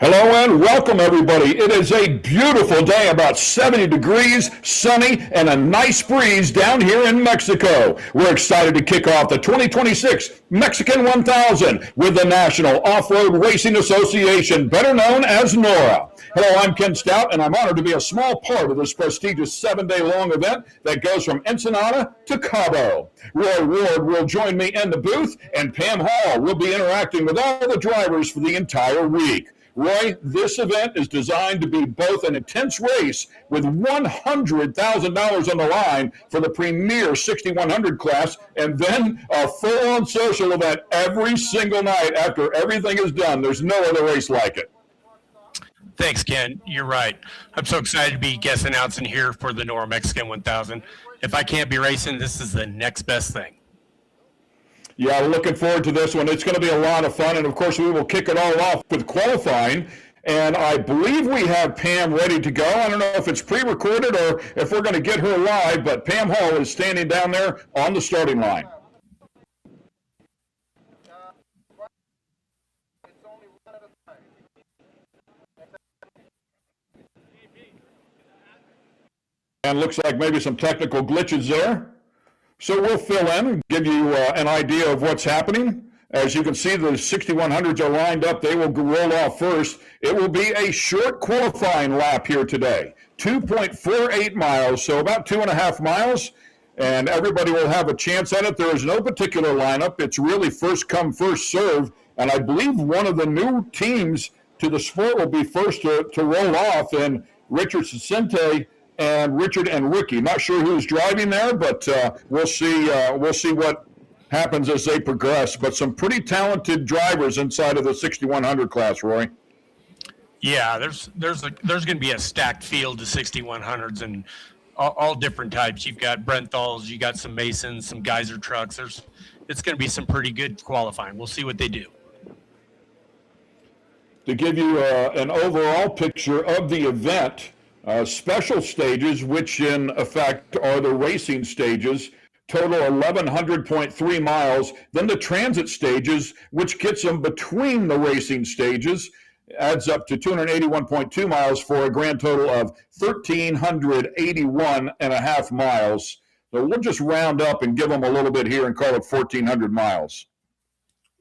Hello and welcome, everybody. It is a beautiful day, about 70 degrees, sunny, and a nice breeze down here in Mexico. We're excited to kick off the 2026 Mexican 1000 with the National Off-Road Racing Association, better known as NORRA. Hello, I'm Ken Stout, and I'm honored to be a small part of this prestigious 7-day long event that goes from Ensenada to Cabo. Roy Ward will join me in the booth, and Pam Hall will be interacting with all the drivers for the entire week. Roy, this event is designed to be both an intense race with $100,000 on the line for the premier 6100 class, and then a full-on social event every single night after everything is done. There's no other race like it. Thanks, Ken. You're right. I'm so excited to be guest announcing here for the NORRA Mexican 1000. If I can't be racing, this is the next best thing. Yeah, looking forward to this one. It's going to be a lot of fun, and of course we will kick it all off with qualifying. And I believe we have Pam ready to go. I don't know if it's pre-recorded or if we're going to get her live, but Pam Hall is standing down there on the starting line. And looks like maybe some technical glitches there. So we'll fill in and give you an idea of what's happening. As you can see, the 6100s are lined up. They will roll off first. It will be a short qualifying lap here today, 2.48 miles, so about 2.5 miles, and everybody will have a chance at it. There is no particular lineup. It's really first come, first serve, and I believe one of the new teams to the sport will be first to roll off, and Richard Cicente and Richard and Ricky. Not sure who's driving there, but we'll see what happens as they progress. But some pretty talented drivers inside of the 6100 class, Roy. Yeah, there's going to be a stacked field of 6100s and all different types. You've got Brenthals, you got some Masons, some Geyser trucks. It's going to be some pretty good qualifying. We'll see what they do. To give you an overall picture of the event, special stages, which in effect are the racing stages, total 1,100.3 miles. Then the transit stages, which gets them between the racing stages, adds up to 281.2 miles for a grand total of 1,381.5 miles. So we'll just round up and give them a little bit here and call it 1,400 miles.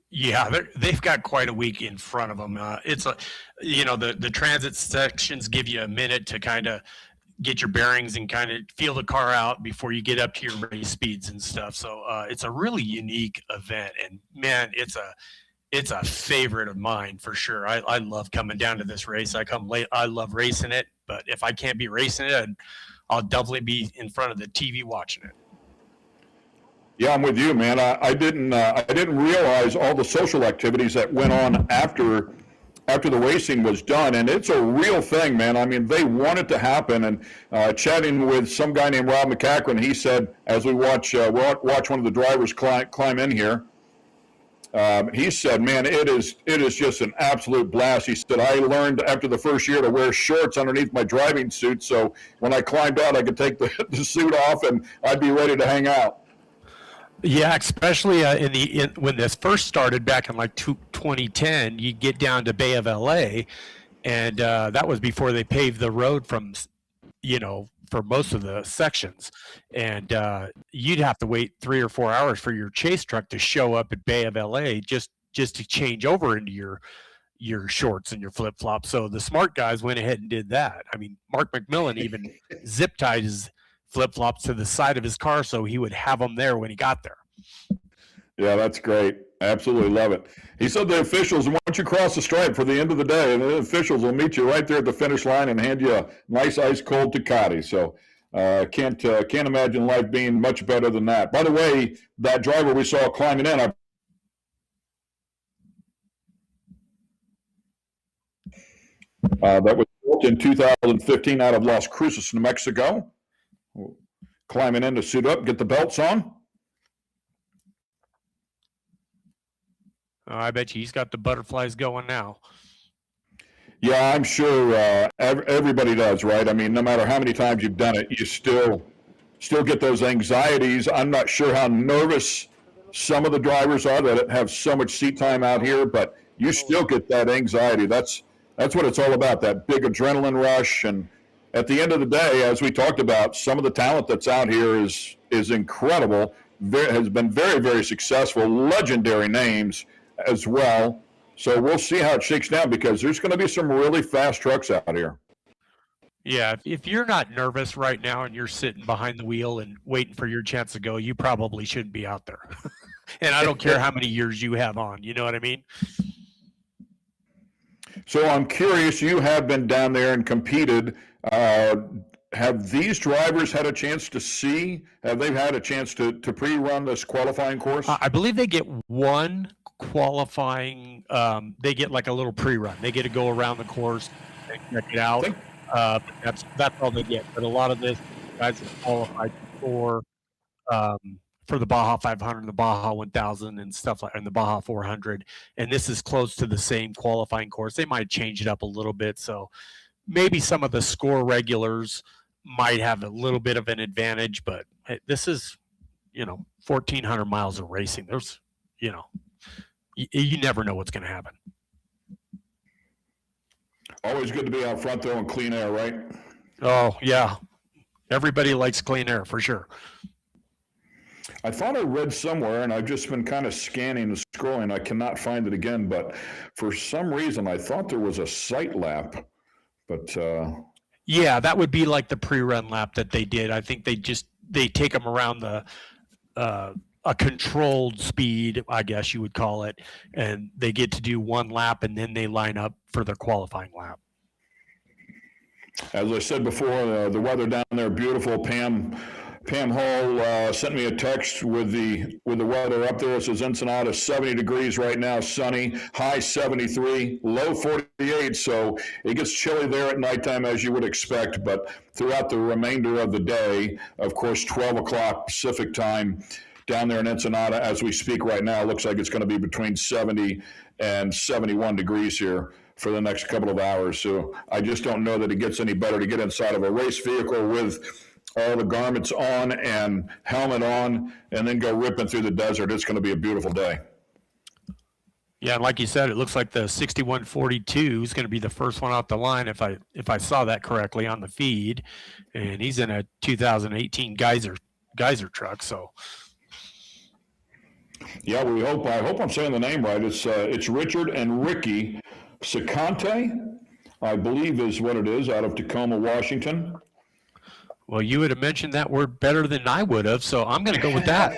Yeah, they've got quite a week in front of them. The transit sections give you a minute to kind of get your bearings and kind of feel the car out before you get up to your race speeds and stuff. So it's a really unique event, and man, it's a favorite of mine for sure. I love coming down to this race. I come late. I love racing it, but if I can't be racing it, I'll definitely be in front of the TV watching it. Yeah, I'm with you, man. I didn't realize all the social activities that went on after the racing was done, and it's a real thing, man. I mean, they want it to happen. And chatting with some guy named Rob McCachran, he said, as we watch one of the drivers climb in here, he said, man, it is just an absolute blast. He said, I learned after the first year to wear shorts underneath my driving suit, so when I climbed out, I could take the suit off and I'd be ready to hang out. Yeah, especially when this first started back in like 2010, you get down to Bay of LA, and that was before they paved the road for most of the sections, and you'd have to wait 3 or 4 hours for your chase truck to show up at Bay of LA just to change over into your shorts and your flip flops. So the smart guys went ahead and did that. I mean, Mark McMillan even zip tied his flip-flops to the side of his car so he would have them there when he got there. Yeah, that's great. Absolutely love it. He said the officials, once you cross the stripe for the end of the day, the officials will meet you right there at the finish line and hand you a nice ice-cold Tecate. So can't imagine life being much better than that. By the way, that driver we saw climbing in, that was built in 2015 out of Las Cruces, New Mexico. Climbing in to suit up, get the belts on. I bet you he's got the butterflies going now. Yeah, I'm sure everybody does, right? I mean, no matter how many times you've done it, you still get those anxieties. I'm not sure how nervous some of the drivers are that have so much seat time out here, but you still get that anxiety. That's That's what it's all about, that big adrenaline rush. And at the end of the day, as we talked about, some of the talent that's out here is incredible, has been very, very successful, legendary names as well. So we'll see how it shakes down because there's going to be some really fast trucks out here. Yeah, if you're not nervous right now and you're sitting behind the wheel and waiting for your chance to go, you probably shouldn't be out there. And I don't care how many years you have on. You know what I mean? So I'm curious, you have been down there and competed. Have these drivers had a chance to see? Have they had a chance to pre-run this qualifying course? I believe they get one qualifying. They get like a little pre-run. They get to go around the course and check it out. That's all they get. But a lot of this guys are qualified for the Baja 500, the Baja 1000, and stuff like, and the Baja 400. And this is close to the same qualifying course. They might change it up a little bit, so maybe some of the score regulars might have a little bit of an advantage. But this is, 1,400 miles of racing. There's, you never know what's going to happen. Always good to be out front, though, and clean air, right? Oh, yeah. Everybody likes clean air, for sure. I thought I read somewhere, and I've just been kind of scanning and scrolling. I cannot find it again, but for some reason, I thought there was a sight lap. But yeah, that would be like the pre-run lap that they did. I think they take them around a controlled speed, I guess you would call it, and they get to do one lap, and then they line up for their qualifying lap. As I said before, the weather down there, beautiful. Pam Hall sent me a text with the weather up there. It says Ensenada 70 degrees right now, sunny, high 73, low 48. So it gets chilly there at nighttime as you would expect. But throughout the remainder of the day, of course, 12 o'clock Pacific time down there in Ensenada as we speak right now, looks like it's going to be between 70 and 71 degrees here for the next couple of hours. So I just don't know that it gets any better to get inside of a race vehicle with all the garments on and helmet on and then go ripping through the desert. It's going to be a beautiful day. Yeah, and like you said, it looks like the 6142 is going to be the first one off the line if I saw that correctly on the feed, and he's in a 2018 Geyser truck. So yeah, I hope I'm saying the name right. It's Richard and Ricky Sicante, I believe is what it is, out of Tacoma, Washington. Well, you would have mentioned that word better than I would have, so I'm going to go with that.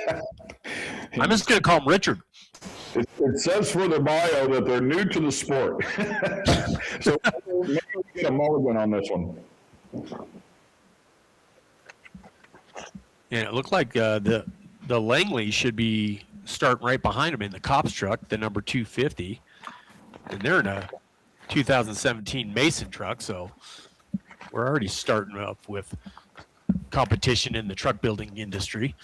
I'm just going to call him Richard. It says for their bio that they're new to the sport. So maybe we get a mulligan on this one. And it looked like the Langley should be starting right behind him in the Cops truck, the number 250. And they're in a 2017 Mason truck, so we're already starting up with competition in the truck building industry.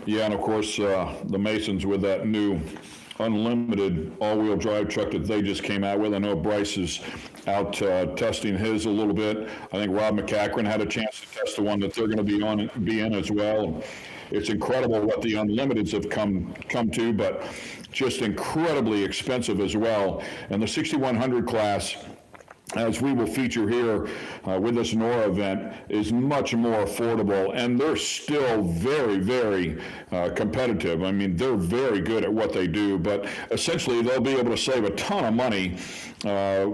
Yeah, and of course, the Masons with that new unlimited all-wheel drive truck that they just came out with. I know Bryce is out testing his a little bit. I think Rob McCachran had a chance to test the one that they're going to be in as well. It's incredible what the Unlimiteds have come to, but just incredibly expensive as well. And the 6100 class, as we will feature here with this NORRA event, is much more affordable, and they're still very, very competitive. I mean, they're very good at what they do, but essentially they'll be able to save a ton of money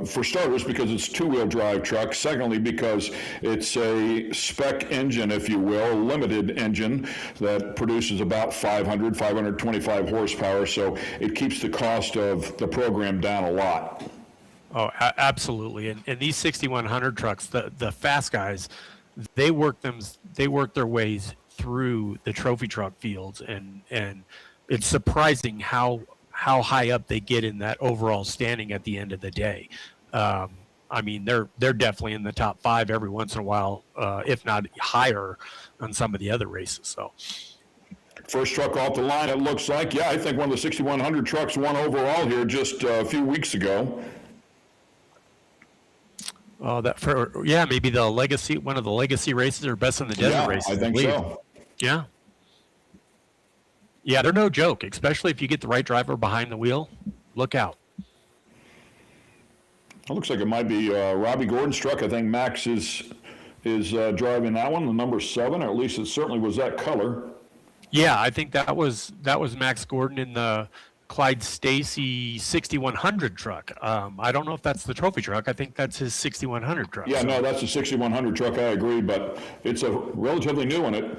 for starters because it's a two-wheel drive truck. Secondly, because it's a spec engine, if you will, limited engine that produces about 525 horsepower, so it keeps the cost of the program down a lot. Oh, absolutely. And these 6100 trucks, the fast guys, they work their ways through the trophy truck fields, and it's surprising how high up they get in that overall standing at the end of the day. I mean, they're definitely in the top 5 every once in a while, if not higher on some of the other races. So first truck off the line, it looks like. Yeah, I think one of the 6100 trucks won overall here just a few weeks ago. Oh, maybe one of the legacy races or best in the desert races. I think so. Yeah. Yeah, they're no joke, especially if you get the right driver behind the wheel. Look out. It looks like it might be Robbie Gordon's truck. I think Max is driving that one, the number 7, or at least it certainly was that color. Yeah, I think that was Max Gordon in the Clyde Stacy 6100 truck. I don't know if that's the trophy truck. I think that's his 6100 truck. Yeah, no, that's a 6100 truck. I agree, but it's a relatively new one. It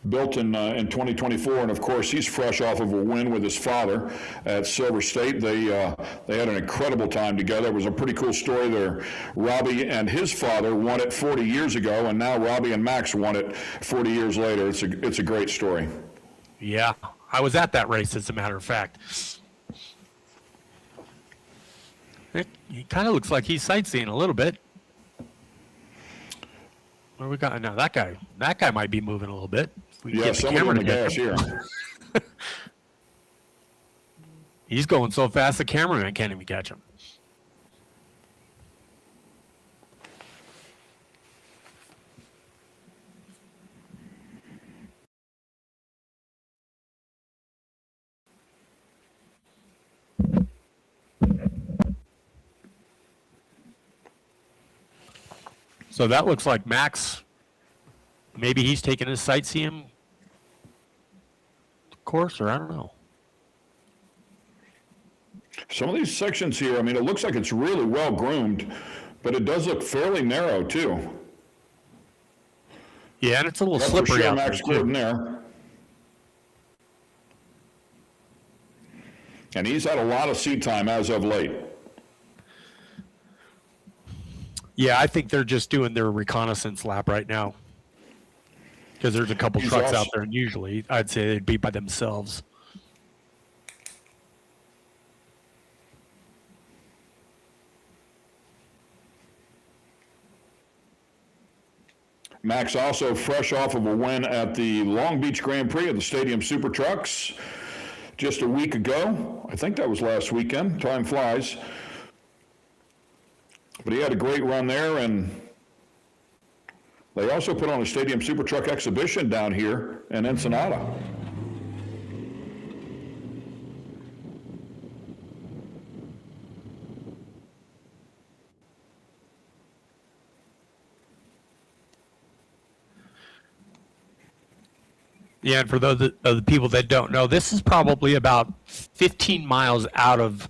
built in 2024, and of course he's fresh off of a win with his father at Silver State. They had an incredible time together. It was a pretty cool story there. Robbie and his father won it 40 years ago, and now Robbie and Max won it 40 years later. It's a great story. Yeah, I was at that race, as a matter of fact. He kind of looks like he's sightseeing a little bit. What do we got now? That guy might be moving a little bit. Yeah, somebody in the gas here. He's going so fast the cameraman can't even catch him. So that looks like Max. Maybe he's taking his sightseeing course, or I don't know. Some of these sections here, I mean, it looks like it's really well groomed, but it does look fairly narrow too. Yeah, and it's a little That's slippery for sure out Max there, Gordon too. there. And he's had a lot of seat time as of late. Yeah, I think they're just doing their reconnaissance lap right now. Because there's a couple trucks out there, and usually I'd say they'd be by themselves. Max also fresh off of a win at the Long Beach Grand Prix of the Stadium Super Trucks just a week ago. I think that was last weekend. Time flies. But he had a great run there, and they also put on a Stadium Super Truck exhibition down here in Ensenada. Yeah, and for those of the people that don't know, this is probably about 15 miles out of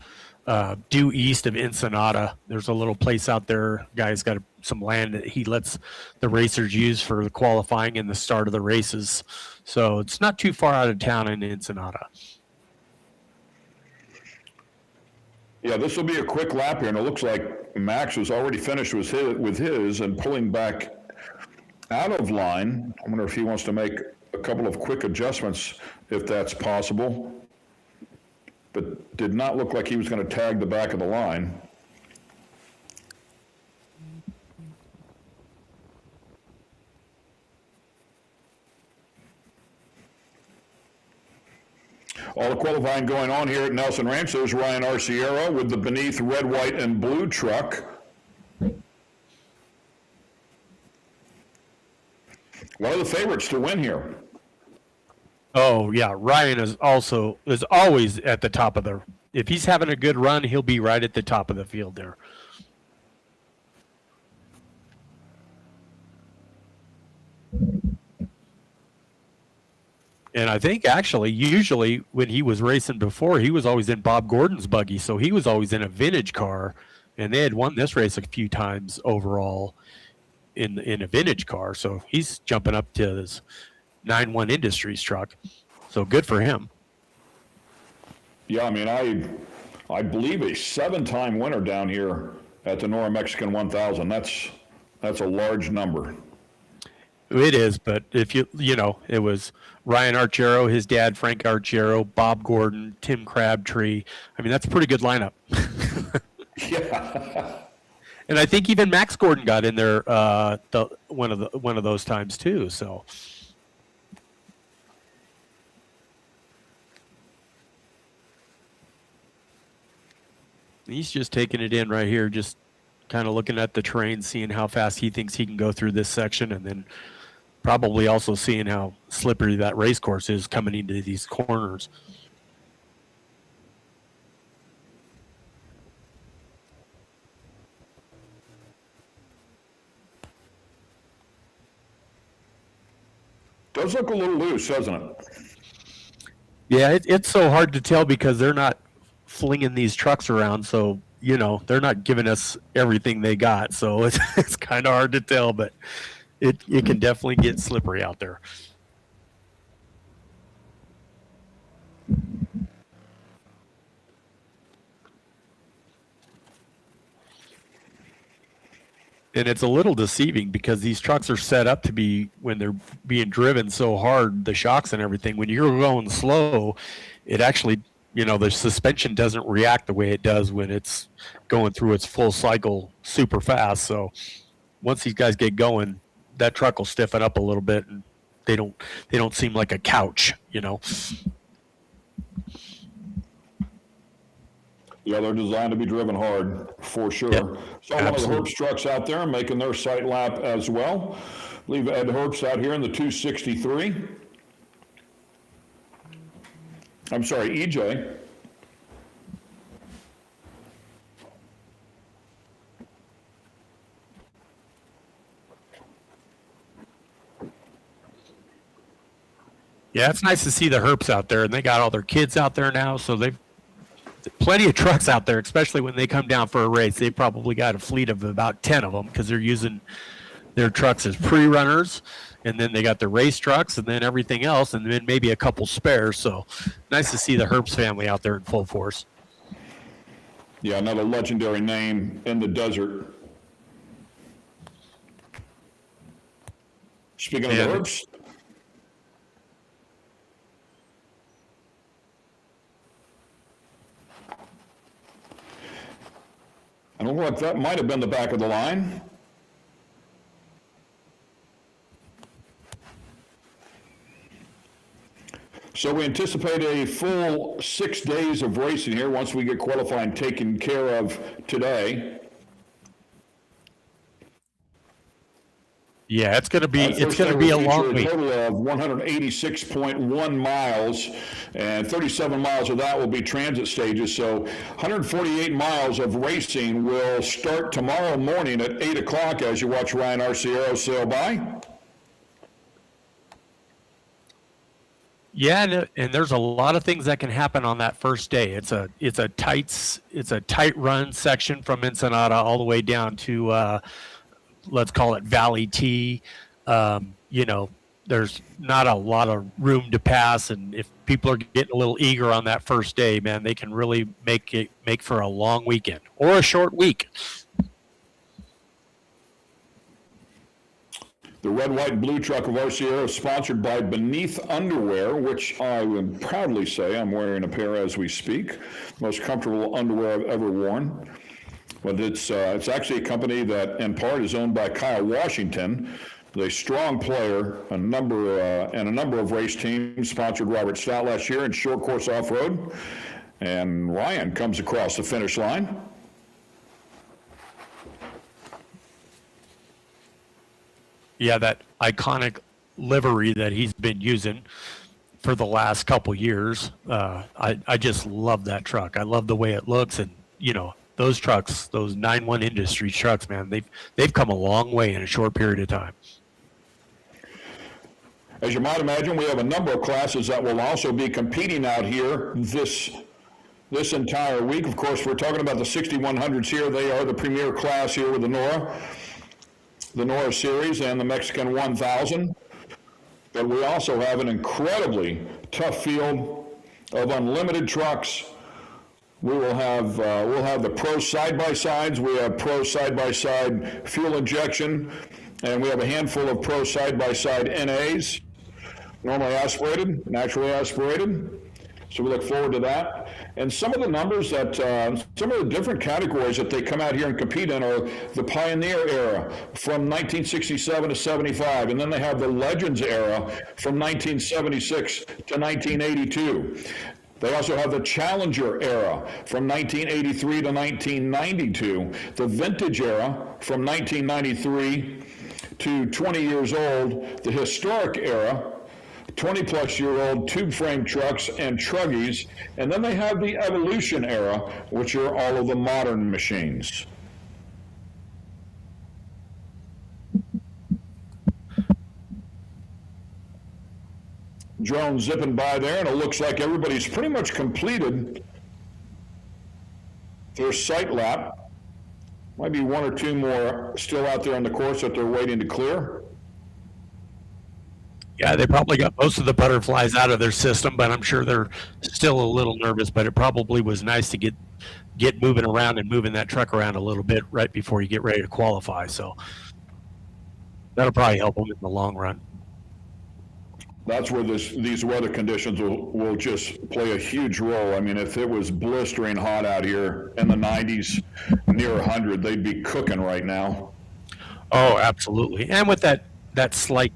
due east of Ensenada. There's a little place out there. Guy's got some land that he lets the racers use for the qualifying and the start of the races. So it's not too far out of town in Ensenada. Yeah, this will be a quick lap here, and it looks like Max was already finished with his and pulling back out of line. I wonder if he wants to make a couple of quick adjustments, if that's possible. But did not look like he was going to tag the back of the line. All the qualifying going on here at Nelson Ranch. There's Ryan Arciero with the Beneath red, white, and blue truck. One of the favorites to win here. Oh yeah, Ryan is always at the top of the. If he's having a good run, he'll be right at the top of the field there. And I think actually, usually when he was racing before, he was always in Bob Gordon's buggy, so he was always in a vintage car, and they had won this race a few times overall in a vintage car. So he's jumping up to his 9-1 Industries truck. So good for him. Yeah, I mean, I believe a 7-time winner down here at the NORRA Mexican 1000. That's a large number. It is, but if you know, it was Ryan Arciero, his dad Frank Arciero, Bob Gordon, Tim Crabtree. I mean, that's a pretty good lineup. Yeah. And I think even Max Gordon got in there one of those times too. So he's just taking it in right here, just kind of looking at the terrain, seeing how fast he thinks he can go through this section, and then probably also seeing how slippery that race course is coming into these corners. Does look a little loose, doesn't it? Yeah, it's so hard to tell because they're not flinging these trucks around. So, they're not giving us everything they got. So it's kind of hard to tell, but it can definitely get slippery out there. And it's a little deceiving because these trucks are set up to be, when they're being driven so hard, the shocks and everything, when you're going slow, it actually, the suspension doesn't react the way it does when it's going through its full cycle super fast. So once these guys get going, that truck will stiffen up a little bit, and they don't seem like a couch. Yeah, they're designed to be driven hard, for sure. Yep, So one of the absolutely. Herbst trucks out there making their sight lap as well. Leave Ed Herbst out here in the 263. I'm sorry, EJ. Yeah, it's nice to see the Herps out there, and they got all their kids out there now, so they've plenty of trucks out there, especially when they come down for a race. They probably got a fleet of about 10 of them because they're using their trucks as pre-runners, and then they got the race trucks, and then everything else, and then maybe a couple spares. So nice to see the Herbst family out there in full force. Yeah, another legendary name in the desert. Speaking of the Herbst, I don't know what that might have been the back of the line. So we anticipate a full 6 days of racing here once we get qualifying taken care of today. Yeah, it's going to be a long week. A total of 186.1 miles, and 37 miles of that will be transit stages. So 148 miles of racing will start tomorrow morning at 8 o'clock as you watch Ryan Arciero sail by. Yeah, and there's a lot of things that can happen on that first day. It's a tight run section from Ensenada all the way down to let's call it Valley T. There's not a lot of room to pass, and if people are getting a little eager on that first day, man, they can really make for a long weekend or a short week. The red, white, and blue truck of Arciero is sponsored by Beneath Underwear, which I would proudly say I'm wearing a pair as we speak. Most comfortable underwear I've ever worn. But it's actually a company that, in part, is owned by Kyle Washington, a strong player, and a number of race teams. Sponsored Robert Stout last year in short course off-road. And Ryan comes across the finish line. Yeah, that iconic livery that he's been using for the last couple years. I just love that truck. I love the way it looks, and those trucks, those 9-1 Industry trucks, man, they've come a long way in a short period of time. As you might imagine, we have a number of classes that will also be competing out here this entire week. Of course, we're talking about the 6100s here. They are the premier class here with the NORRA Series and the Mexican 1000. But we also have an incredibly tough field of unlimited trucks. We'll have the pro side-by-sides. We have pro side-by-side fuel injection, and we have a handful of pro side-by-side NAs, normally aspirated, naturally aspirated. So we look forward to that. And some of the numbers that, some of the different categories that they come out here and compete in are the Pioneer era from 1967 to 75. And then they have the Legends era from 1976 to 1982. They also have the Challenger era from 1983 to 1992, the Vintage era from 1993 to 20 years old, the Historic era, 20-plus-year-old tube frame trucks and truggies, and then they have the Evolution era, which are all of the modern machines. drone zipping by there, and it looks like everybody's pretty much completed their sight lap. Might be one or two more still out there on the course that they're waiting to clear. Yeah, they probably got most of the butterflies out of their system, but I'm sure they're still a little nervous. But it probably was nice to get moving around and moving that truck around a little bit right before you get ready to qualify. So that'll probably help them in the long run. That's where these weather conditions will just play a huge role. I mean, if it was blistering hot out here in the 90s, near 100, they'd be cooking right now. Oh, absolutely. And with that slight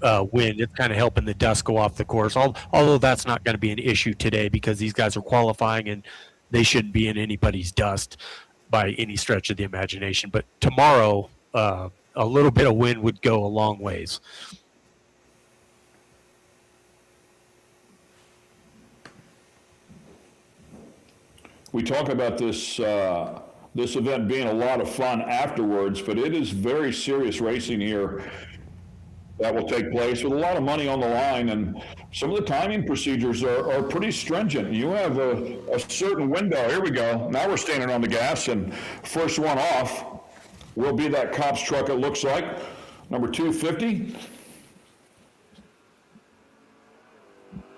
wind, it's kind of helping the dust go off the course. Although that's not going to be an issue today because these guys are qualifying and they shouldn't be in anybody's dust by any stretch of the imagination. But tomorrow, a little bit of wind would go a long ways. We talk about this event being a lot of fun afterwards, but it is very serious racing here that will take place with a lot of money on the line, and some of the timing procedures are pretty stringent. You have a certain window. Here we go. Now we're standing on the gas, and first one off will be that cop's truck, it looks like, number 250.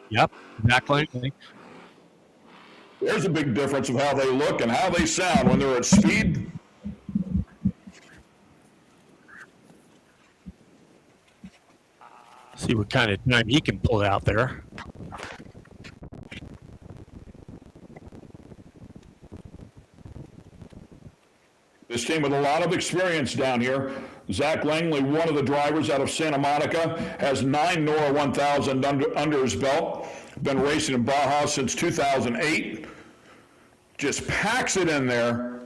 Yep, exactly. There's a big difference of how they look and how they sound when they're at speed. See what kind of time he can pull out there. This team with a lot of experience down here. Zach Langley, one of the drivers out of Santa Monica, has 9 NORRA 1000 under his belt. Been racing in Baja since 2008. Just packs it in there.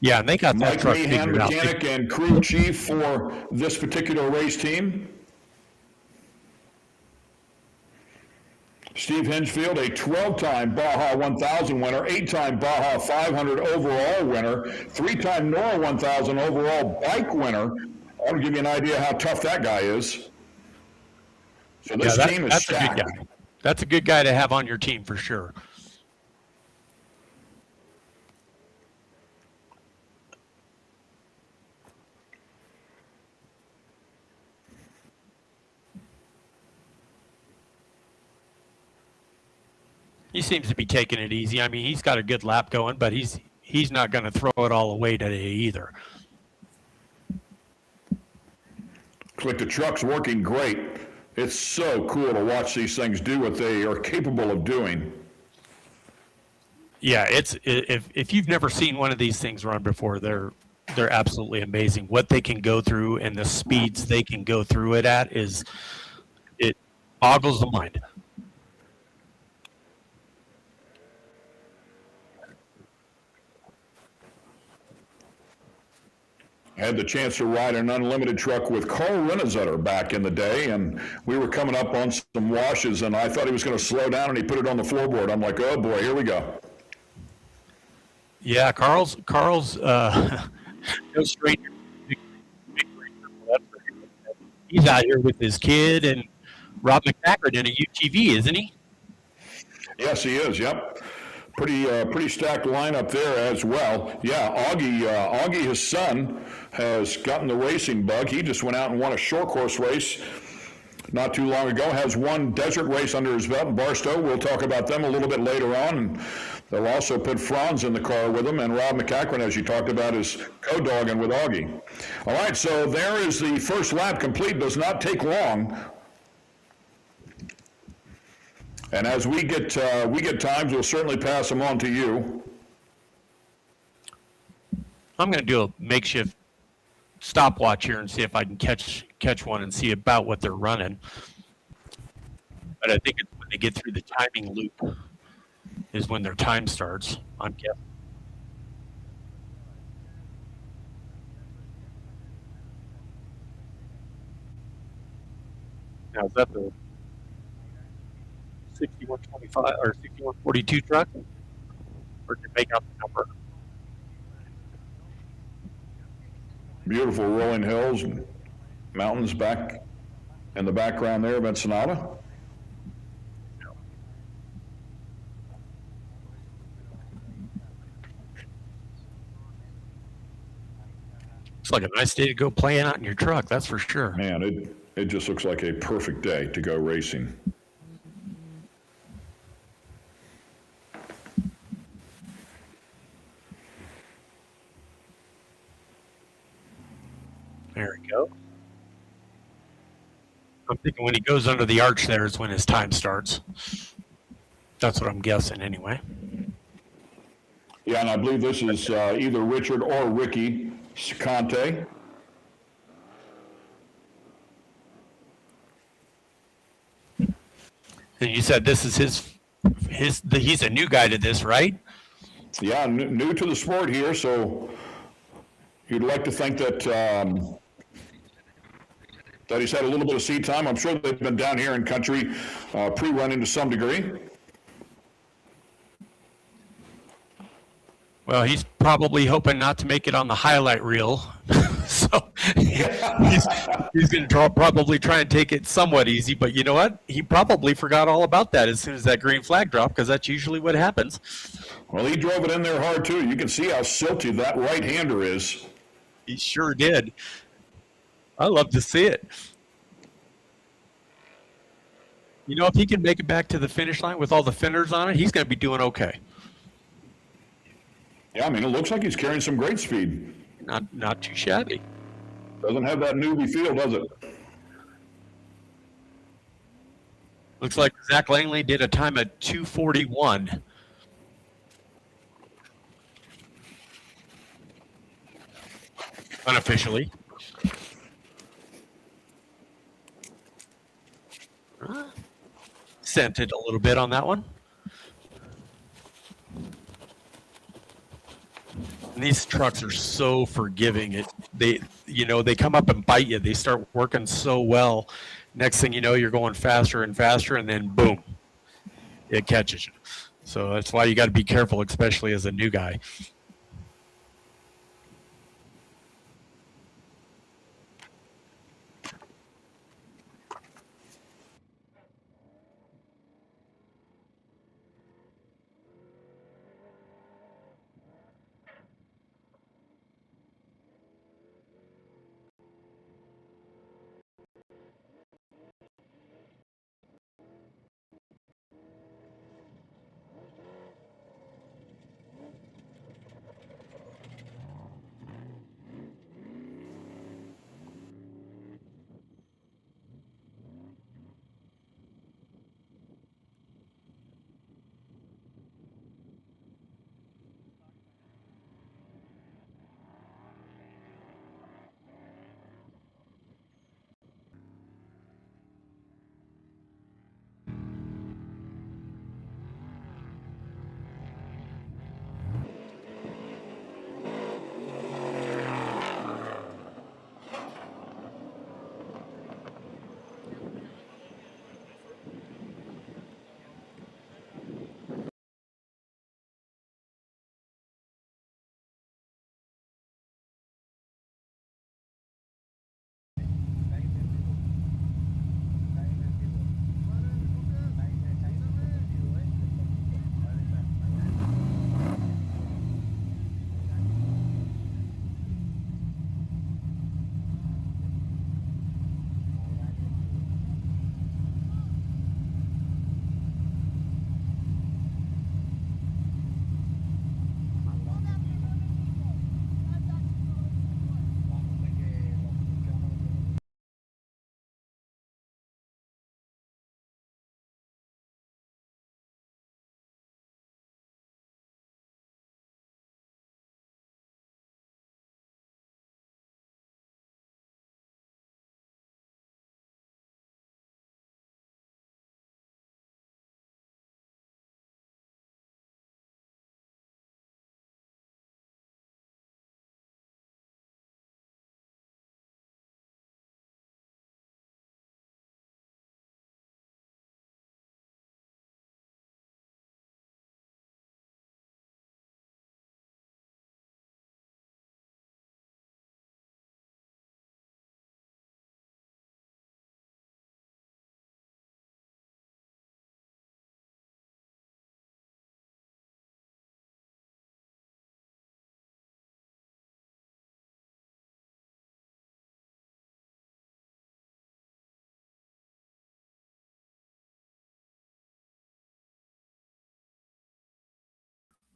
Yeah, and they got that Mike truck Meehan, figured out. mechanic and crew chief for this particular race team. Steve Hinchfield, a 12-time Baja 1000 winner, 8-time Baja 500 overall winner, 3-time NORRA 1000 overall bike winner. I'll give you an idea how tough that guy is. So this team is stacked. A good guy. That's a good guy to have on your team for sure. He seems to be taking it easy. I mean, he's got a good lap going, but he's not going to throw it all away today either. Looks like the truck's working great. It's so cool to watch these things do what they are capable of doing. Yeah, if you've never seen one of these things run before, they're absolutely amazing. What they can go through and the speeds they can go through it at it boggles the mind. I had the chance to ride an unlimited truck with Carl Renazetter back in the day, and we were coming up on some washes, and I thought he was going to slow down, and he put it on the floorboard. I'm like, oh boy, here we go. Yeah, Carl's no stranger. He's out here with his kid and Rob McCackert in a UTV, isn't he? Yes, he is. Yep. Pretty stacked lineup there as well. Yeah, Augie, his son, has gotten the racing bug. He just went out and won a short course race not too long ago. Has one desert race under his belt in Barstow. We'll talk about them a little bit later on. And they'll also put Franz in the car with him, and Rob McCackert, as you talked about, is co-dogging with Augie. All right, so there is the first lap complete. Does not take long. And as we get times, we'll certainly pass them on to you. I'm going to do a makeshift stopwatch here and see if I can catch one and see about what they're running. But I think it's when they get through the timing loop is when their time starts, I'm guessing. Now, is that the 6125 or 6142 truck? Or did you make out the number? Beautiful rolling hills and mountains back in the background there of Ensenada. It's like a nice day to go playing out in your truck, that's for sure. Man, it just looks like a perfect day to go racing. There we go. I'm thinking when he goes under the arch there is when his time starts. That's what I'm guessing anyway. Yeah, and I believe this is either Richard or Ricky Conte. And you said this is he's a new guy to this, right? Yeah, new to the sport here, so you'd like to think that that he's had a little bit of seat time. I'm sure they've been down here in country pre-running to some degree. Well, he's probably hoping not to make it on the highlight reel. So he's going to probably try and take it somewhat easy. But you know what? He probably forgot all about that as soon as that green flag dropped, because that's usually what happens. Well, he drove it in there hard, too. You can see how silty that right-hander is. He sure did. I love to see it. You know, if he can make it back to the finish line with all the fenders on it, he's going to be doing okay. Yeah, I mean, it looks like he's carrying some great speed. Not too shabby. Doesn't have that newbie feel, does it? Looks like Zach Langley did a time at 2:41. Unofficially. Scented a little bit on that one. And these trucks are so forgiving. They come up and bite you. They start working so well. Next thing you know, you're going faster and faster, and then boom, it catches you. So that's why you got to be careful, especially as a new guy.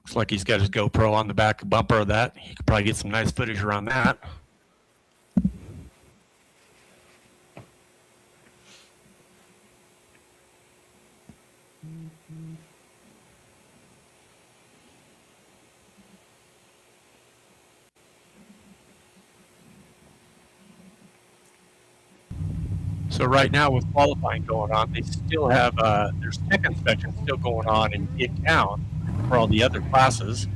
Looks like he's got his GoPro on the back bumper of that. You could probably get some nice footage around that. So right now with qualifying going on, they still have there's tech inspection still going on in town for all the other classes.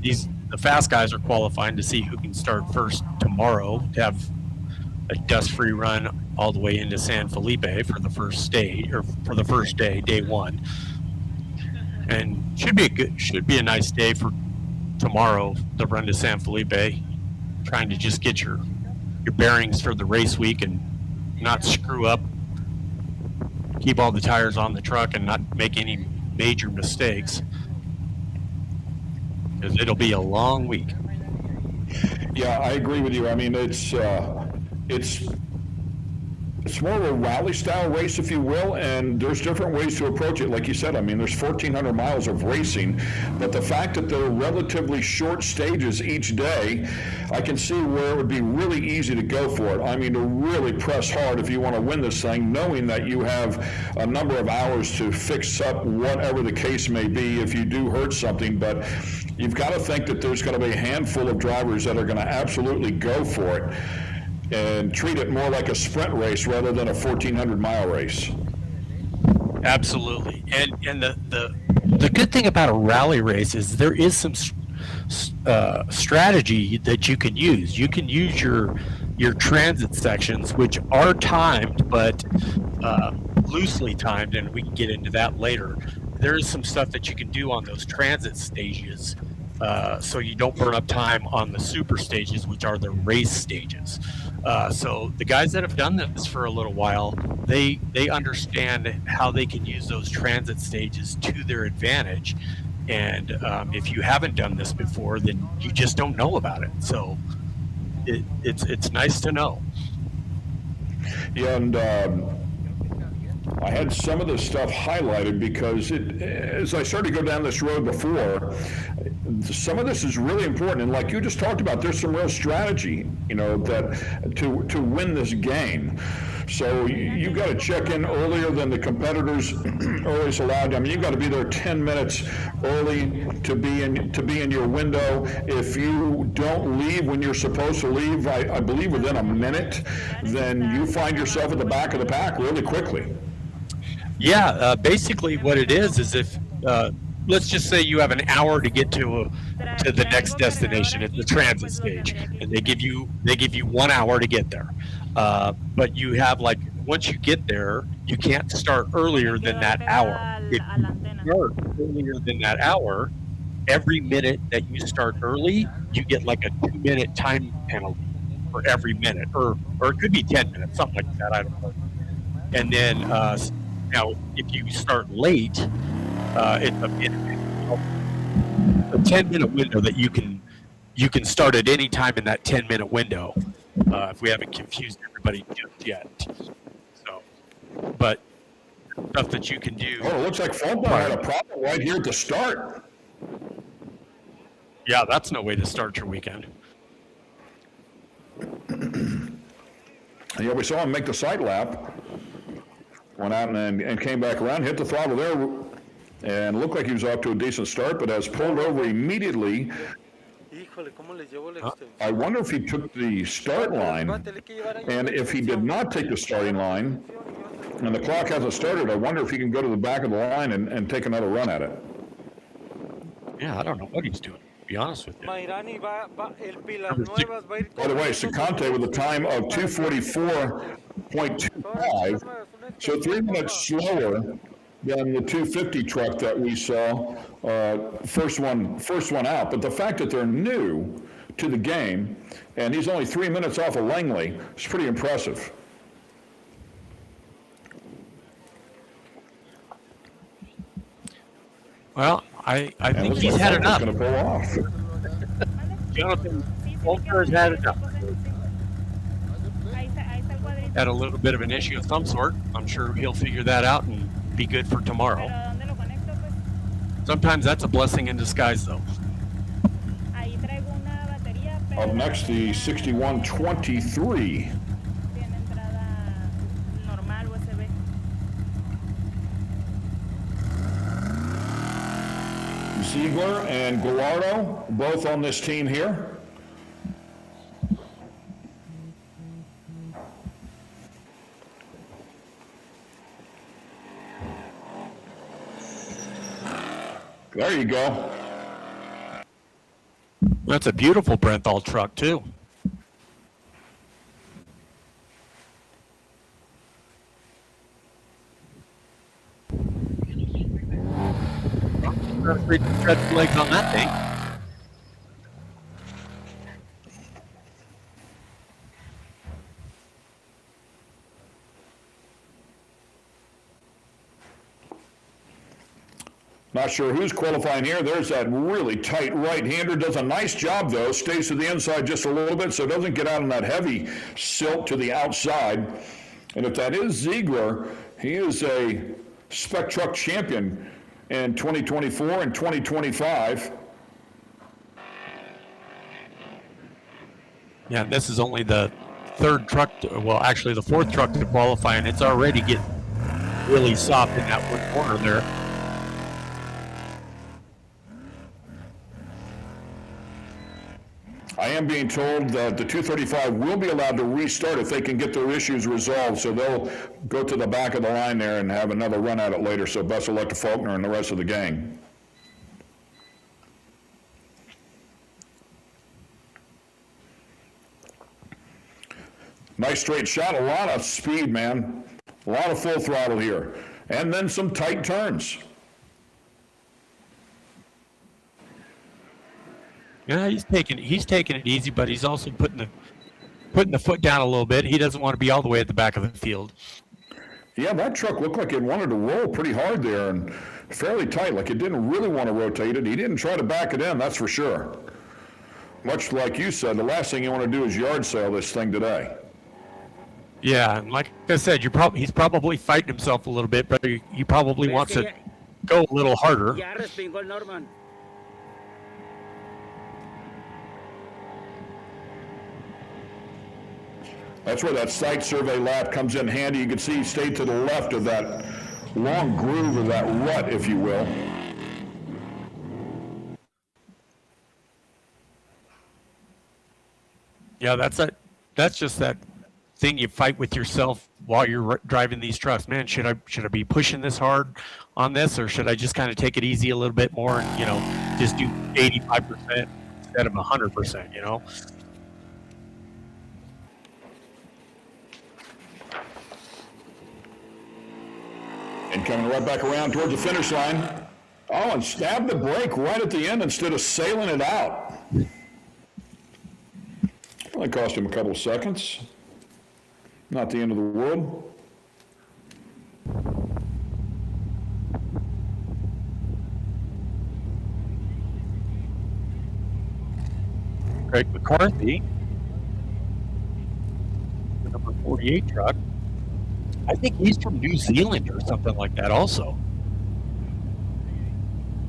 The fast guys are qualifying to see who can start first tomorrow to have a dust-free run all the way into San Felipe for the first stage or for the first day, day one. And should be a nice day for tomorrow, the run to San Felipe. Trying to just get your bearings for the race week and not screw up, keep all the tires on the truck and not make any major mistakes, because it'll be a long week. Yeah, I agree with you. I mean, it's more of a rally style race, if you will, and there's different ways to approach it. Like you said, I mean, there's 1,400 miles of racing, but the fact that they're relatively short stages each day, I can see where it would be really easy to go for it. I mean, to really press hard if you want to win this thing, knowing that you have a number of hours to fix up whatever the case may be if you do hurt something. But you've got to think that there's going to be a handful of drivers that are going to absolutely go for it and treat it more like a sprint race rather than a 1,400-mile race. Absolutely. And the good thing about a rally race is there is some strategy that you can use. You can use your transit sections, which are timed, but loosely timed, and we can get into that later. There is some stuff that you can do on those transit stages, so you don't burn up time on the super stages, which are the race stages. So the guys that have done this for a little while, they understand how they can use those transit stages to their advantage. And if you haven't done this before, then you just don't know about it. So it's nice to know. Yeah, and I had some of this stuff highlighted because as I started to go down this road before, some of this is really important. And like you just talked about, there's some real strategy, that to win this game. So you've got to check in earlier than the competitors earliest allowed. I mean, you've got to be there 10 minutes early to be in your window. If you don't leave when you're supposed to leave, I believe within a minute, then you find yourself at the back of the pack really quickly. Yeah, basically what it is if let's just say you have an hour to get to the next destination at the transit stage, and they give you 1 hour to get there. But you have, like, once you get there, you can't start earlier than that hour. If you start earlier than that hour, every minute that you start early, you get like a 2-minute time penalty for every minute, or it could be 10 minutes, something like that. I don't know. And then now, if you start late, it's a 10-minute window that you can start at any time in that 10-minute window. If we haven't confused everybody just yet. So, but stuff that you can do. Oh, it looks like Fulton had a problem right here at the start. Yeah, that's no way to start your weekend. Yeah, we saw him make the side lap. Went out and came back around, hit the throttle there, and looked like he was off to a decent start, but has pulled over immediately. I wonder if he took the start line, and if he did not take the starting line, and the clock hasn't started, I wonder if he can go to the back of the line and take another run at it. Yeah, I don't know what he's doing, to be honest with you. By the way, Secante with a time of 2:44.25, so 3 minutes slower than the 250 truck that we saw, first one out. But the fact that they're new to the game, and he's only 3 minutes off of Langley, is pretty impressive. Well, I think he's had enough. Going to pull off. Jonathan Walter has had enough. Had a little bit of an issue of some sort. I'm sure he'll figure that out and be good for tomorrow. Sometimes that's a blessing in disguise, though. Up next, the 6123. Tiene entrada normal USB. Ziegler and Gallardo, both on this team here. There you go. That's a beautiful Brenthal truck, too. Stretch legs on that thing. Not sure who's qualifying here. There's that really tight right-hander. Does a nice job, though. Stays to the inside just a little bit, so doesn't get out on that heavy silt to the outside. And if that is Ziegler, he is a spec truck champion in 2024 and 2025. Yeah, this is only the third truck, actually the fourth truck to qualify, and it's already getting really soft in that one corner there. I am being told that the 235 will be allowed to restart if they can get their issues resolved, so they'll go to the back of the line there and have another run at it later, so best of luck to Faulkner and the rest of the gang. Nice straight shot, a lot of speed, man. A lot of full throttle here. And then some tight turns. Yeah, he's taking it easy, but he's also putting the foot down a little bit. He doesn't want to be all the way at the back of the field. Yeah, that truck looked like it wanted to roll pretty hard there and fairly tight, like it didn't really want to rotate it. He didn't try to back it in, that's for sure. Much like you said, the last thing you want to do is yard sale this thing today. Yeah, and like I said, he's probably fighting himself a little bit, but he probably wants to go a little harder. Ya respingó el Norman. That's where that site survey lap comes in handy. You can see he stayed to the left of that long groove or that rut, if you will. Yeah, that's just that thing you fight with yourself while you're driving these trucks. Man, should I be pushing this hard on this, or should I just kind of take it easy a little bit more and just do 85% instead of 100%, And coming right back around towards the finish line. Oh, and stabbed the brake right at the end instead of sailing it out. Only cost him a couple of seconds. Not the end of the world. Greg McCarthy, the number 48 truck. I think he's from New Zealand or something like that also.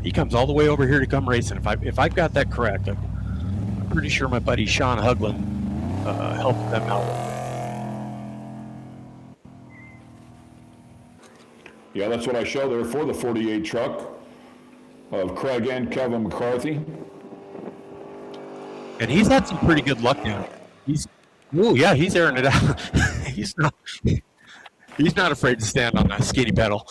He comes all the way over here to come racing. If I've got that correct, I'm pretty sure my buddy Sean Huglin helped them out with it. Yeah, that's what I show there for the 48 truck of Craig and Kevin McCarthy. And he's had some pretty good luck now. He's airing it out. He's not afraid to stand on that skinny pedal.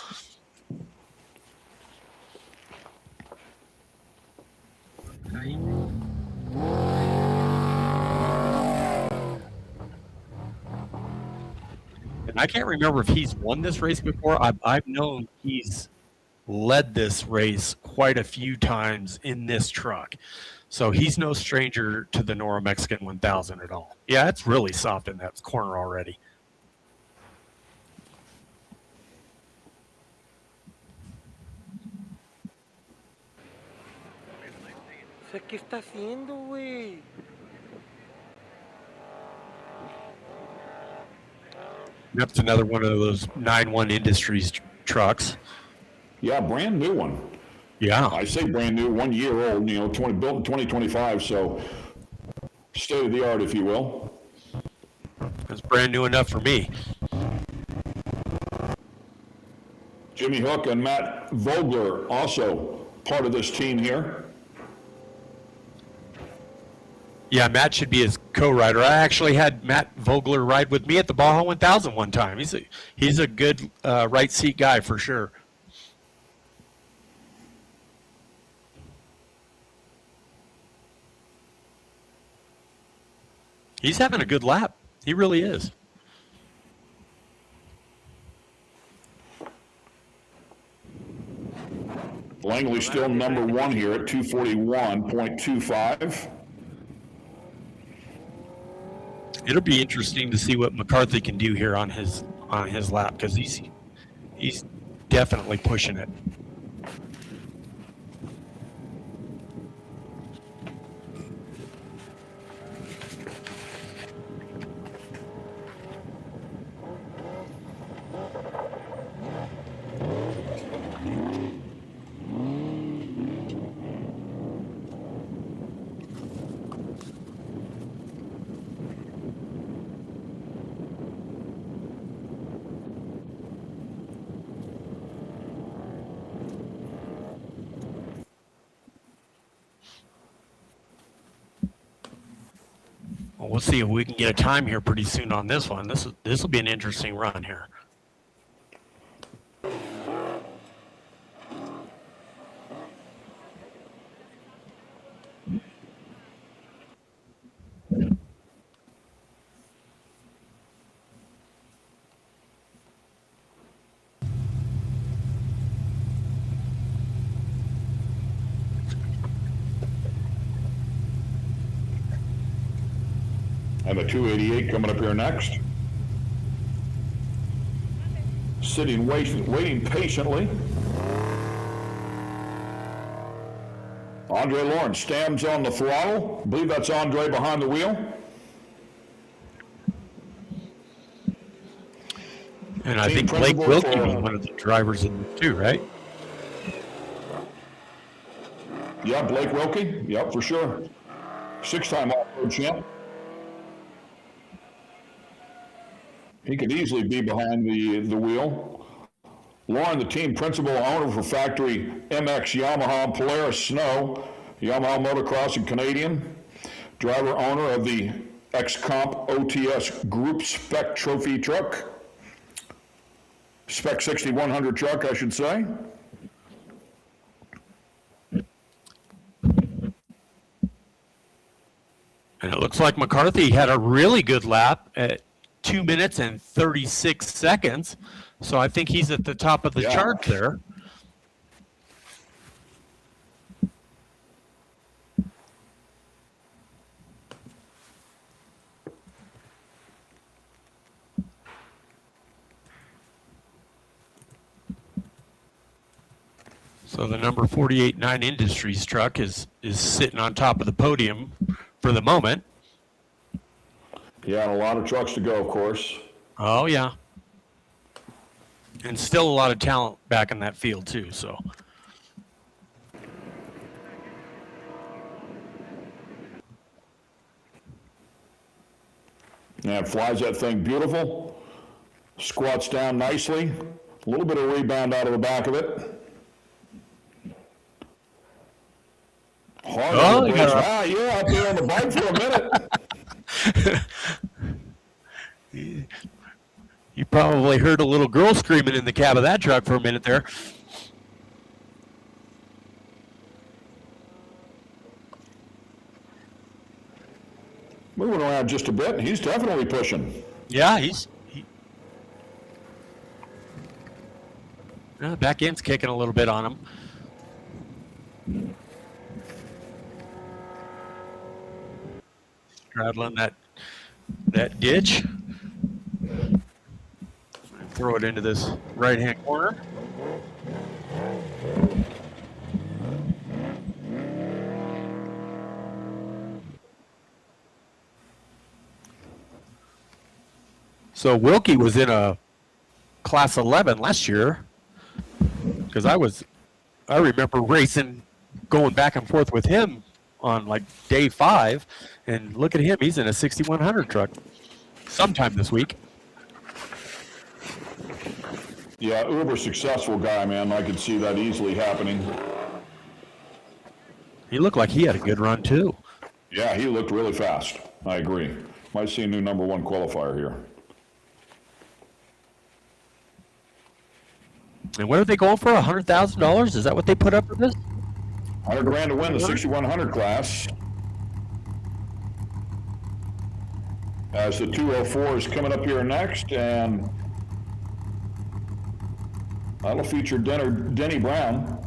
And I can't remember if he's won this race before. I've known he's led this race quite a few times in this truck. So he's no stranger to the NORRA Mexican 1000 at all. Yeah, it's really soft in that corner already. ¿Qué está haciendo, güey? That's another one of those 9-1 Industries trucks. Yeah, brand new one. Yeah. I say brand new, 1 year old, built in 2025, so State of the art, if you will. It's brand new enough for me. Jimmy Hook and Matt Vogler also part of this team here. Yeah, Matt should be his co-rider. I actually had Matt Vogler ride with me at the Baja 1000 one time. He's a good right seat guy for sure. He's having a good lap. He really is. Langley still number one here at 241.25. It'll be interesting to see what McCarthy can do here on his lap, because he's definitely pushing it. Well, we'll see if we can get a time here pretty soon on this one. This will be an interesting run here. And a 288 coming up here next. Sitting, waiting patiently. Andre Lawrence stands on the throttle. I believe that's Andre behind the wheel. And I Team think Blake principal Wilkie was for- one of the drivers in it too, right? Yeah, Blake Wilkie. Yep, for sure. Six-time off-road champ. He could easily be behind the wheel. Lauren, the team principal owner for factory MX Yamaha Polaris Snow, Yamaha Motocross and Canadian. Driver owner of the X-Comp OTS Group Spec Trophy truck. Spec 6100 truck, I should say. And it looks like McCarthy had a really good lap at 2 minutes and 36 seconds. So I think he's at the top of the Yeah. chart there. So the number 48.9 Industries truck is sitting on top of the podium for the moment. Yeah, and a lot of trucks to go, of course. Oh, yeah. And still a lot of talent back in that field, too, so. And flies that thing beautiful. Squats down nicely. A little bit of rebound out of the back of it. Hard Oh, on the you brakes. got You're out there on the bike for a minute. You probably heard a little girl screaming in the cab of that truck for a minute there. Moving around just a bit, he's definitely pushing. Yeah, back end's kicking a little bit on him. Straddling that ditch. Throw it into this right-hand corner. So Wilkie was in a class 11 last year, because I remember racing, going back and forth with him on like day 5, and look at him. He's in a 6100 truck sometime this week. Yeah, uber successful guy, man. I could see that easily happening. He looked like he had a good run too. Yeah, he looked really fast. I agree. Might see a new number 1 qualifier here. And what are they going for? $100,000? Is that what they put up for this? $100,000 to win the 6100 class. As the 204 is coming up here next, and that'll feature Denny Brown.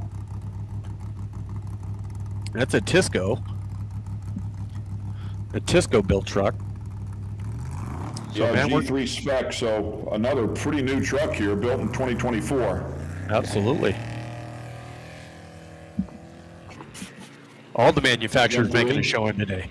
That's a Tisco built truck. So, Yeah, man, G3 spec, so another pretty new truck here, built in 2024. Absolutely. All the manufacturers making a showing today.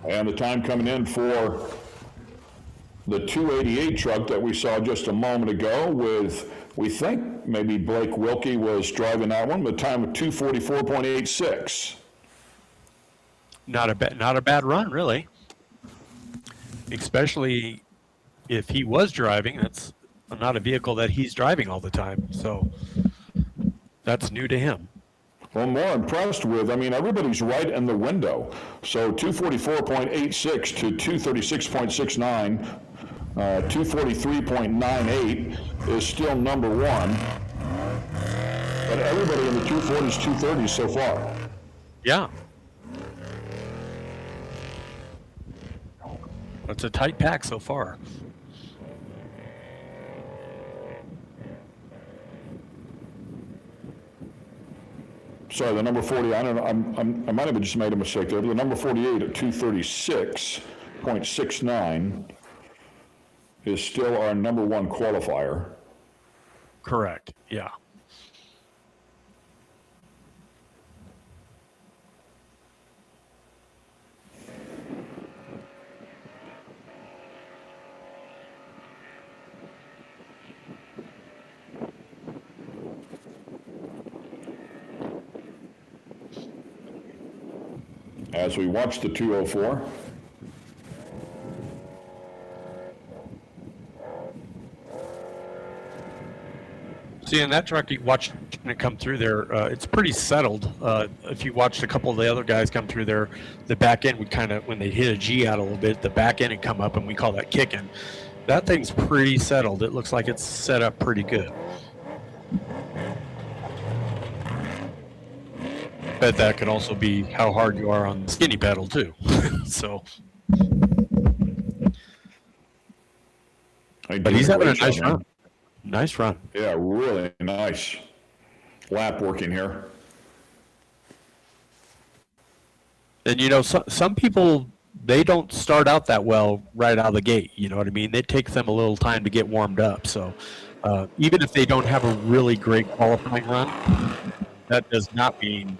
And the time coming in for the 288 truck that we saw just a moment ago with, we think maybe Blake Wilkie was driving that one, the time of 244.86. Not a bad run, really. Especially if he was driving. That's not a vehicle that he's driving all the time. So that's new to him. Well, more impressed with, I mean, everybody's right in the window. So 244.86 to 236.69, 243.98 is still number 1. But everybody in the 240s, 230s so far. Yeah. That's a tight pack so far. Sorry, the number 40, I don't know, I might have just made a mistake there, but the number 48 at 236.69 is still our number 1 qualifier. Correct, yeah. As we watch the 204. See, in that truck, you watch it come through there, it's pretty settled. If you watched a couple of the other guys come through there, the back end would kind of, when they hit a G out a little bit, the back end would come up, and we call that kicking. That thing's pretty settled. It looks like it's set up pretty good. Bet that could also be how hard you are on the skinny pedal, too. So. But he's having a nice run. Nice run. Yeah, really nice lap working here. And, you know, some people, they don't start out that well right out of the gate. You know what I mean? It takes them a little time to get warmed up. So even if they don't have a really great qualifying run, that does not mean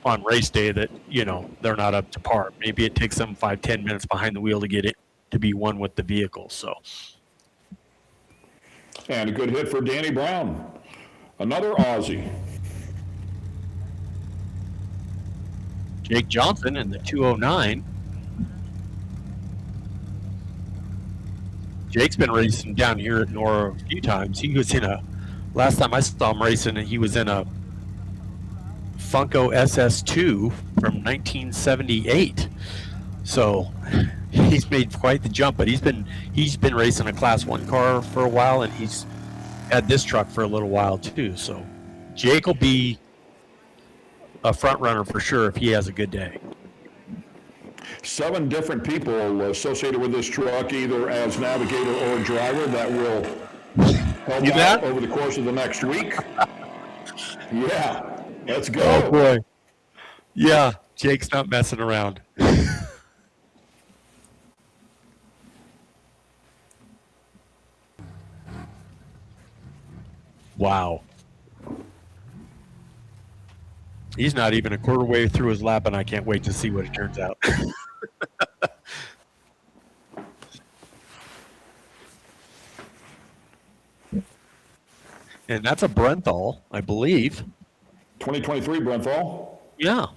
on race day that, you know, they're not up to par. Maybe it takes them 5-10 minutes behind the wheel to get it to be one with the vehicle. So. And a good hit for Danny Brown, another Aussie. Jake Johnson in the 209. Jake's been racing down here at NORRA a few times. He was in last time I saw him racing, he was in a Funko SS2 from 1978. So he's made quite the jump, but he's been racing a Class 1 car for a while, and he's had this truck for a little while too. So Jake will be a front runner for sure if he has a good day. 7 different people associated with this truck, either as navigator or driver, that will help out over the course of the next week. Yeah, let's go. Oh boy. Yeah, Jake's not messing around. Wow. He's not even a quarter way through his lap, and I can't wait to see what it turns out. And that's a Brenthal, I believe. 2023 Brenthal. Yeah.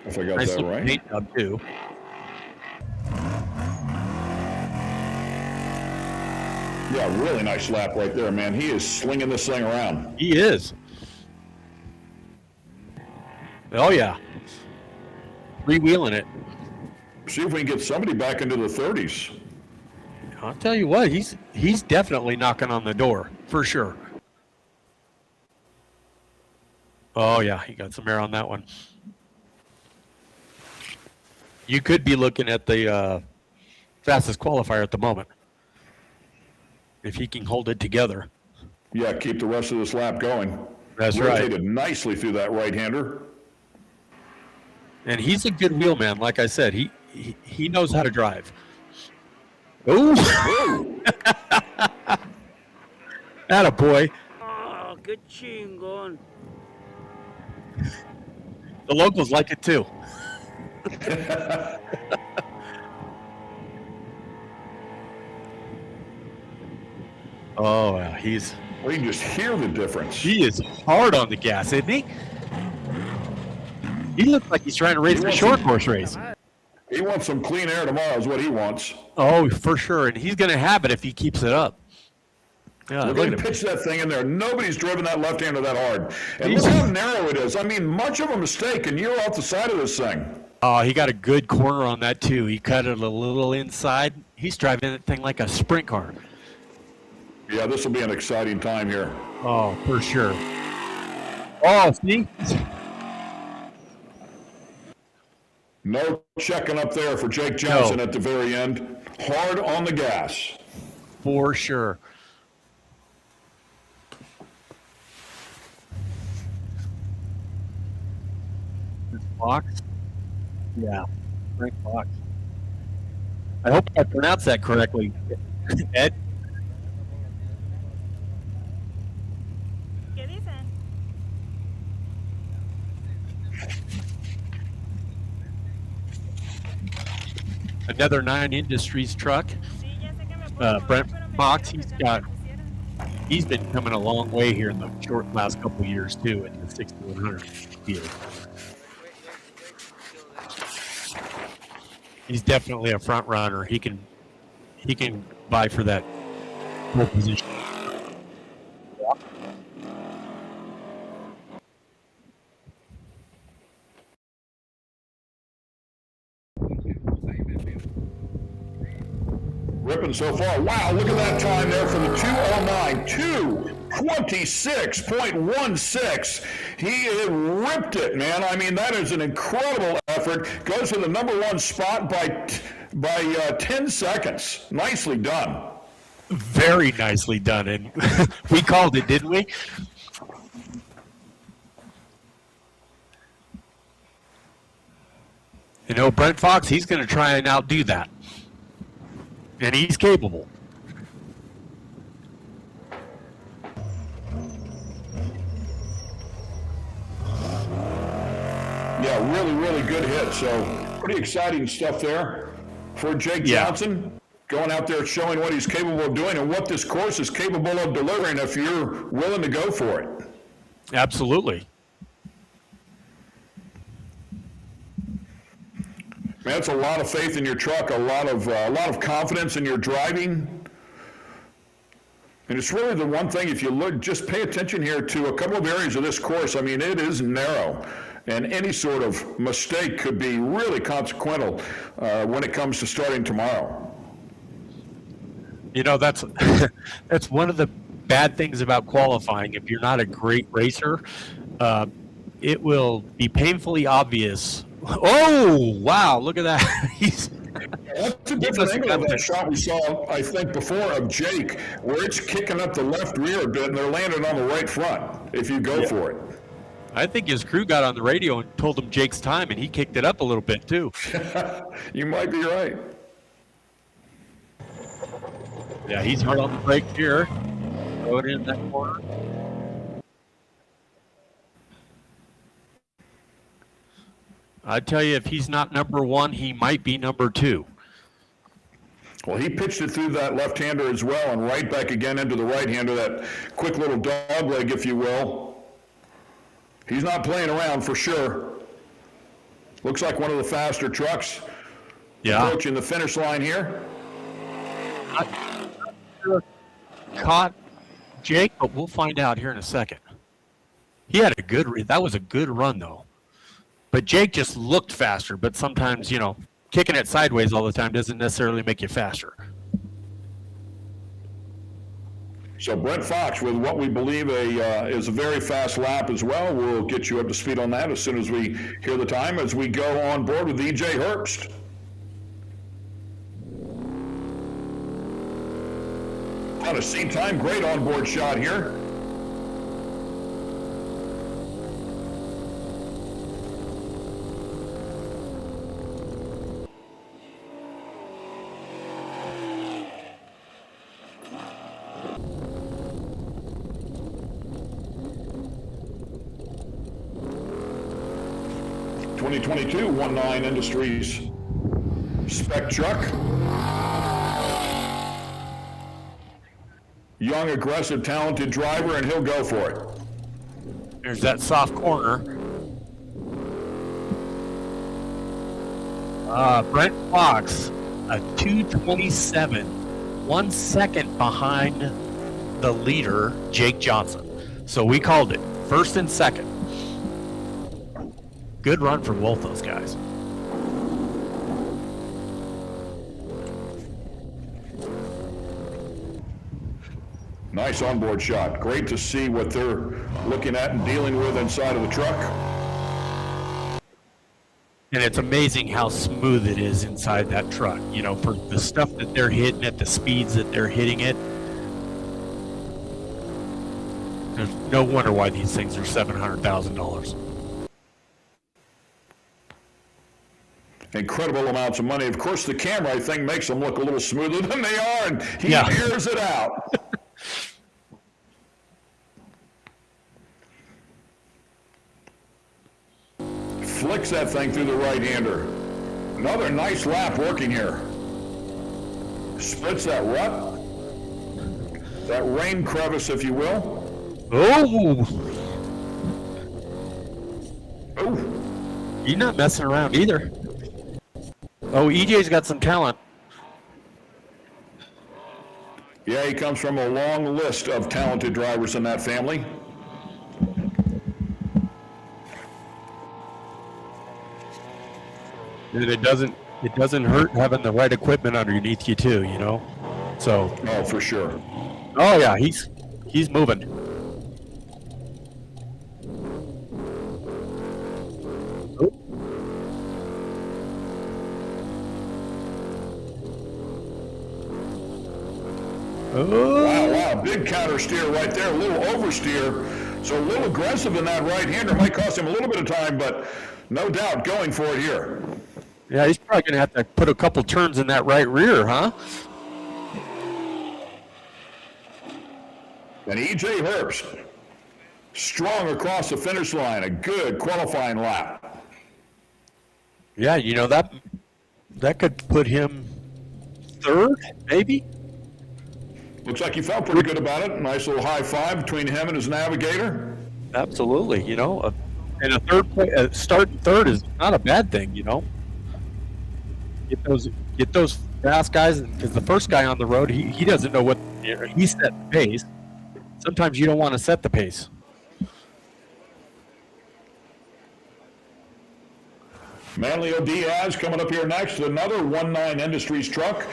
If I got Nice that little right. paint job, too. Yeah, really nice lap right there, man. He is slinging this thing around. He is. Oh, yeah. Freewheeling it. See if we can get somebody back into the 30s. I'll tell you what, he's definitely knocking on the door, for sure. Oh, yeah, he got some air on that one. You could be looking at the fastest qualifier at the moment, if he can hold it together. Yeah, keep the rest of this lap going. That's right. Rotated nicely through that right-hander. And he's a good wheelman, like I said. He knows how to drive. Ooh! Attaboy. Oh, qué chingón. The locals like it too. Oh, yeah, Well, you can just hear the difference. he is hard on the gas, isn't he? He looks like he's trying to race a short course race. He wants some clean air tomorrow is what he wants. Oh, for sure, and he's going to have it if he keeps it up. Yeah, Look look at at him him. pitch that thing in there. Nobody's driven that left-hander that hard. And look how narrow it is. I mean, much of a mistake, and you're off the side of this thing. Oh, he got a good corner on that too. He cut it a little inside. He's driving that thing like a sprint car. Yeah, this will be an exciting time here. Oh, for sure. Oh, see? No checking up there for Jake Johnson at the very end. Hard on the gas. For sure. Fox? Yeah, Frank Fox. I hope I pronounced that correctly. Ed? ¿Qué dicen? Another 9 Industries truck. Sí, ya sé que me puedo mover, Brent pero me Fox, dijeron he's que got, te pusieran. he's been coming a long way here in the last couple of years too in the 6100 field. He's definitely a front runner. He can vie for that pole position. Ripping so far. Wow, look at that time there for the 209. 2:26.16. He ripped it, man. I mean, that is an incredible effort. Goes to the #1 spot by 10 seconds. Nicely done. Very nicely done, and we called it, didn't we? You know, Brent Fox, he's going to try and outdo that. And he's capable. Yeah, really, really good hit. So pretty exciting stuff there for Jake Yeah. Johnson. Going out there showing what he's capable of doing and what this course is capable of delivering if you're willing to go for it. Absolutely. Man, it's a lot of faith in your truck, a lot of confidence in your driving. And it's really the one thing, if you look, just pay attention here to a couple of areas of this course. I mean, it is narrow, and any sort of mistake could be really consequential when it comes to starting tomorrow. You know, that's that's one of the bad things about qualifying. If you're not a great racer, it will be painfully obvious. Oh, wow, look at that. That's a different angle of that shot we saw, I think, before of Jake, where it's kicking up the left rear a bit and they're landing on the right front if you go for it. I think his crew got on the radio and told him Jake's time, and he kicked it up a little bit too. You might be right. Yeah, he's hard on the brake here. Throw it in that corner. I tell you, if he's not number one, he might be number two. Well, he pitched it through that left-hander as well and right back again into the right-hander, that quick little dog leg, if you will. He's not playing around for sure. Looks like one of the faster trucks. Yeah. Approaching the finish line here. Caught Jake, but we'll find out here in a second. He had a good, that was a good run though. But Jake just looked faster, but sometimes, you know, kicking it sideways all the time doesn't necessarily make you faster. So Brent Fox with what we believe is a very fast lap as well. We'll get you up to speed on that as soon as we hear the time as we go on board with EJ Herbst. On a seat time, great onboard shot here. '22 19 Industries spec truck. Young, aggressive, talented driver, and he'll go for it. There's that soft corner. Brent Fox, a 2:27, 1 second behind the leader, Jake Johnson. So we called it, first and second. Good run for both those guys. Nice onboard shot. Great to see what they're looking at and dealing with inside of the truck. And it's amazing how smooth it is inside that truck. You know, for the stuff that they're hitting at the speeds that they're hitting it. There's no wonder why these things are $700,000. Incredible amounts of money. Of course, the camera, I think, makes them look a little smoother than they are, and he airs it out. Flicks that thing through the right-hander. Another nice lap working here. Splits that rut. That rain crevice, if you will. Oh! Oh. He's not messing around either. Oh, EJ's got some talent. Yeah, he comes from a long list of talented drivers in that family. And it doesn't hurt having the right equipment underneath you too, you know? So. Oh, for sure. Oh yeah, he's moving. Oh. Wow, big counter steer right there, a little oversteer. So a little aggressive in that right-hander. Might cost him a little bit of time, but no doubt going for it here. Yeah, he's probably going to have to put a couple turns in that right rear, huh? And EJ Herbst, strong across the finish line, a good qualifying lap. Yeah, you know, that could put him third, maybe? Looks like he felt pretty good about it. Nice little high five between him and his navigator. Absolutely, you know. And a third place, starting third is not a bad thing, you know. Get those fast guys, because the first guy on the road, he doesn't know what, he set the pace. Sometimes you don't want to set the pace. Manlio Diaz coming up here next, another 19 Industries truck.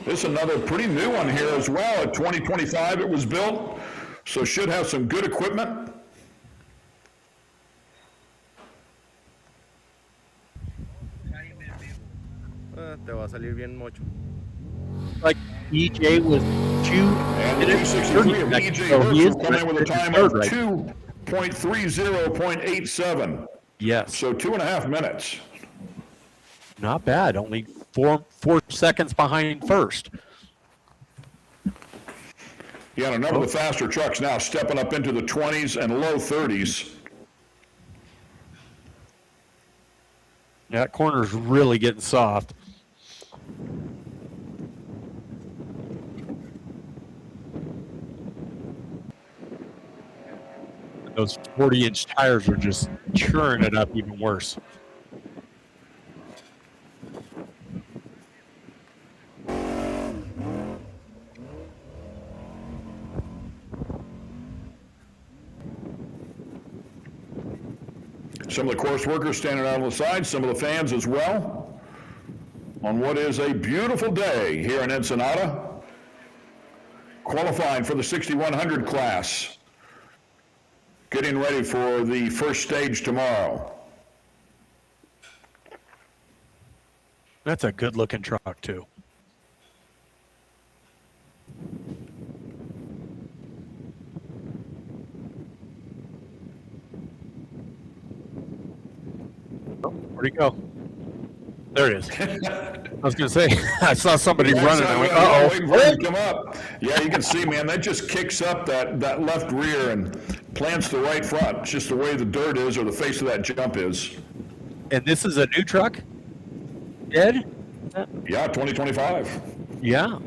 This is another pretty new one here as well. At 2025 it was built, so should have some good equipment. Te va a salir bien mocho. Like EJ was 2 And minutes 363 of 30 EJ so he is Herbst will come in with a time third of right. .30.87. Yes. So 2.5 minutes. Not bad. Only four seconds behind first. Yeah, and a number of the faster trucks now stepping up into the 20s and low 30s. That corner's really getting soft. Those 40-inch tires are just churning it up even worse. Some of the course workers standing out on the side, some of the fans as well, on what is a beautiful day here in Ensenada, qualifying for the 6100 class, getting ready for the first stage tomorrow. That's a good-looking truck, too. Where'd he go? There it is. I was going to say, I saw somebody running. I went, uh-oh. Waiting for him to come up. Yeah, you can see, man, that just kicks up that left rear and plants the right front. It's just the way the dirt is or the face of that jump is. And this is a new truck, Ed? Yeah, 2025. Yeah.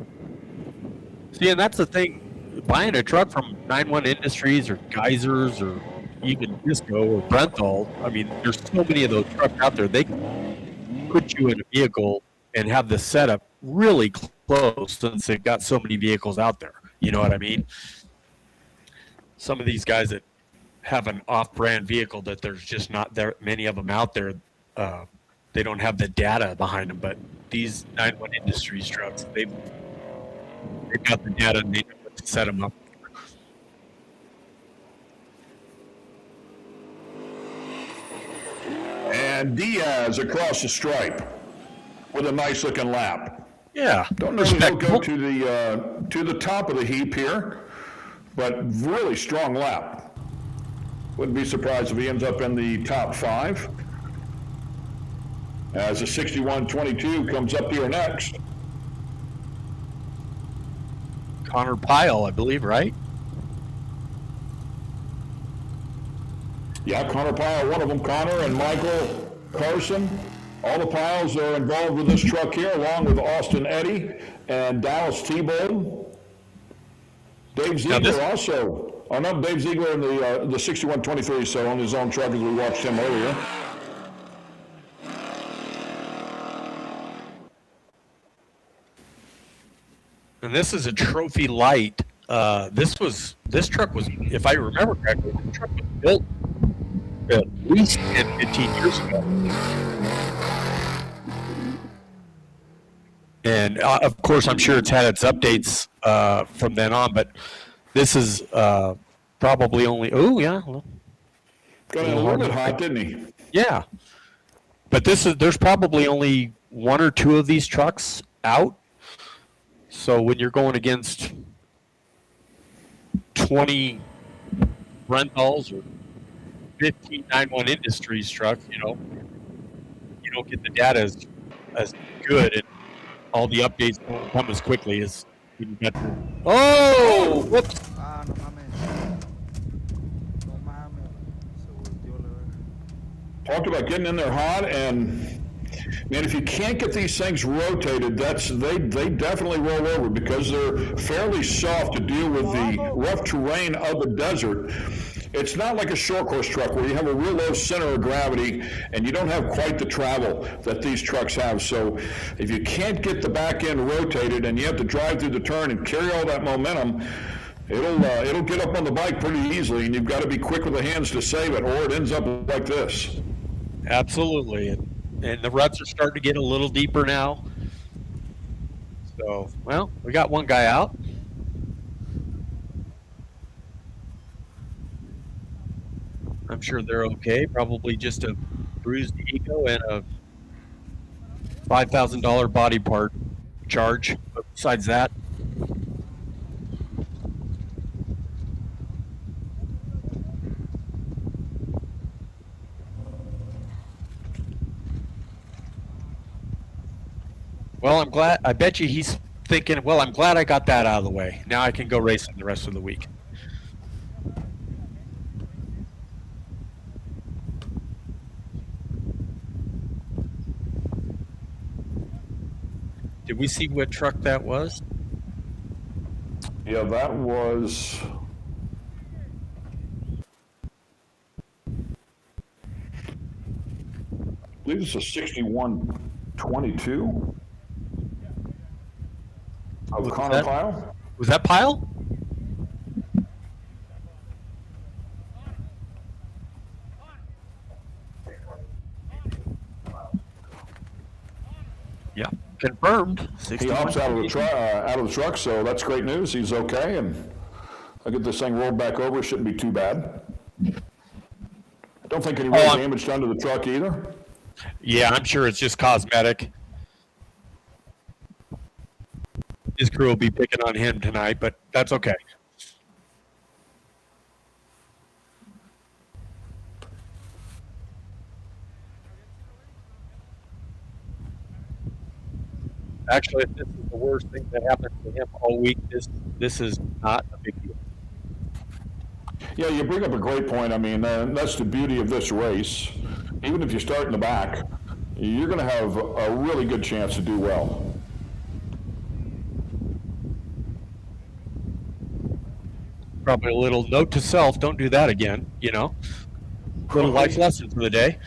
See, and that's the thing. Buying a truck from 91 Industries or Geysers or even Disco or Brenthal, I mean, there's so many of those trucks out there. They can put you in a vehicle and have the setup really close since they've got so many vehicles out there. You know what I mean? Some of these guys that have an off-brand vehicle that there's just not there many of them out there, they don't have the data behind them. But these 91 Industries trucks, they've got the data and they know what to set them up. And Diaz across the stripe with a nice looking lap. Yeah, Don't know if he'll go to the top of the heap here, but really strong lap. Wouldn't be surprised if he ends up in the top 5. As the 6122 comes up here next. Connor Pyle, I believe, right? Yeah, Connor Pyle, one of them, Connor and Michael Carson. All the Piles are involved with this truck here, along with Austin Eddy and Dallas T-Bone. Dave Ziegler also. Oh no, Dave Ziegler in the 6123, so on his own truck as we watched him earlier. And this is a trophy light. This truck was, if I remember correctly, the truck was built at least 10, 15 years ago. And of course, I'm sure it's had its updates from then on, but this is probably only, Got in a little bit hot, didn't he? Yeah. But there's probably only 1 or 2 of these trucks out. So when you're going against 20 Brentals or 15 91 Industries trucks, you don't get the data as good, and all the updates don't come as quickly as you can get to. Oh! Whoops! Ah, no mames. No mames. Se volteó la verga. Talked about getting in there hot, and man, if you can't get these things rotated, they definitely roll over because they're fairly soft to deal with the rough terrain of the desert. It's not like a short course truck where you have a real low center of gravity and you don't have quite the travel that these trucks have. So if you can't get the back end rotated and you have to drive through the turn and carry all that momentum, it'll get up on the bike pretty easily, and you've got to be quick with the hands to save it, or it ends up like this. Absolutely. And the ruts are starting to get a little deeper now. So, well, we got one guy out. I'm sure they're okay. Probably just a bruised ego and a $5,000 body part charge. But besides that, Well, I'm glad. I bet you he's thinking, well, I'm glad I got that out of the way. Now I can go racing the rest of the week. Did we see what truck that was? Yeah, that was. I believe it's a 6122 of Connor that? Pyle. Was that Pyle? Yeah, confirmed. He hops out of the truck, so that's great news. He's okay, and I'll get this thing rolled back over. Shouldn't be too bad. Don't think any real damage done to the truck either. Yeah, I'm sure it's just cosmetic. His crew will be picking on him tonight, but that's okay. Actually, if this is the worst thing that happened to him all week, this is not a big deal. Yeah, you bring up a great point. I mean, that's the beauty of this race. Even if you start in the back, you're going to have a really good chance to do well. Probably a little note to self, don't do that again, you know. Little life lesson for the day.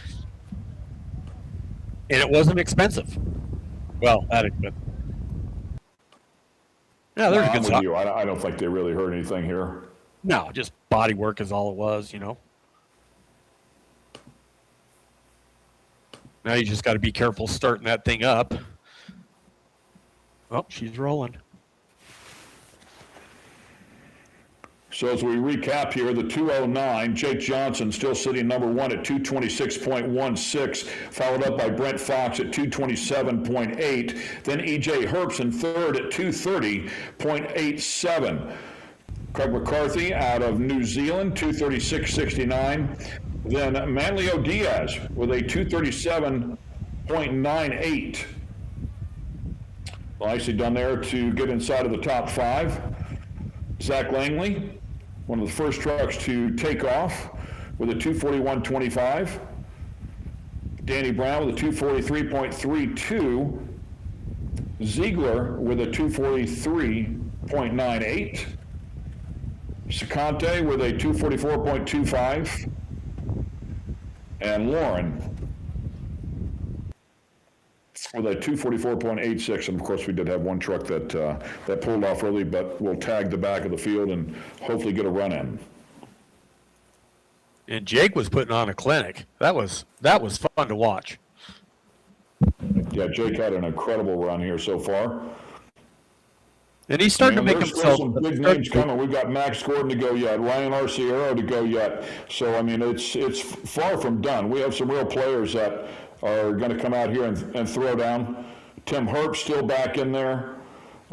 And it wasn't expensive. Well, that expensive. Yeah, there's a good I'm with shot. you. I don't think they really hurt anything here. No, just body work is all it was, you know. Now you just got to be careful starting that thing up. Oh, she's rolling. So as we recap here, the 209, Jake Johnson still sitting number one at 226.16, followed up by Brent Fox at 227.8. Then E.J. Herbst in third at 230.87. Craig McCarthy out of New Zealand, 236.69. Then Manlio Diaz with a 237.98. Nicely done there to get inside of the top five. Zach Langley, one of the first trucks to take off with a 241.25. Danny Brown with a 243.32. Ziegler with a 243.98. Sicante with a 244.25. And Lauren with a 244.86, and of course we did have one truck that pulled off early, but we'll tag the back of the field and hopefully get a run in. And Jake was putting on a clinic. That was fun to watch. Yeah, Jake had an incredible run here so far. And he's starting to make there's himself. Some big names coming. We've got Max Gordon to go yet, Ryan Arciero to go yet. So I mean, it's far from done. We have some real players that are going to come out here and throw down. Tim Herbst still back in there.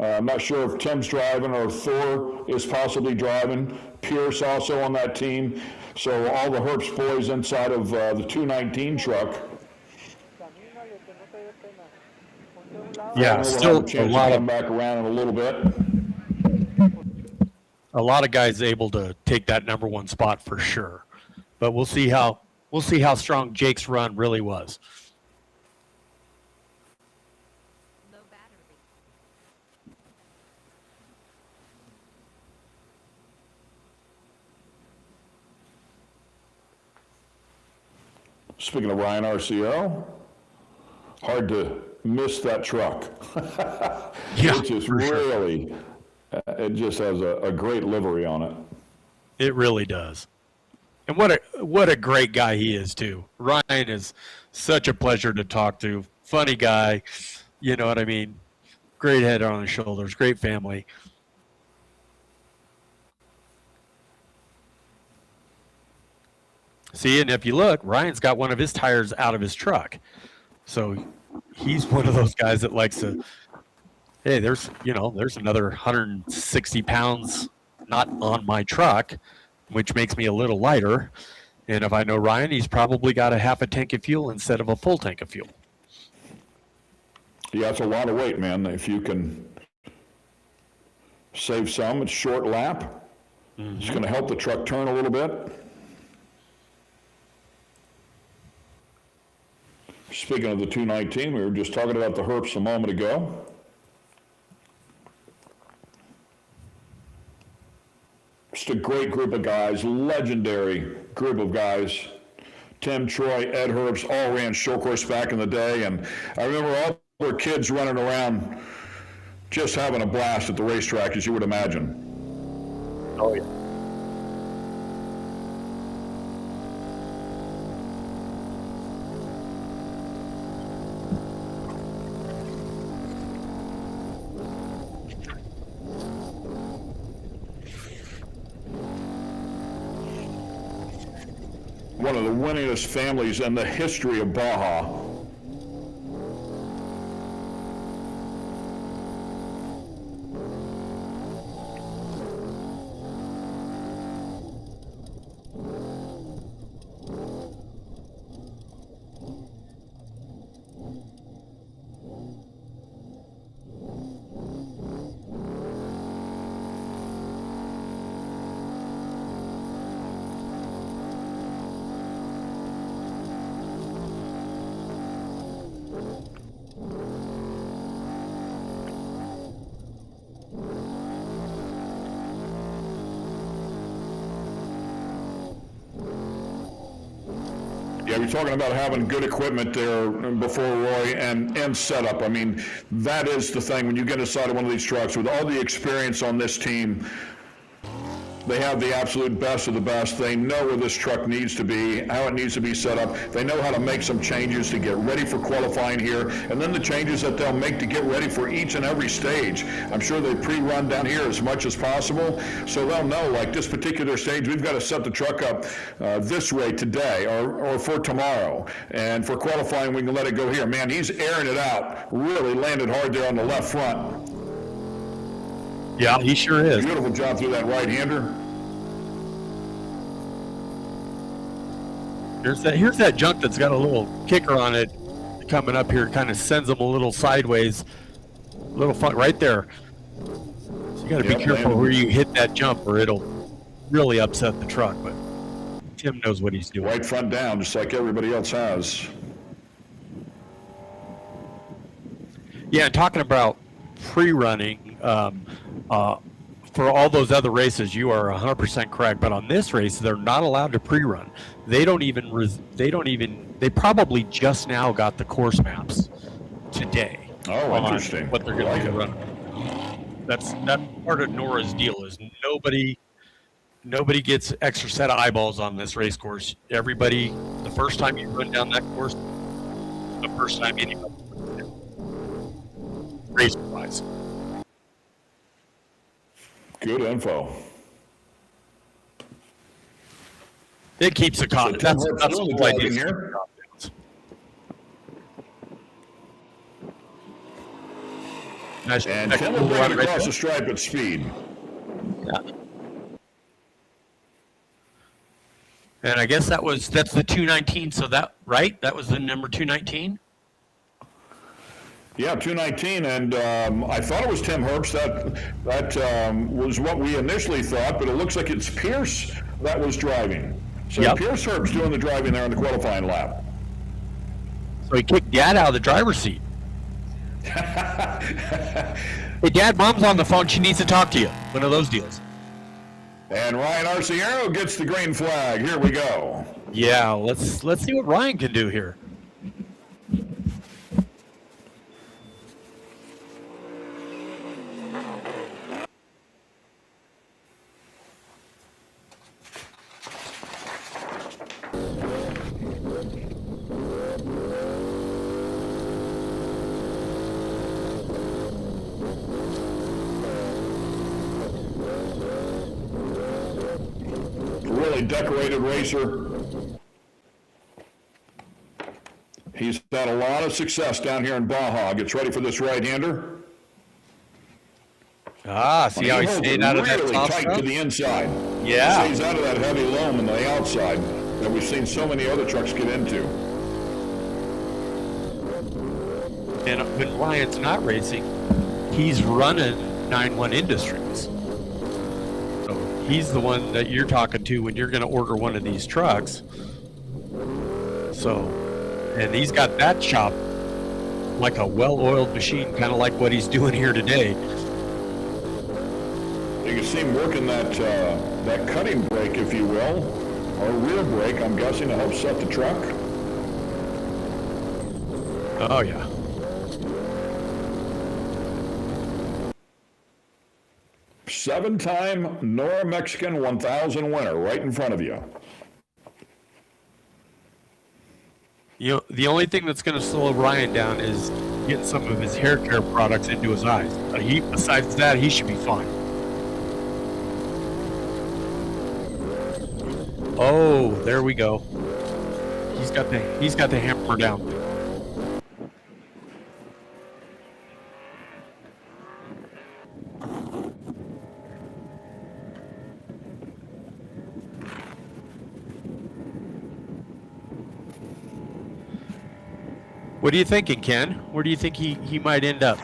I'm not sure if Tim's driving or if Thor is possibly driving. Pierce also on that team. So all the Herbst boys inside of the 219 truck. Yeah, still a lot of come back around in a little bit. A lot of guys able to take that number one spot for sure. But we'll see how strong Jake's run really was. Speaking of Ryan RCO, hard to miss that truck. Yeah, it just for sure. really, it just has a great livery on it. It really does. And what a great guy he is too. Ryan is such a pleasure to talk to. Funny guy, you know what I mean? Great head on his shoulders, great family. See, and if you look, Ryan's got one of his tires out of his truck. So he's one of those guys that likes to, hey, there's another 160 pounds not on my truck, which makes me a little lighter. And if I know Ryan, he's probably got a half a tank of fuel instead of a full tank of fuel. Yeah, it's a lot of weight, man. If you can save some, it's short lap. It's going to help the truck turn a little bit. Speaking of the 219, we were just talking about the Herps a moment ago. Just a great group of guys, legendary group of guys. Tim, Troy, Ed Herbst all ran show course back in the day, and I remember all their kids running around just having a blast at the racetrack, as you would imagine. Oh, yeah. One of the winningest families in the history of Baja. Yeah, we're talking about having good equipment there before, Roy, and setup. I mean, that is the thing. When you get inside of one of these trucks, with all the experience on this team, they have the absolute best of the best. They know where this truck needs to be, how it needs to be set up. They know how to make some changes to get ready for qualifying here, and then the changes that they'll make to get ready for each and every stage. I'm sure they pre-run down here as much as possible, so they'll know, like this particular stage, we've got to set the truck up this way today or for tomorrow. And for qualifying, we can let it go here. Man, he's airing it out. Really landed hard there on the left front. Yeah, he sure is. Beautiful job through that right-hander. Here's that junk that's got a little kicker on it coming up here, kind of sends them a little sideways, little fun right there. So you got to be careful where you hit that jump, or it'll really upset the truck. But Tim knows what he's doing. Right front down, just like everybody else has. Yeah, and talking about pre-running, for all those other races, you are 100% correct. But on this race, they're not allowed to pre-run. They probably just now got the course maps today. Oh, interesting. What they're going to be running. That's part of NORRA's deal is nobody gets extra set of eyeballs on this race course. Everybody, the first time you run down that course, the first time anybody race-wise. Good info. It keeps the confidence. That's the whole idea here. Nice. And Tim will bring it across the stripe at speed. Yeah. And I guess that's the 219. So that was the number 219. Yeah, 219, and I thought it was Tim Herbst. That was what we initially thought, but it looks like it's Pierce that was driving. So yep. Pierce Herbst doing the driving there on the qualifying lap. So he kicked Dad out of the driver's seat. Hey, Dad, Mom's on the phone. She needs to talk to you. One of those deals. And Ryan Arciero gets the green flag. Here we go. Yeah, let's see what Ryan can do here. Really decorated racer. He's had a lot of success down here in Baja. Gets ready for this right-hander. See how he stayed out of that top tight stuff? To the inside. Yeah. He stays out of that heavy loam on the outside that we've seen so many other trucks get into. And when Ryan's not racing, he's running 9-1 Industries. So he's the one that you're talking to when you're going to order one of these trucks. So, and he's got that shop like a well-oiled machine, kind of like what he's doing here today. You can see him working that cutting brake, if you will, or rear brake, I'm guessing, to help set the truck. Oh, yeah. Seven-time NORRA Mexican 1000 winner right in front of you. You know, the only thing that's going to slow Ryan down is getting some of his hair care products into his eyes. Besides that, he should be fine. Oh, there we go. He's got the hammer down. What are you thinking, Ken? Where do you think he might end up?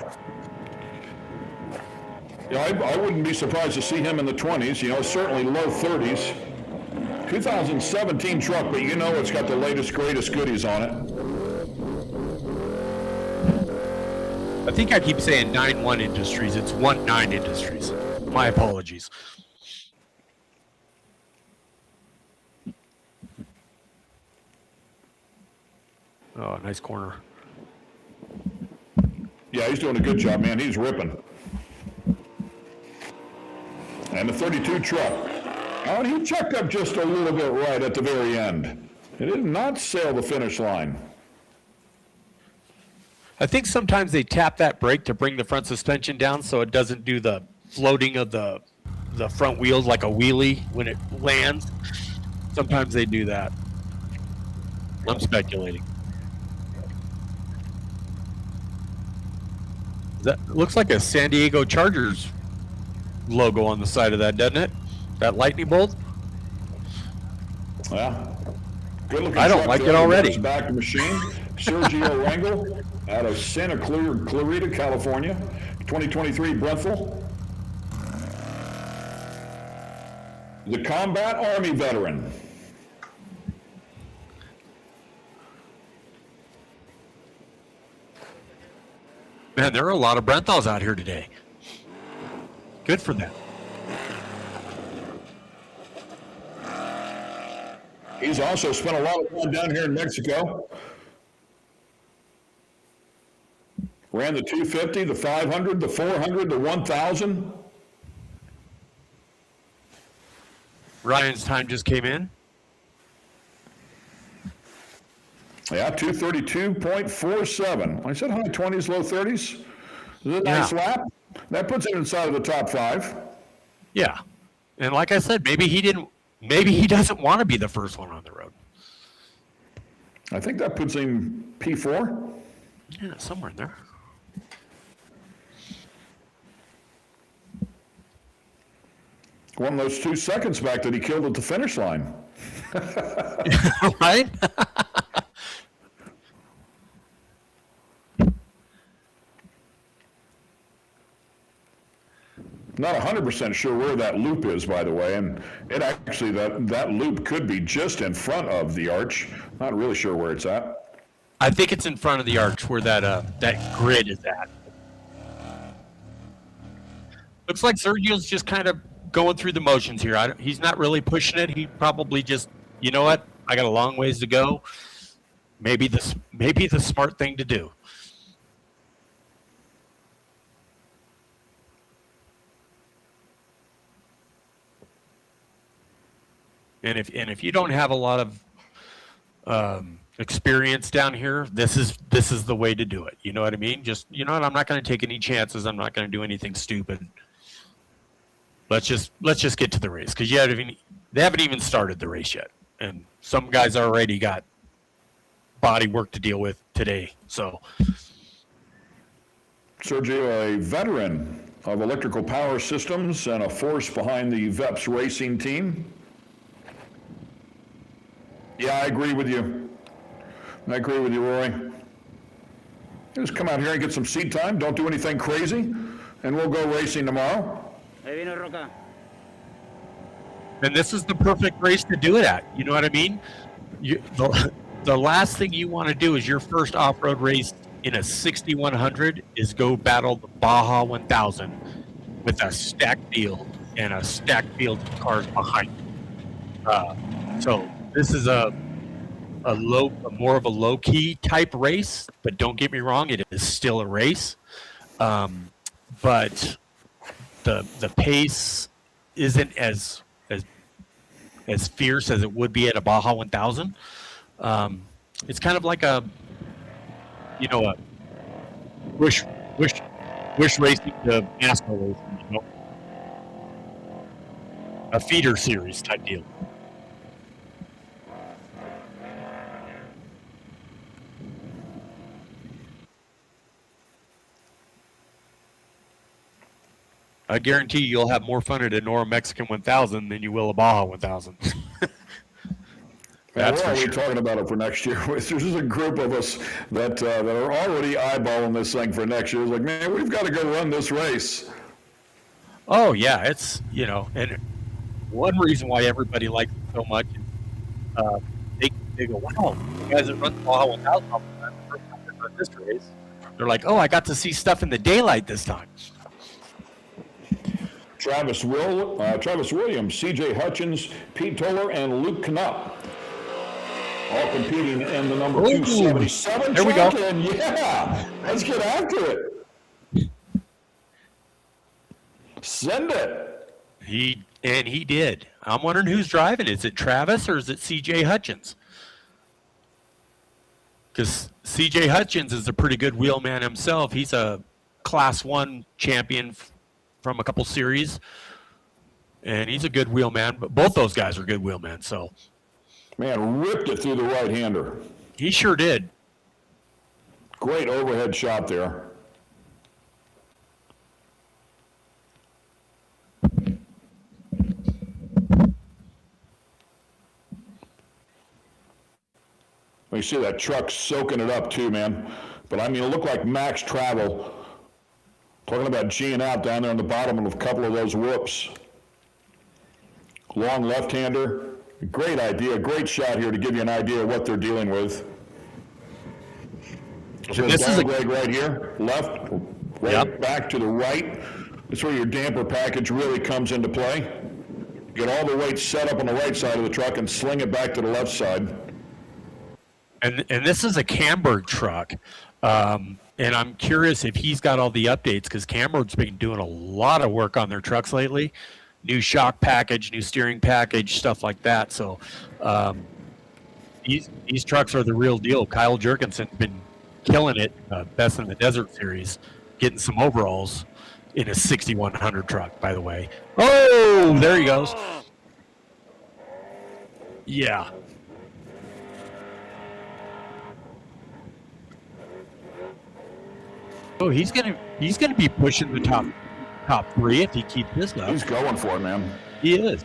Yeah, I wouldn't be surprised to see him in the 20s, certainly low 30s. 2017 truck, but it's got the latest, greatest goodies on it. I think I keep saying 9-1 Industries. It's 1-9 Industries. My apologies. Oh, nice corner. Yeah, he's doing a good job, man. He's ripping. And the 32 truck. Oh, he checked up just a little bit right at the very end. It did not sail the finish line. I think sometimes they tap that brake to bring the front suspension down so it doesn't do the floating of the front wheels like a wheelie when it lands. Sometimes they do that. I'm speculating. That looks like a San Diego Chargers logo on the side of that, doesn't it? That lightning bolt? Yeah. Good looking I don't truck like there. it already. Back to machine. Sergio Rangel out of Santa Clarita, California. 2023 Brenthel. The Combat Army veteran. Man, there are a lot of Brenthals out here today. Good for them. He's also spent a lot of time down here in Mexico. Ran the 250, the 500, the 400, the 1000. Ryan's time just came in. Yeah, 232.47. I said high 20s, low 30s. Is it a nice lap? That puts it inside of the top 5. Yeah. And like I said, maybe he doesn't want to be the first one on the road. I think that puts him P4. Yeah, somewhere in there. One of those 2 seconds back that he killed at the finish line. Right? Not 100% sure where that loop is, by the way, and it actually, that loop could be just in front of the arch. Not really sure where it's at. I think it's in front of the arch where that grid is at. Looks like Sergio's just kind of going through the motions here. He's not really pushing it. He probably just, you know what? I got a long ways to go. Maybe the smart thing to do. And if you don't have a lot of experience down here, this is the way to do it. You know what I mean? Just, you know what? I'm not going to take any chances. I'm not going to do anything stupid. Let's just get to the race, because they haven't even started the race yet, and some guys already got body work to deal with today. So, Sergio, a veteran of electrical power systems and a force behind the VEPS racing team. Yeah, I agree with you. Roy. Just come out here and get some seat time. Don't do anything crazy, and we'll go racing tomorrow. Ahí vino Roca. And this is the perfect race to do it at. You know what I mean? The last thing you want to do is your first off-road race in a 6100 is go battle the Baja 1000 with a stacked field and a stacked field of cars behind you. So this is a more of a low-key type race, but don't get me wrong, it is still a race. But the pace isn't as fierce as it would be at a Baja 1000. It's kind of like a wish racing to NASCAR racing, you know, a feeder series type deal. I guarantee you'll have more fun at a NORRA Mexican 1000 than you will a Baja 1000. We're already talking about it for next year. There's a group of us that are already eyeballing this thing for next year. It's like, man, we've got to go run this race. Oh yeah, it's and one reason why everybody likes it so much is they go, wow, you guys that run the Baja 1000 all the time, the first time they run this race, they're like, oh, I got to see stuff in the daylight this time. Travis Williams, C.J. Hutchins, Pete Toller, and Luke Knupp. All competing in the number 277 there we go. And yeah, let's get after it. Send it. He did. I'm wondering who's driving. Is it Travis or is it C.J. Hutchins? Because C.J. Hutchins is a pretty good wheelman himself. He's a Class 1 champion from a couple series, and he's a good wheelman. But both those guys are good wheelmen. So, man, ripped it through the right-hander. He sure did. Great overhead shot there. You see that truck soaking it up too, man. But I mean, it looked like max travel. Talking about G'ing out down there on the bottom of a couple of those whoops. Long left-hander. Great idea. Great shot here to give you an idea of what they're dealing with. So this is a leg right here. Left, right, yep. Back to the right. That's where your damper package really comes into play. Get all the weight set up on the right side of the truck and sling it back to the left side. And this is a Camberg truck. And I'm curious if he's got all the updates, because Camberg's been doing a lot of work on their trucks lately. New shock package, new steering package, stuff like that. So these trucks are the real deal. Kyle Jerkinsen's been killing it, Best in the Desert series, getting some overalls in a 6100 truck, by the way. Oh, there he goes. Yeah. Oh, he's gonna be pushing the top three if he keeps this up. He's going for it, man. He is.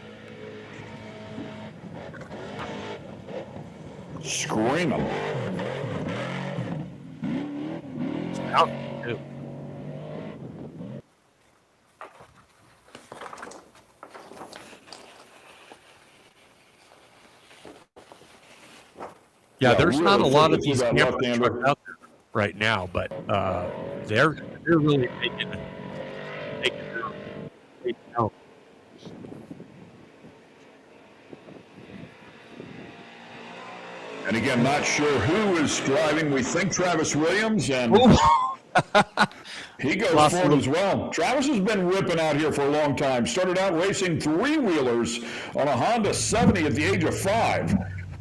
Scream him. Out. Yeah, there's really not a lot of these Camberg trucks out there right now, but they're really making it out. And again, not sure who is driving. We think Travis Williams, and he goes for it as well. Travis has been ripping out here for a long time. Started out racing three-wheelers on a Honda 70 at the age of 5.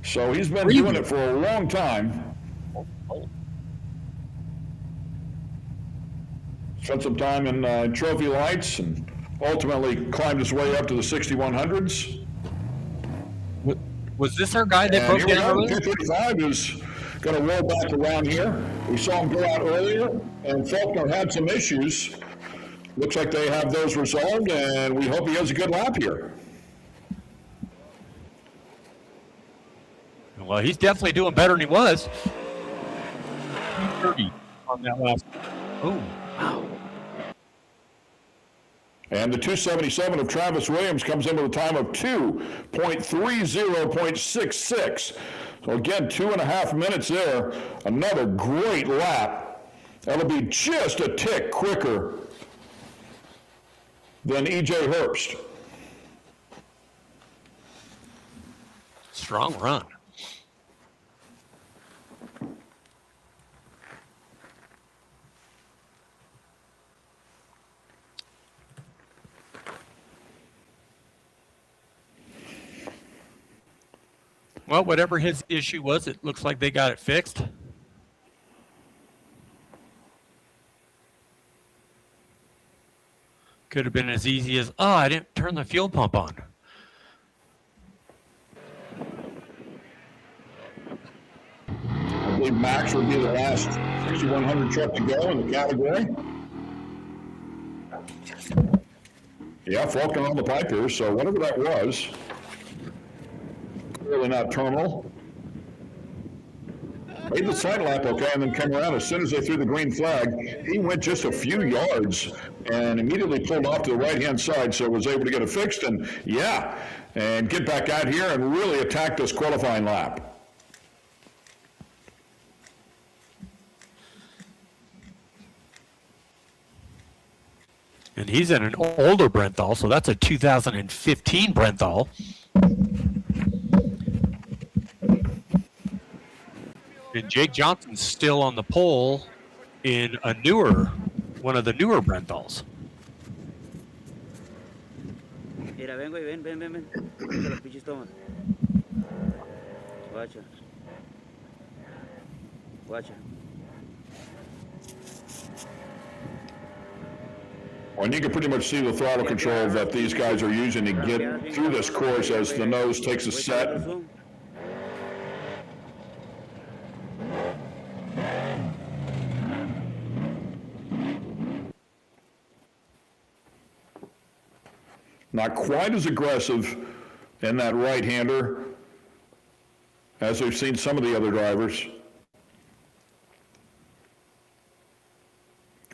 So he's been doing it for a long time. Spent some time in trophy lights and ultimately climbed his way up to the 6100s. Was this our guy that broke down earlier? 235 is going to roll back around here. We saw him go out earlier, and Faulkner had some issues. Looks like they have those resolved, and we hope he has a good lap here. Well, he's definitely doing better than he was. 230. on that last. Oh, wow. And the 277 of Travis Williams comes in with a time of 2.30.66. So again, 2.5 minutes there. Another great lap. That'll be just a tick quicker than E.J. Herbst. Strong run. Well, whatever his issue was, it looks like they got it fixed. Could have been as easy as, oh, I didn't turn the fuel pump on. I believe Max will be the last 6,100 truck to go in the category. Yeah, Faulkner on the pipe here, so whatever that was, really not terminal. Made the side lap okay, and then came around as soon as they threw the green flag. He went just a few yards and immediately pulled off to the right-hand side, so was able to get it fixed and get back out here and really attack this qualifying lap. And he's in an older Brenthal, so that's a 2015 Brenthal. And Jake Johnson's still on the pole in one of the newer Brenthals. Mira, vengo y ven. Que los pichis toman. Guacha. Well, and you can pretty much see the throttle control that these guys are using to get through this course as the nose takes a set. Not quite as aggressive in that right-hander as we've seen some of the other drivers.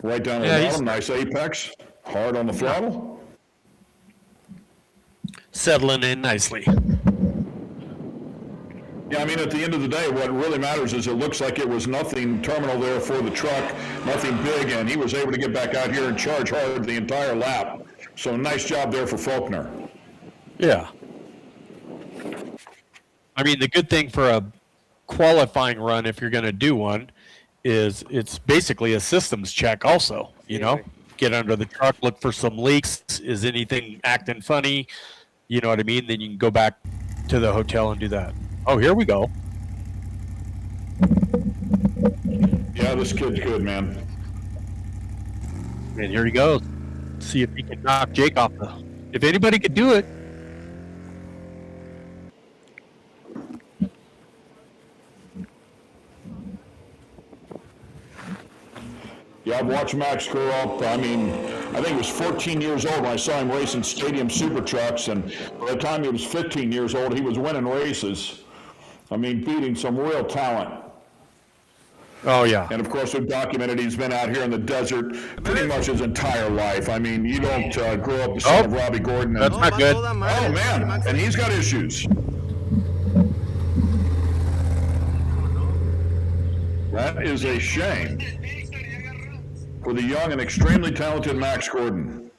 Right down at the bottom, nice apex, hard on the throttle. Settling in nicely. Yeah, I mean, at the end of the day, what really matters is it looks like it was nothing terminal there for the truck, nothing big, and he was able to get back out here and charge hard the entire lap. So nice job there for Faulkner. Yeah. I mean, the good thing for a qualifying run, if you're going to do one, is it's basically a systems check also, you know? Get under the truck, look for some leaks. Is anything acting funny? You know what I mean? Then you can go back to the hotel and do that. Oh, here we go. Yeah, this kid's good, man. And here he goes. See if he can knock Jake off the... If anybody could do it. Yeah, I've watched Max grow up. I mean, I think he was 14 years old when I saw him racing stadium super trucks, and by the time he was 15 years old, he was winning races. I mean, beating some real talent. Oh, yeah. And, of course, we've documented he's been out here in the desert pretty much his entire life. I mean, you don't grow up the son of Robbie Gordon. That's not good. Oh, man, and he's got issues. That is a shame for the young and extremely talented Max Gordon.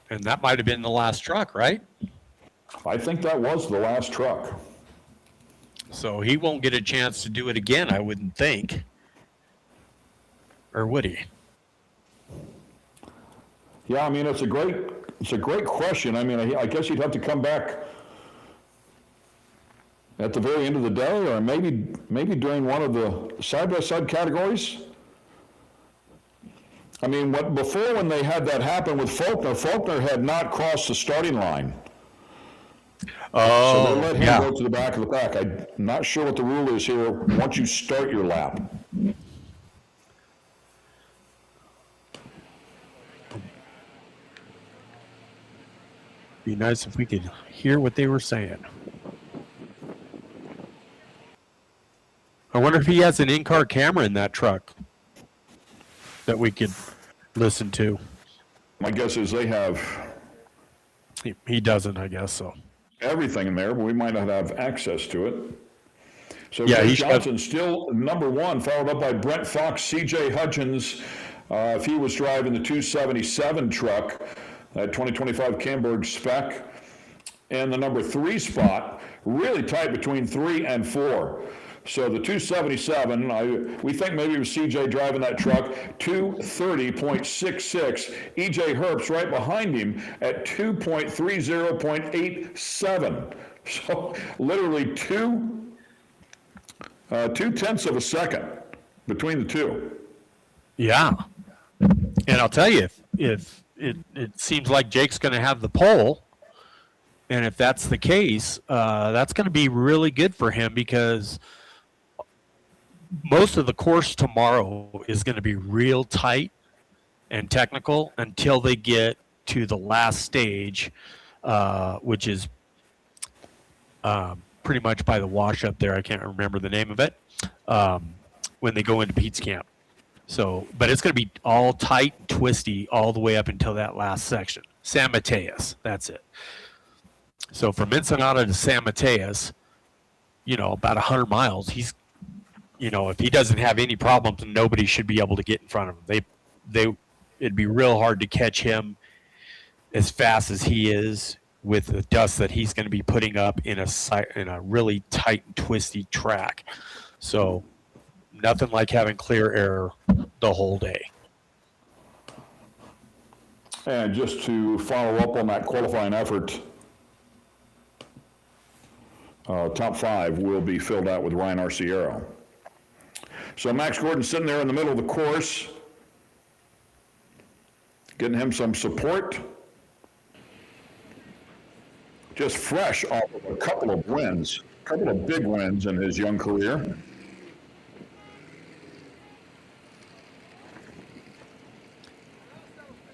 And that might have been the last truck, right? I think that was the last truck. So he won't get a chance to do it again, I wouldn't think. Or would he? Yeah, I mean, it's a great question. I mean, I guess you'd have to come back at the very end of the day, or maybe during one of the side-by-side categories. I mean, before when they had that happen with Faulkner had not crossed the starting line. Oh, so they let him go to the back of the pack. I'm not sure what the rule is here once you start your lap. Be nice if we could hear what they were saying. wonder if he has an in-car camera in that truck that we could listen to. My guess is they have He doesn't, I guess so. everything in there, but we might not have access to it. So Yeah, Greg he should- Johnson still number one, followed up by Brent Fox, C.J. Hutchins. If he was driving the 277 truck, that 2025 Camberg spec, and the number 3 spot, really tight between 3 and 4. So the 277, we think maybe it was CJ driving that truck, 230.66. EJ Herbst right behind him at 2.30.87. So literally 2/10 of a second between the two. Yeah. And I'll tell you, if it seems like Jake's going to have the pole, and if that's the case, that's going to be really good for him because most of the course tomorrow is going to be real tight and technical until they get to the last stage, which is pretty much by the wash up there. I can't remember the name of it, when they go into Pete's camp. So, but it's going to be all tight and twisty all the way up until that last section. San Mateus, that's it. So from Ensenada to San Mateus, about 100 miles, he's, if he doesn't have any problems, nobody should be able to get in front of him. It'd be real hard to catch him as fast as he is with the dust that he's going to be putting up in a really tight and twisty track. So nothing like having clear air the whole day. And just to follow up on that qualifying effort, top 5 will be filled out with Ryan Arciero. So Max Gordon sitting there in the middle of the course, getting him some support. Just fresh off of a couple of wins, a couple of big wins in his young career.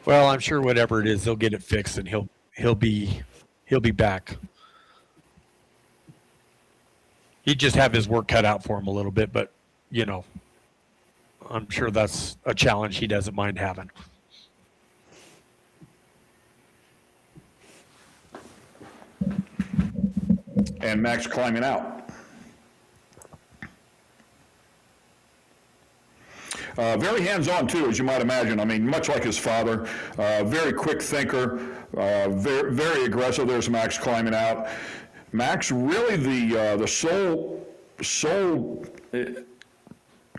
Well, I'm sure whatever it is, they'll get it fixed, and he'll be back. He'd just have his work cut out for him a little bit, but I'm sure that's a challenge he doesn't mind having. And Max climbing out. Very hands-on too, as you might imagine. I mean, much like his father, very quick thinker, very, very aggressive. There's Max climbing out. Max really the sole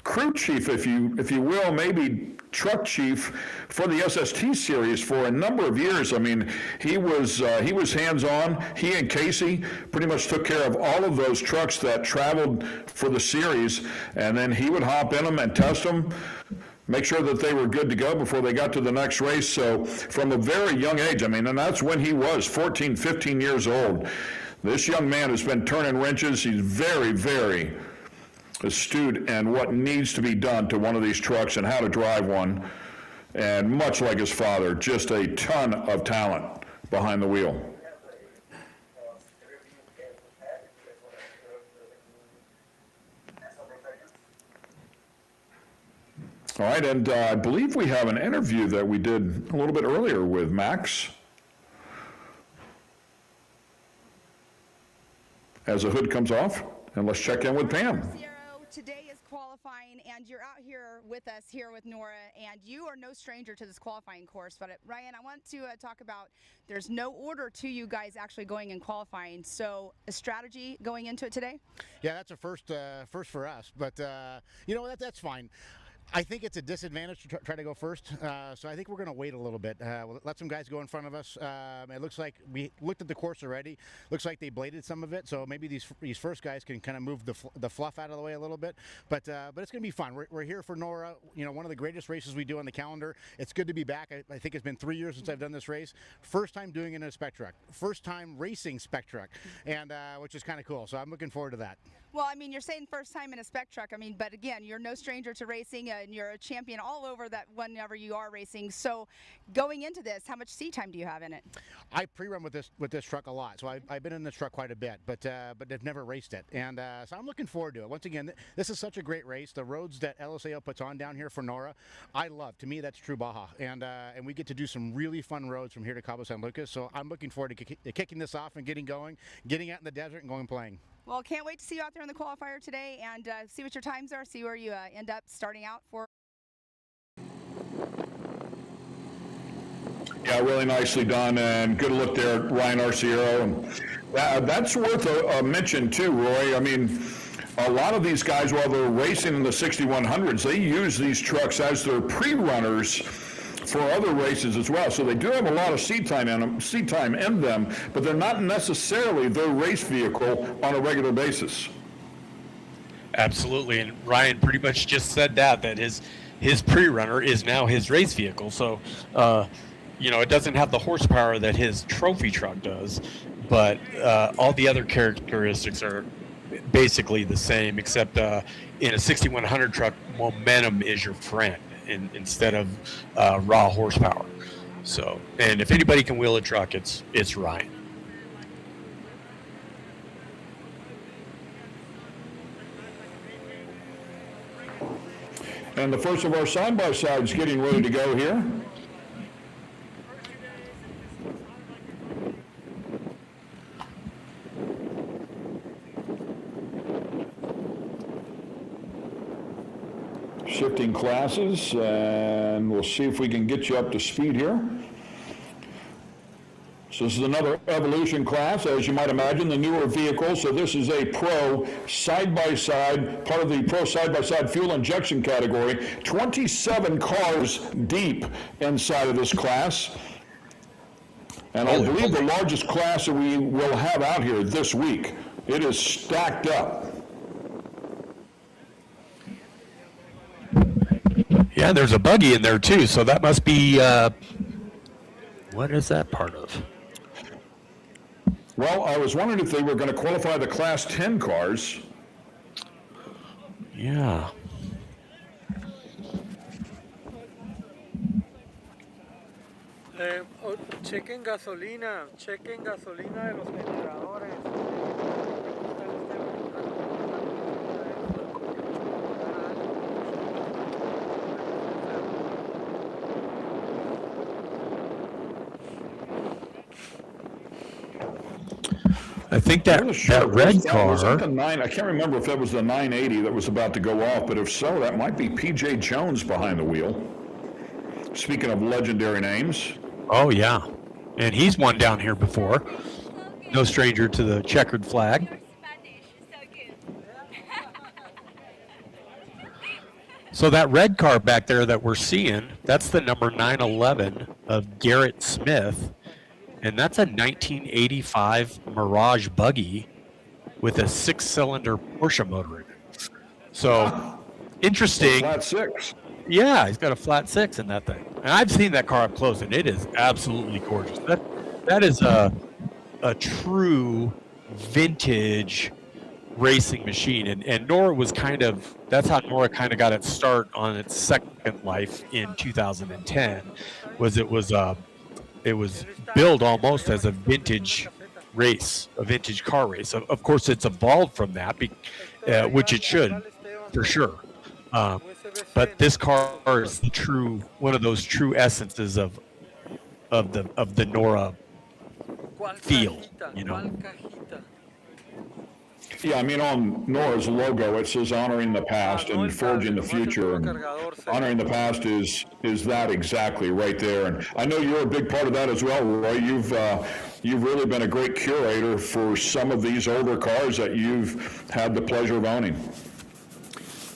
crew chief, if you will, maybe truck chief for the SST series for a number of years. I mean, he was hands-on. He and Casey pretty much took care of all of those trucks that traveled for the series, and then he would hop in them and test them, make sure that they were good to go before they got to the next race. So from a very young age, I mean, and that's when he was 14, 15 years old. This young man has been turning wrenches. He's very, very astute in what needs to be done to one of these trucks and how to drive one. And much like his father, just a ton of talent behind the wheel. All right, and I believe we have an interview that we did a little bit earlier with Max. As the hood comes off, and let's check in with Pam. Today is qualifying, and you're out here with us here with NORRA, and you are no stranger to this qualifying course. But Ryan, I want to talk about, there's no order to you guys actually going and qualifying. So a strategy going into it today? Yeah, that's a first for us. But that's fine. I think it's a disadvantage to try to go first, so I think we're going to wait a little bit. We'll let some guys go in front of us. It looks like we looked at the course already. Looks like they bladed some of it, so maybe these first guys can kind of move the fluff out of the way a little bit. But it's going to be fun. We're here for NORRA. One of the greatest races we do on the calendar. It's good to be back. I think it's been 3 years since I've done this race. First time doing it in a spec truck. First time racing spec truck, and which is kind of cool. So I'm looking forward to that. Well, I mean, you're saying first time in a spec truck. I mean, but again, you're no stranger to racing, and you're a champion all over that whenever you are racing. So, going into this, how much seat time do you have in it? I pre-run with this truck a lot, so I've been in this truck quite a bit, but I've never raced it, and so I'm looking forward to it. Once again, this is such a great race. The roads that LSAO puts on down here for NORRA, I love. To me, that's true Baja, and we get to do some really fun roads from here to Cabo San Lucas. So I'm looking forward to kicking this off and getting going, getting out in the desert and going playing. Well, can't wait to see you out there in the qualifier today and see what your times are, see where you end up starting out for. Yeah, really nicely done, and good look there at Ryan Arciero. And that's worth a mention too, Roy. I mean, a lot of these guys, while they're racing in the 6100s, they use these trucks as their pre-runners for other races as well. So they do have a lot of seat time in them, but they're not necessarily their race vehicle on a regular basis. Absolutely, and Ryan pretty much just said that his pre-runner is now his race vehicle. So, it doesn't have the horsepower that his trophy truck does, but all the other characteristics are basically the same, except in a 6100 truck, momentum is your friend instead of raw horsepower. So, and if anybody can wheel a truck, it's Ryan. And the first of our side-by-sides getting ready to go here. Shifting classes, and we'll see if we can get you up to speed here. So this is another Evolution class, as you might imagine, the newer vehicle. So this is a Pro side-by-side, part of the Pro side-by-side fuel injection category. 27 cars deep inside of this class. And I believe the largest class that we will have out here this week. It is stacked up. Yeah, there's a buggy in there too, so that must be, what is that part of? Well, I was wondering if they were going to qualify the Class 10 cars. Yeah. Chequen gasolina de los generadores. I think that red car. Was that the I can't remember if that was the 980 that was about to go off, but if so, that might be P.J. Jones behind the wheel. Speaking of legendary names. Oh, yeah. And he's won down here before. No stranger to the checkered flag. So that red car back there that we're seeing, that's the number 911 of Garrett Smith. And that's a 1985 Mirage buggy with a 6-cylinder Porsche motor in it. So, interesting. Flat 6. Yeah, he's got a flat 6 in that thing. And I've seen that car up close, and it is absolutely gorgeous. That is a true vintage racing machine. And NORRA was that's how NORRA kind of got its start on its second life in 2010, it was billed almost as a vintage race, a vintage car race. Of course, it's evolved from that, which it should, for sure. But this car is one of those true essences of the NORRA feel, Yeah, I mean, on NORRA's logo, it says honoring the past and forging the future. And honoring the past is that exactly right there. And I know you're a big part of that as well, Roy. You've really been a great curator for some of these older cars that you've had the pleasure of owning.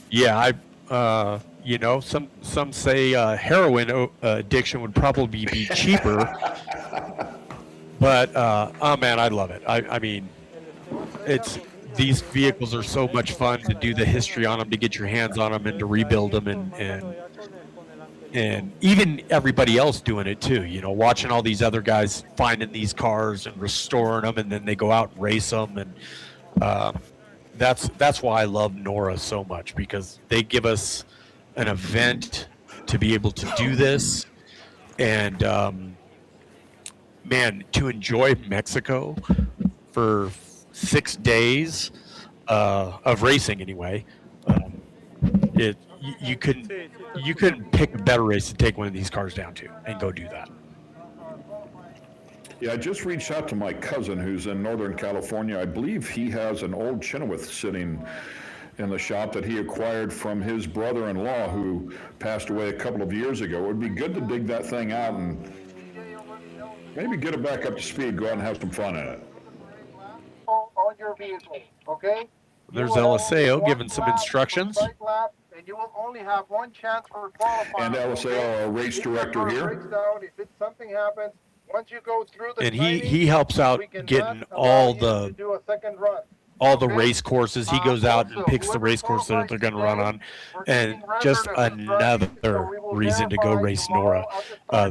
Yeah, some say heroin addiction would probably be cheaper. But, oh man, I love it. I mean, these vehicles are so much fun to do the history on them, to get your hands on them and to rebuild them, and even everybody else doing it too, watching all these other guys finding these cars and restoring them, and then they go out and race them. And that's why I love NORRA so much, because they give us an event to be able to do this, and man, to enjoy Mexico for 6 days of racing anyway. It you couldn't pick a better race to take one of these cars down to and go do that. Yeah, I just reached out to my cousin who's in Northern California. I believe he has an old Chenoweth sitting in the shop that he acquired from his brother-in-law who passed away a couple of years ago. It would be good to dig that thing out and maybe get it back up to speed, go out and have some fun in it. On your vehicle, okay? There's LSAO giving some instructions. And you will only have one chance for qualifying. And LSAO, our race director here. If something happens, once you go through the And training, he helps out we cannot getting allow all you the to do a second run. race courses. He goes out and picks the race course that they're going to run on, and just another reason to go race NORRA.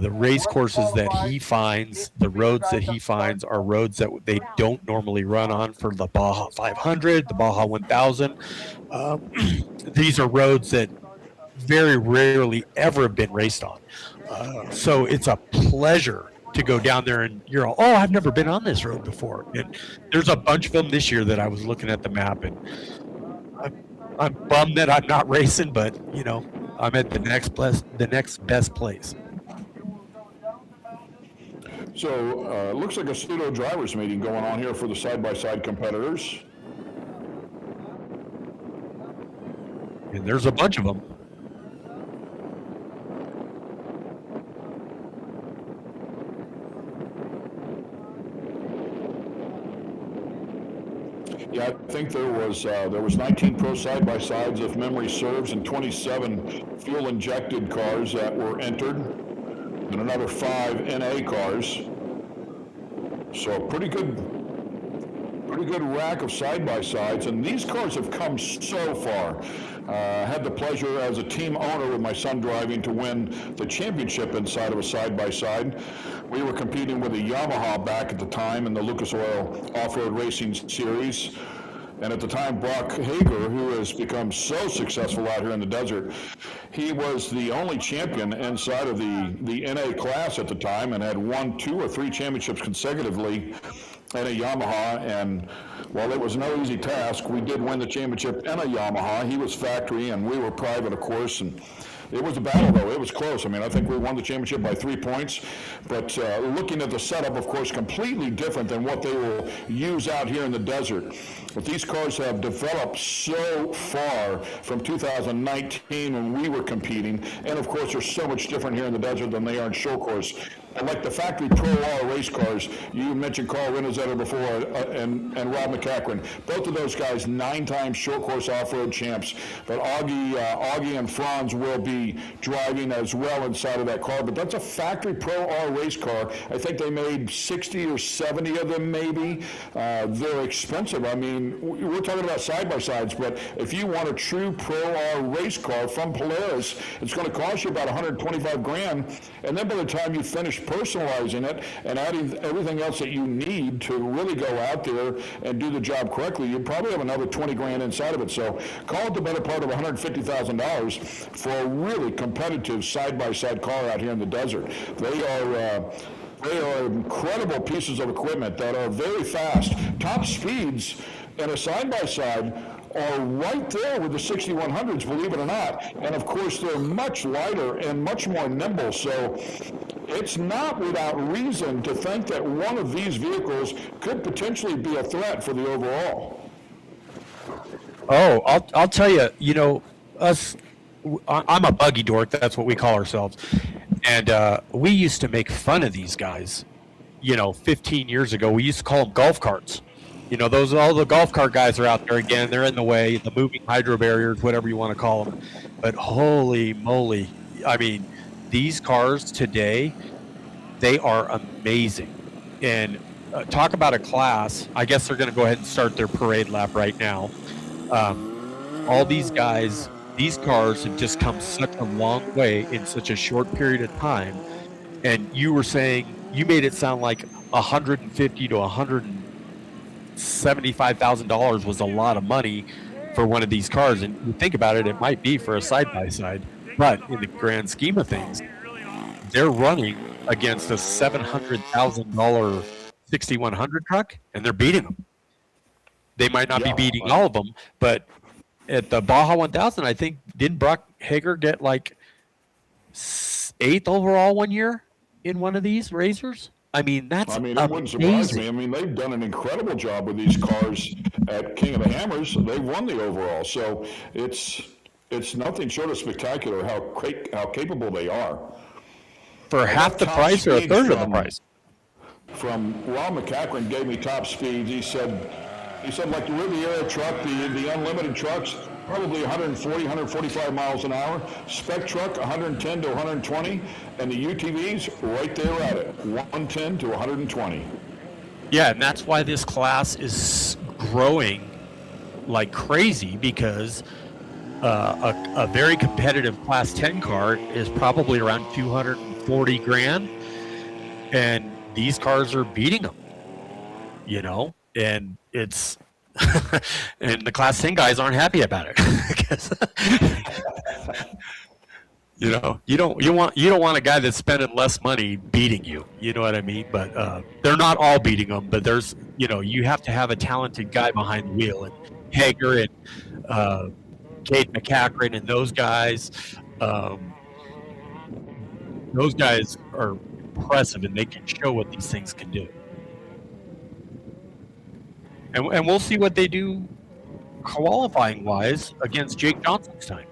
The race courses that he finds, the roads that he finds, are roads that they don't normally run on for the Baja 500, the Baja 1000. These are roads that very rarely ever have been raced on. So it's a pleasure to go down there, and you're all, oh, I've never been on this road before. And there's a bunch of them this year that I was looking at the map, and I'm bummed that I'm not racing, but you know, I'm at the next best place. So it looks like a pseudo drivers meeting going on here for the side-by-side competitors. And there's a bunch of them. Yeah, I think there was 19 pro side-by-sides, if memory serves, and 27 fuel-injected cars that were entered, and another 5 NA cars. So pretty good rack of side-by-sides, and these cars have come so far. Had the pleasure as a team owner with my son driving to win the championship inside of a side-by-side. We were competing with a Yamaha back at the time in the Lucas Oil Off-Road Racing Series. And at the time, Brock Hager, who has become so successful out here in the desert, he was the only champion inside of the NA class at the time and had won 2 or 3 championships consecutively in a Yamaha. And while it was no easy task, we did win the championship in a Yamaha. He was factory and we were private, of course. And it was a battle, though. It was close. I mean, I think we won the championship by 3 points. But looking at the setup, of course, completely different than what they will use out here in the desert. But these cars have developed so far from 2019 when we were competing. And, of course, they're so much different here in the desert than they are in show course. And like the factory Pro R race cars, you mentioned Carl Renazetter before and Rob McCachran. Both of those guys, 9-time short course off-road champs. But Augie and Franz will be driving as well inside of that car. But that's a factory Pro R race car. I think they made 60 or 70 of them maybe. They're expensive. I mean, we're talking about side-by-sides, but if you want a true Pro R race car from Polaris, it's going to cost you about $125,000. And then by the time you finish personalizing it and adding everything else that you need to really go out there and do the job correctly, you probably have another $20,000 inside of it. So call it the better part of $150,000 for a really competitive side-by-side car out here in the desert. They are incredible pieces of equipment that are very fast. Top speeds in a side-by-side are right there with the 6100s, believe it or not. And of course, they're much lighter and much more nimble. So it's not without reason to think that one of these vehicles could potentially be a threat for the overall. Oh, I'll tell you, you know, I'm a buggy dork. That's what we call ourselves. And we used to make fun of these guys, you know, 15 years ago. We used to call them golf carts. You know, all the golf cart guys are out there again. They're in the way, the moving hydro barriers, whatever you want to call them. But holy moly, I mean, these cars today, they are amazing. And talk about a class. I guess they're going to go ahead and start their parade lap right now. All these guys, these cars have just come such a long way in such a short period of time. And you were saying, you made it sound like 150 to 160 $75,000 was a lot of money for one of these cars. And you think about it, it might be for a side-by-side, but in the grand scheme of things, they're running against a $700,000 6100 truck, and they're beating them. They might not be beating all of them, but at the Baja 1000, I think, didn't Brock Hager get like 8th overall one year in one of these racers? I mean, that's it wouldn't surprise me. I mean, they've done an incredible job with these cars at King of the Hammers. They've won the overall, so it's nothing short of spectacular how capable they are. For half the price or a third of the price. From Rob McCachran gave me top speeds. He said like the Riviera truck, the unlimited trucks, probably 140, 145 miles an hour. Spec truck, 110 to 120. And the UTVs, right there at it, 110 to 120. Yeah, and that's why this class is growing like crazy, because a very competitive Class 10 car is probably around 240 grand, and these cars are beating them, you know, and it's and the Class 10 guys aren't happy about it. You know, you don't want a guy that's spending less money beating you. You know what I mean? But they're not all beating them. But there's, you know, you have to have a talented guy behind the wheel, and Hager and Cade McCachran and those guys. Those guys are impressive, and they can show what these things can do. And we'll see what they do qualifying wise against Jake Johnson's time.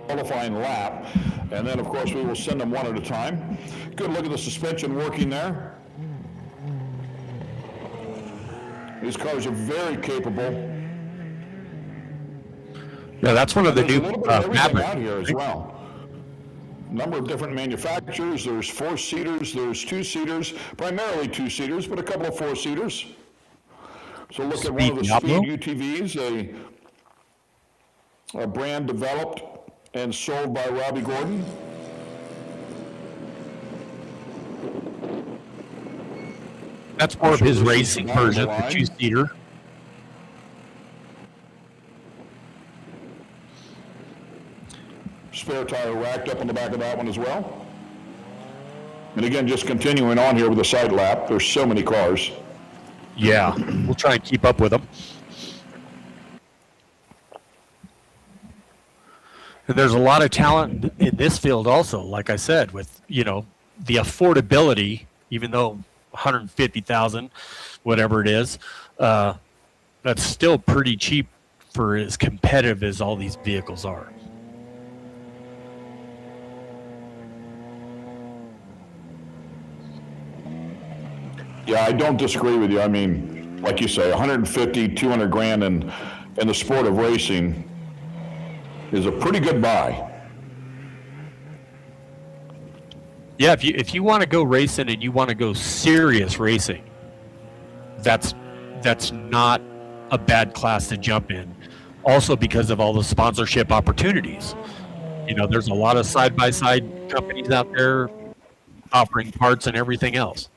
Qualifying lap, and then of course we will send them one at a time. Good look at the suspension working there. These cars are very capable. Yeah, that's one of the new fabric out here as well. Number of different manufacturers. There's 4-seaters, there's 2-seaters, primarily 2-seaters, but a couple of 4-seaters. So look at one of the Speed UTVs, a brand developed and sold by Robbie Gordon. That's more of his racing version, the 2-seater. Spare tire racked up on the back of that one as well. And again, just continuing on here with the side lap, there's so many cars. Yeah, we'll try and keep up with them. And there's a lot of talent in this field also, like I said, with, you know, the affordability, even though 150,000, whatever it is, that's still pretty cheap for as competitive as all these vehicles are. Yeah, I don't disagree with you. I mean, like you say, 150, 200 grand in the sport of racing is a pretty good buy. Yeah, if you want to go racing and you want to go serious racing, that's not a bad class to jump in. also because of all the sponsorship opportunities. You know, there's a lot of side-by-side companies out there offering parts and everything else.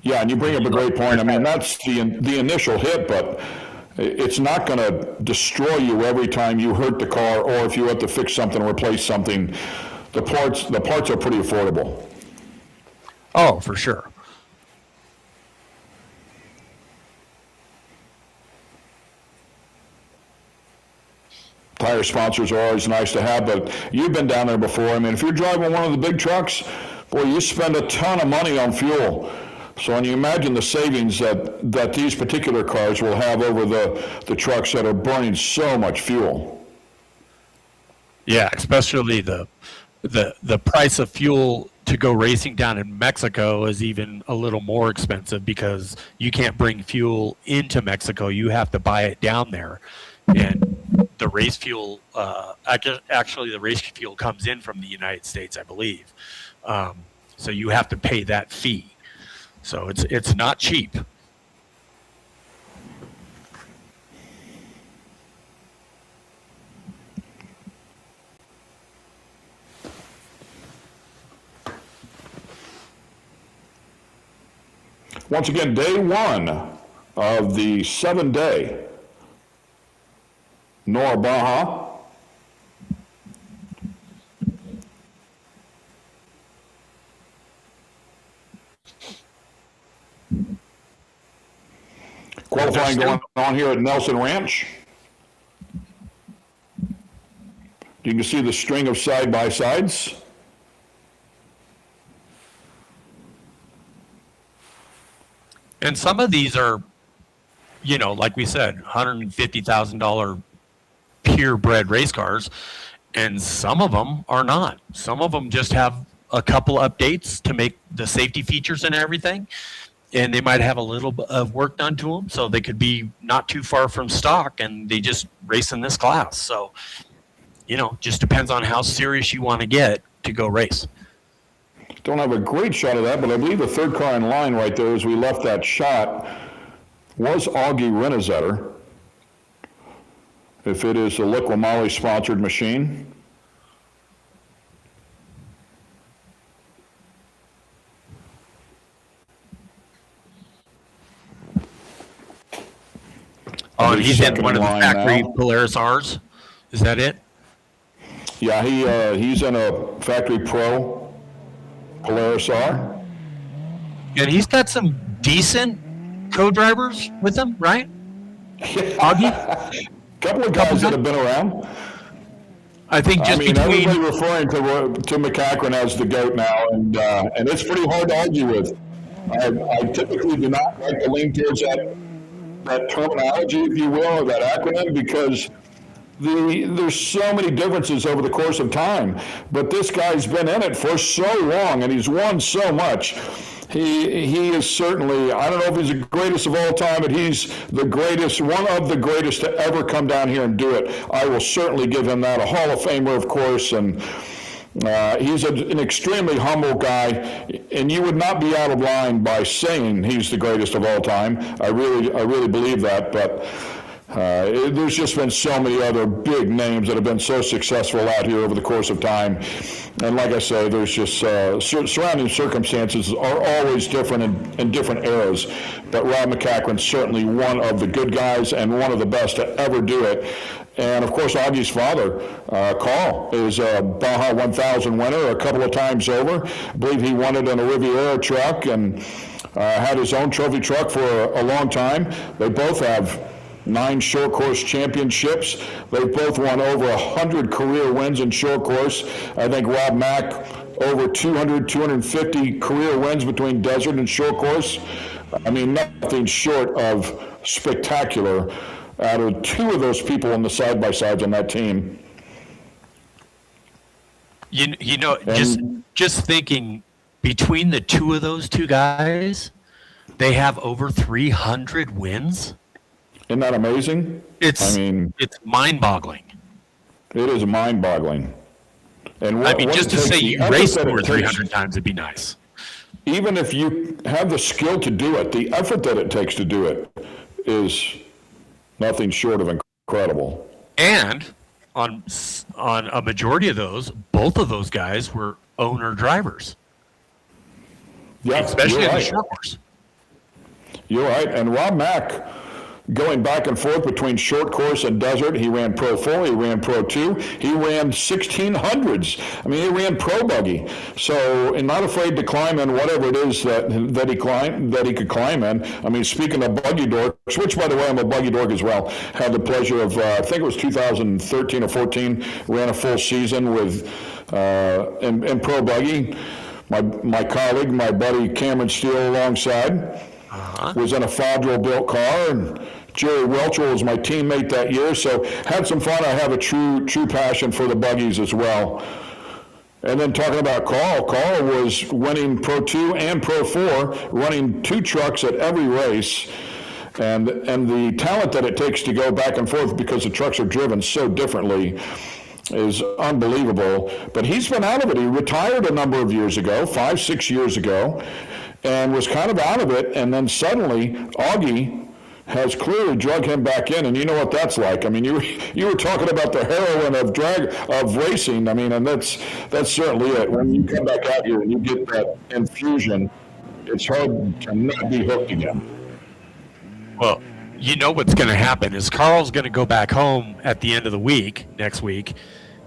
Yeah, and you bring up a great point. I mean, that's the initial hit, but it's not going to destroy you every time you hurt the car, or if you have to fix something or replace something. The parts are pretty affordable. Oh, for sure. Tire sponsors are always nice to have, but you've been down there before. I mean, if you're driving one of the big trucks, boy, you spend a ton of money on fuel. So when you imagine the savings that these particular cars will have over the trucks that are burning so much fuel. Yeah, especially the price of fuel to go racing down in Mexico is even a little more expensive because you can't bring fuel into Mexico. You have to buy it down there. And the race fuel, actually the race fuel comes in from the United States, I believe. So you have to pay that fee. So it's not cheap. Once again, day one of the 7-day NORRA Baja. Qualifying going on here at Nelson Ranch. You can see the string of side-by-sides. And some of these are, you know, like we said, $150,000 purebred race cars, and some of them are not. Some of them just have a couple updates to make the safety features and everything, and they might have a little bit of work done to them, so they could be not too far from stock, and they just race in this class. So, you know, just depends on how serious you want to get to go race. Don't have a great shot of that, but I believe the third car in line right there as we left that shot was Augie Renazetter, if it is a Liqui-Moly sponsored machine. Oh, and he's in one of the factory now. Polaris R's. Is that it? Yeah, he's in a factory pro Polaris R. And he's got some decent co-drivers with him, right? Augie? Couple of guys that have been around. I think just between everybody referring to McCachran as the GOAT now, and it's pretty hard to argue with. I typically do not like to lean towards that terminology, if you will, or that acronym, because there's so many differences over the course of time. But this guy's been in it for so long, and he's won so much. He is certainly, I don't know if he's the greatest of all time, but he's the greatest, one of the greatest to ever come down here and do it. I will certainly give him that. A Hall of Famer, of course, and he's an extremely humble guy, and you would not be out of line by saying he's the greatest of all time. I really believe that, but there's just been so many other big names that have been so successful out here over the course of time. And like I say, there's just surrounding circumstances are always different in different eras. But Rob McCachran's certainly one of the good guys and one of the best to ever do it. And of course, Augie's father, Carl, is a Baja 1000 winner a couple of times over. I believe he won it in a Riviera truck and had his own trophy truck for a long time. They both have 9 short course championships. They've both won over 100 career wins in short course. I think Rob Mack over 200, 250 career wins between desert and short course. I mean, nothing short of spectacular out of 2 of those people on the side-by-sides on that team. You know, just thinking between the 2 of those 2 guys, they have over 300 wins. Isn't that amazing? It's mind-boggling. It is mind-boggling. And just to say you raced over 300 times would be nice. Even if you have the skill to do it, the effort that it takes to do it is nothing short of incredible. Incredible. And on a majority of those, both of those guys were owner drivers, Yeah, especially you're in the right. short course. You're right. And Rob Mack, going back and forth between short course and desert, he ran Pro 4, he ran Pro 2, he ran 1600s. I mean, he ran Pro Buggy. So, and not afraid to climb in whatever it is that he could climb in. I mean, speaking of buggy dorks, which, by the way, I'm a buggy dork as well, had the pleasure of, I think it was 2013 or 14, ran a full season with, in Pro Buggy. My colleague, my buddy Cameron Steele alongside, was in a Fodrell-built car, and Jerry Welchel was my teammate that year, so had some fun. I have a true passion for the buggies as well. And then talking about Carl was winning Pro 2 and Pro 4, running 2 trucks at every race, and the talent that it takes to go back and forth because the trucks are driven so differently is unbelievable. But he's been out of it. He retired a number of years ago, 5-6 years ago, and was kind of out of it, and then suddenly Augie has clearly drug him back in, and you know what that's like. I mean, you were talking about the heroin of racing. I mean, and that's certainly it. When you come back out here and you get that infusion, it's hard to not be hooked again. Well, you know what's going to happen is Carl's going to go back home at the end of the week, next week,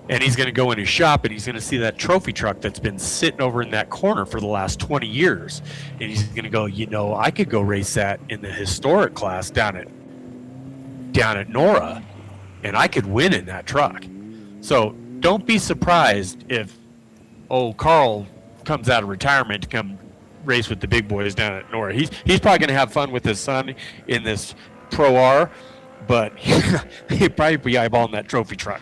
and he's going to go in his shop and he's going to see that trophy truck that's been sitting over in that corner for the last 20 years. And he's going to go, I could go race that in the historic class down at NORRA, and I could win in that truck. So don't be surprised if, Carl comes out of retirement to come race with the big boys down at NORRA. He's probably going to have fun with his son in this Pro R, but he'd probably be eyeballing that trophy truck.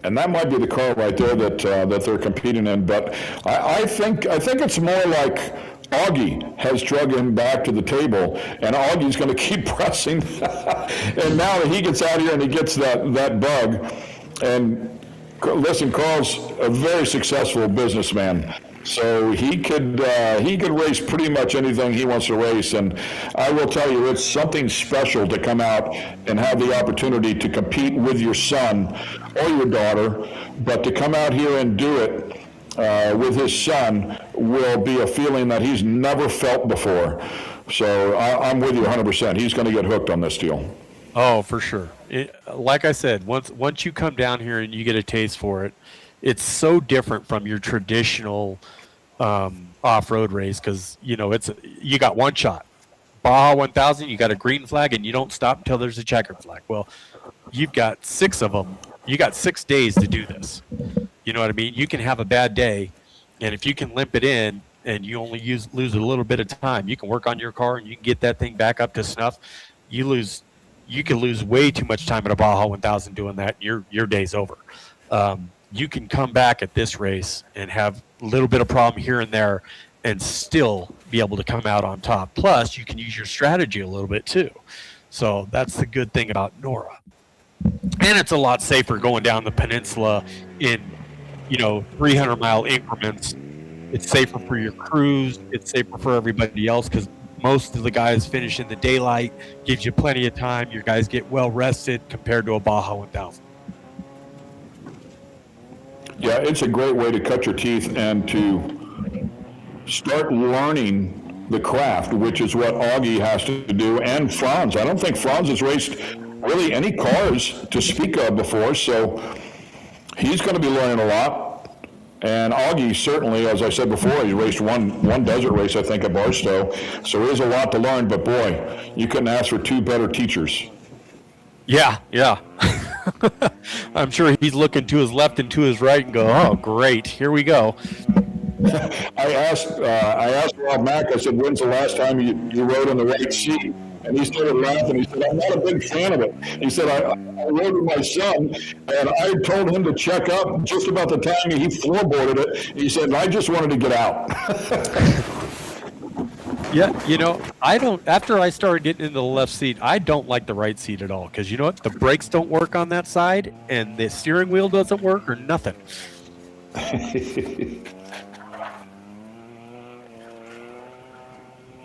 And that might be the car right there that they're competing in. But I think it's more like Augie has drug him back to the table, and Augie's going to keep pressing. And now that he gets out here and he gets that bug, and listen, Carl's a very successful businessman. So he could race pretty much anything he wants to race, and I will tell you, it's something special to come out and have the opportunity to compete with your son or your daughter, but to come out here and do it with his son will be a feeling that he's never felt before. So I'm with you 100%. He's going to get hooked on this deal. Oh, for sure. Like I said, once you come down here and you get a taste for it, it's so different from your traditional off-road race because, you got one shot. Baja 1000, you got a green flag, and you don't stop until there's a checkered flag. Well, you've got 6 of them. You got 6 days to do this. You know what I mean? You can have a bad day, and if you can limp it in and you only lose a little bit of time, you can work on your car and you can get that thing back up to snuff. You can lose way too much time at a Baja 1000 doing that. Your day's over. You can come back at this race and have a little bit of problem here and there and still be able to come out on top. Plus, you can use your strategy a little bit too. So that's the good thing about NORRA. And it's a lot safer going down the peninsula in, 300-mile increments. It's safer for your crews. It's safer for everybody else because most of the guys finish in the daylight, gives you plenty of time. Your guys get well rested compared to a Baja 1000. Yeah, it's a great way to cut your teeth and to start learning the craft, which is what Augie has to do, and Franz. I don't think Franz has raced really any cars to speak of before, so he's going to be learning a lot. And Augie certainly, as I said before, he raced one desert race, I think, at Barstow, so there's a lot to learn, but boy, you couldn't ask for 2 better teachers. Yeah. I'm sure he's looking to his left and to his right and go, oh, great, here we go. I asked Rob Mack, I said, when's the last time you rode in the right seat? And he started laughing. He said, I'm not a big fan of it. He said, I rode with my son, and I told him to check up just about the time he floorboarded it. He said, I just wanted to get out. Yeah, I don't, after I started getting into the left seat, I don't like the right seat at all. Because you know what? The brakes don't work on that side, and the steering wheel doesn't work, or nothing.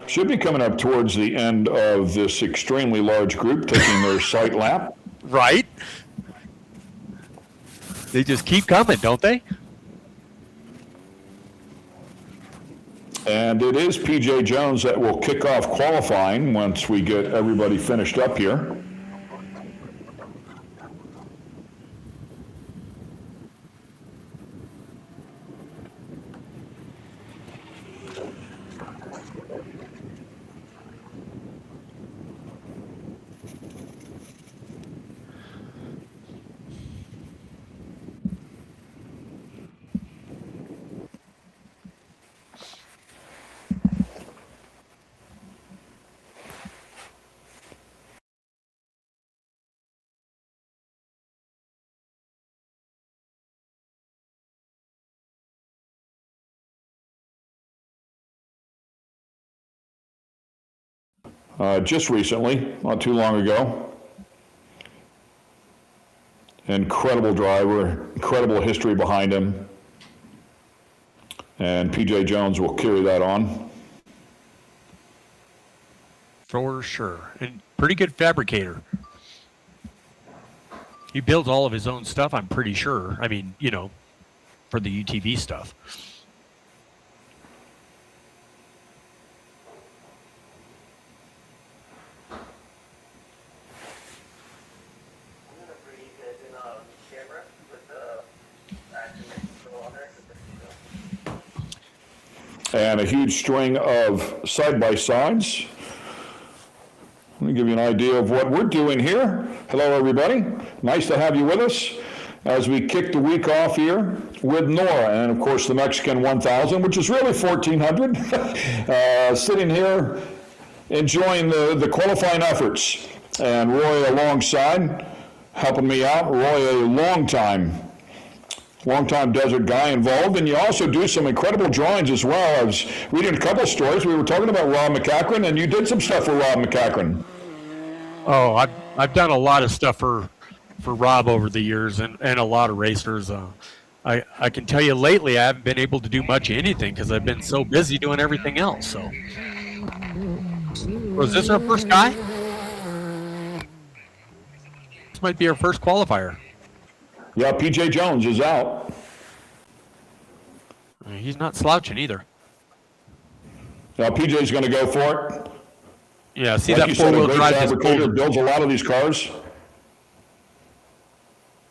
Should be coming up towards the end of this extremely large group taking their sight lap. Right? They just keep coming, don't they? And it is PJ Jones that will kick off qualifying once we get everybody finished up here. Just recently, not too long ago. Incredible driver, incredible history behind him. And PJ Jones will carry that on. For sure. And pretty good fabricator. He builds all of his own stuff, I'm pretty sure. I mean, you know, for the UTV stuff. And a huge string of side-by-sides. Let me give you an idea of what we're doing here. Hello, everybody. Nice to have you with us as we kick the week off here with NORRA, and of course the Mexican 1000, which is really 1400. Sitting here enjoying the qualifying efforts. And Roy alongside, helping me out. Roy, a long-time desert guy involved, and you also do some incredible drawings as well. I was reading a couple stories. We were talking about Rob McCachran, and you did some stuff for Rob McCachran. Oh, I've done a lot of stuff for Rob over the years, and a lot of racers. I can tell you lately I haven't been able to do much of anything because I've been so busy doing everything else. So, was this our first guy? This might be our first qualifier. Yeah, PJ Jones is out. He's not slouching either. Now PJ's going to go for it. Yeah, see Like that you said, a four-wheel great drive is fabricator, pulled. builds a lot of these cars.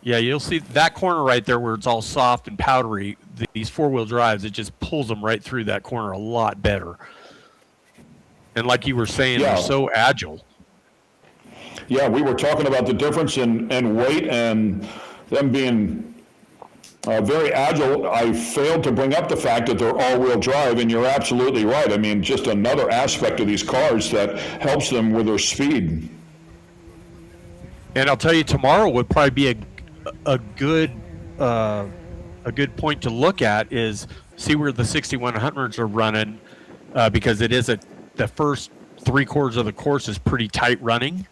Yeah, you'll see that corner right there where it's all soft and powdery. These four-wheel drives, it just pulls them right through that corner a lot better. And like you were saying, Yeah. they're so agile. Yeah, we were talking about the difference in weight and them being very agile. I failed to bring up the fact that they're all-wheel drive, and you're absolutely right. I mean, just another aspect of these cars that helps them with their speed. And I'll tell you, tomorrow would probably be a good point to look at is see where the 6100s are running, because it is the first 3/4 of the course is pretty tight running.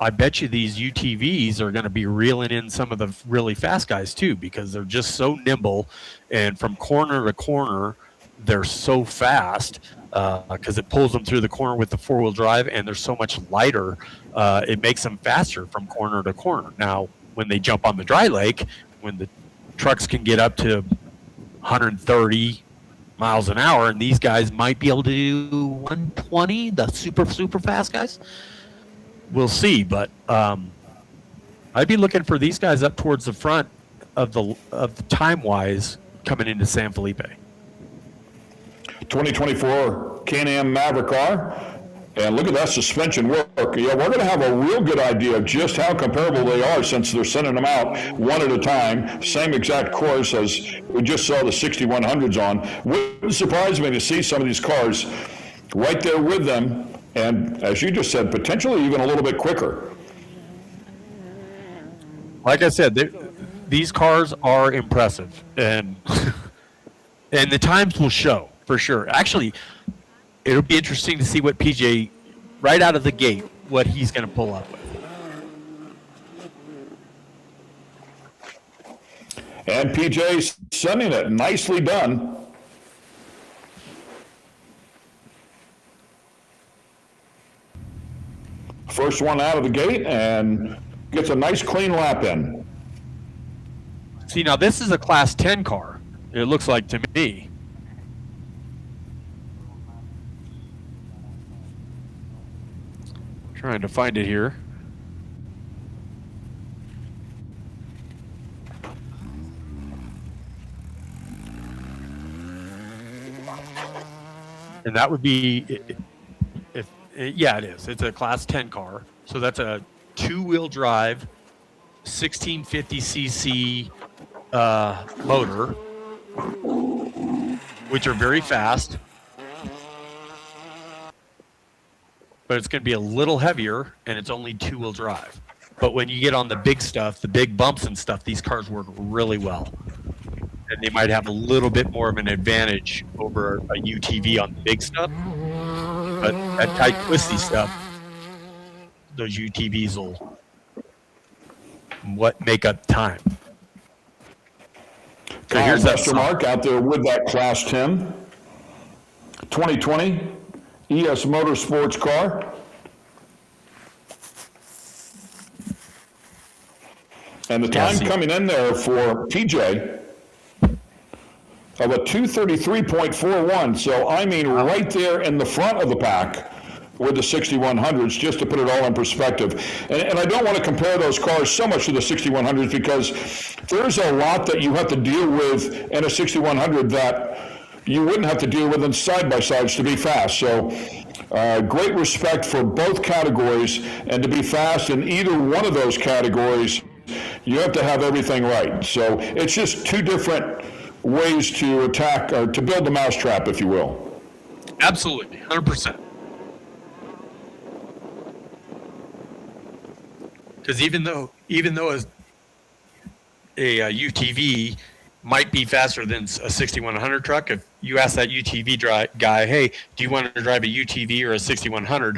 I bet you these UTVs are going to be reeling in some of the really fast guys too, because they're just so nimble, and from corner to corner, they're so fast because it pulls them through the corner with the four-wheel drive, and they're so much lighter. It makes them faster from corner to corner. Now, when they jump on the dry lake, when the trucks can get up to 130 miles an hour, and these guys might be able to do 120, the super fast guys. We'll see, but I'd be looking for these guys up towards the front of the time-wise coming into San Felipe. 2024 Can-Am Maverick car, and look at that suspension work. Yeah, we're going to have a real good idea of just how comparable they are since they're sending them out one at a time. Same exact course as we just saw the 6100s on. Wouldn't surprise me to see some of these cars right there with them, and as you just said, potentially even a little bit quicker. Like I said, these cars are impressive, and and the times will show for sure. Actually, it'll be interesting to see what PJ, right out of the gate, what he's going to pull up with. And PJ sending it, nicely done. First first one out of the gate and gets a nice clean lap in. See, now this is a Class 10 car, it looks like to me. Trying to find it here. And that would be, yeah, it is. It's a Class 10 car. So that's a two-wheel drive, 1650cc motor, which are very fast. But it's going to be a little heavier, and it's only two-wheel drive. But when you get on the big stuff, the big bumps and stuff, these cars work really well. And they might have a little bit more of an advantage over a UTV on the big stuff. But that tight, twisty stuff, those UTVs will make up time. So here's that Westermark out there with that Class 10 2020 ES Motorsports car. And the time coming in there for TJ of a 2:33.41. So, I mean, right there in the front of the pack with the 6100s, just to put it all in perspective. And I don't want to compare those cars so much to the 6100s because there's a lot that you have to deal with in a 6100 that you wouldn't have to deal with in side-by-sides to be fast. So, great respect for both categories, and to be fast in either one of those categories, you have to have everything right. So it's just two different ways to attack, or to build the mousetrap, if you will. Absolutely, 100%. Because even though a UTV might be faster than a 6100 truck, if you ask that UTV guy, hey, do you want to drive a UTV or a 6100?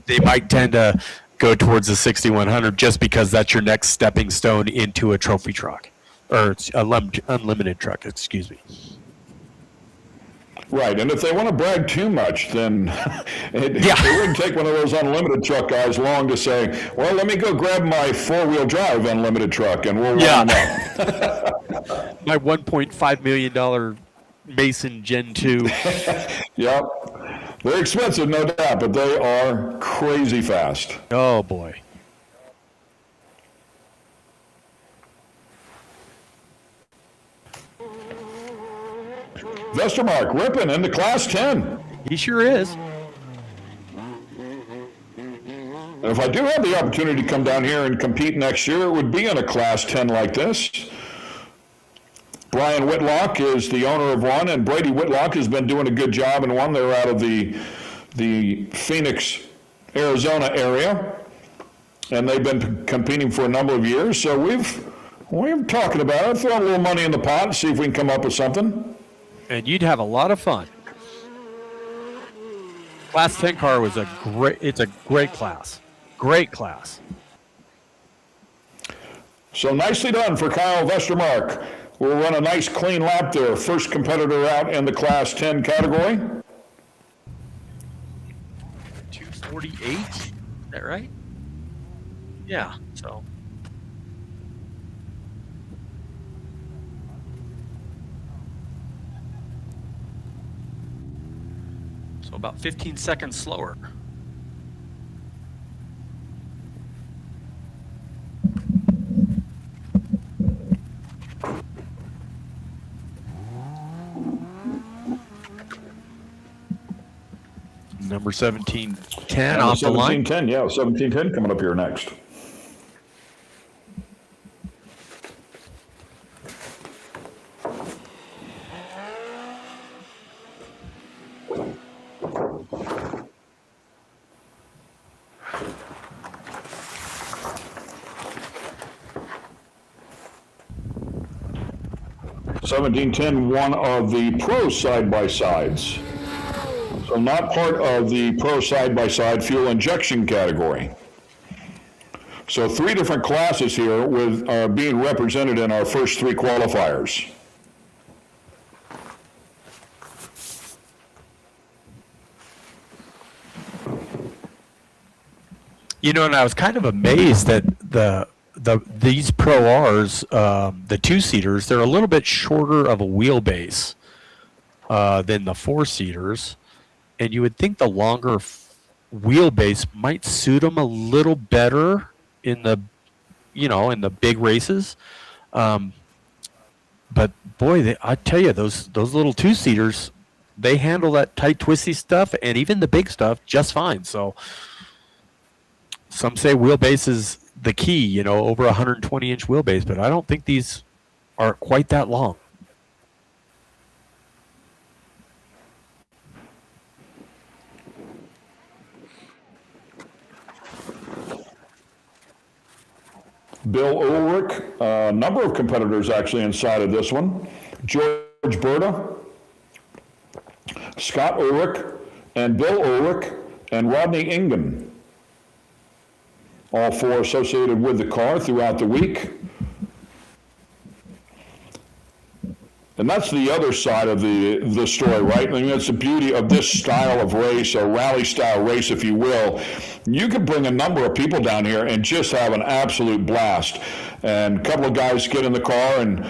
They might tend to go towards the 6100 just because that's your next stepping stone into a trophy truck, or unlimited truck, excuse me. Right, and if they want to brag too much, then it wouldn't take one of those unlimited truck guys long to say, well, let me go grab my four-wheel drive unlimited truck and we'll run them up. My $1.5 million Mason Gen 2. Yep. They're expensive, no doubt, but they are crazy fast. Oh, boy. Westermark ripping into Class 10. He sure is. And if I do have the opportunity to come down here and compete next year, it would be in a Class 10 like this. Brian Whitlock is the owner of one, and Brady Whitlock has been doing a good job in one. They're out of the Phoenix, Arizona area, and they've been competing for a number of years. So we're talking about it, throw a little money in the pot and see if we can come up with something. And you'd have a lot of fun. Class 10 car was it's a great class. Great class. So nicely done for Kyle Westermark. We'll run a nice clean lap there. First competitor out in the Class 10 category. 248, is that right? Yeah, so. So about 15 seconds slower. Number 1710 off the line. 1710, yeah, 1710 coming up here next. One of the pro side-by-sides. So not part of the pro side-by-side fuel injection category. So 3 different classes here with being represented in our first 3 qualifiers. You know, and I was kind of amazed that these Pro Rs, the two-seaters, they're a little bit shorter of a wheelbase than the four-seaters, and you would think the longer wheelbase might suit them a little better in the, in the big races. But boy, I tell you, those little two-seaters, they handle that tight, twisty stuff and even the big stuff just fine. So some say wheelbase is the key, over 120-inch wheelbase, but I don't think these are quite that long. Bill Ulrich, a number of competitors actually inside of this one. George Berta, Scott Ulrich, and Bill Ulrich, and Rodney Ingen. All four associated with the car throughout the week. And that's the other side of the story, right? I mean, that's the beauty of this style of race, a rally style race, if you will. You can bring a number of people down here and just have an absolute blast. And a couple of guys get in the car and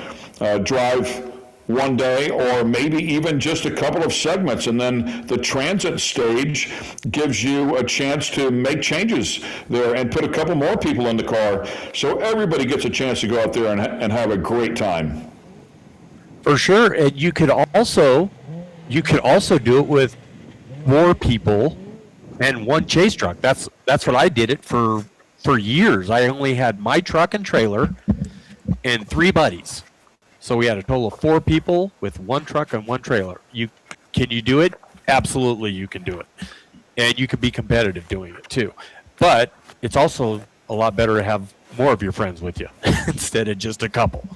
drive one day, or maybe even just a couple of segments, and then the transit stage gives you a chance to make changes there and put a couple more people in the car, so everybody gets a chance to go out there and have a great time. For sure, and you could also do it with more people and one chase truck. That's what I did it for years. I only had my truck and trailer and 3 buddies. So we had a total of 4 people with 1 truck and 1 trailer. Can you do it? Absolutely, you can do it. And you can be competitive doing it too. But it's also a lot better to have more of your friends with you instead of just a couple.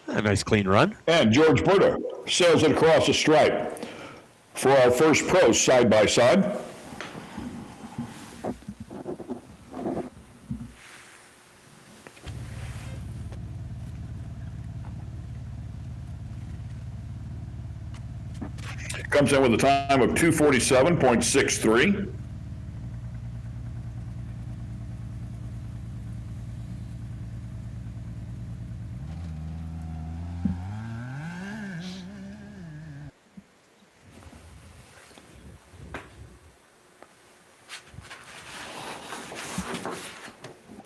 A nice clean run. And George Berta sails it across the stripe for our first pro side by side. Comes in with a time of 2:47.63.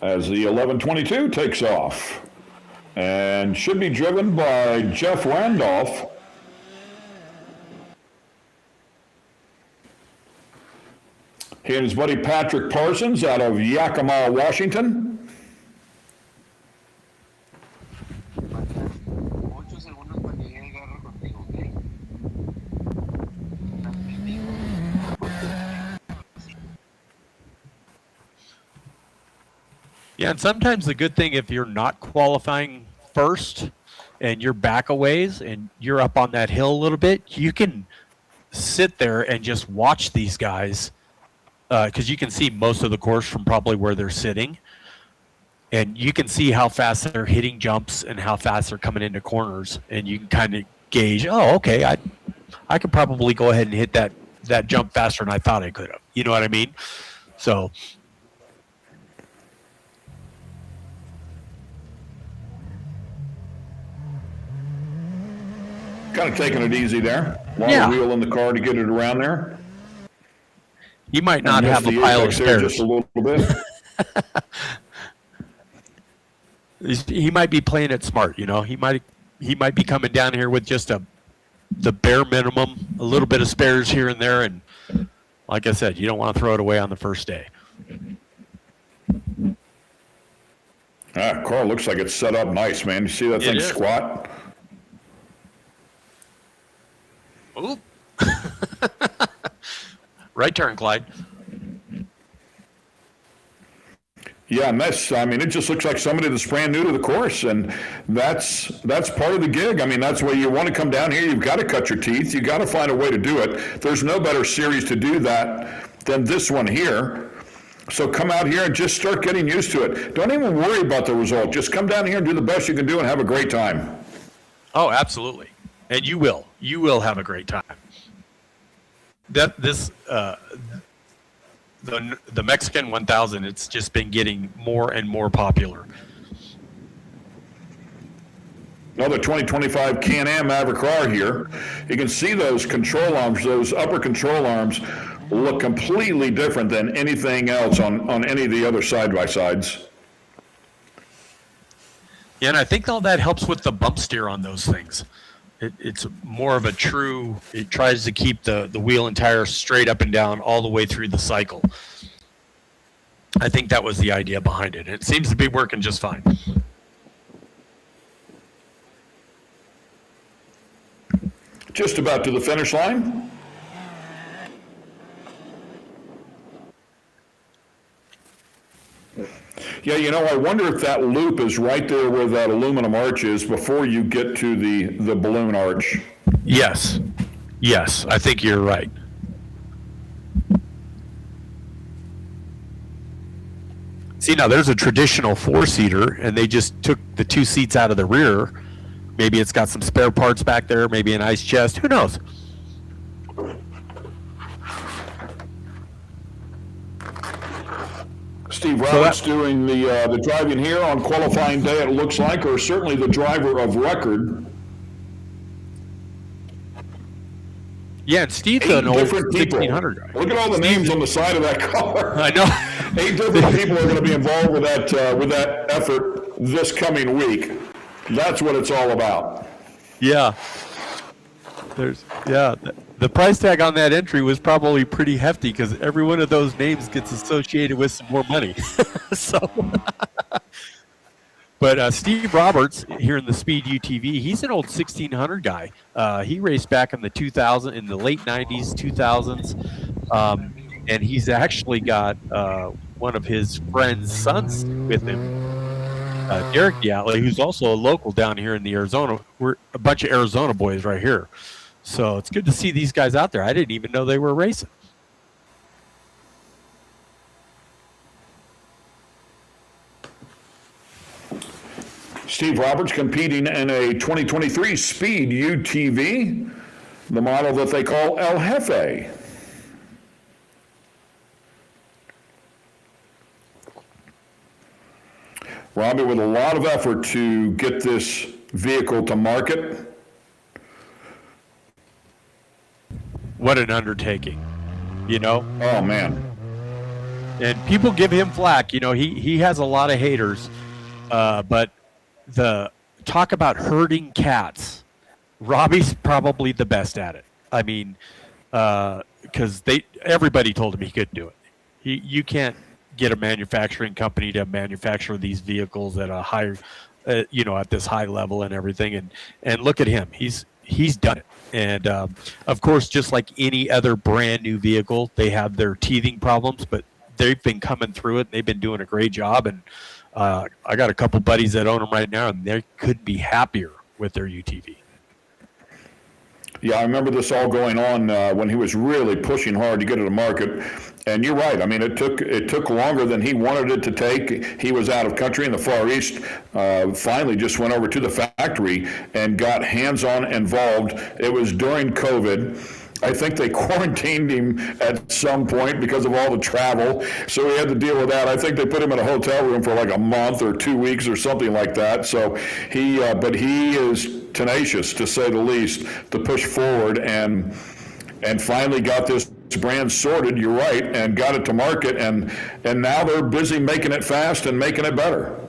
As the 1122 takes off and should be driven by Jeff Randolph. He and his buddy Patrick Parsons out of Yakima, Washington. Yeah, and sometimes the good thing, if you're not qualifying first and you're back a ways and you're up on that hill a little bit, you can sit there and just watch these guys, because you can see most of the course from probably where they're sitting, and you can see how fast they're hitting jumps and how fast they're coming into corners, and you can kind of gauge, oh, okay, I could probably go ahead and hit that jump faster than I thought I could have. You know what I mean? So Kind of taking it easy there. Long Yeah. wheel in the car to get it around there. he might not And have a missed the pile of apex there spares. just a little bit. He might be playing it smart, you know. He might be coming down here with just the bare minimum, a little bit of spares here and there, and like I said, you don't want to throw it away on the first day. Car looks like it's set up nice, man. You see that thing is. squat? Oop. Right turn, Clyde. Yeah, and it just looks like somebody that's brand new to the course, and that's part of the gig. I mean, that's where you want to come down here. You've got to cut your teeth. You've got to find a way to do it. There's no better series to do that than this one here. So come out here and just start getting used to it. Don't even worry about the result. Just come down here and do the best you can do and have a great time. Oh, absolutely. and you will have a great time. The Mexican 1000, it's just been getting more and more popular. Another 2025 Can-Am Maverick R here. You can see those control arms, those upper control arms look completely different than anything else on any of the other side-by-sides. Yeah, and I think all that helps with the bump steer on those things. It's more of a true, it tries to keep the wheel and tire straight up and down all the way through the cycle. I think that was the idea behind it. It seems to be working just fine. Just about to the finish line. Yeah, you know, I wonder if that loop is right there where that aluminum arch is before you get to the balloon arch. Yes, I think you're right. See, now there's a traditional four-seater, and they just took the two seats out of the rear. Maybe it's got some spare parts back there, maybe an ice chest, who knows? Steve Roberts doing the driving here on qualifying day, it looks like, or certainly the driver of record. Yeah, and Steve's an old 1600 guy. Look at all the names on the side of that car. I know. 8 different people are going to be involved with that effort this coming week. That's what it's all about. Yeah. The price tag on that entry was probably pretty hefty because every one of those names gets associated with some more money. But Steve Roberts here in the Speed UTV, he's an old 1600 guy. He raced back in the the late 90s, 2000s, and he's actually got one of his friend's sons with him. Derek Yatley, who's also a local down here in the Arizona. We're a bunch of Arizona boys right here. So it's good to see these guys out there. I didn't even know they were racing. Steve Roberts competing in a 2023 Speed UTV, the model that they call El Jefe. Robbie, with a lot of effort to get this vehicle to market. What an undertaking, you know? Oh, man. And people give him flack. You know, he has a lot of haters, but the talk about herding cats, Robbie's probably the best at it. I mean, because everybody told him he couldn't do it. You can't get a manufacturing company to manufacture these vehicles at a higher, at this high level and everything. And look at him. He's done it. And of course, just like any other brand new vehicle, they have their teething problems, but they've been coming through it. They've been doing a great job. And I got a couple buddies that own them right now, and they couldn't be happier with their UTV. Yeah, I remember this all going on when he was really pushing hard to get it to market. And you're right. I mean, it took longer than he wanted it to take. He was out of country in the Far East. Finally, just went over to the factory and got hands-on involved. It was during COVID. I think they quarantined him at some point because of all the travel, so he had to deal with that. I think they put him in a hotel room for like a month or 2 weeks or something like that. So but he is tenacious, to say the least, to push forward and finally got this brand sorted. You're right, and got it to market, and now they're busy making it fast and making it better.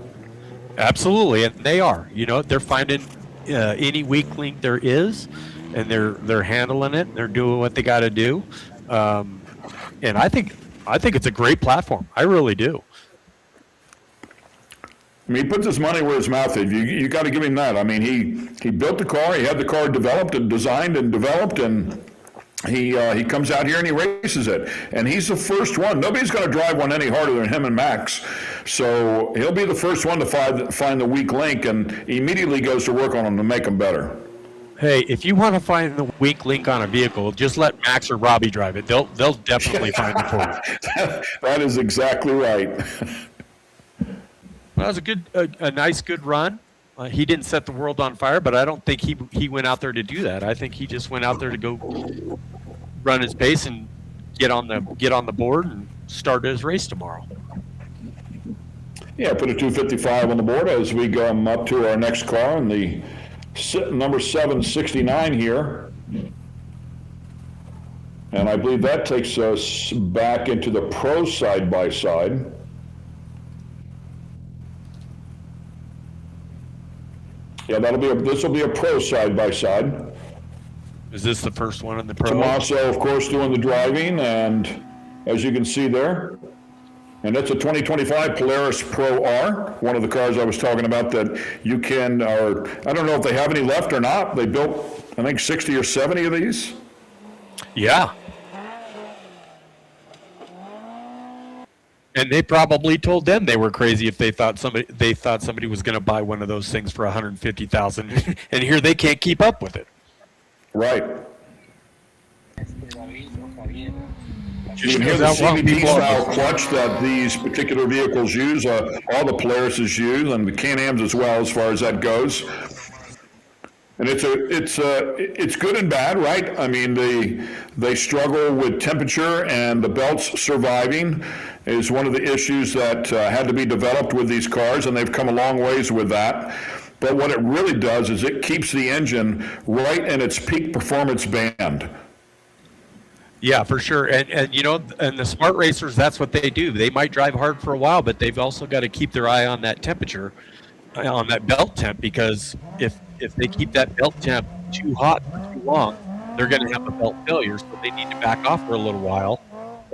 Absolutely, and they are. You know, they're finding any weak link there is. And they're handling it. They're doing what they got to do, and I think it's a great platform. I really do. I mean, he puts his money where his mouth is. You got to give him that. I mean, he built the car. He had the car developed and designed and developed, and he comes out here and he races it. And he's the first one. Nobody's going to drive one any harder than him and Max. So he'll be the first one to find the weak link, and immediately goes to work on them to make them better. Hey, if you want to find the weak link on a vehicle, just let Max or Robbie drive it. They'll definitely find it for you. That is exactly right. Well, that was a nice good run. He didn't set the world on fire, but I don't think he went out there to do that. I think he just went out there to go run his pace and get on the board and start his race tomorrow. Yeah, put a 255 on the board as we come up to our next car in the number 769 here. And I believe that takes us back into the pro side-by-side. Yeah, this will be a pro side-by-side. Is this the first one in the pro? Tommaso, of course, doing the driving, and as you can see there, and it's a 2025 Polaris Pro R, one of the cars I was talking about that you can, or I don't know if they have any left or not. They built, I think, 60 or 70 of these. Yeah. And they probably told them they were crazy if they thought somebody was going to buy one of those things for $150,000, and here they can't keep up with it. Right. You can hear the CVT style clutch that these particular vehicles use. All the Polarises use, and the Can-Ams as well, as far as that goes. And it's good and bad, right? I mean, they struggle with temperature, and the belts surviving is one of the issues that had to be developed with these cars, and they've come a long ways with that. But what it really does is it keeps the engine right in its peak performance band. Yeah, for sure. And you know, and the smart racers, that's what they do. They might drive hard for a while, but they've also got to keep their eye on that temperature, on that belt temp, because if they keep that belt temp too hot for too long, they're going to have a belt failure. So they need to back off for a little while.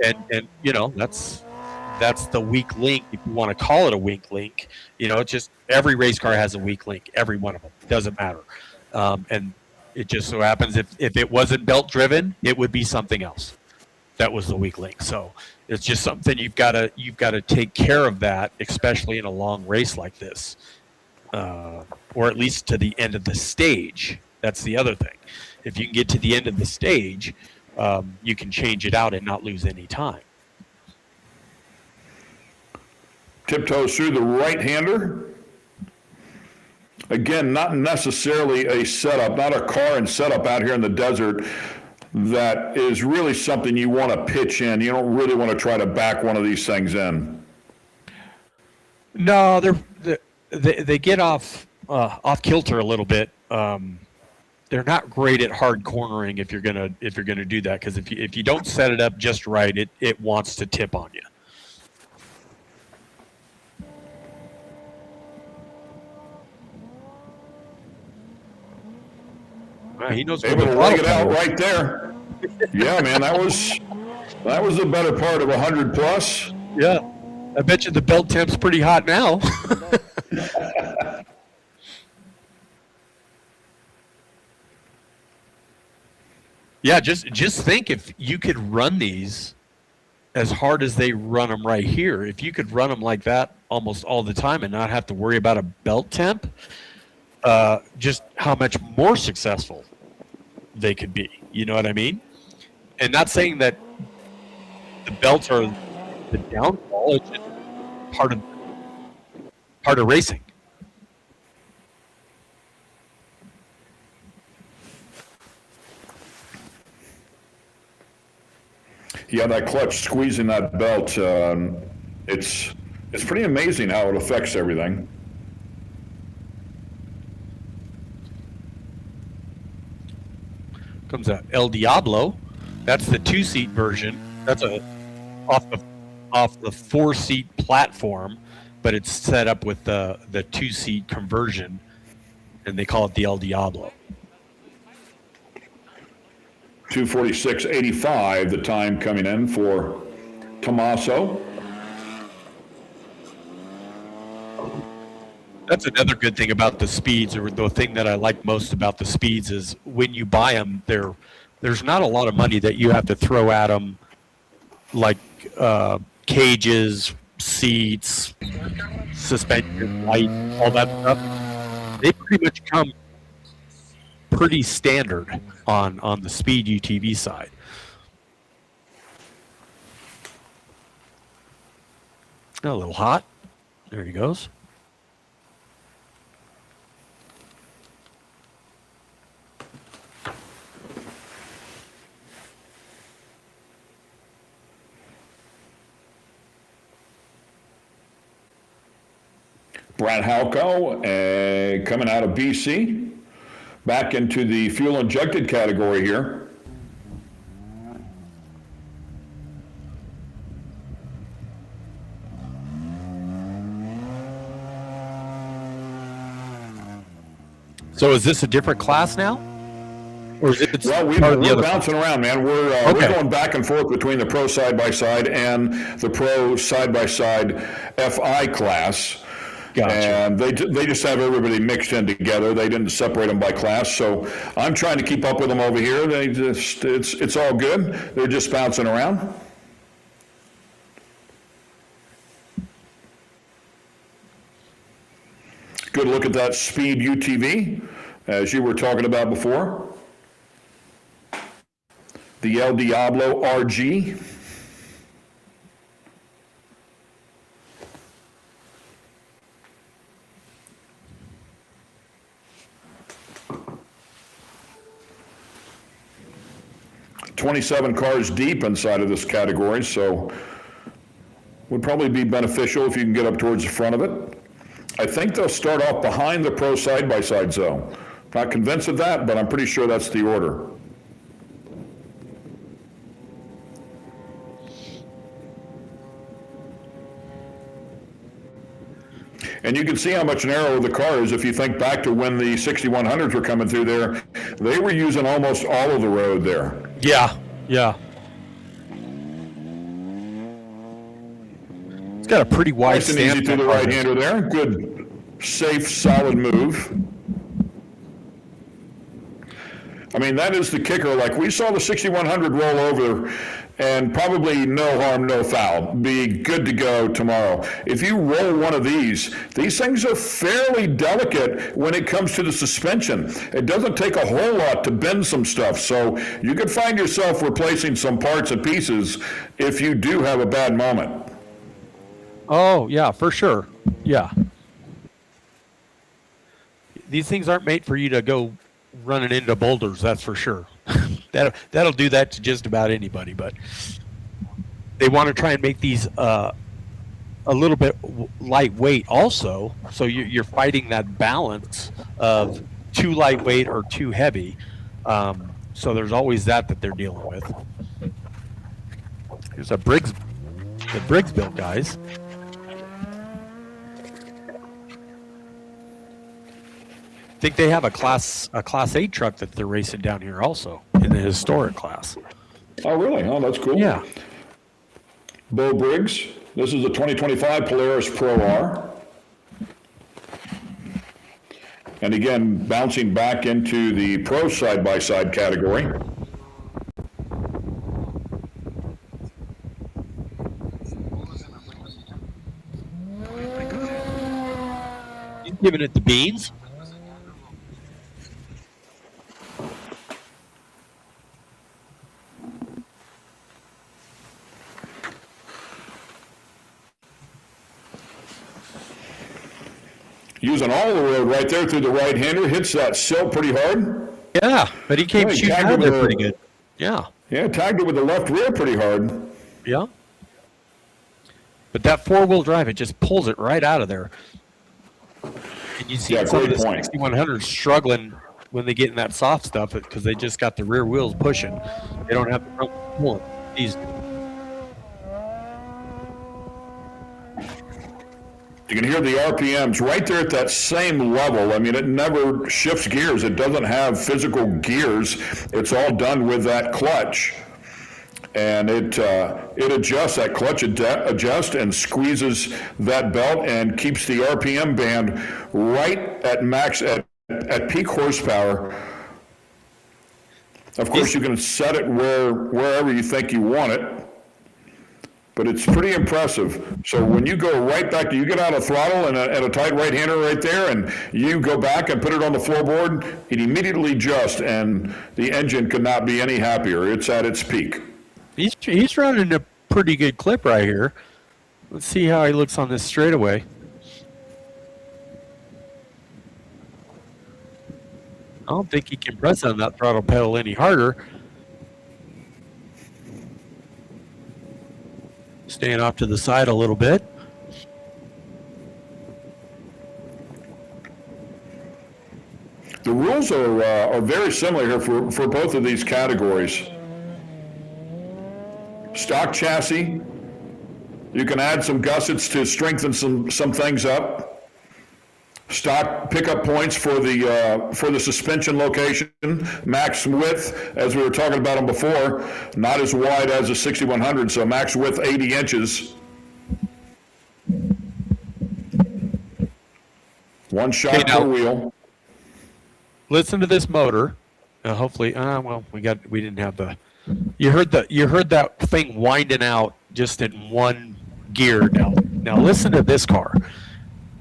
And you know, that's the weak link, if you want to call it a weak link. You know, it's just every race car has a weak link, every one of them. It doesn't matter. And it just so happens if it wasn't belt driven, it would be something else. That was the weak link. So it's just something you've got to take care of that, especially in a long race like this, or at least to the end of the stage. That's the other thing. If you can get to the end of the stage, you can change it out and not lose any time. Tiptoes through the right-hander. Again, not necessarily a setup, not a car and setup out here in the desert that is really something you want to pitch in. You don't really want to try to back one of these things in. No, they get off kilter a little bit. They're not great at hard cornering if you're gonna do that, because if you don't set it up just right, it wants to tip on you. He knows able to leg it out right there. Yeah, man, that was the better part of 100 plus. Yeah, I bet you the belt temp's pretty hot now. Yeah, just think if you could run these as hard as they run them right here. If you could run them like that almost all the time and not have to worry about a belt temp, just how much more successful they could be. You know what I mean? And not saying that the belts are the downfall. It's just part of racing. Yeah, that clutch squeezing that belt, it's pretty amazing how it affects everything. Comes a El Diablo. That's the 2-seat version. That's off the 4-seat platform, but it's set up with the 2-seat conversion, and they call it the El Diablo. 2:46.85, the time coming in for Tommaso. That's another good thing about the speeds, or the thing that I like most about the speeds, is when you buy them, there's not a lot of money that you have to throw at them, like cages, seats, suspension, light, all that stuff. They pretty much come pretty standard on the Speed UTV side. A little hot. There he goes. Brad Halco, coming out of BC, back into the fuel injected category here. So is this a different class now? Or is it Well, part of the we're other bouncing around, man. We're going back and forth between the Pro side-by-side and the Pro side-by-side FI class. Gotcha. And they just have everybody mixed in together. They didn't separate them by class. So I'm trying to keep up with them over here. They just, it's all good. They're just bouncing around. Good look at that Speed UTV, as you were talking about before. The El Diablo RG. $27 cars deep inside of this category, so would probably be beneficial if you can get up towards the front of it. I think they'll start off behind the Pro side-by-side zone. Not convinced of that, but I'm pretty sure that's the order. And you can see how much narrower the car is if you think back to when the 6100s were coming through there. They were using almost all of the road there. Yeah, yeah. It's got a pretty wide Nice and easy through the right-hander there. Good, safe, solid move. I mean, that is the kicker. Like, we saw the 6100 roll over, and probably no harm, no foul. Be good to go tomorrow. If you roll one of these things are fairly delicate when it comes to the suspension. It doesn't take a whole lot to bend some stuff, so you could find yourself replacing some parts and pieces if you do have a bad moment. Oh, yeah, for sure. Yeah. These things aren't made for you to go running into boulders, that's for sure. That'll do that to just about anybody, but they want to try and make these a little bit lightweight also, so you're fighting that balance of too lightweight or too heavy. So there's always that they're dealing with. Here's the Briggs built guys. I think they have a class 8 truck that they're racing down here also in the historic class. Oh, really? Oh, that's cool. Yeah. Bo Briggs. This is the 2025 Polaris Pro R. And again, bouncing back into the Pro side-by-side category. He's giving it the beans. Using all the road right there through the right-hander, hits that sill pretty hard. Yeah, but he came shooting out of there pretty good. Yeah. Yeah, tagged it with the left rear pretty hard. Yeah. But that four-wheel drive, it just pulls it right out of there. And you see some of the 6100s struggling when they get in that soft stuff because they just got the rear wheels pushing. They don't have the front pulling. You can hear the RPMs right there at that same level. I mean, it never shifts gears. It doesn't have physical gears. It's all done with that clutch. And it adjusts, that clutch adjusts and squeezes that belt and keeps the RPM band right at max, at peak horsepower. Of course, you can set it wherever you think you want it. But it's pretty impressive. So when you go right back, you get out of throttle and a tight right-hander right there, and you go back and put it on the floorboard, it immediately adjusts, and the engine could not be any happier. It's at its peak. He's running a pretty good clip right here. Let's see how he looks on this straightaway. I don't think he can press on that throttle pedal any harder. Staying off to the side a little bit. wheels are very similar here for both of these categories. Stock chassis. You can add some gussets to strengthen some things up. Stock pickup points for the suspension location. Max width, as we were talking about them before, not as wide as a 6100, so max width 80 inches. One shot per wheel. Listen to this motor. Hopefully, we didn't have the. You heard that thing winding out just in one gear. Now listen to this car.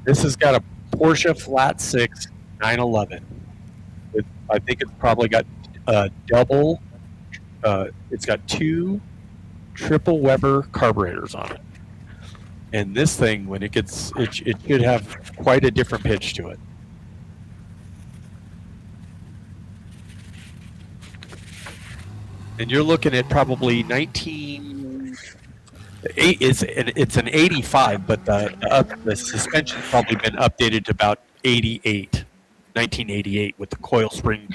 This has got a Porsche Flat 6 911. I think it's probably got double. It's got 2 triple Weber carburetors on it. And this thing, when it should have quite a different pitch to it. And you're looking at probably 19. It's an 85, but the suspension's probably been updated to about 1988 with the coil spring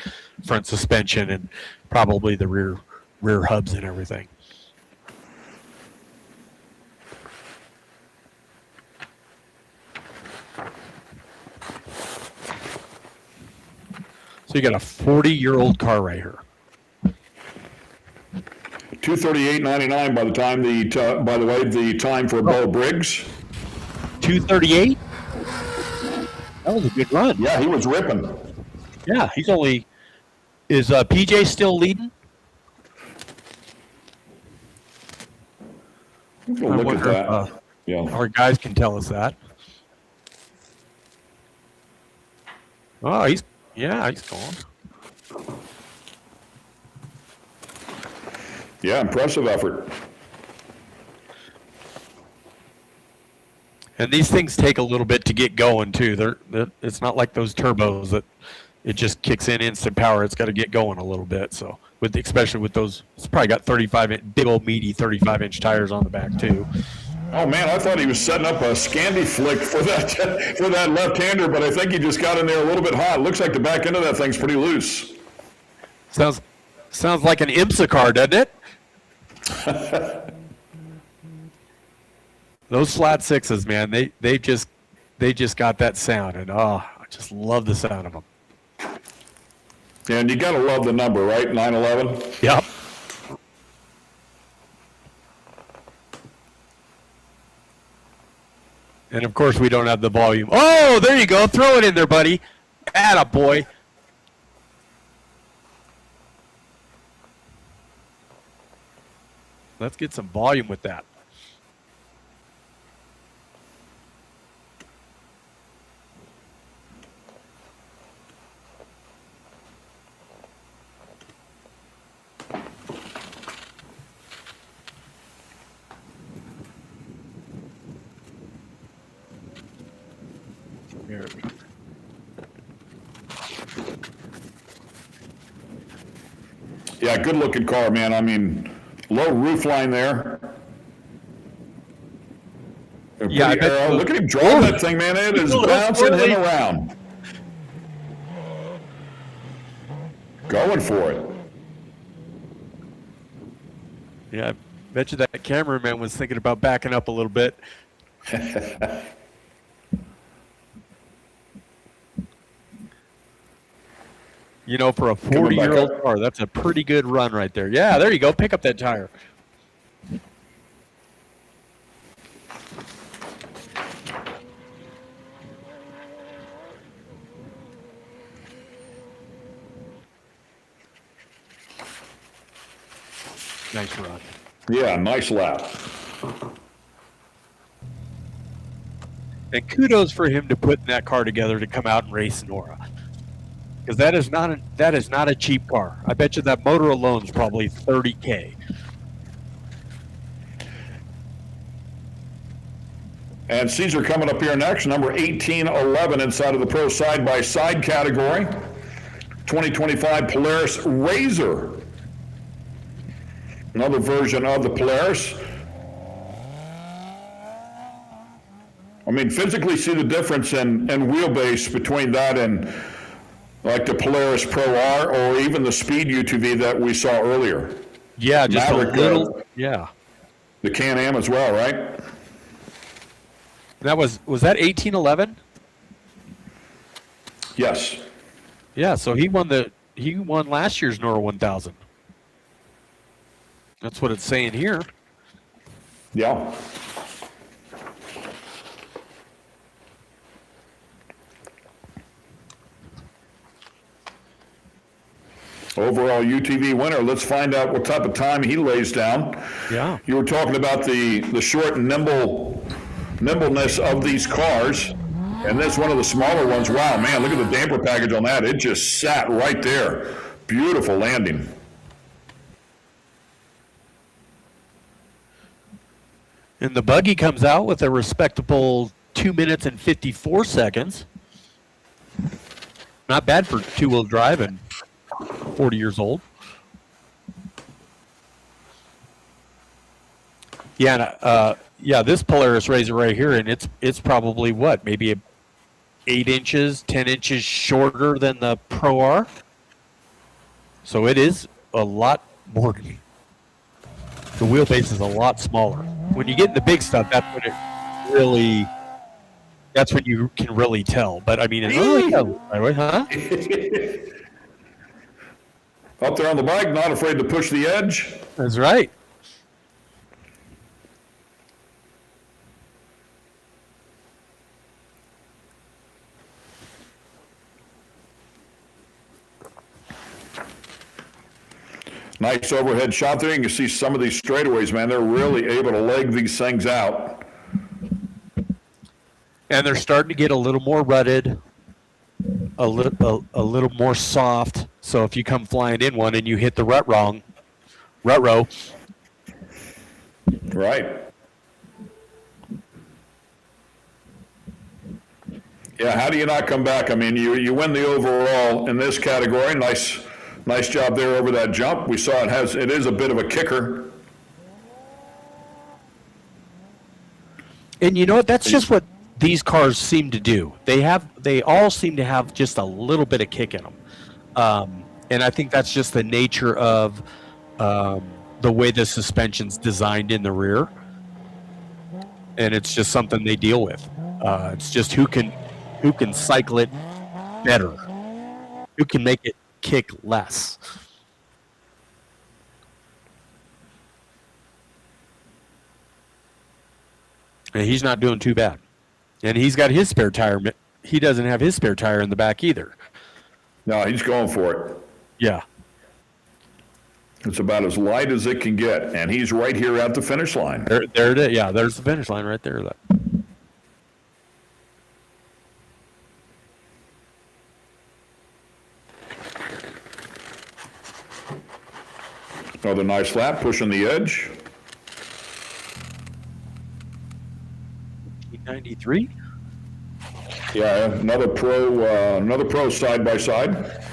front suspension and probably the rear hubs and everything. So you got a 40-year-old car right here. $238.99 by the time by the way, the time for Bo Briggs. 238? That was a good run. Yeah, he was ripping. Yeah, is PJ still leading? Look at that. Yeah. Our guys can tell us that. Oh, he's going. Yeah, impressive effort. And these things take a little bit to get going too. It's not like those turbos that it just kicks in instant power. It's got to get going a little bit. So especially with those, it's probably got big old meaty 35-inch tires on the back too. Oh man, I thought he was setting up a Scandi flick for that left-hander, but I think he just got in there a little bit hot. Looks like the back end of that thing's pretty loose. Sounds like an IMSA car, doesn't it? Those flat sixes, man, they just got that sound, and I just love the sound of them. And you gotta love the number, right? 911. Yep. And of course, we don't have the volume. Oh, there you go. Throw it in there, buddy. Atta boy. Let's get some volume with that. Here we go. Yeah, good looking car, man. I mean, low roof line there. Yeah, I bet look at him driving that thing, man. It is bouncing him around. Going for it. Yeah, I bet you that cameraman was thinking about backing up a little bit. You know, for a 40-year-old car, that's a pretty good run right there. Yeah, there you go. Pick up that tire. Nice run. Yeah, nice lap. And kudos for him to putting that car together to come out and race NORRA. Because that is not a cheap car. I bet you that motor alone is probably $30K. And Caesar coming up here next, number 1811 inside of the Pro Side-by-Side category. 2025 Polaris Razor. Another version of the Polaris. I mean, physically see the difference in wheelbase between that and Like the Polaris Pro R or even the Speed UTV that we saw earlier. Yeah, just Maverick, a little. Yeah. The Can-Am as well, right? That was that 1811? Yes. Yeah, so he won last year's NORRA 1000. That's what it's saying here. Yeah. Overall UTV winner. Let's find out what type of time he lays down. Yeah. You were talking about the short and nimbleness of these cars, and that's one of the smaller ones. Wow, man, look at the damper package on that. It just sat right there. Beautiful landing. And the buggy comes out with a respectable 2 minutes and 54 seconds. Not bad for two-wheel drive and 40 years old. Yeah, and, this Polaris Razor right here, and it's probably what, maybe 8 inches, 10 inches shorter than the Pro R. So it is a lot more. The wheelbase is a lot smaller. When you get in the big stuff, that's when you can really tell. But I mean, it's really huh? Up there on the bike, not afraid to push the edge. That's right. Nice overhead shot there. You can see some of these straightaways, man. They're really able to leg these things out. And they're starting to get a little more rutted, a little more soft. So if you come flying in one and you hit the rut row. Right. Yeah, how do you not come back? I mean, you win the overall in this category. Nice job there over that jump. We saw it is a bit of a kicker. And you know what? That's just what these cars seem to do. They all seem to have just a little bit of kick in them. And I think that's just the nature of the way the suspension's designed in the rear. And it's just something they deal with. It's just who can cycle it better, who can make it kick less. And he's not doing too bad. And he's got his spare tire. He doesn't have his spare tire in the back either. No, he's going for it. Yeah. It's about as light as it can get, and he's right here at the finish line. There it is. Yeah, there's the finish line right there. Another nice lap, pushing the edge. 93. Yeah, another pro side by side.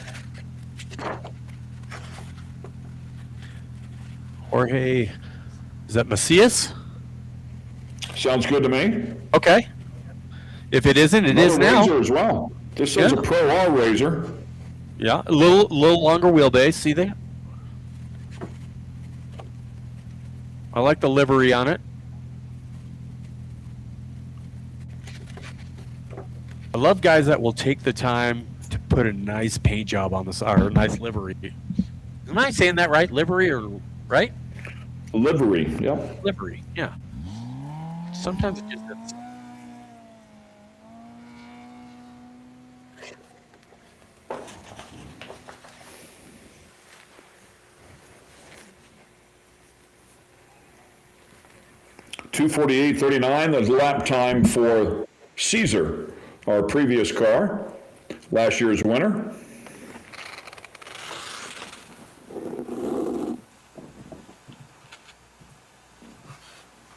Jorge, is that Macias? Sounds good to me. Okay. If it isn't, it is now. Razor as well. This is a Pro R Razor. Yeah, a little longer wheelbase. See that? I like the livery on it. I love guys that will take the time to put a nice paint job on this, or a nice livery. Am I saying that right? Livery, or right? Livery, yeah. Livery, yeah. Sometimes it just is. .248.39, the lap time for Caesar, our previous car, last year's winner.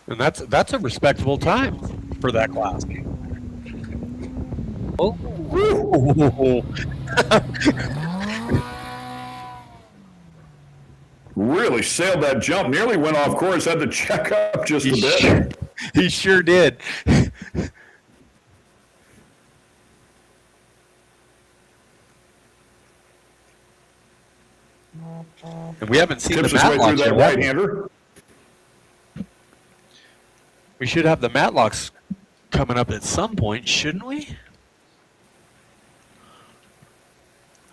And that's a respectable time for that class. Oh. Really sailed that jump, nearly went off course, had to check up just a bit. He sure did. And we haven't seen Tips the his way through matlocks that yet, have we? right-hander. We should have the matlocks coming up at some point, shouldn't we?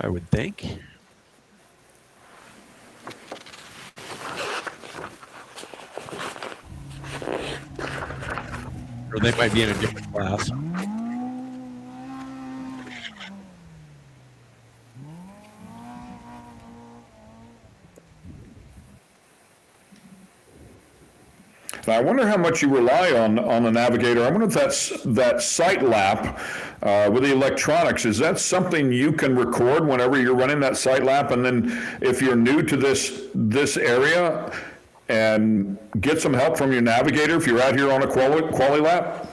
I would think. Or they might be in a different class. Now, I wonder how much you rely on the Navigator. I wonder if that sight lap with the electronics, is that something you can record whenever you're running that sight lap? And then if you're new to this area and get some help from your Navigator if you're out here on a quali lap?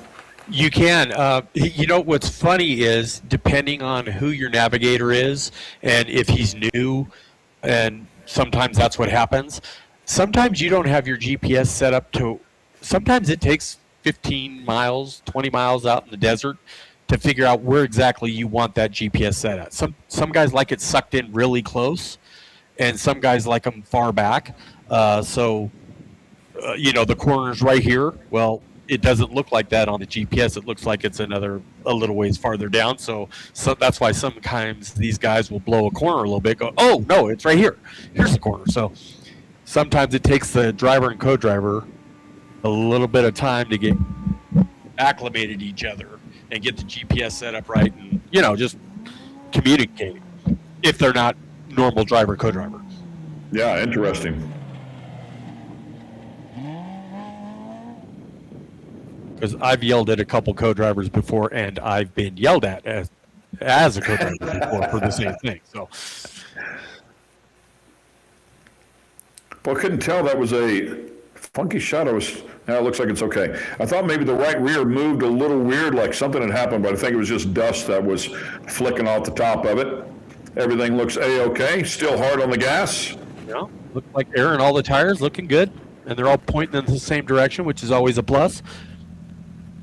You can. You know, what's funny is, depending on who your navigator is and if he's new, and sometimes that's what happens. Sometimes you don't have your GPS set up to, sometimes it takes 15 miles, 20 miles out in the desert to figure out where exactly you want that GPS set at. Some guys like it sucked in really close, and some guys like them far back. You know, the corner's right here. Well, it doesn't look like that on the GPS. It looks like it's a little ways farther down. So that's why sometimes these guys will blow a corner a little bit, go, oh, no, it's right here. Here's the corner. So sometimes it takes the driver and co-driver a little bit of time to get acclimated to each other and get the GPS set up right and, you know, just communicate if they're not normal driver, co-driver. Yeah, interesting. Because I've yelled at a couple co-drivers before, and I've been yelled at as a co-driver before for the same thing. So, Well, I couldn't tell that was a funky shot. Now it looks like it's okay. I thought maybe the right rear moved a little weird, like something had happened, but I think it was just dust that was flicking off the top of it. Everything looks A-okay, still hard on the gas. you know, look like air in all the tires, looking good, and they're all pointing in the same direction, which is always a plus.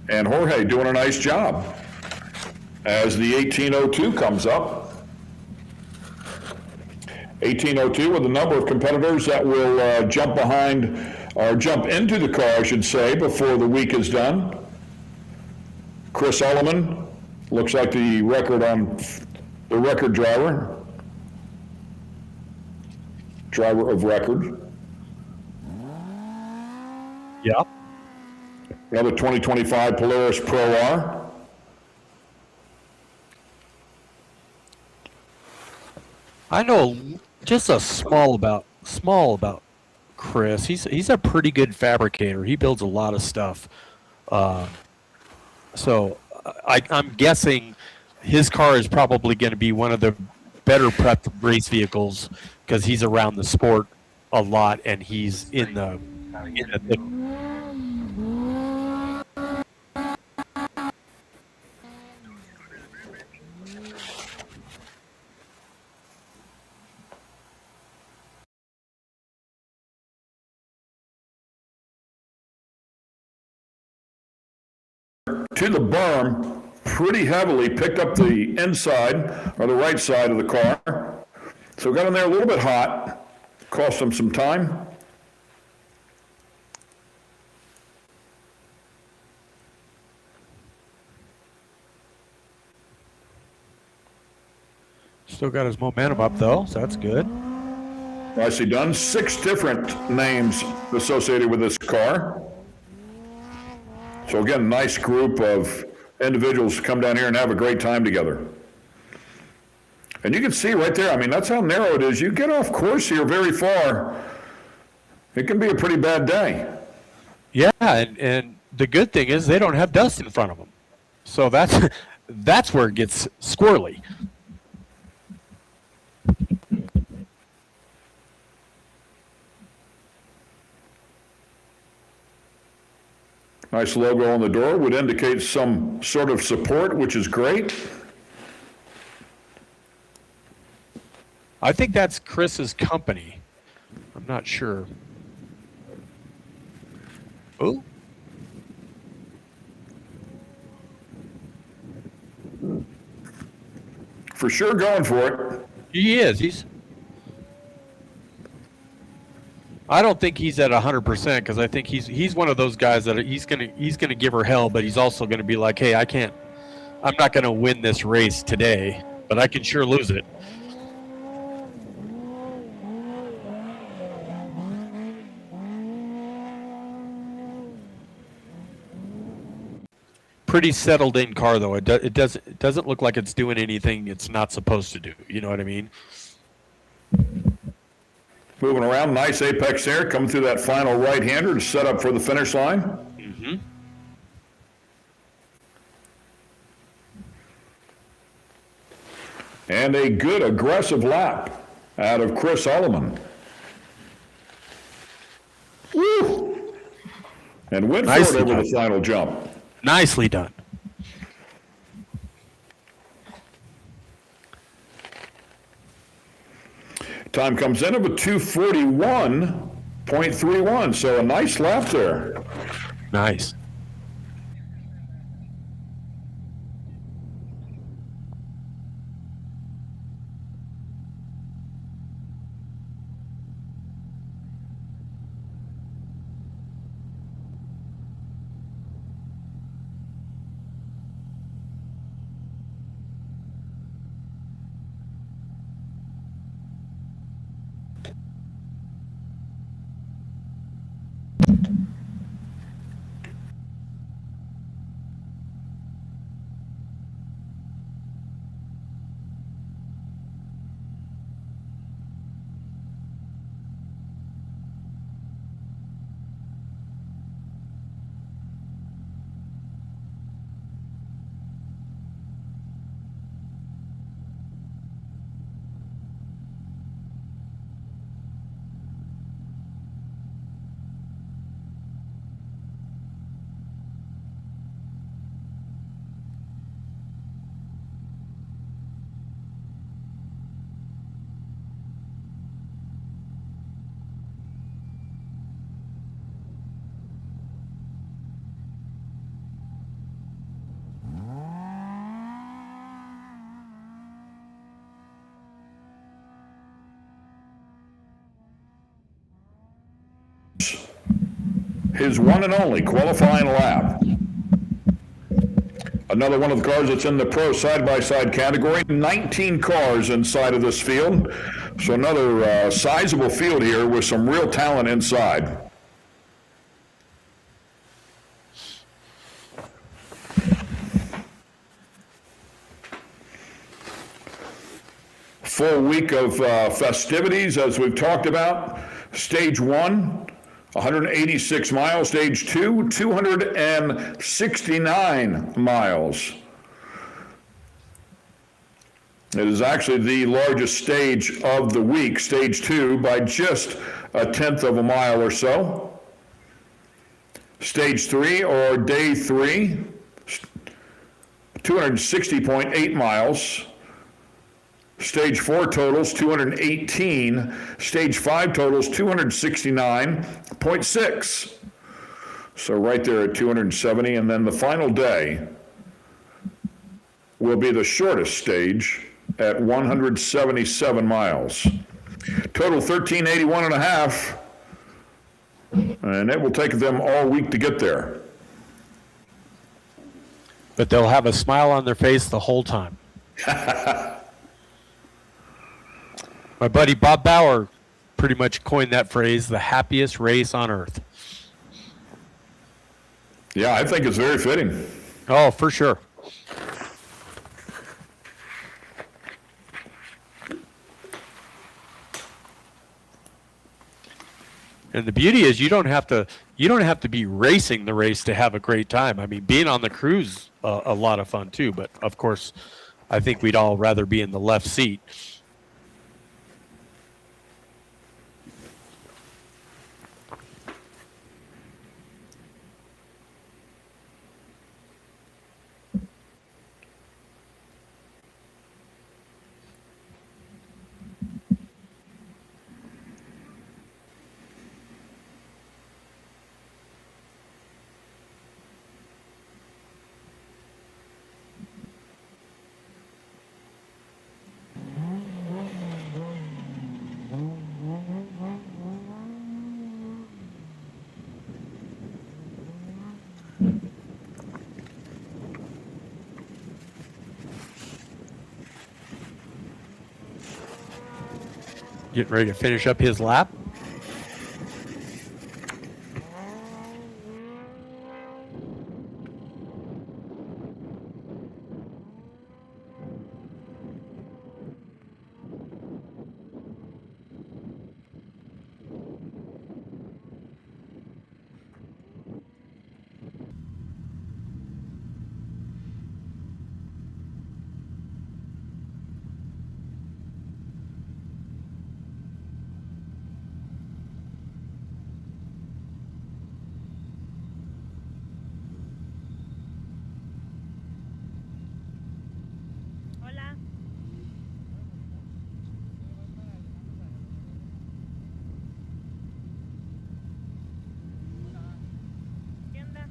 And Jorge doing a nice job as the 1802 comes up. 1802 with a number of competitors that will jump into the car, I should say, before the week is done. Chris Ulliman looks like the record driver of record. Yep. Another 2025 Polaris Pro R. I know just a small about Chris. He's a pretty good fabricator. He builds a lot of stuff. So I'm guessing his car is probably going to be one of the better prepped race vehicles because he's around the sport a lot and he's in the thick. To the berm pretty heavily, picked up the inside or the right side of the car. So got in there a little bit hot, cost them some time. Still got his momentum up though, so that's good. Nicely done. 6 different names associated with this car. So again, nice group of individuals come down here and have a great time together. And you can see right there, I mean, that's how narrow it is. You get off course here very far, it can be a pretty bad day. Yeah, and the good thing is they don't have dust in front of them. So that's where it gets squirrely. Nice logo on the door would indicate some sort of support, which is great. I think that's Chris's company. I'm not sure. Oh. For sure going for it. He is. He's I don't think he's at 100% because I think he's one of those guys that he's gonna give her hell, but he's also gonna be like, hey, I'm not gonna win this race today, but I can sure lose it. Pretty settled in car though. It doesn't look like it's doing anything it's not supposed to do. You know what I mean? Moving around, nice apex there, coming through that final right-hander to set up for the finish line. Mm-hmm. And a good aggressive lap out of Chris Ulliman. Woo! And went for it over the final jump. Nicely done. Time comes in of a 2:41.31, so a nice lap there. Nice. His one and only qualifying lap. Another one of the cars that's in the pro side-by-side category. 19 cars inside of this field. So another sizable field here with some real talent inside. Full week of festivities, as we've talked about. Stage 1, 186 miles. Stage 2, 269 miles. It is actually the largest stage of the week, Stage 2, by just a tenth of a mile or so. Stage 3, or Day 3, 260.8 miles. Stage 4 totals 218. Stage 5 totals 269.6. So right there at 270. And then the final day will be the shortest stage at 177 miles. Total 1381 and a half. And it will take them all week to get there. But they'll have a smile on their face the whole time. My buddy Bob Bauer pretty much coined that phrase, the happiest race on earth. Yeah, I think it's very fitting. Oh, for sure. And the beauty is you don't have to be racing the race to have a great time. I mean, being on the cruise a lot of fun too, but of course I think we'd all rather be in the left seat. getting ready to finish up his lap. Hola. ¿Qué onda?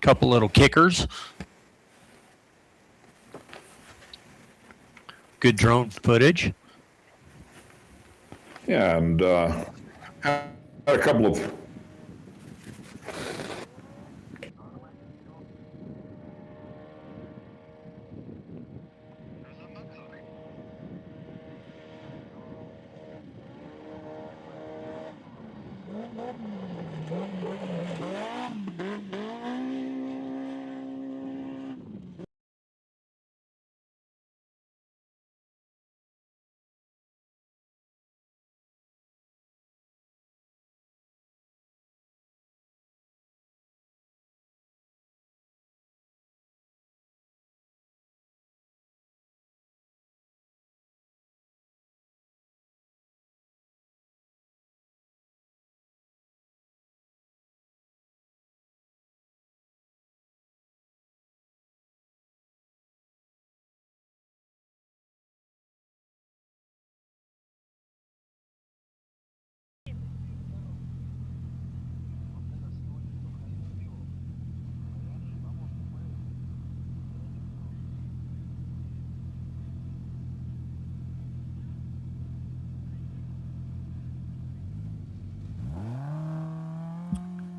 Couple little kickers. Good drone footage. Yeah, and had a couple of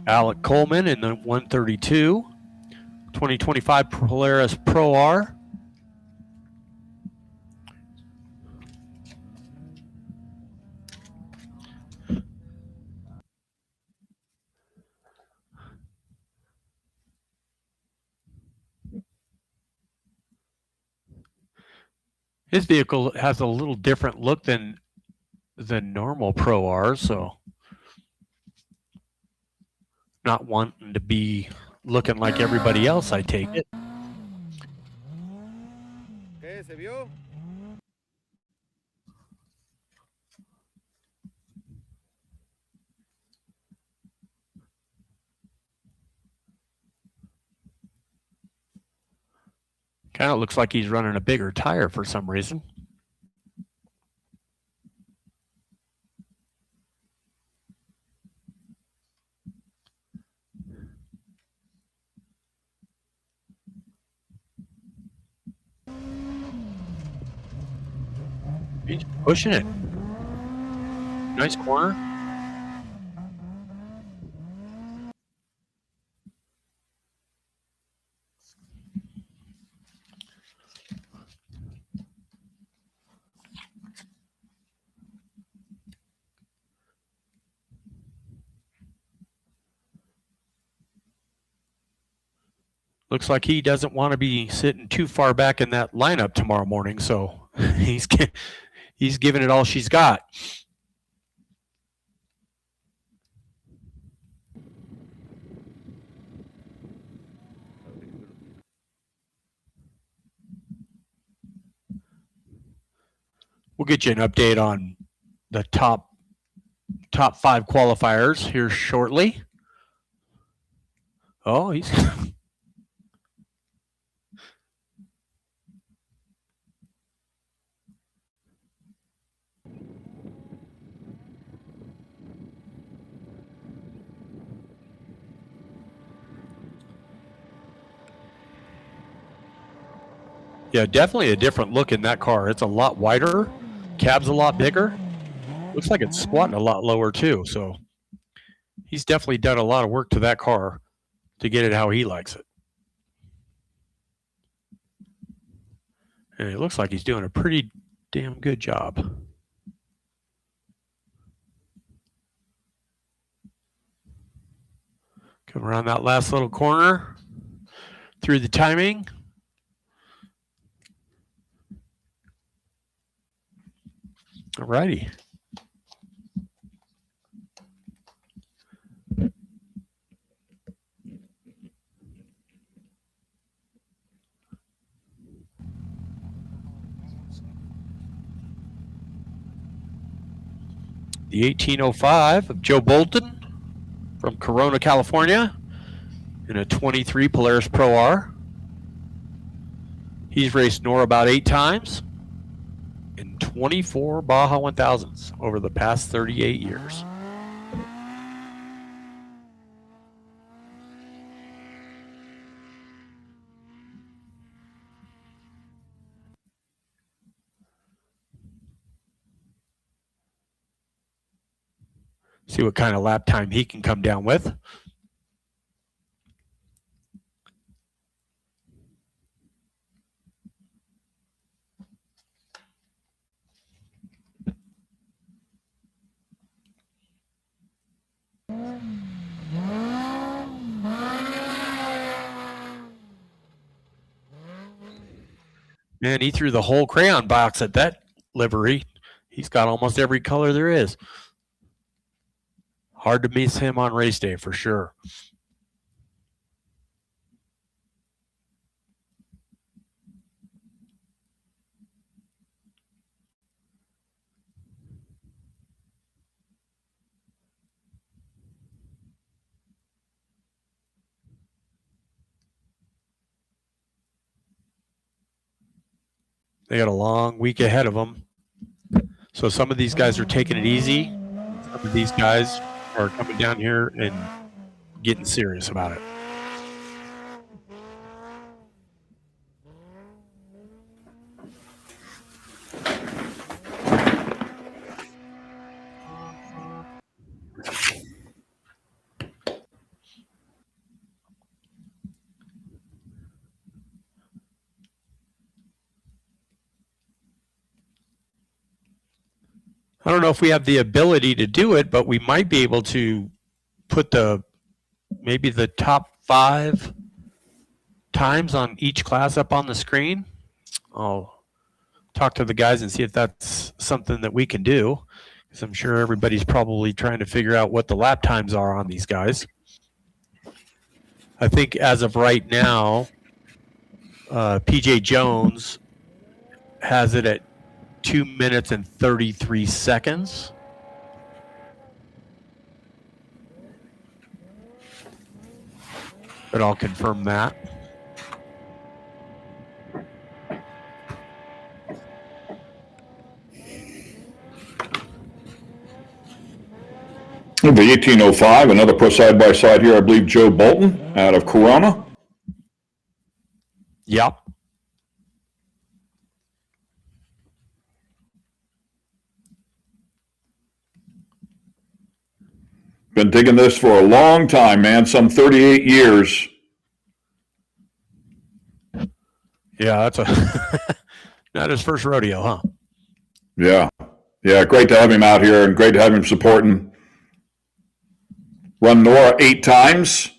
Alec Coleman in the 132. 2025 Polaris Pro R. His vehicle has a little different look than than normal Pro Rs, so not wanting to be looking like everybody else, I take it. ¿Qué? ¿Se vio? Kind of looks like he's running a bigger tire for some reason. He's pushing it. Nice corner. Looks like he doesn't want to be sitting too far back in that lineup tomorrow morning, so he's giving it all she's got. We'll get you an update on the top 5 qualifiers here shortly. Oh, he's yeah, definitely a different look in that car. It's a lot wider, cab's a lot bigger. Looks like it's squatting a lot lower too. So he's definitely done a lot of work to that car to get it how he likes it. And it looks like he's doing a pretty damn good job. Come around that last little corner through the timing. All righty. The 1805 of Joe Bolton from Corona, California, in a 23 Polaris Pro R. He's raced NORRA about 8 times and 24 Baja 1000s over the past 38 years. See what kind of lap time he can come down with. Man, he threw the whole crayon box at that livery. He's got almost every color there is. Hard to miss him on race day for sure. They got a long week ahead of them. So some of these guys are taking it easy. Some of these guys are coming down here and getting serious about it. I don't know if we have the ability to do it, but we might be able to put maybe the top 5 times on each class up on the screen. I'll talk to the guys and see if that's something that we can do. Because I'm sure everybody's probably trying to figure out what the lap times are on these guys. I think as of right now, PJ Jones has it at 2 minutes and 33 seconds. But I'll confirm that. The 1805, another pro side-by-side here, I believe Joe Bolton out of Corona. Yep. Been digging this for a long time, man, some 38 years. Yeah, that's a not his first rodeo, huh? Yeah. Yeah, great to have him out here and great to have him supporting. Run NORRA 8 times.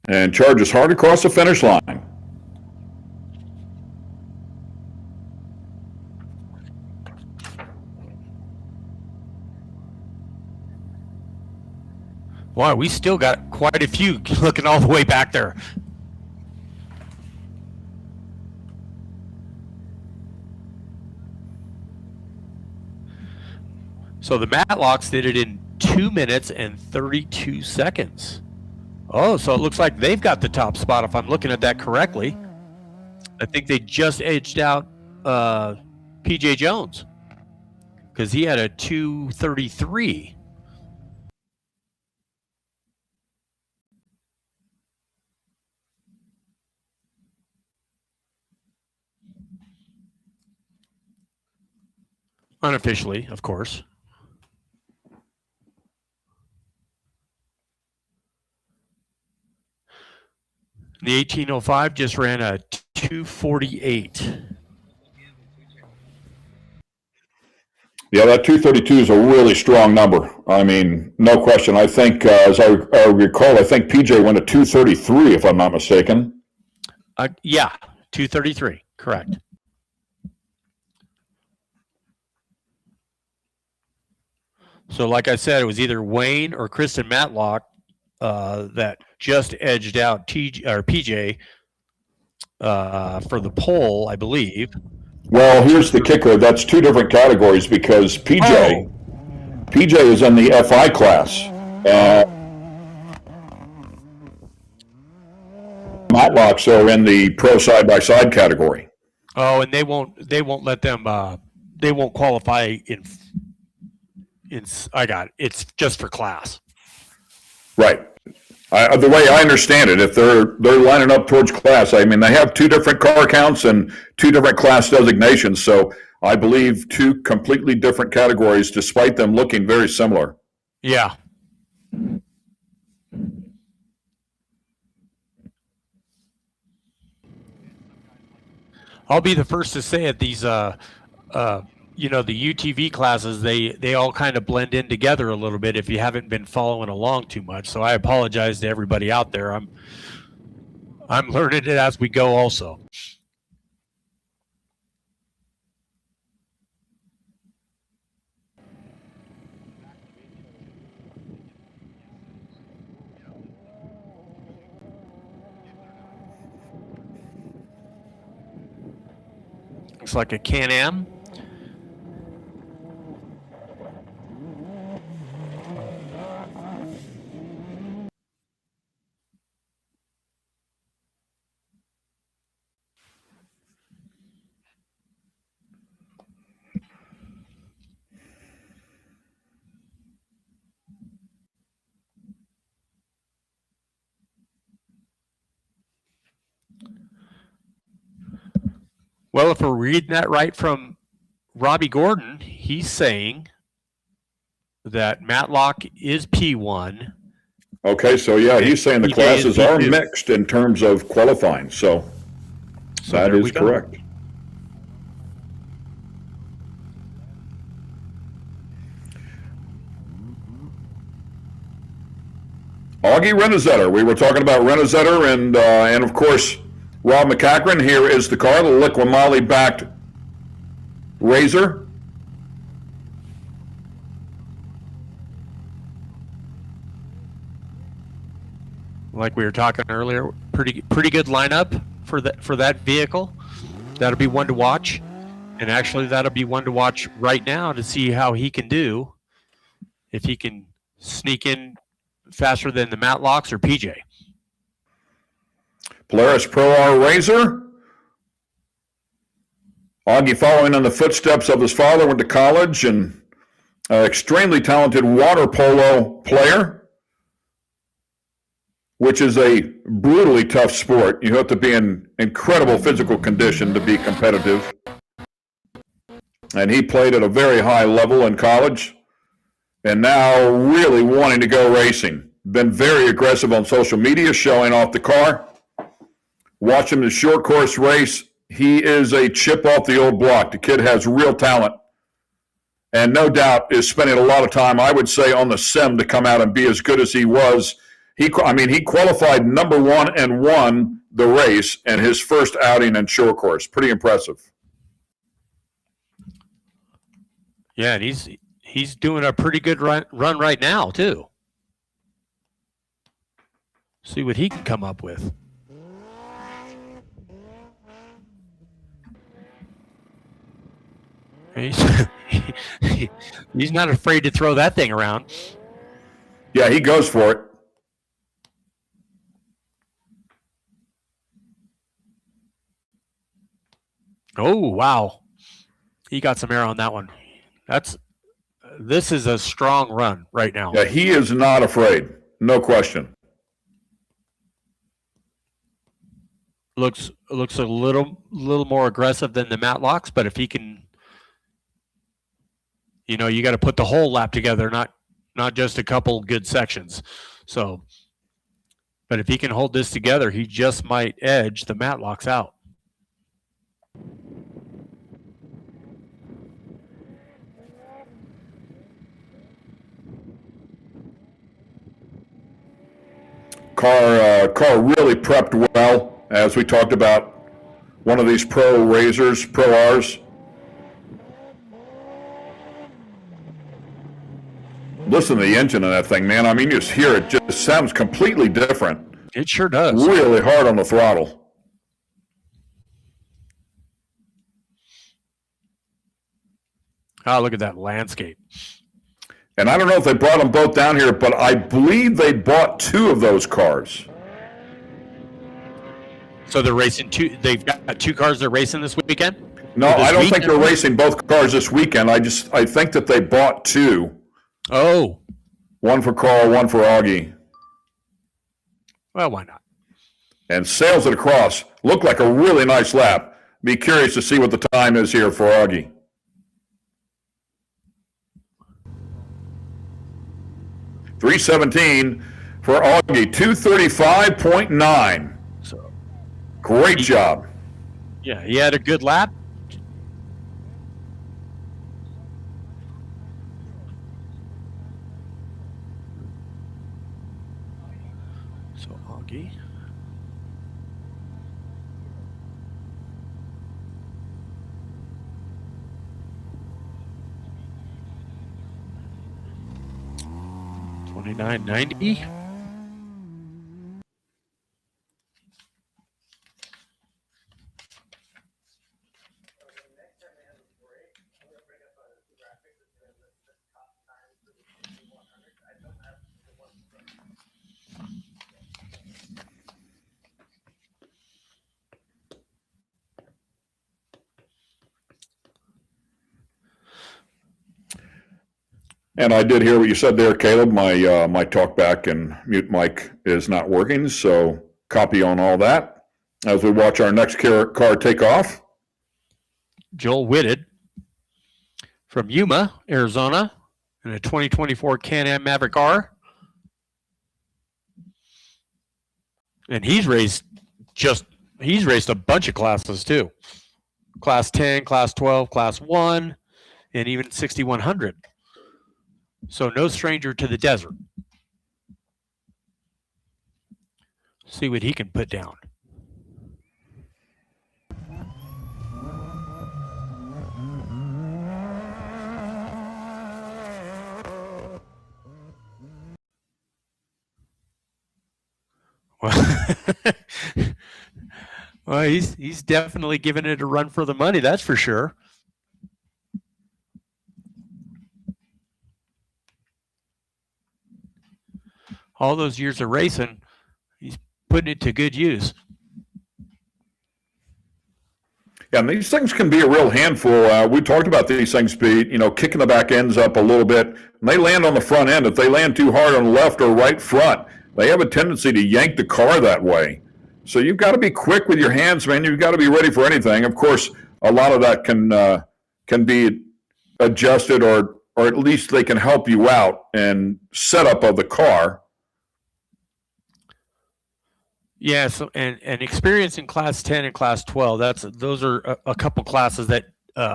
And charges hard across the finish line. Wow, we still got quite a few looking all the way back there. So the Matlocks did it in 2 minutes and 32 seconds. Oh, so it looks like they've got the top spot if I'm looking at that correctly. I think they just edged out PJ Jones because he had a 2:33. Unofficially, of course. The 1805 just ran a 2:48. Yeah, that 232 is a really strong number. I mean, no question. I think, as I recall, I think PJ went a 233, if I'm not mistaken. Yeah, 2:33, correct. So, like I said, it was either Wayne or Kristen Matlock that just edged out PJ for the pole, I believe. Well, here's the kicker. That's 2 different categories because PJ is in the FI class, and Matlocks are in the pro side-by-side category. Oh, and they won't let them. They won't qualify in. I got it. It's just for class. Right. The way I understand it, if they're lining up towards class, I mean, they have 2 different car counts and 2 different class designations. So I believe 2 completely different categories, despite them looking very similar. Yeah. I'll be the first to say it. These, you know, the UTV classes, they all kind of blend in together a little bit if you haven't been following along too much. So I apologize to everybody out there. I'm learning it as we go also. Looks like a Can-Am. Well, if we're reading that right from Robbie Gordon, he's saying that Matlock is P1. Okay, so yeah, he's saying the PJ classes is are P2. mixed in terms of qualifying. So that there is we go. correct. Augie Renazetter. We were talking about Renazetter and of course Rob McCachran, here is the car, the Liqui-Moly-backed Razor. Like we were talking earlier, pretty good lineup for that vehicle. That'll be one to watch, and actually that'll be one to watch right now to see how he can do, if he can sneak in faster than the Matlocks or PJ. Polaris Pro R Razor. Augie, following in the footsteps of his father, went to college and extremely talented water polo player, which is a brutally tough sport. You have to be in incredible physical condition to be competitive. And he played at a very high level in college and now really wanting to go racing. Been very aggressive on social media, showing off the car. Watch him in the short course race. He is a chip off the old block. The kid has real talent and no doubt is spending a lot of time, I would say, on the sim to come out and be as good as he was. He qualified number one and won the race in his first outing in short course. Pretty impressive. Yeah, and he's doing a pretty good run right now too. See what he can come up with. He's not afraid to throw that thing around. Yeah, he goes for it. Oh, wow. He got some air on that one. This is a strong run right now. Yeah, he is not afraid. No question. Looks a little more aggressive than the Matlocks, but if he can, you got to put the whole lap together, not just a couple good sections. So, but if he can hold this together, he just might edge the Matlocks out. Car really prepped well, as we talked about. One of these Pro Razors, Pro Rs. Listen to the engine of that thing, man. I mean, you just hear it. Just sounds completely different. It sure does. Really hard on the throttle. Oh, look at that landscape. And I don't know if they brought them both down here, but I believe they bought two of those cars. So they're racing two. They've got two cars they're racing this weekend? No, I don't think they're racing both cars this weekend. I think that they bought two. Oh. One for Carl, one for Augie. Well, why not? And sails it across. Looked like a really nice lap. Be curious to see what the time is here for Augie. .317 for Augie, 235.9. So, great job. Yeah, he had a good lap. So Augie. $29.90. And I did hear what you said there, Caleb. My talk back and mute mic is not working, so copy on all that as we watch our next car take off. Joel Whitted from Yuma, Arizona, in a 2024 Can-Am Maverick R. And he's raced a bunch of classes too. Class 10, Class 12, Class 1, and even 6100. So no stranger to the desert. See what he can put down. Well, he's definitely giving it a run for the money. That's for sure. All those years of racing, he's putting it to good use. Yeah, and these things can be a real handful. We talked about these things, Pete, kicking the back ends up a little bit. And they land on the front end. If they land too hard on the left or right front, they have a tendency to yank the car that way. So you've got to be quick with your hands, man. You've got to be ready for anything. Of course, a lot of that can be adjusted, or at least they can help you out and setup of the car. Yeah, so and experience in class 10 and class 12, those are a couple classes that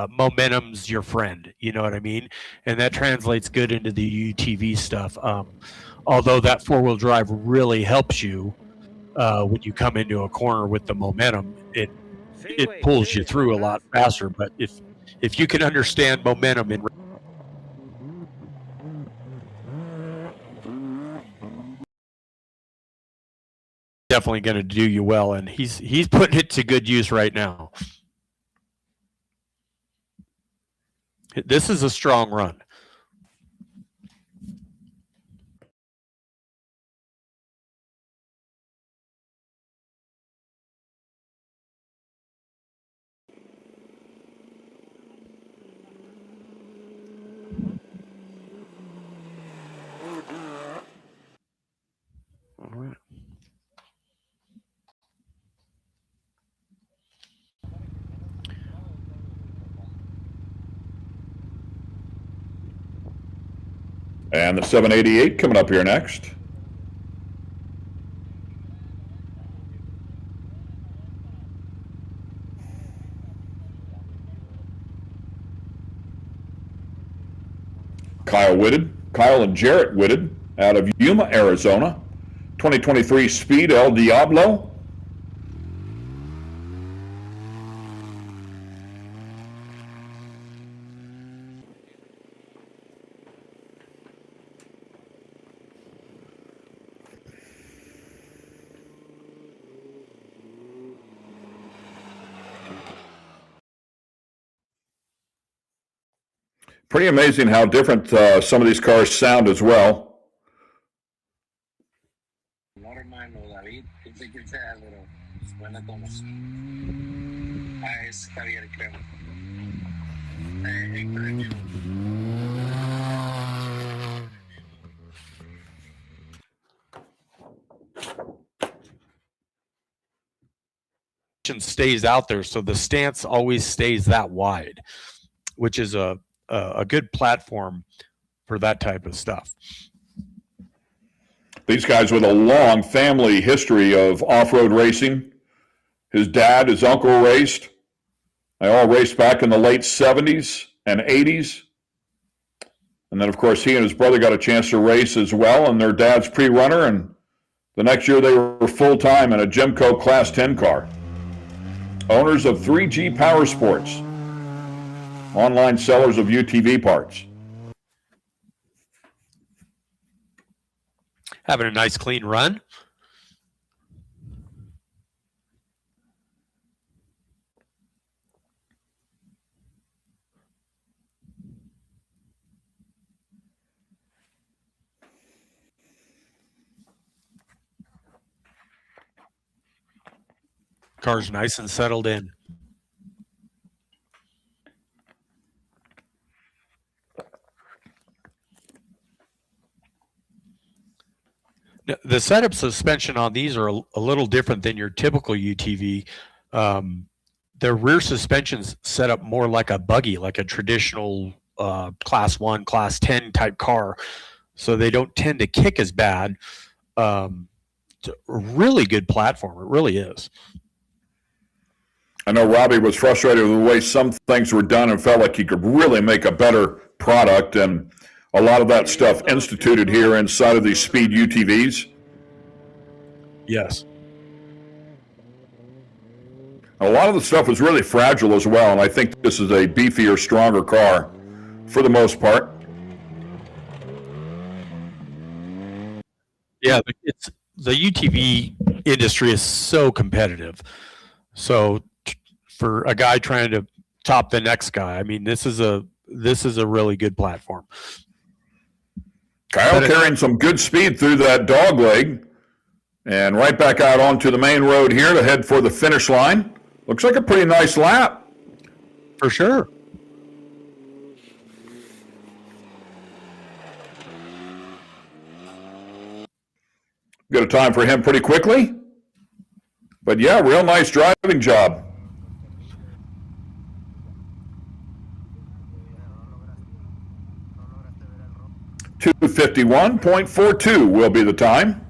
momentum's your friend, you know what I mean? And that translates good into the UTV stuff. Although that four-wheel drive really helps you when you come into a corner with the momentum, it pulls you through a lot faster. But if you can understand momentum in definitely going to do you well, and he's putting it to good use right now. This is a strong run. All right. And the 788 coming up here next. Kyle and Jarrett Whitted out of Yuma, Arizona. 2023 Speed El Diablo. Pretty amazing how different some of these cars sound as well. Stays out there, so the stance always stays that wide, which is a good platform for that type of stuff. These guys with a long family history of off-road racing. His dad, his uncle raced. They all raced back in the late 70s and 80s. And then, of course, he and his brother got a chance to race as well, and their dad's pre-runner, and the next year they were full-time in a Gemco Class 10 car. Owners of 3G Power Sports, online sellers of UTV parts. Having a nice clean run. Car's nice and settled in. The setup suspension on these are a little different than your typical UTV. Their rear suspension's set up more like a buggy, like a traditional class 1, class 10 type car. So they don't tend to kick as bad. It's a really good platform. It really is. I know Robbie was frustrated with the way some things were done and felt like he could really make a better product, and a lot of that stuff instituted here inside of these Speed UTVs. Yes. A lot of the stuff is really fragile as well, and I think this is a beefier, stronger car for the most part. Yeah, it's the UTV industry is so competitive. So for a guy trying to top the next guy, I mean, this is a really good platform. Kyle carrying some good speed through that dog leg, and right back out onto the main road here to head for the finish line. Looks like a pretty nice lap. For sure. Get a time for him pretty quickly. But yeah, real nice driving job. .251.42 will be the time.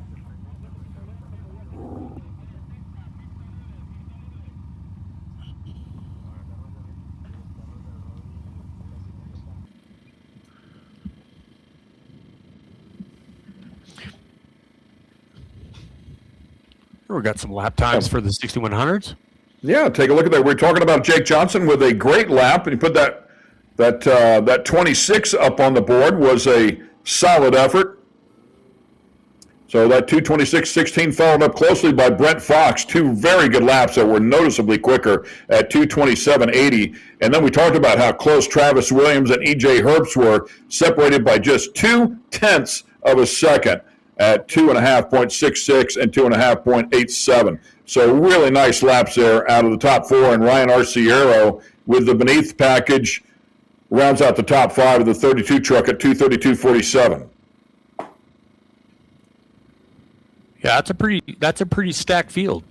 We got some lap times for the 6100s. Yeah, take a look at that. We're talking about Jake Johnson with a great lap, and he put that 26 up on the board. Was a solid effort. So that 2:26.16 followed up closely by Brent Fox. Two very good laps that were noticeably quicker at 2:27.80. And then we talked about how close Travis Williams and EJ Herbst were, separated by just 0.2 of a second at 2.5.66 and 2.5.87. So really nice laps there out of the top four. And Ryan Arciero with the beneath package rounds out the top five of the 32 truck at 2:32.47. Yeah, that's a pretty stacked field.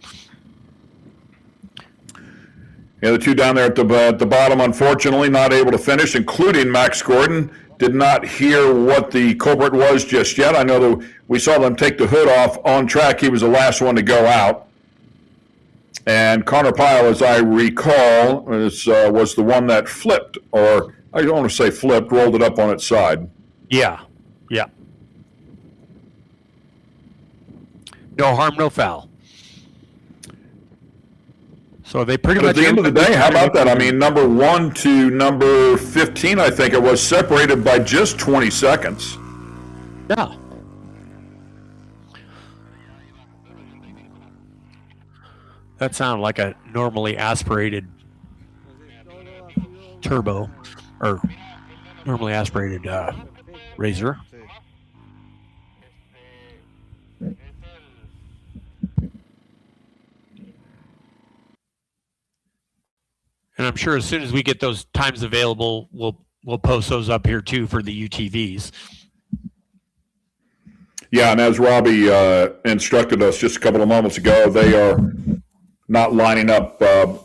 Yeah, the two down there at the bottom, unfortunately, not able to finish, including Max Gordon. Did not hear what the culprit was just yet. I know that we saw them take the hood off on track. He was the last one to go out. And Connor Pyle, as I recall, was the one that flipped, or I don't want to say flipped, rolled it up on its side. Yeah. No harm, no foul. So they pretty much. At the end of the day, how about that? I mean, number 1 to number 15, I think it was, separated by just 20 seconds. Yeah. That sounded like a normally aspirated turbo, or normally aspirated Razor. And I'm sure as soon as we get those times available, we'll post those up here too for the UTVs. Yeah, and as Robbie instructed us just a couple of moments ago, they are not lining up. They're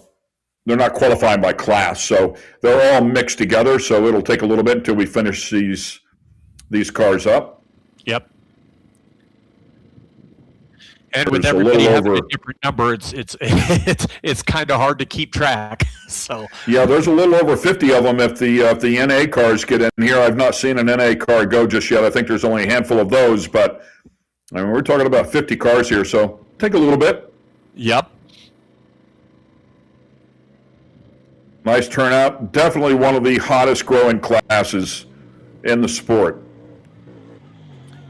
not qualifying by class, so they're all mixed together. So it'll take a little bit until we finish these cars up. Yep. And with everybody having a different number, it's kind of hard to keep track. So yeah, there's a little over 50 of them if the NA cars get in here. I've not seen an NA car go just yet. I think there's only a handful of those, but I mean, we're talking about 50 cars here, so take a little bit. Yep. Nice turnout. Definitely one of the hottest growing classes in the sport.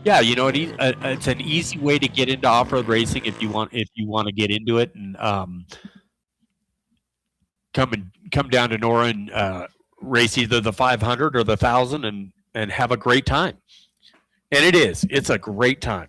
Yeah, you know, it's an easy way to get into off-road racing if you want to get into it and come down to NORRA and race either the 500 or the 1,000 and have a great time. And it's a great time.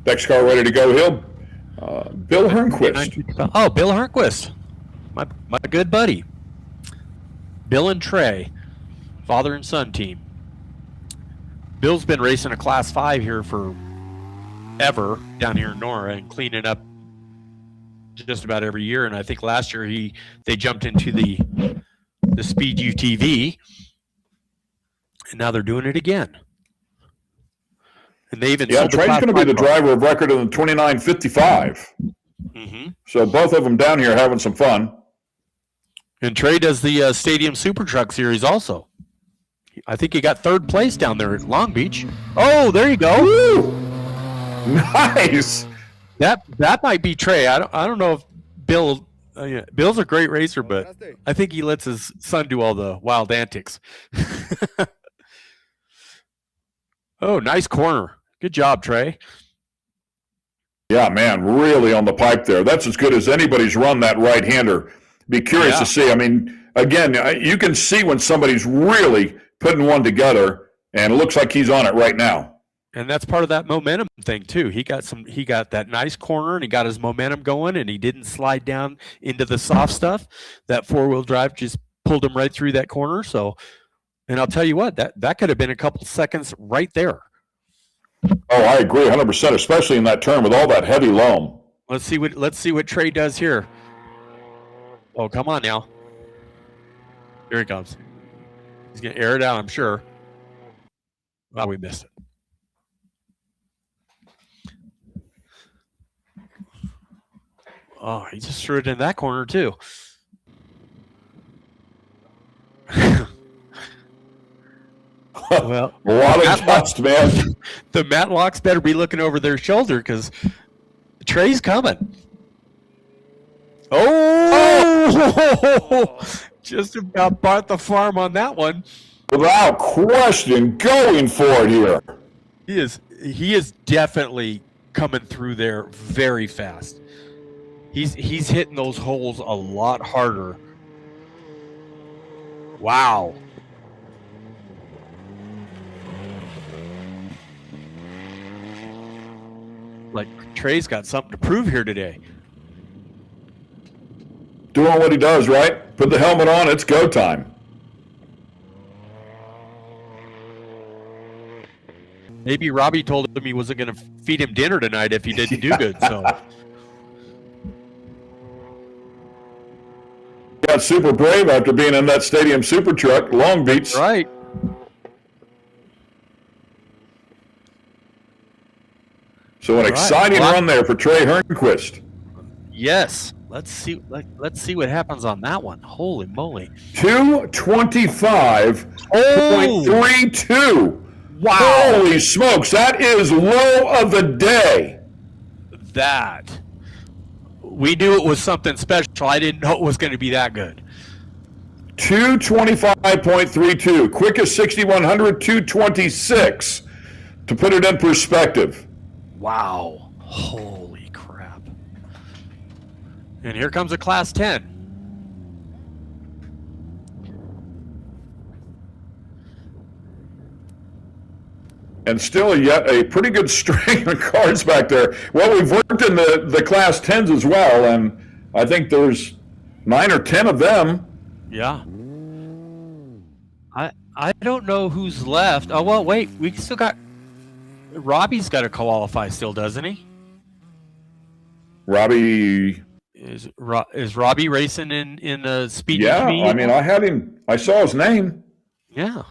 Next car ready to go, Hill. Bill Hernquist. Oh, Bill Hernquist, my good buddy. Bill and Trey, father and son team. Bill's been racing a Class 5 here for ever down here in NORRA and cleaning up just about every year. And I think last year they jumped into the the Speed UTV, and now they're doing it again. And they even sold the Trey's Class going to be 5 the car. driver of record in the 2955. So both of them down here having some fun. And Trey does the Stadium Super Truck Series also. I think he got third place down there at Long Beach. Oh, there you go. Woo! Nice. That might be Trey. I don't know if Bill. Bill's a great racer, but I think he lets his son do all the wild antics. Oh, nice corner. Good job, Trey. Yeah, man, really on the pipe there. That's as good as anybody's run that right-hander. Be curious to see. I mean, again, you can see when somebody's really putting one together, and it looks like he's on it right now. And that's part of that momentum thing too. He got that nice corner and he got his momentum going and he didn't slide down into the soft stuff. That four-wheel drive just pulled him right through that corner. So, and I'll tell you what, that could have been a couple seconds right there. Oh, I agree 100%, especially in that turn with all that heavy loam. Let's see what Trey does here. Oh, come on now. Here he comes. He's going to air it out, I'm sure. Oh, we missed it. Oh, he just threw it in that corner too. Well, a lot of dust, man. The Matlocks better be looking over their shoulder because Trey's coming. Oh! Just about bought the farm on that one. Without question, going for it here. He is definitely coming through there very fast. He's hitting those holes a lot harder. Wow. Like Trey's got something to prove here today. Doing what he does, right? Put the helmet on, it's go time. Maybe Robbie told him he wasn't going to feed him dinner tonight if he didn't do good. So. Got super brave after being in that Stadium Super Truck, Long Beach. Right. So an exciting run there for Trey Hernquist. Yes. Let's see what happens on that one. Holy moly. 225.32. Wow. Holy smokes, that is low of the day. That. We knew it was something special. I didn't know it was going to be that good. 225.32. Quickest 6100, 226. To put it in perspective. Wow. Holy crap. And here comes a Class 10. And still yet a pretty good string of cars back there. Well, we've worked in the Class 10s as well, and I think there's 9 or 10 of them. Yeah. I don't know who's left. Oh, well, wait. We still got... Robbie's got to qualify still, doesn't he? Robbie... Is Robbie racing in the Speed? Yeah, UTV? I mean, I had him... I saw his name. Yeah.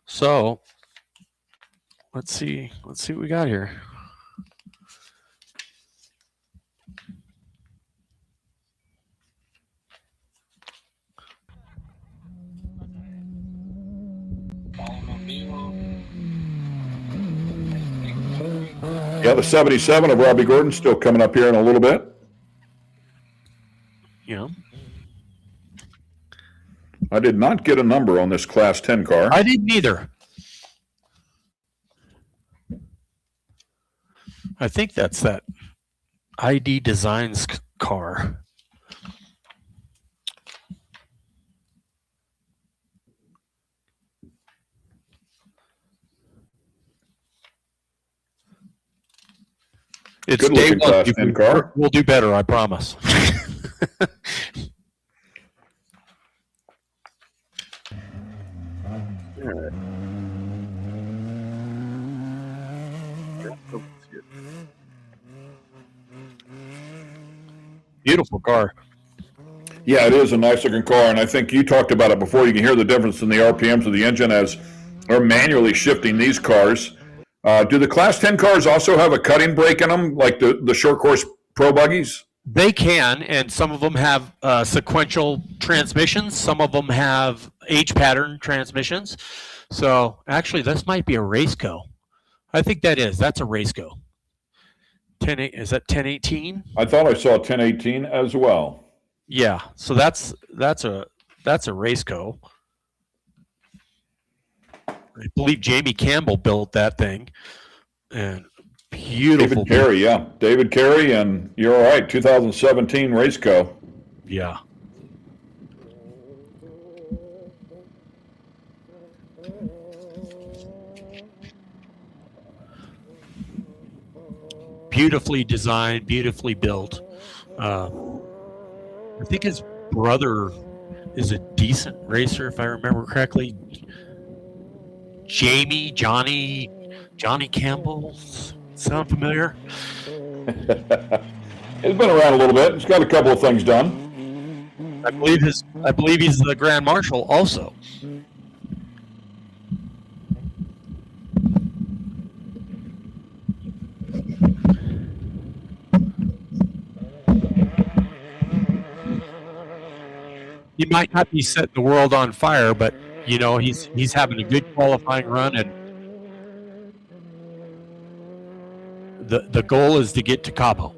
So... Let's see what we got here. Yeah, the 77 of Robbie Gordon still coming up here in a little bit. Yeah. I did not get a number on this Class 10 car. I didn't either. I think that's that ID Designs car. It's Good day looking one. Class 10 car. We'll do better, I promise. Beautiful car. Yeah, it is a nice looking car, and I think you talked about it before. You can hear the difference in the RPMs of the engine as they're manually shifting these cars. Do the Class 10 cars also have a cutting brake in them, like the short course pro buggies? They can, and some of them have sequential transmissions. Some of them have H pattern transmissions. So actually, this might be a Raceco. I think that's a Raceco. 10, is that 1018? I thought I saw 1018 as well. Yeah, so that's a Raceco. I believe Jamie Campbell built that thing, and beautiful. David Carey, yeah, David Carey, and you're all right. 2017 Raceco. Yeah. Beautifully designed, beautifully built. I think his brother is a decent racer, if I remember correctly. Johnny Campbell. Sound familiar? It's been around a little bit. It's got a couple of things done. I believe he's the Grand Marshal also. He might not be setting the world on fire, but you know he's having a good qualifying run, and the goal is to get to Cabo,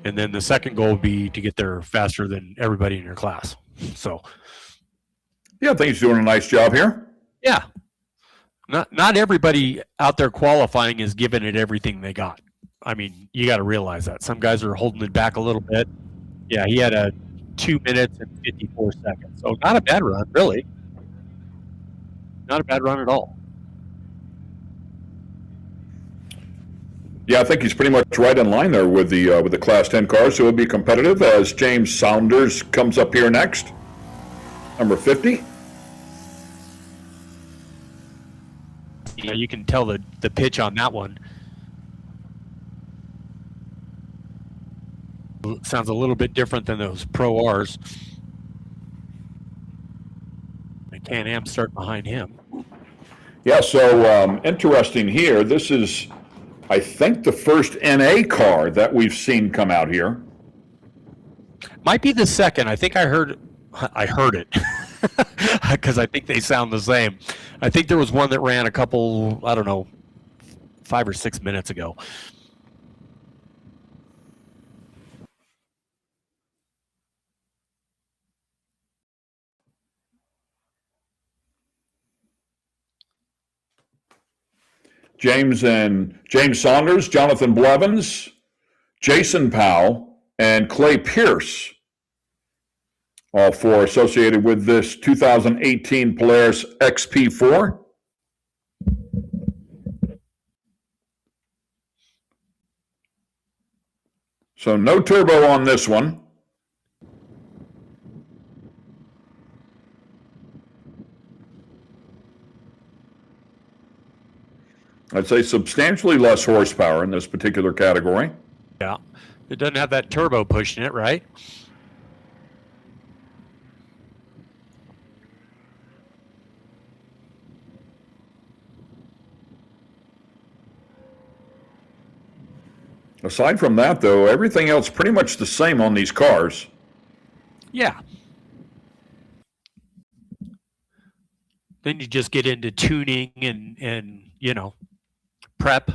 and then the second goal would be to get there faster than everybody in your class. So, yeah, I think he's doing a nice job here. Yeah, not everybody out there qualifying is giving it everything they got. I mean, you got to realize that some guys are holding it back a little bit. Yeah, he had a 2 minutes and 54 seconds. So not a bad run, really. Not a bad run at all. Yeah, I think he's pretty much right in line there with the Class 10 cars, so it'll be competitive as James Saunders comes up here next. Number 50. Yeah, you can tell the pitch on that one. Sounds a little bit different than those Pro Rs. And Can-Am starting behind him. Yeah, so interesting here. This is, I think, the first NA car that we've seen come out here. Might be the second. I think I heard it because I think they sound the same. I think there was one that ran a couple, I don't know, 5 or 6 minutes ago. James Saunders, Jonathan Blevins, Jason Powell, and Clay Pierce, all four associated with this 2018 Polaris XP4. So no turbo on this one. I'd say substantially less horsepower in this particular category. Yeah. It doesn't have that turbo pushing it, right? Aside from that, though, everything else pretty much the same on these cars. Yeah. Then you just get into tuning and you know, prep.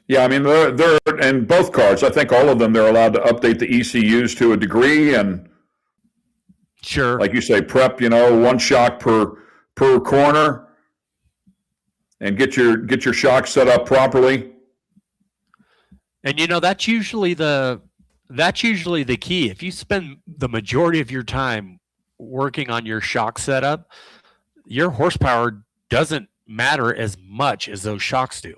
Yeah, I mean, they're in both cars. I think all of them, they're allowed to update the ECUs to a degree, and sure, like you say, prep. You know, one shock per corner, and get your shock set up properly. And you know, that's usually the key. If you spend the majority of your time working on your shock setup, your horsepower doesn't matter as much as those shocks do.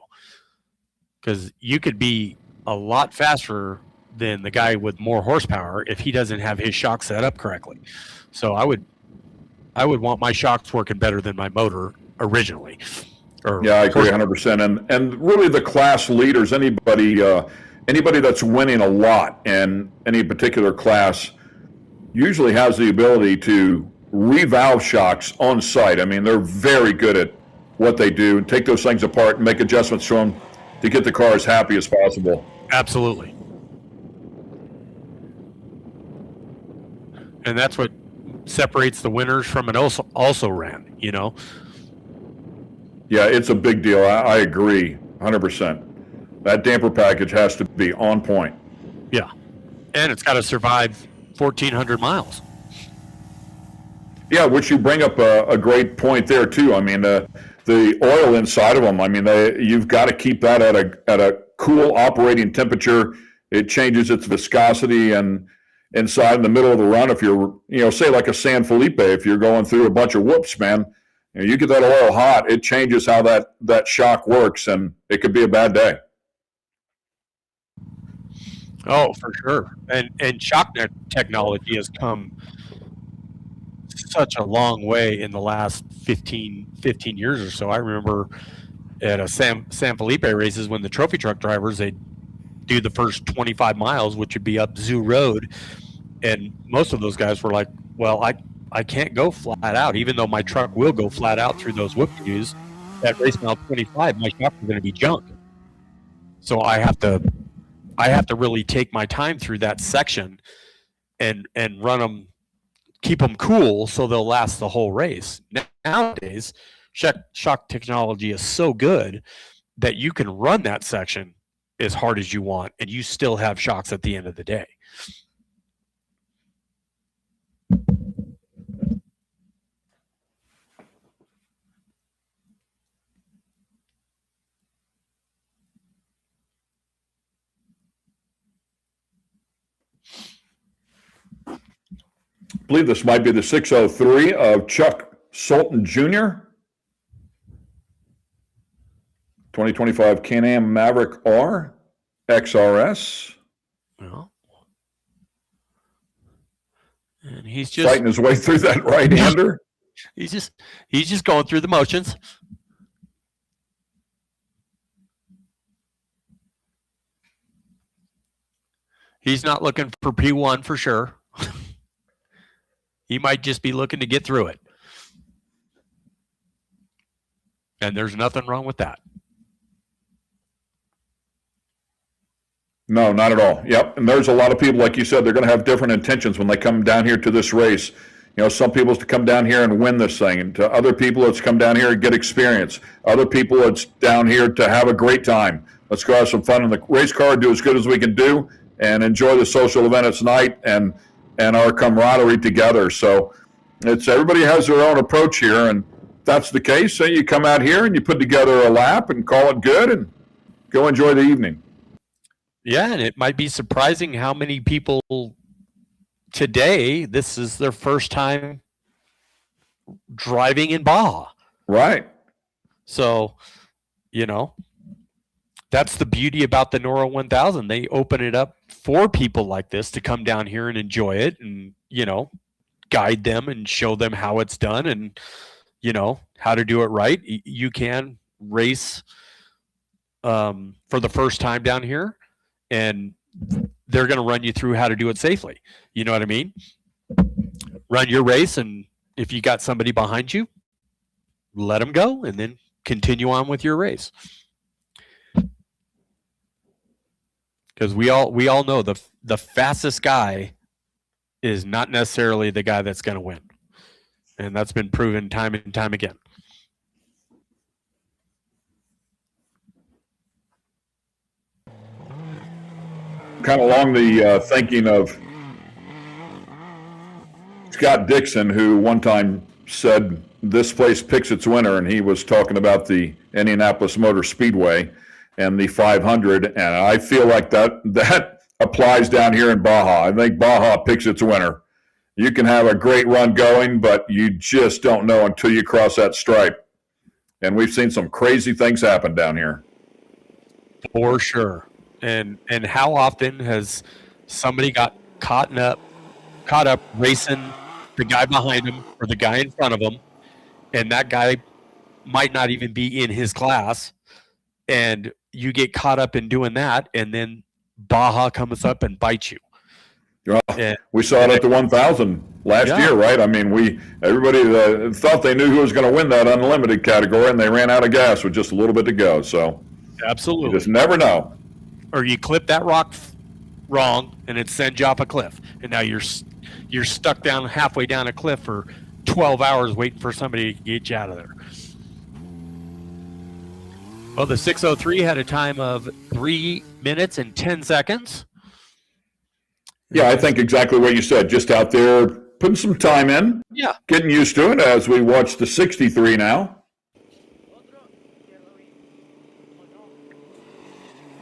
Because you could be a lot faster than the guy with more horsepower if he doesn't have his shock set up correctly. So I would want my shocks working better than my motor originally. Yeah, I agree 100%. And really the class leaders, anybody anybody that's winning a lot in any particular class usually has the ability to revalve shocks on site. I mean, they're very good at what they do. Take those things apart and make adjustments to them to get the car as happy as possible. Absolutely. And that's what separates the winners from an also ran, you know? Yeah, it's a big deal. I agree 100%. That damper package has to be on point. Yeah. And it's got to survive 1,400 miles. Yeah, which you bring up a great point there too. I mean, the oil inside of them. I mean, you've got to keep that at a cool operating temperature. It changes its viscosity, and inside in the middle of the run, if you're, say like a San Felipe, if you're going through a bunch of whoops, man, you get that oil hot, it changes how that shock works, and it could be a bad day. Oh, for sure. And shock technology has come such a long way in the last 15 years or so. I remember at a San Felipe races when the trophy truck drivers, they'd do the first 25 miles, which would be up Zoo Road. And most of those guys were like, well, I can't go flat out, even though my truck will go flat out through those whoop-de-doos. At race mile 25, my shocks are going to be junk. So I have to really take my time through that section and run them, keep them cool so they'll last the whole race. Nowadays, shock technology is so good that you can run that section as hard as you want and you still have shocks at the end of the day. I believe this might be the 603 of Chuck Sultan Jr. 2025 Can-Am Maverick R XRS. Well, and he's just fighting his way through that right-hander. He's just going through the motions. He's not looking for P1 for sure. He might just be looking to get through it. And there's nothing wrong with that. No, not at all. Yep. And there's a lot of people, like you said, they're going to have different intentions when they come down here to this race. Some people it's to come down here and win this thing. And to other people, it's come down here and get experience. Other people, it's down here to have a great time. Let's go have some fun in the race car, do as good as we can do, and enjoy the social event at night and our camaraderie together. So everybody has their own approach here, and if that's the case, so you come out here and you put together a lap and call it good and go enjoy the evening. Yeah, and it might be surprising how many people today, this is their first time driving in Baja. Right. So, that's the beauty about the NORRA 1000. They open it up for people like this to come down here and enjoy it and, guide them and show them how it's done and, how to do it right. You can race for the first time down here, and they're going to run you through how to do it safely. You know what I mean? Run your race, and if you got somebody behind you, let them go and then continue on with your race. Because we all know the fastest guy is not necessarily the guy that's going to win. And that's been proven time and time again. Kind of along the thinking of Scott Dixon, who one time said this place picks its winner, and he was talking about the Indianapolis Motor Speedway and the 500, and I feel like that applies down here in Baja. I think Baja picks its winner. You can have a great run going, but you just don't know until you cross that stripe. And we've seen some crazy things happen down here. For sure. And how often has somebody got caught up racing the guy behind him or the guy in front of him, and that guy might not even be in his class, and you get caught up in doing that, and then Baja comes up and bites you. Well, And- we saw it at the 1,000 last Yeah. year, right? I mean, everybody thought they knew who was going to win that unlimited category, and they ran out of gas with just a little bit to go. So you Absolutely. just never know. Or you clip that rock wrong, and it sends you off a cliff, and now you're stuck down halfway down a cliff for 12 hours waiting for somebody to get you out of there. Well, the 603 had a time of 3 minutes and 10 seconds. Yeah, I think exactly what you said. Just out there putting some time in, Yeah. getting used to it as we watch the 63 now.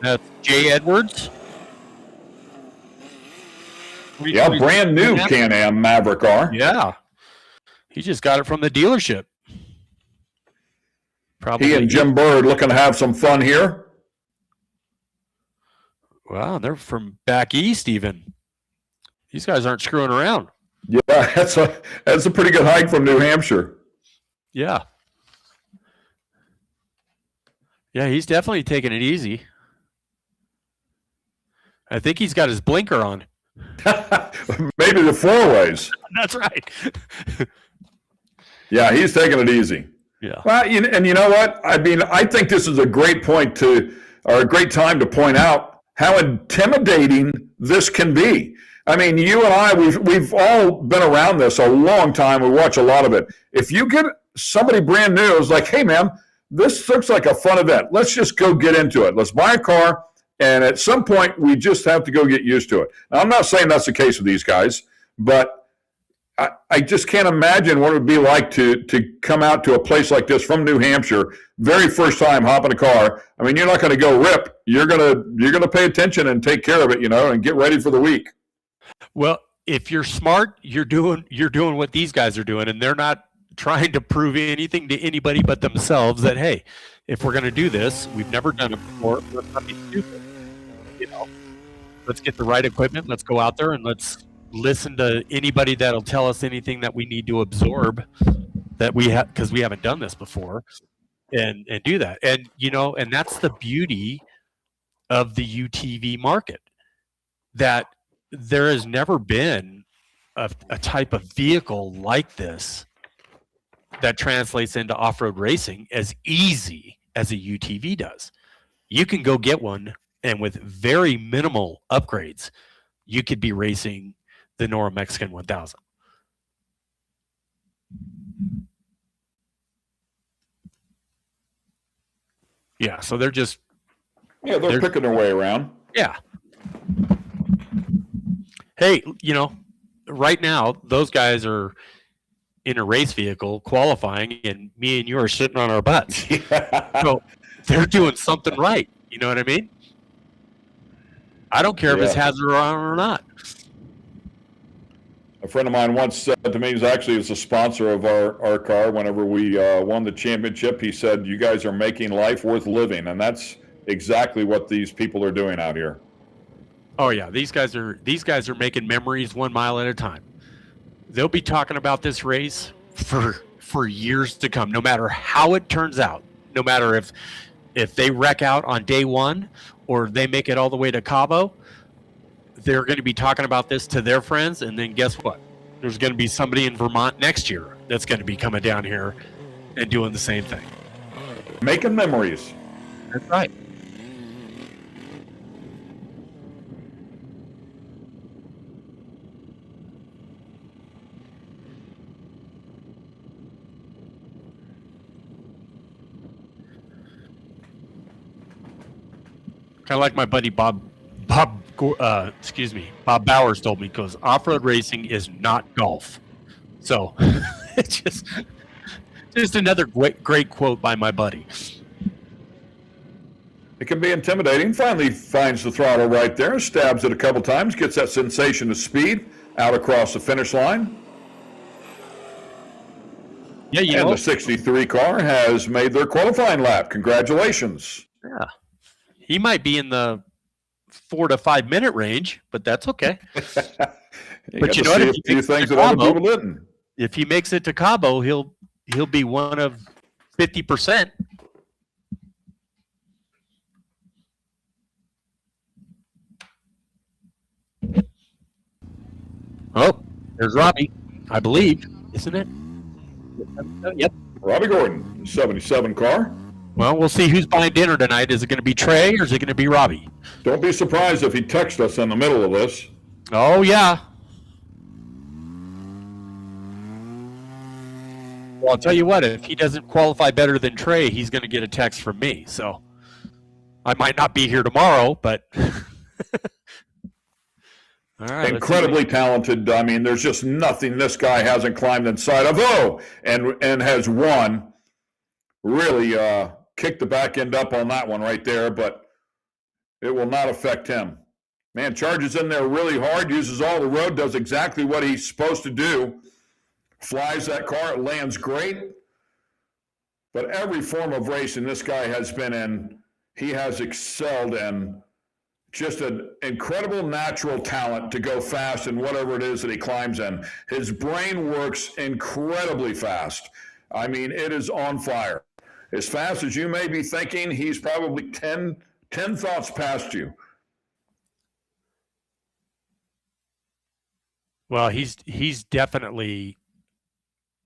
That's Jay Edwards. Yeah, brand new Can-Am Maverick R. Yeah. He just got it from the dealership. Probably. He and Jim Bird looking to have some fun here. Wow, they're from back east even. These guys aren't screwing around. Yeah, that's a pretty good hike from New Hampshire. Yeah. Yeah, he's definitely taking it easy. I think he's got his blinker on. Maybe the four ways. That's right. Yeah, he's taking it easy. Yeah. Well, and you know what? I mean, I think this is a great point or a great time to point out how intimidating this can be. I mean, you and I, we've all been around this a long time. We watch a lot of it. If you get somebody brand new, it's like, hey, man, this looks like a fun event. Let's just go get into it. Let's buy a car, and at some point, we just have to go get used to it. Now, I'm not saying that's the case with these guys, but I just can't imagine what it would be like to come out to a place like this from New Hampshire, very first time hopping a car. I mean, you're not going to go rip. You're gonna pay attention and take care of it, and get ready for the week. Well, if you're smart, you're doing what these guys are doing, and they're not trying to prove anything to anybody but themselves that, hey, if we're going to do this, we've never done it before, let's not be stupid. Let's get the right equipment, let's go out there, and let's listen to anybody that'll tell us anything that we need to absorb that we have, because we haven't done this before, and do that. And and that's the beauty of the UTV market, that there has never been a type of vehicle like this that translates into off-road racing as easy as a UTV does. You can go get one, and with very minimal upgrades, you could be racing the NORRA Mexican 1000. Yeah, so they're picking their way around. Yeah. Hey, right now, those guys are in a race vehicle qualifying, and me and you are sitting on our butts. Yeah. So they're doing something right. You know what I mean? I don't care if his hazard on or not. A friend of mine once said to me, he's a sponsor of our car. Whenever we won the championship, he said, "You guys are making life worth living," and that's exactly what these people are doing out here. Oh yeah, these guys are making memories 1 mile at a time. They'll be talking about this race for years to come, no matter how it turns out. No matter if they wreck out on day one or they make it all the way to Cabo, they're going to be talking about this to their friends, and then guess what? There's going to be somebody in Vermont next year that's going to be coming down here and doing the same thing. Making memories. That's right. Kind of like my buddy Bob Bowers told me, because off-road racing is not golf. So it's just another great quote by my buddy. It can be intimidating. Finally finds the throttle right there, stabs it a couple times, gets that sensation of speed out across the finish line. Yeah, the 63 car has made their qualifying lap. Congratulations. Yeah. He might be in the 4 to 5 minute range, but that's okay. But you know what? If he makes things that other people didn't. If he makes it to Cabo, he'll be one of 50%. There's Robbie, I believe, isn't it? Yep. Robbie Gordon, 77 car. Well, we'll see who's buying dinner tonight. Is it going to be Trey or is it going to be Robbie? Don't be surprised if he texts us in the middle of this. Oh, yeah. Well, I'll tell you what, if he doesn't qualify better than Trey, he's going to get a text from me. So I might not be here tomorrow, but all right. Incredibly talented. I mean, there's just nothing this guy hasn't climbed inside of. Oh, and has won. Really kicked the back end up on that one right there, but it will not affect him. Man, charges in there really hard, uses all the road, does exactly what he's supposed to do. Flies that car, it lands great. But every form of racing this guy has been in, he has excelled in. Just an incredible natural talent to go fast in whatever it is that he climbs in. His brain works incredibly fast. I mean, it is on fire. As fast as you may be thinking, he's probably 10 thoughts past you. Well, he's definitely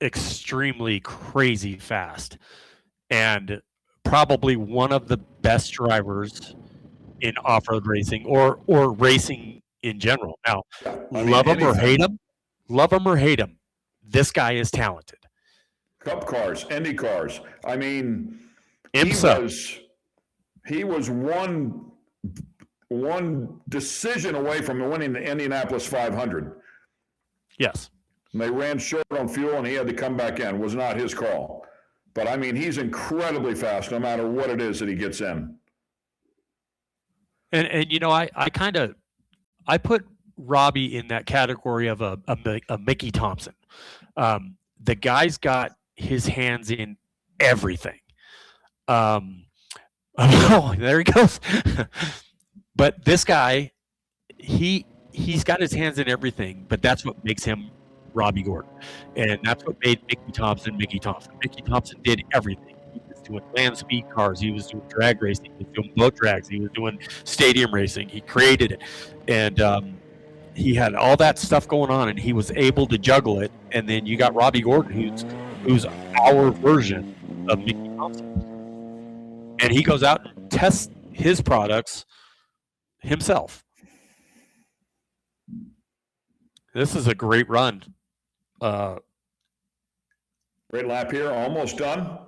extremely crazy fast and probably one of the best drivers in off-road racing or racing in general. Now, love him or hate him, this guy is talented. Cup cars, Indy cars. I mean, IMSA. he was one decision away from winning the Indianapolis 500. Yes. And they ran short on fuel, and he had to come back in. It was not his call. But, I mean, he's incredibly fast no matter what it is that he gets in. And you know, I put Robbie in that category of a Mickey Thompson. The guy's got his hands in everything. Oh, there he goes. But this guy, he's got his hands in everything, but that's what makes him Robbie Gordon. And that's what made Mickey Thompson Mickey Thompson. Mickey Thompson did everything. He was doing land speed cars. He was doing drag racing. He was doing boat drags. He was doing stadium racing. He created it. And he had all that stuff going on, and he was able to juggle it. And then you got Robbie Gordon, who's our version of Mickey Thompson. And he goes out and tests his products himself. This is a great run. Great lap here, almost done.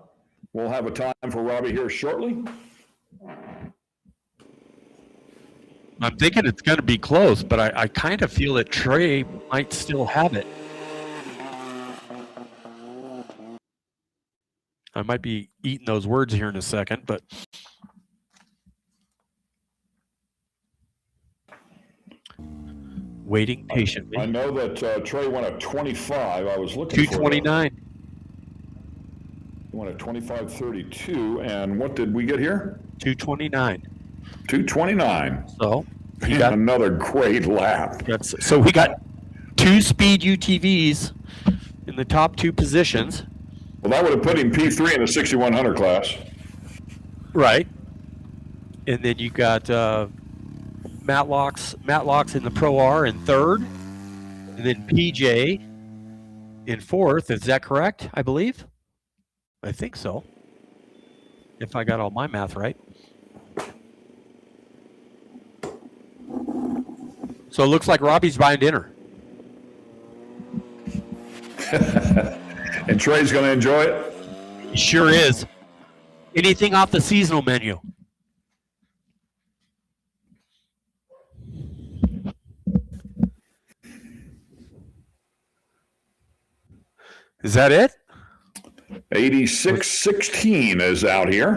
We'll have a time for Robbie here shortly. I'm thinking it's going to be close, but I kind of feel that Trey might still have it. I might be eating those words here in a second, but waiting patiently. I know that Trey went at 25. I was looking 229. He went at 25.32, and what did we get here? 229. 229. So he got another great lap. So we got two speed UTVs in the top two positions. Well, that would have put him P3 in the 6100 class. Right. And then you got Matlocks in the Pro R in third, and then PJ in fourth. Is that correct? I believe. I think so. If I got all my math right. So it looks like Robbie's buying dinner. And Trey's going to enjoy it? He sure is. Anything off the seasonal menu? Is that it? 8616 is out here.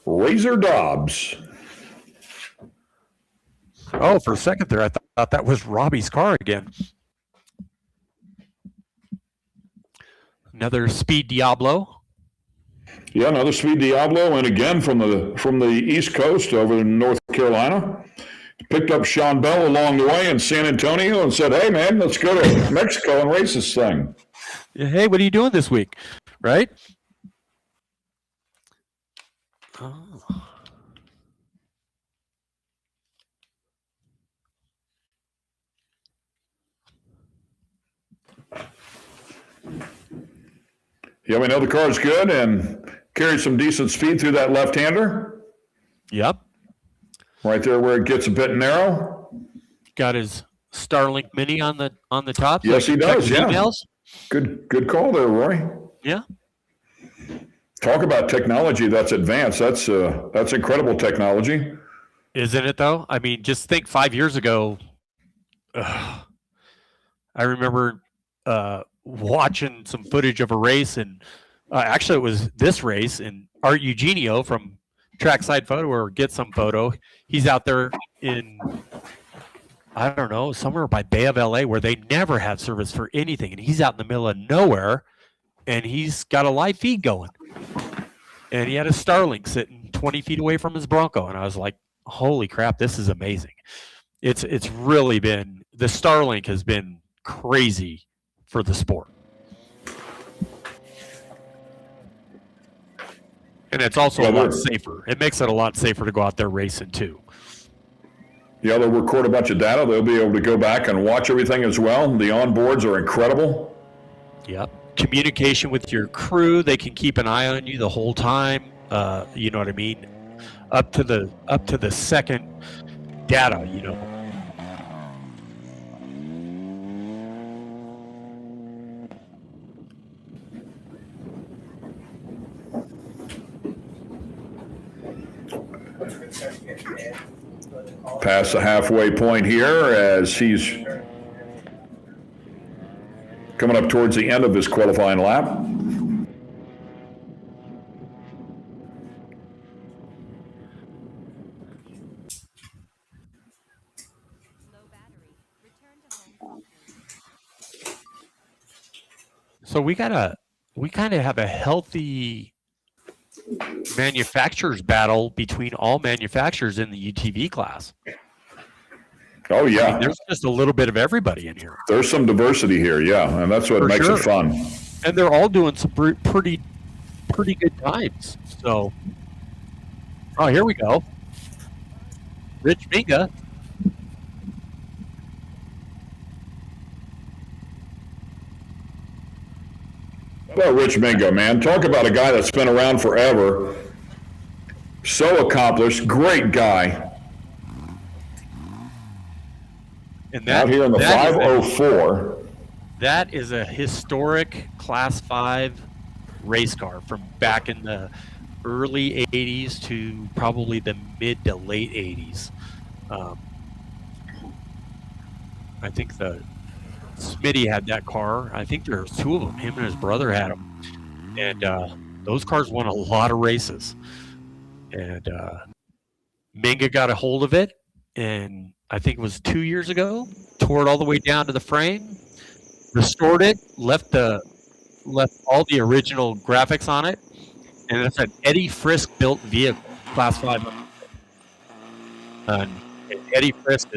Razor Dobbs. Oh, for a second there, I thought that was Robbie's car again. Another Speed Diablo. Yeah, another Speed Diablo, and again from the East Coast over in North Carolina. Picked up Sean Bell along the way in San Antonio and said, "Hey, man, let's go to Mexico and race this thing." Hey, what are you doing this week? Right? Oh. Yeah, we know the car's good and carries some decent speed through that left-hander. Yep. Right there where it gets a bit narrow. Got his Starlink Mini on the top. So Yes, he does. Yeah. Emails. Good call there, Roy. Yeah. Talk about technology that's advanced. That's incredible technology. Isn't it though? I mean, just think 5 years ago. I remember watching some footage of a race, and actually it was this race, and Art Eugenio from Trackside Photo or Get Some Photo, he's out there in, I don't know, somewhere by Bay of LA where they never have service for anything, and he's out in the middle of nowhere, and he's got a live feed going, and he had a Starlink sitting 20 feet away from his Bronco, and I was like, holy crap, this is amazing. It's really been, the Starlink has been crazy for the sport. And it's also a lot safer. It makes it a lot safer to go out there racing too. Yeah, they'll record a bunch of data. They'll be able to go back and watch everything as well. The onboards are incredible. Yep. Communication with your crew. They can keep an eye on you the whole time. You know what I mean? Up to the second data, you know. Past the halfway point here as he's coming up towards the end of his qualifying lap. So we kind of have a healthy manufacturers battle between all manufacturers in the UTV class. Oh yeah, I mean, there's just a little bit of everybody in here. There's some diversity here, yeah, and that's what makes it fun. And they're all doing some pretty good times. So, oh, here we go. Rich Minga. Well, Rich Mingo, man, talk about a guy that's been around forever. So accomplished, great guy. And that, out here in the 504. That is a historic Class 5 race car from back in the early 80s to probably the mid to late 80s. I think the Smitty had that car. I think there was two of them. Him and his brother had them. And those cars won a lot of races. And Minga got a hold of it, and I think it was 2 years ago, tore it all the way down to the frame, restored it, left all the original graphics on it, and it's an Eddie Frisk built vehicle, Class 5. And Eddie Frisk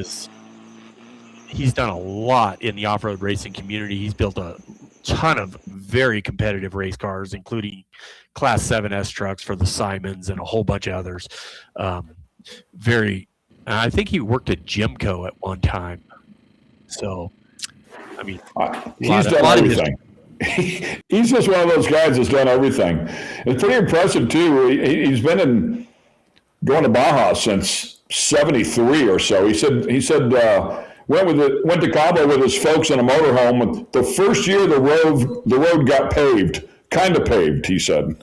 he's done a lot in the off-road racing community. He's built a ton of very competitive race cars, including Class 7S trucks for the Simons and a whole bunch of others. I think he worked at Jimco at one time. So, I mean, he's done everything. He's just one of those guys that's done everything. It's pretty impressive too. He's been going to Baja since '73 or so. He said went to Cabo with his folks in a motorhome. The first year the road got paved, kind of paved. He said.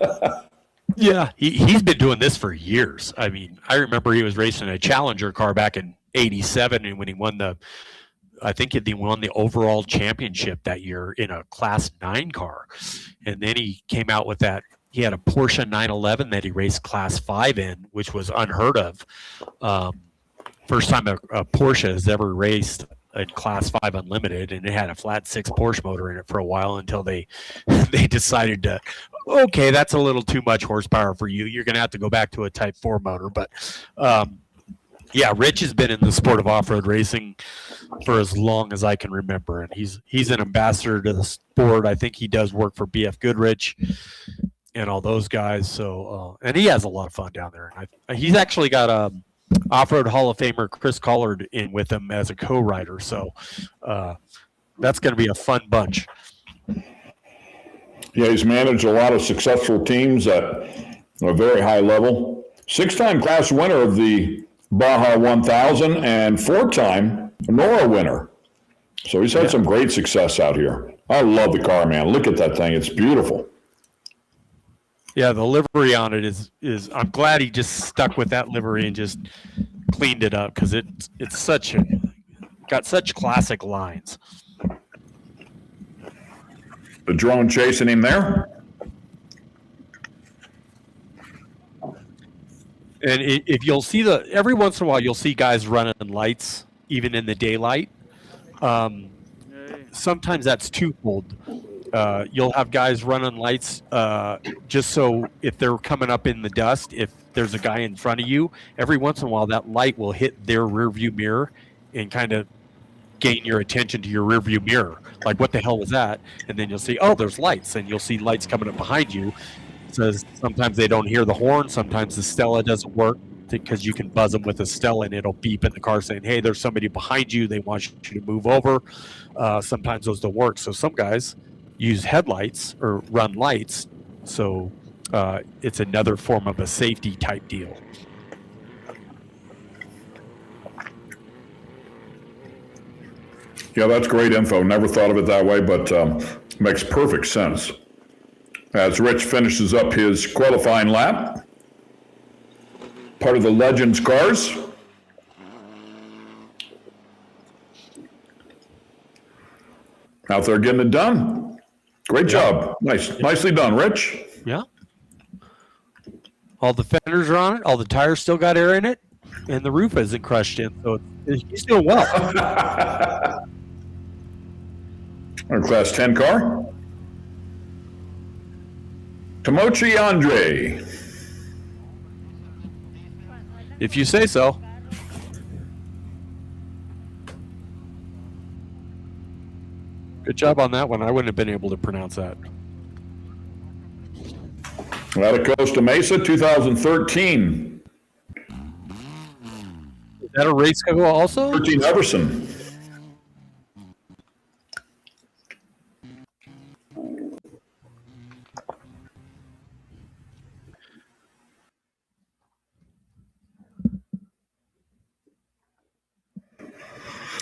Yeah, he's been doing this for years. I mean, I remember he was racing a Challenger car back in '87, and when he won I think he won the overall championship that year in a Class 9 car. And then he came out with that. He had a Porsche 911 that he raced Class 5 in, which was unheard of. First time a Porsche has ever raced in Class 5 Unlimited, and it had a flat 6 Porsche motor in it for a while until they decided to, okay, that's a little too much horsepower for you. You're going to have to go back to a Type 4 motor. But yeah, Rich has been in the sport of off-road racing for as long as I can remember, and he's an ambassador to the sport. I think he does work for BF Goodrich and all those guys. So, and he has a lot of fun down there. He's actually got Off-Road Hall of Famer Chris Collard in with him as a co-rider. So that's going to be a fun bunch. Yeah, he's managed a lot of successful teams at a very high level. 6-time class winner of the Baja 1000 and 4-time NORRA winner. So he's had some great success out here. I love the car, man. Look at that thing. It's beautiful. Yeah, the livery on it is I'm glad he just stuck with that livery and just cleaned it up because it's got such classic lines. The drone chasing him there. And if you'll see every once in a while you'll see guys running lights even in the daylight. Sometimes that's twofold. You'll have guys running lights just so if they're coming up in the dust, if there's a guy in front of you, every once in a while that light will hit their rear view mirror and kind of gain your attention to your rear view mirror. Like, what the hell was that? And then you'll see, oh, there's lights, and you'll see lights coming up behind you. So sometimes they don't hear the horn. Sometimes the Stella doesn't work because you can buzz them with a Stella and it'll beep in the car saying, hey, there's somebody behind you. They want you to move over. Sometimes those don't work. So some guys use headlights or run lights. So it's another form of a safety type deal. Yeah, that's great info. Never thought of it that way, but makes perfect sense. As Rich finishes up his qualifying lap, part of the Legends cars. Out there getting it done. Great job. Nicely done, Rich. Yeah. All the fenders are on it. All the tires still got air in it. And the roof isn't crushed in. So he's doing well. Our Class 10 car. Tomochi Andre. If you say so. Good job on that one. I wouldn't have been able to pronounce that. Out of Costa Mesa, 2013. Is that a race car also? 13 Everson.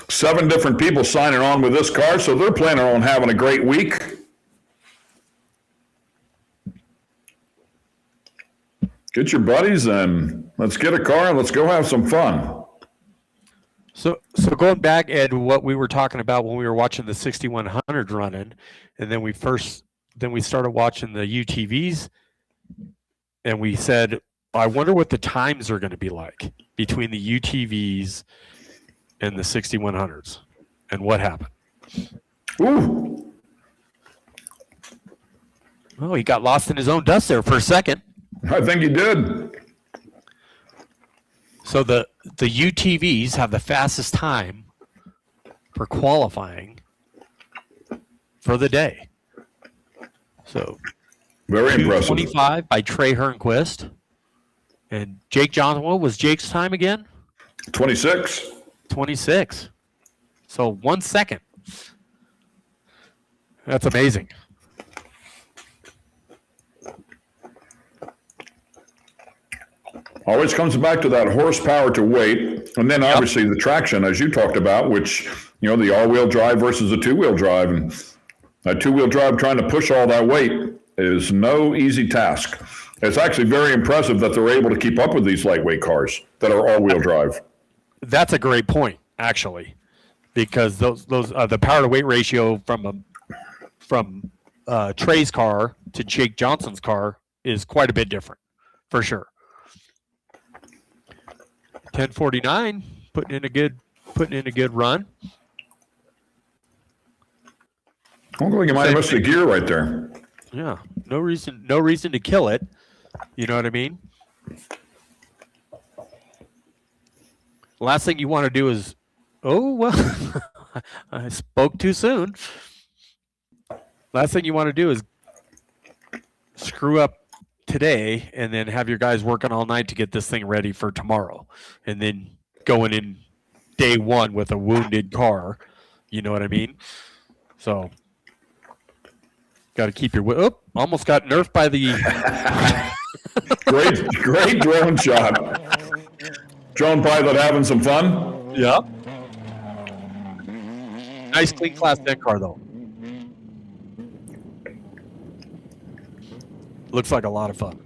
Seven different people signing on with this car, so they're planning on having a great week. Get your buddies and let's get a car and let's go have some fun. So going back, Ed, what we were talking about when we were watching the 6100 running, and then we started watching the UTVs, and we said, I wonder what the times are going to be like between the UTVs and the 6100s, and what happened. Ooh. Oh, he got lost in his own dust there for a second. I think he did. So the UTVs have the fastest time for qualifying for the day. So very impressive. 25 by Trey Hernquist. And Jake Johnson, what was Jake's time again? 26. 26. So 1 second. That's amazing. Always comes back to that horsepower to weight, and then obviously the traction, as you talked about, which, the all-wheel drive versus a two-wheel drive. And a two-wheel drive trying to push all that weight is no easy task. It's actually very impressive that they're able to keep up with these lightweight cars that are all-wheel drive. That's a great point, actually, because those the power-to-weight ratio from Trey's car to Jake Johnson's car is quite a bit different, for sure. 1049 putting in a good run. I think you might have missed a gear right there. Yeah, no reason to kill it. You know what I mean? Last thing you want to do is, oh well, I spoke too soon. Last thing you want to do is screw up today and then have your guys working all night to get this thing ready for tomorrow, and then going in day one with a wounded car. You know what I mean? So got to keep your Almost got nerfed by the. Great drone shot. Drone pilot having some fun. Yeah. Nice clean Class 10 car though. Looks like a lot of fun.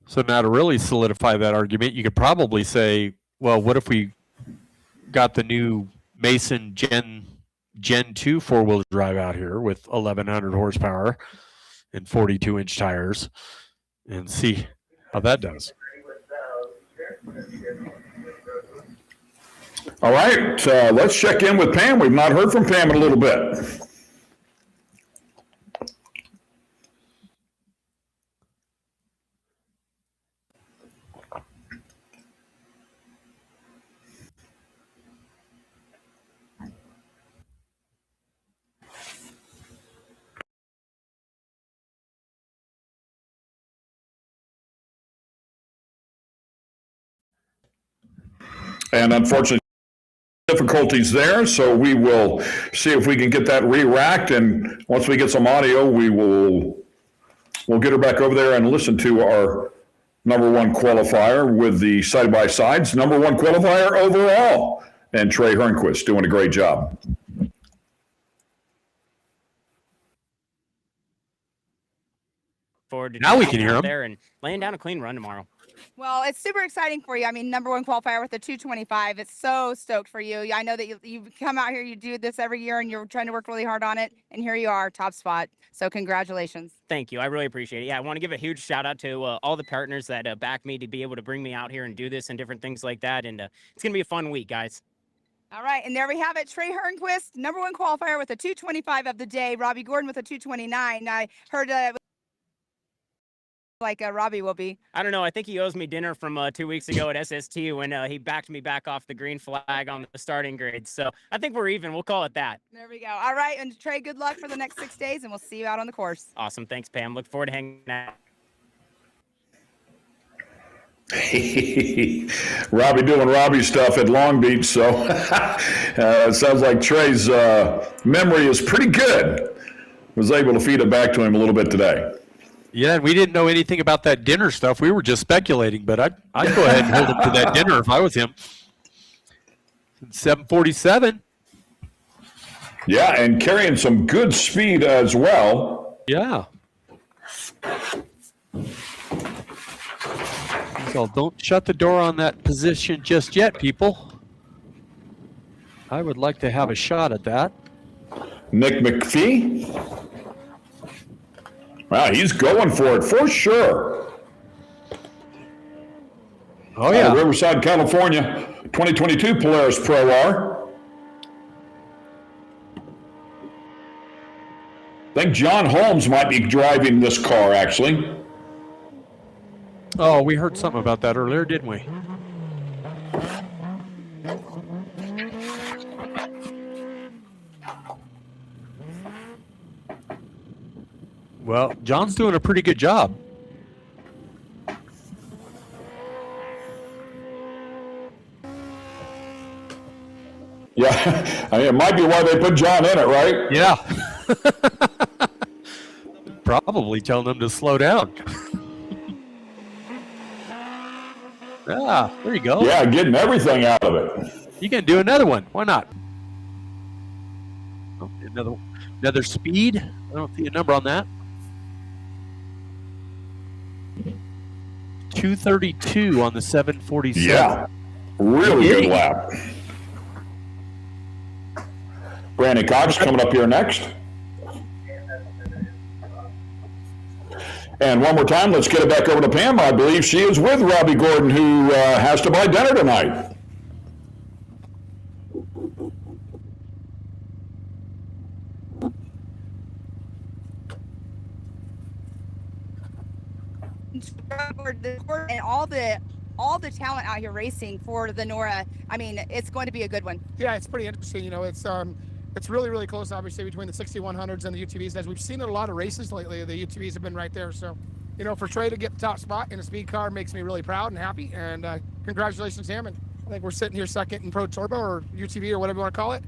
So now to really solidify that argument, you could probably say, well, what if we got the new Mason Gen 2 four-wheel drive out here with 1,100 horsepower and 42-inch tires and see how that does. All right, let's check in with Pam. We've not heard from Pam in a little bit. And unfortunately, difficulties there, so we will see if we can get that re-racked, and once we get some audio, we'll get her back over there and listen to our number one qualifier with the side-by-sides, number one qualifier overall, and Trey Hernquist doing a great job. Forward to now we can hear him there and laying down a clean run tomorrow. Well, it's super exciting for you. I mean, number one qualifier with the 225. It's so stoked for you. I know that you come out here, you do this every year, and you're trying to work really hard on it. And here you are, top spot. So congratulations. Thank you. I really appreciate it. Yeah, I want to give a huge shout out to all the partners that back me to be able to bring me out here and do this and different things like that. And it's going to be a fun week, guys. All right, and there we have it. Trey Hernquist, number one qualifier with a 225 of the day. Robbie Gordon with a 229. I heard like Robbie will be. I don't know. I think he owes me dinner from 2 weeks ago at SST when he backed me back off the green flag on the starting grid. So I think we're even. We'll call it that. There we go. All right, and Trey, good luck for the next 6 days, and we'll see you out on the course. Awesome. Thanks, Pam. Look forward to hanging out. Robbie doing Robbie stuff at Long Beach, so it sounds like Trey's memory is pretty good. Was able to feed it back to him a little bit today. Yeah, and we didn't know anything about that dinner stuff. We were just speculating, but I'd go ahead and hold him to that dinner if I was him. 747. Yeah, and carrying some good speed as well. Yeah. So don't shut the door on that position just yet, people. I would like to have a shot at that. Nick McPhee. Wow, he's going for it for sure. Oh, yeah. Riverside, California, 2022 Polaris Pro R. I think John Holmes might be driving this car, actually. Oh, we heard something about that earlier, didn't we? Well, John's doing a pretty good job. Yeah, I mean, it might be why they put John in it, right? Yeah. Probably telling them to slow down. There you go. Yeah, getting everything out of it. You can do another one. Why not? Oh, another speed. I don't see a number on that. 232 on the 747. Yeah, really good lap. Brandon Cox coming up here next. And one more time, let's get it back over to Pam. I believe she is with Robbie Gordon, who has to buy dinner tonight. And all the talent out here racing for the NORRA. I mean, it's going to be a good one. Yeah, it's pretty interesting. You know, it's it's really, really close, obviously, between the 6100s and the UTVs. As we've seen in a lot of races lately, the UTVs have been right there. So, you know, for Trey to get the top spot in a speed car makes me really proud and happy. And congratulations to him. And I think we're sitting here second in Pro Turbo or UTV or whatever you want to call it.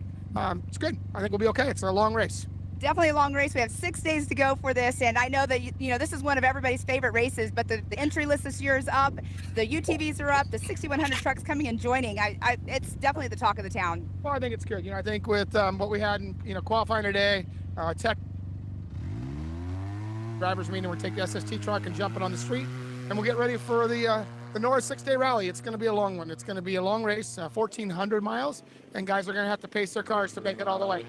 It's good. I think we'll be okay. It's a long race. Definitely a long race. We have 6 days to go for this, and I know that you know this is one of everybody's favorite races. But the entry list this year is up. The UTVs are up. The 6100 trucks coming and joining. It's definitely the talk of the town. Well, I think it's good. You know, I think with what we had in qualifying today, tech drivers meeting, we'll take the SST truck and jump it on the street, and we'll get ready for the NORRA 6-day rally. It's going to be a long one. It's going to be a long race, 1,400 miles, and guys are going to have to pace their cars to make it all the way.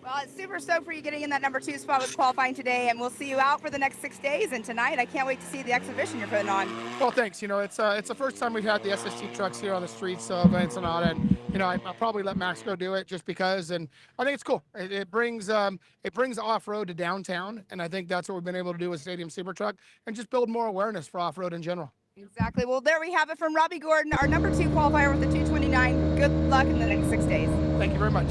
Well, it's super stoked for you getting in that number 2 spot with qualifying today, and we'll see you out for the next 6 days. And tonight, I can't wait to see the exhibition you're putting on. Well, thanks. You know, it's the first time we've had the SST trucks here on the streets of Ensenada, and you know, I'll probably let Max go do it just because, and I think it's cool. It brings off-road to downtown, and I think that's what we've been able to do with Stadium Super Truck, and just build more awareness for off-road in general. Exactly. Well, there we have it from Robbie Gordon, our number 2 qualifier with the 229. Good luck in the next 6 days. Thank you very much.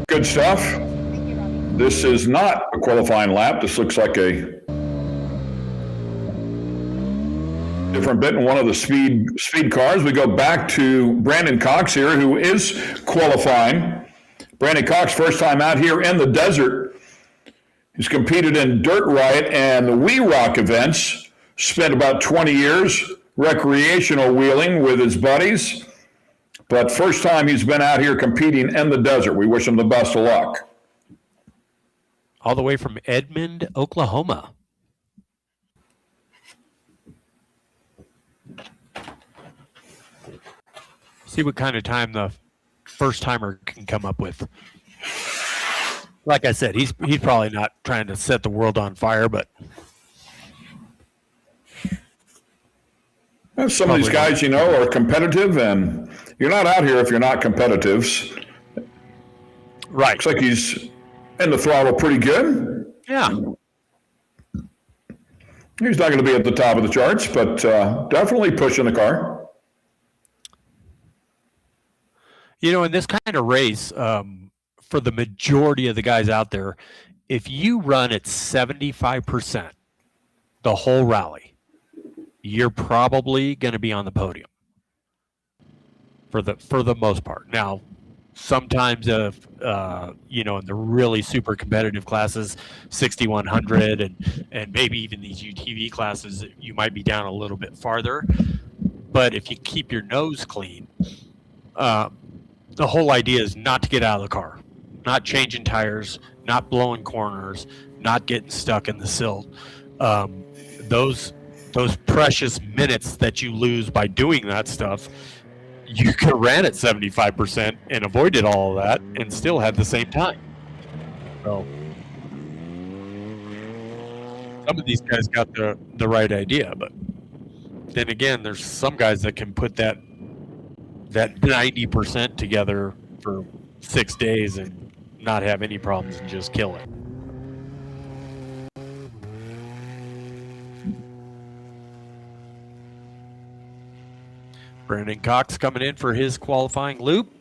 Good stuff. Thank you, Robbie. This is not a qualifying lap. This looks like a different bit in one of the speed cars. We go back to Brandon Cox here, who is qualifying. Brandon Cox, first time out here in the desert. He's competed in Dirt Riot and the Wee Rock events. Spent about 20 years recreational wheeling with his buddies. But first time he's been out here competing in the desert. We wish him the best of luck. All the way from Edmond, Oklahoma. See what kind of time the first timer can come up with. Like I said, he's probably not trying to set the world on fire, but some of these guys, you know, are competitive, and you're not out here if you're not competitive. Right. Looks like he's in the throttle pretty good. Yeah. He's not going to be at the top of the charts, but definitely pushing the car. You know, in this kind of race, for the majority of the guys out there, if you run at 75% the whole rally, you're probably going to be on the podium for the most part. Now, sometimes you know, in the really super competitive classes, 6100 and maybe even these UTV classes, you might be down a little bit farther. But if you keep your nose clean, the whole idea is not to get out of the car, not changing tires, not blowing corners, not getting stuck in the silt. Those precious minutes that you lose by doing that stuff, you could have ran at 75% and avoided all of that and still had the same time. So some of these guys got the right idea, but then again, there's some guys that can put that 90% together for 6 days and not have any problems and just kill it. Brandon Cox coming in for his qualifying loop,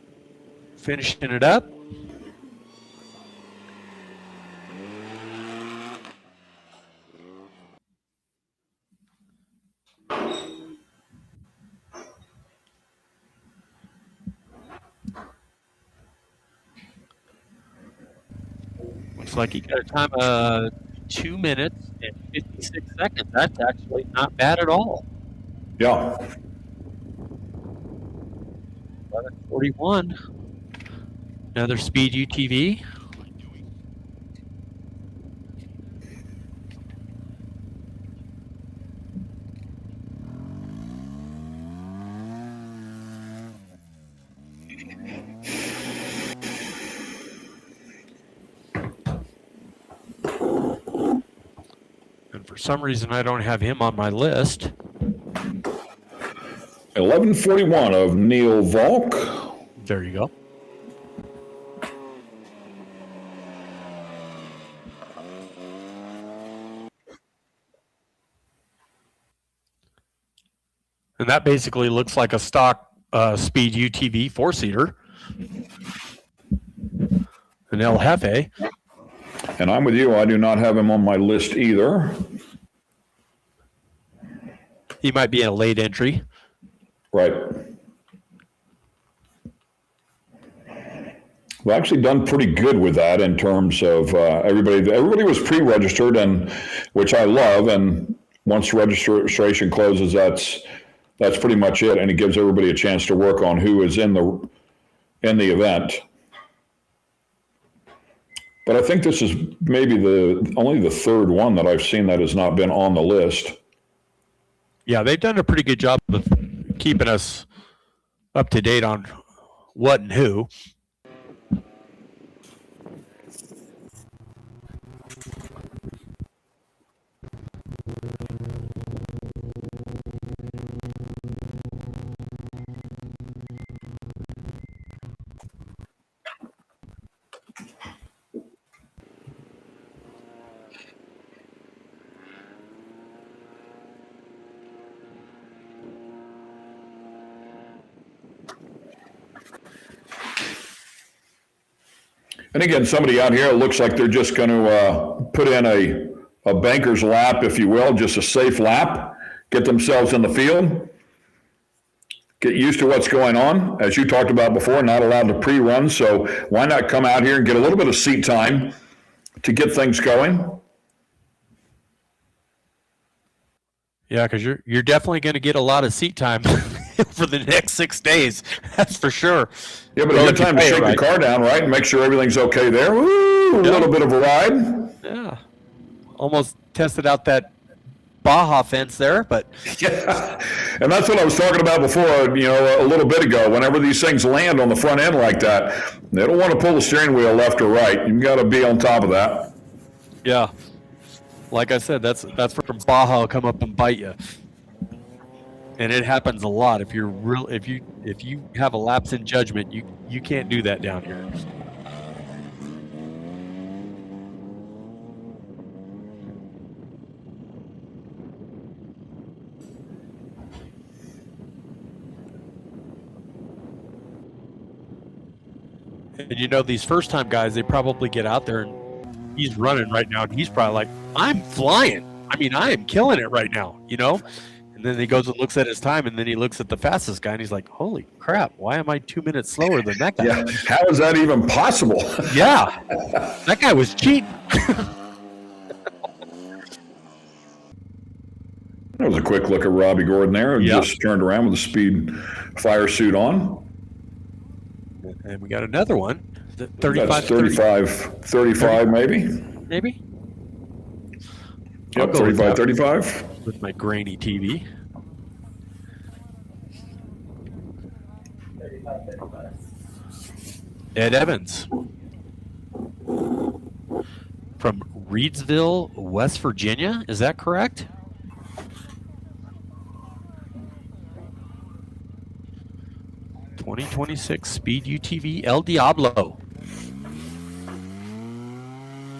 finishing it up. Looks like he got a time of 2 minutes and 56 seconds. That's actually not bad at all. Yeah. 11:41. Another speed UTV. And for some reason, I don't have him on my list. 11:41 of Neil Volk. There you go. And that basically looks like a stock speed UTV 4-seater. an El Jefe. And I'm with you. I do not have him on my list either. He might be a late entry. Right. We've actually done pretty good with that in terms of everybody was pre-registered, and which I love. And once registration closes, that's pretty much it, and it gives everybody a chance to work on who is in the event. But I think this is maybe only the third one that I've seen that has not been on the list. Yeah, they've done a pretty good job of keeping us up to date on what and who. And again, somebody out here, it looks like they're just going to put in a banker's lap, if you will, just a safe lap, get themselves in the field, get used to what's going on. As you talked about before, not allowed to pre-run, so why not come out here and get a little bit of seat time to get things going? Yeah, because you're definitely going to get a lot of seat time for the next 6 days. That's for sure. Yeah, but a good time to shake the car down, right, and make sure everything's okay there. Woo, a little bit of a ride. Yeah. Almost tested out that Baja fence there, but yeah, and that's what I was talking about before, a little bit ago. Whenever these things land on the front end like that, they don't want to pull the steering wheel left or right. You've got to be on top of that. Yeah. Like I said, that's from Baja will come up and bite you. And it happens a lot. If you have a lapse in judgment, you can't do that down here. And these first time guys, they probably get out there and he's running right now, and he's probably like, I'm flying. I mean, I am killing it right now, And then he goes and looks at his time, and then he looks at the fastest guy, and he's like, holy crap, why am I 2 minutes slower than that guy? Yeah, how is that even possible? Yeah, that guy was cheating. That was a quick look at Robbie Gordon there, who just turned around with a speed fire suit on. And we got another one. 35, That's 35 maybe? Maybe? Yep, 35. With my grainy TV. Ed Evans from Reedsville, West Virginia. Is that correct? '26 Speed UTV El Diablo.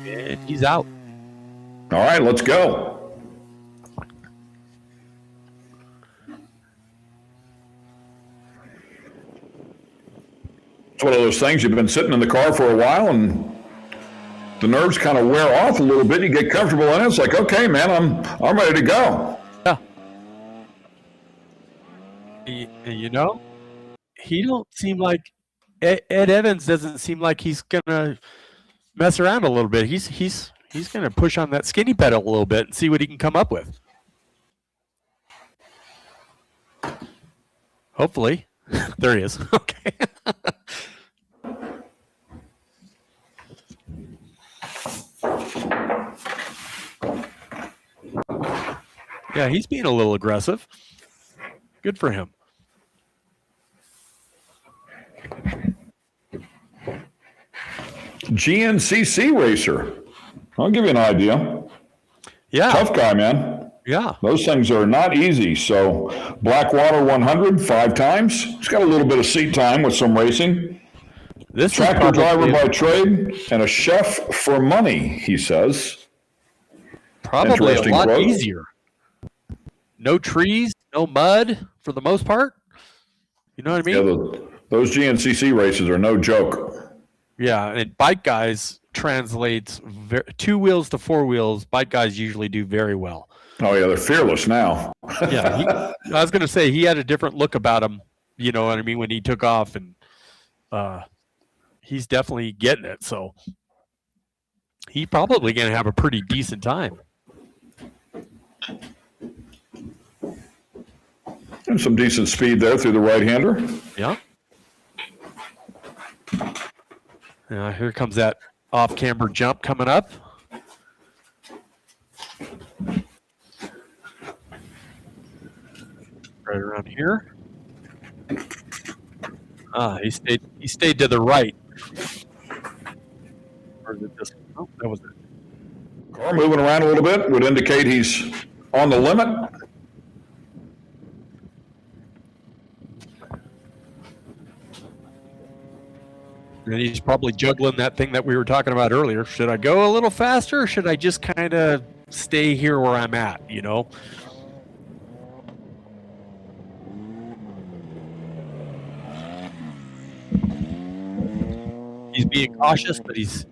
And he's out. All right, let's go. It's one of those things, you've been sitting in the car for a while and the nerves kind of wear off a little bit. You get comfortable in it. It's like, okay, man, I'm ready to go. Yeah. He don't seem like Ed Evans doesn't seem like he's gonna mess around a little bit. He's gonna push on that skinny pedal a little bit and see what he can come up with. Hopefully. There he is. Okay. Yeah, he's being a little aggressive. Good for him. GNCC racer. I'll give you an idea. Yeah. Tough guy, man. Yeah. Those things are not easy. So Blackwater 100 5 times. He's got a little bit of seat time with some racing. This tractor driver by trade and a chef for money, he says. Probably a lot easier. No trees, no mud for the most part. You know what I mean? Yeah, those GNCC races are no joke. Yeah, and bike guys translates 2 wheels to 4 wheels. Bike guys usually do very well. Oh yeah, they're fearless now. Yeah, I was going to say he had a different look about him. You know what I mean, when he took off, and he's definitely getting it. So he's probably going to have a pretty decent time. And some decent speed there through the right-hander. Yeah. Here comes that off-camber jump coming up. Right around here. He stayed to the right. Or is it this? Oh, that was it. Car moving around a little bit would indicate he's on the limit. And he's probably juggling that thing that we were talking about earlier. Should I go a little faster, or should I just kind of stay here where I'm at, you know? He's being cautious, but he's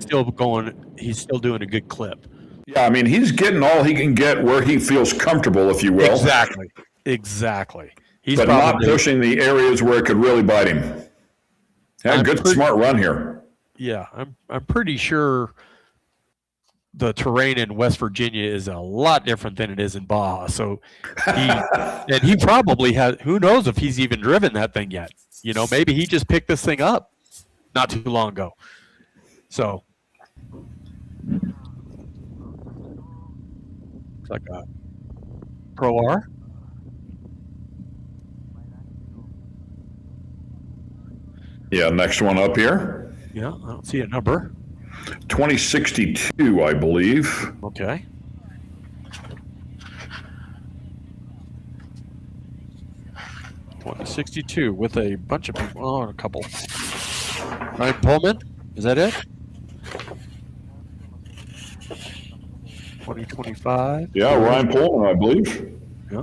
still doing a good clip. Yeah, I mean, he's getting all he can get where he feels comfortable, if you will. Exactly. He's but not pushing the areas where it could really bite him. Had a good, smart run here. Yeah, I'm pretty sure the terrain in West Virginia is a lot different than it is in Baja. So he probably has. Who knows if he's even driven that thing yet? You know, maybe he just picked this thing up not too long ago. So it's like a Pro R. Yeah, next one up here. Yeah, I don't see a number. 2062, I believe. Okay. $2062 with a bunch of people. Oh, a couple. Ryan Pullman, is that it? 2025. Yeah, Ryan Pullman, I believe. Yeah.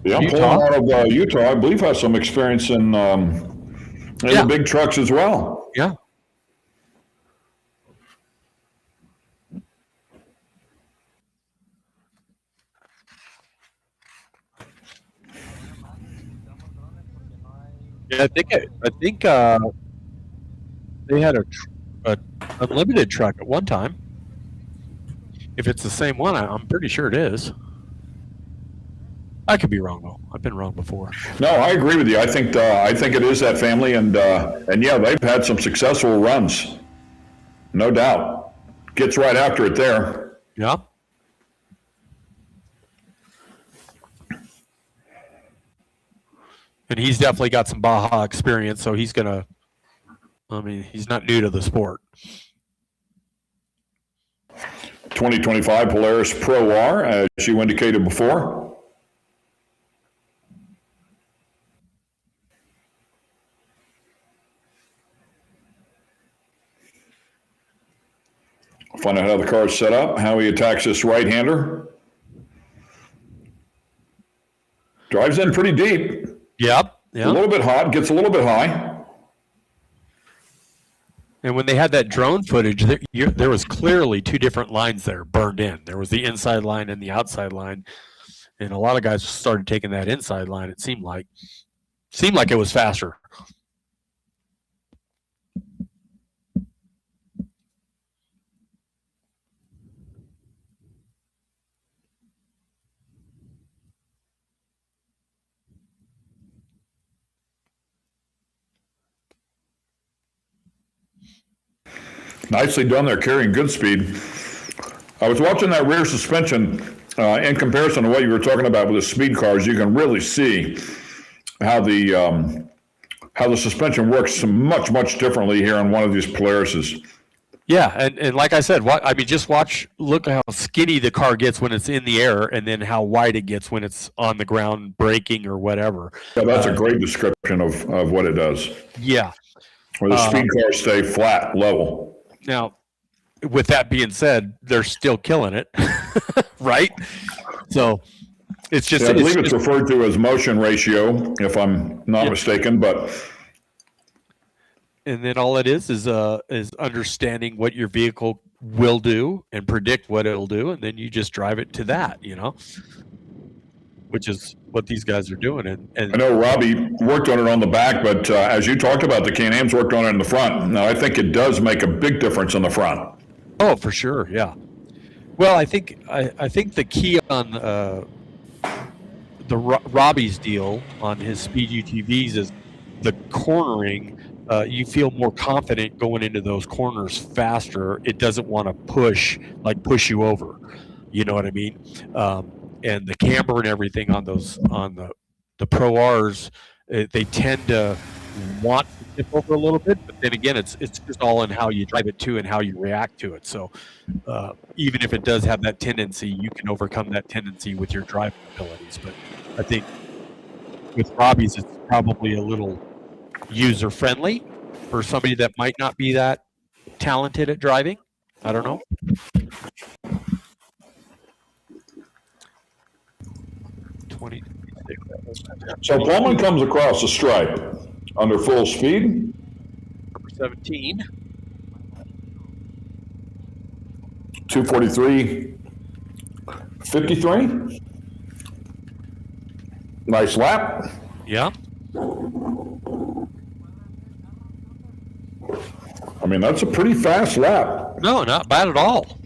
Yeah, Pullman out of Utah, I believe, has some experience in the big trucks as well. Yeah. Yeah, I think they had a unlimited truck at one time. If it's the same one, I'm pretty sure it is. I could be wrong though. I've been wrong before. No, I agree with you. I think it is that family, and yeah, they've had some successful runs, no doubt. Gets right after it there. Yeah. And he's definitely got some Baja experience, so he's gonna. I mean, he's not new to the sport. 2025 Polaris Pro R, as you indicated before. Find out how the car is set up, how he attacks this right-hander. Drives in pretty deep. Yep. A little bit hot, gets a little bit high. And when they had that drone footage, there was clearly two different lines there burned in. There was the inside line and the outside line. And a lot of guys started taking that inside line, it seemed like. It was faster. Nicely done there, carrying good speed. I was watching that rear suspension in comparison to what you were talking about with the speed cars. You can really see how the suspension works much differently here on one of these Polarises. Yeah, and like I said, look how skinny the car gets when it's in the air, and then how wide it gets when it's on the ground braking or whatever. Yeah, that's a great description of what it does. Yeah. Where the speed cars stay flat, level. Now, with that being said, they're still killing it, right? So it's just. Yeah, I believe it's referred to as motion ratio, if I'm not mistaken. But and then all it is understanding what your vehicle will do and predict what it'll do, and then you just drive it to that, which is what these guys are doing. And I know Robbie worked on it on the back, but as you talked about, the Can-Am's worked on it in the front. Now, I think it does make a big difference in the front. Oh, for sure, yeah. Well, I think the key on the Robbie's deal on his speed UTVs is the cornering. You feel more confident going into those corners faster. It doesn't want to push you over. You know what I mean? And the camber and everything on the Pro Rs, they tend to want to tip over a little bit. But then again, it's just all in how you drive it too and how you react to it. So even if it does have that tendency, you can overcome that tendency with your driving abilities. But I think with Robbie's, it's probably a little user friendly for somebody that might not be that talented at driving. I don't know. So Pullman comes across the stripe under full speed. Number 17. 2:43.53. Nice lap. Yeah. I mean, that's a pretty fast lap. No, not bad at all.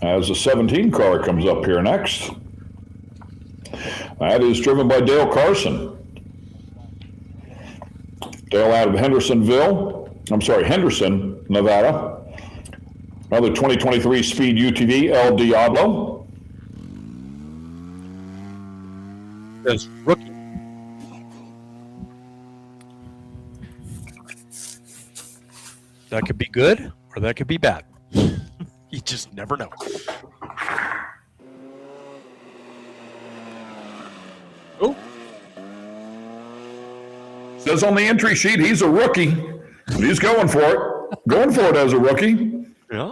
As the 17 car comes up here next. That is driven by Dale Carson. Dale out of Henderson, Nevada. Another 2023 Speed UTV, El Diablo. That's rookie. That could be good or that could be bad. You just never know. Oh. Says on the entry sheet he's a rookie. And he's going for it. Going for it as a rookie. Yeah.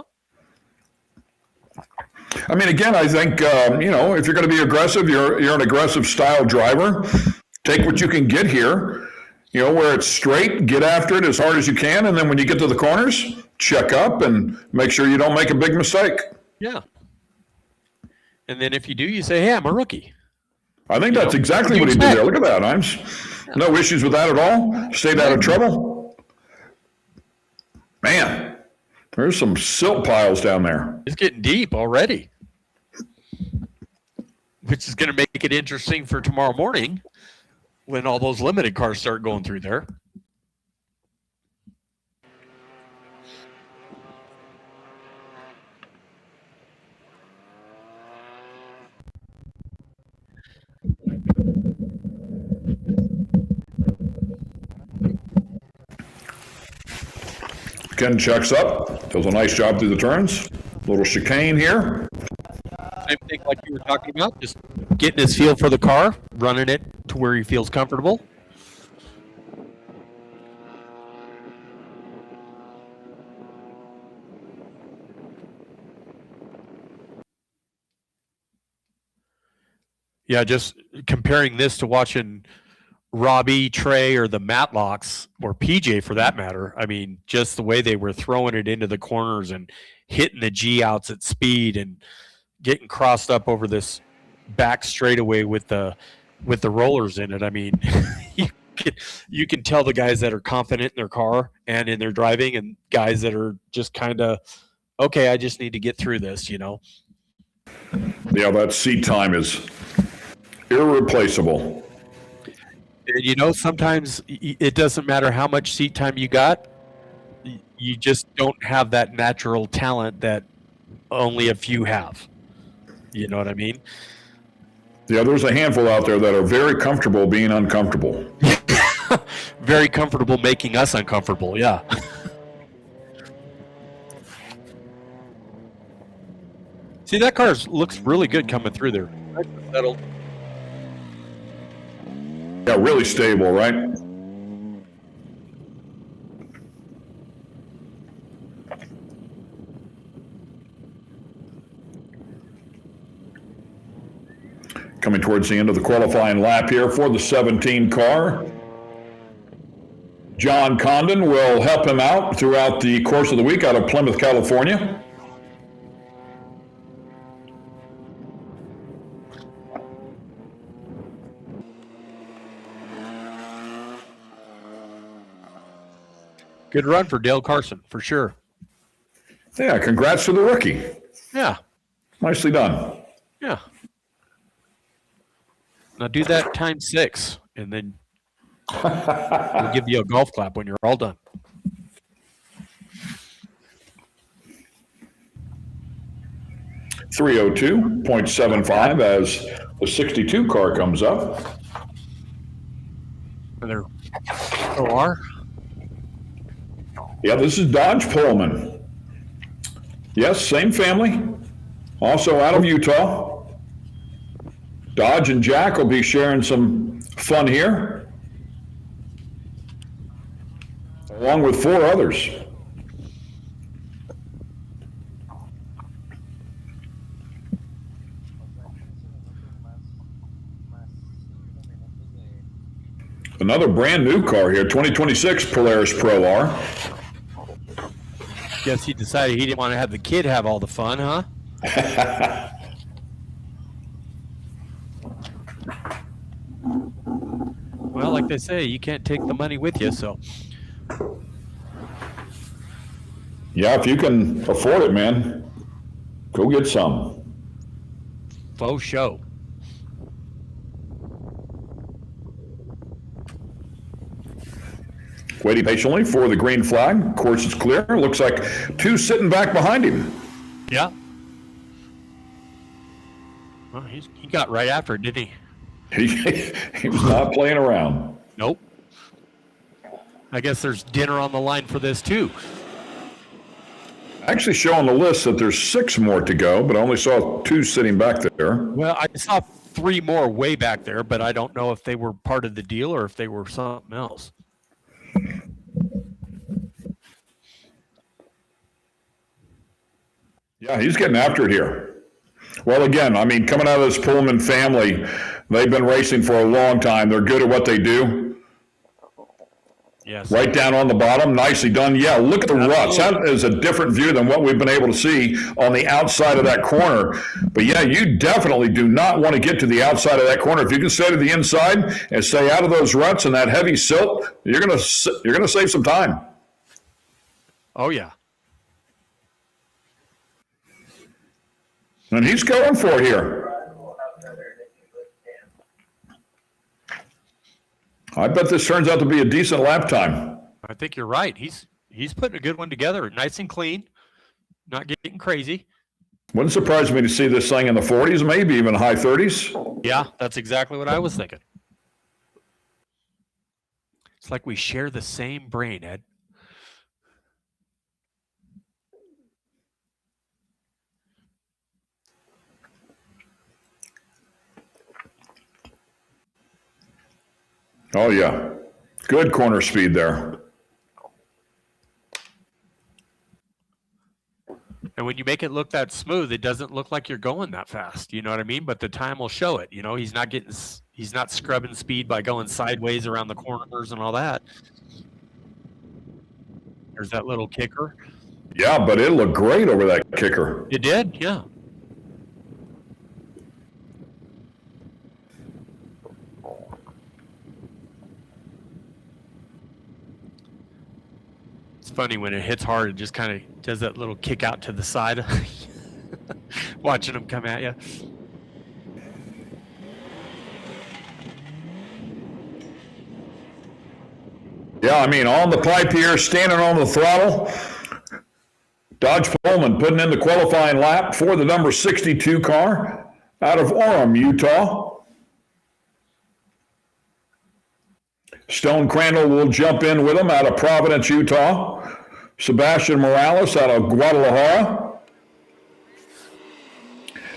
I mean, again, I think, if you're going to be aggressive, you're an aggressive style driver. Take what you can get here, where it's straight, get after it as hard as you can. And then when you get to the corners, check up and make sure you don't make a big mistake. Yeah. And then if you do, you say, hey, I'm a rookie. I think that's exactly what he did there. Look at that, Imes. No issues with that at all. Stayed out of trouble. Man, there's some silt piles down there. It's getting deep already, which is going to make it interesting for tomorrow morning when all those limited cars start going through there. Ken checks up, does a nice job through the turns. Little chicane here. Same thing like you were talking about, just getting his feel for the car, running it to where he feels comfortable. Yeah, just comparing this to watching Robbie, Trey, or the Matlocks, or PJ for that matter. I mean, just the way they were throwing it into the corners and hitting the G outs at speed and getting crossed up over this back straightaway with the rollers in it. I mean, you can tell the guys that are confident in their car and in their driving, and guys that are just kind of, okay, I just need to get through this, Yeah, that seat time is irreplaceable. Sometimes it doesn't matter how much seat time you got. You just don't have that natural talent that only a few have. You know what I mean? Yeah, there's a handful out there that are very comfortable being uncomfortable. Very comfortable making us uncomfortable, yeah. See, that car looks really good coming through there. Nice and settled. Yeah, really stable, right? Coming towards the end of the qualifying lap here for the 17 car. John Condon will help him out throughout the course of the week out of Plymouth, California. Good run for Dale Carson, for sure. Yeah, congrats to the rookie. Yeah. Nicely done. Yeah. Now do that times 6, and then we'll give you a golf clap when you're all done. .302.75 as the 62 car comes up. Another OR. Yeah, this is Dodge Pullman. Yes, same family. Also out of Utah. Dodge and Jack will be sharing some fun here, along with 4 others. Another brand new car here, 2026 Polaris Pro R. Guess he decided he didn't want to have the kid have all the fun, huh? Well, like they say, you can't take the money with you, so. Yeah, if you can afford it, man, go get some. Faux show. Waiting patiently for the green flag. Course is clear. Looks like 2 sitting back behind him. Yeah. Well, he got right after it, didn't he? He was not playing around. Nope. I guess there's dinner on the line for this, too. Actually show on the list that there's 6 more to go, but I only saw 2 sitting back there. Well, I saw 3 more way back there, but I don't know if they were part of the deal or if they were something else. Yeah, he's getting after it here. Well, again, I mean, coming out of this Pullman family, they've been racing for a long time. They're good at what they do. Yes. Right down on the bottom, nicely done. Yeah, look at the ruts. That is a different view than what we've been able to see on the outside of that corner. But yeah, you definitely do not want to get to the outside of that corner. If you can stay to the inside and stay out of those ruts and that heavy silt, you're gonna save some time. Oh yeah. And he's going for it here. I bet this turns out to be a decent lap time. I think you're right. He's putting a good one together, nice and clean, not getting crazy. Wouldn't surprise me to see this thing in the 40s, maybe even high 30s. Yeah, that's exactly what I was thinking. It's like we share the same brain, Ed. Oh, yeah. Good corner speed there. And when you make it look that smooth, it doesn't look like you're going that fast. You know what I mean? But the time will show it. You know, he's not scrubbing speed by going sideways around the corners and all that. There's that little kicker. Yeah, but it looked great over that kicker. It did, yeah. It's funny when it hits hard, it just kind of does that little kick out to the side. Watching them come at you. Yeah, I mean, on the pipe here, standing on the throttle. Dodge Pullman putting in the qualifying lap for the number 62 car out of Orem, Utah. Stone Crandall will jump in with him out of Providence, Utah. Sebastian Morales out of Guadalajara.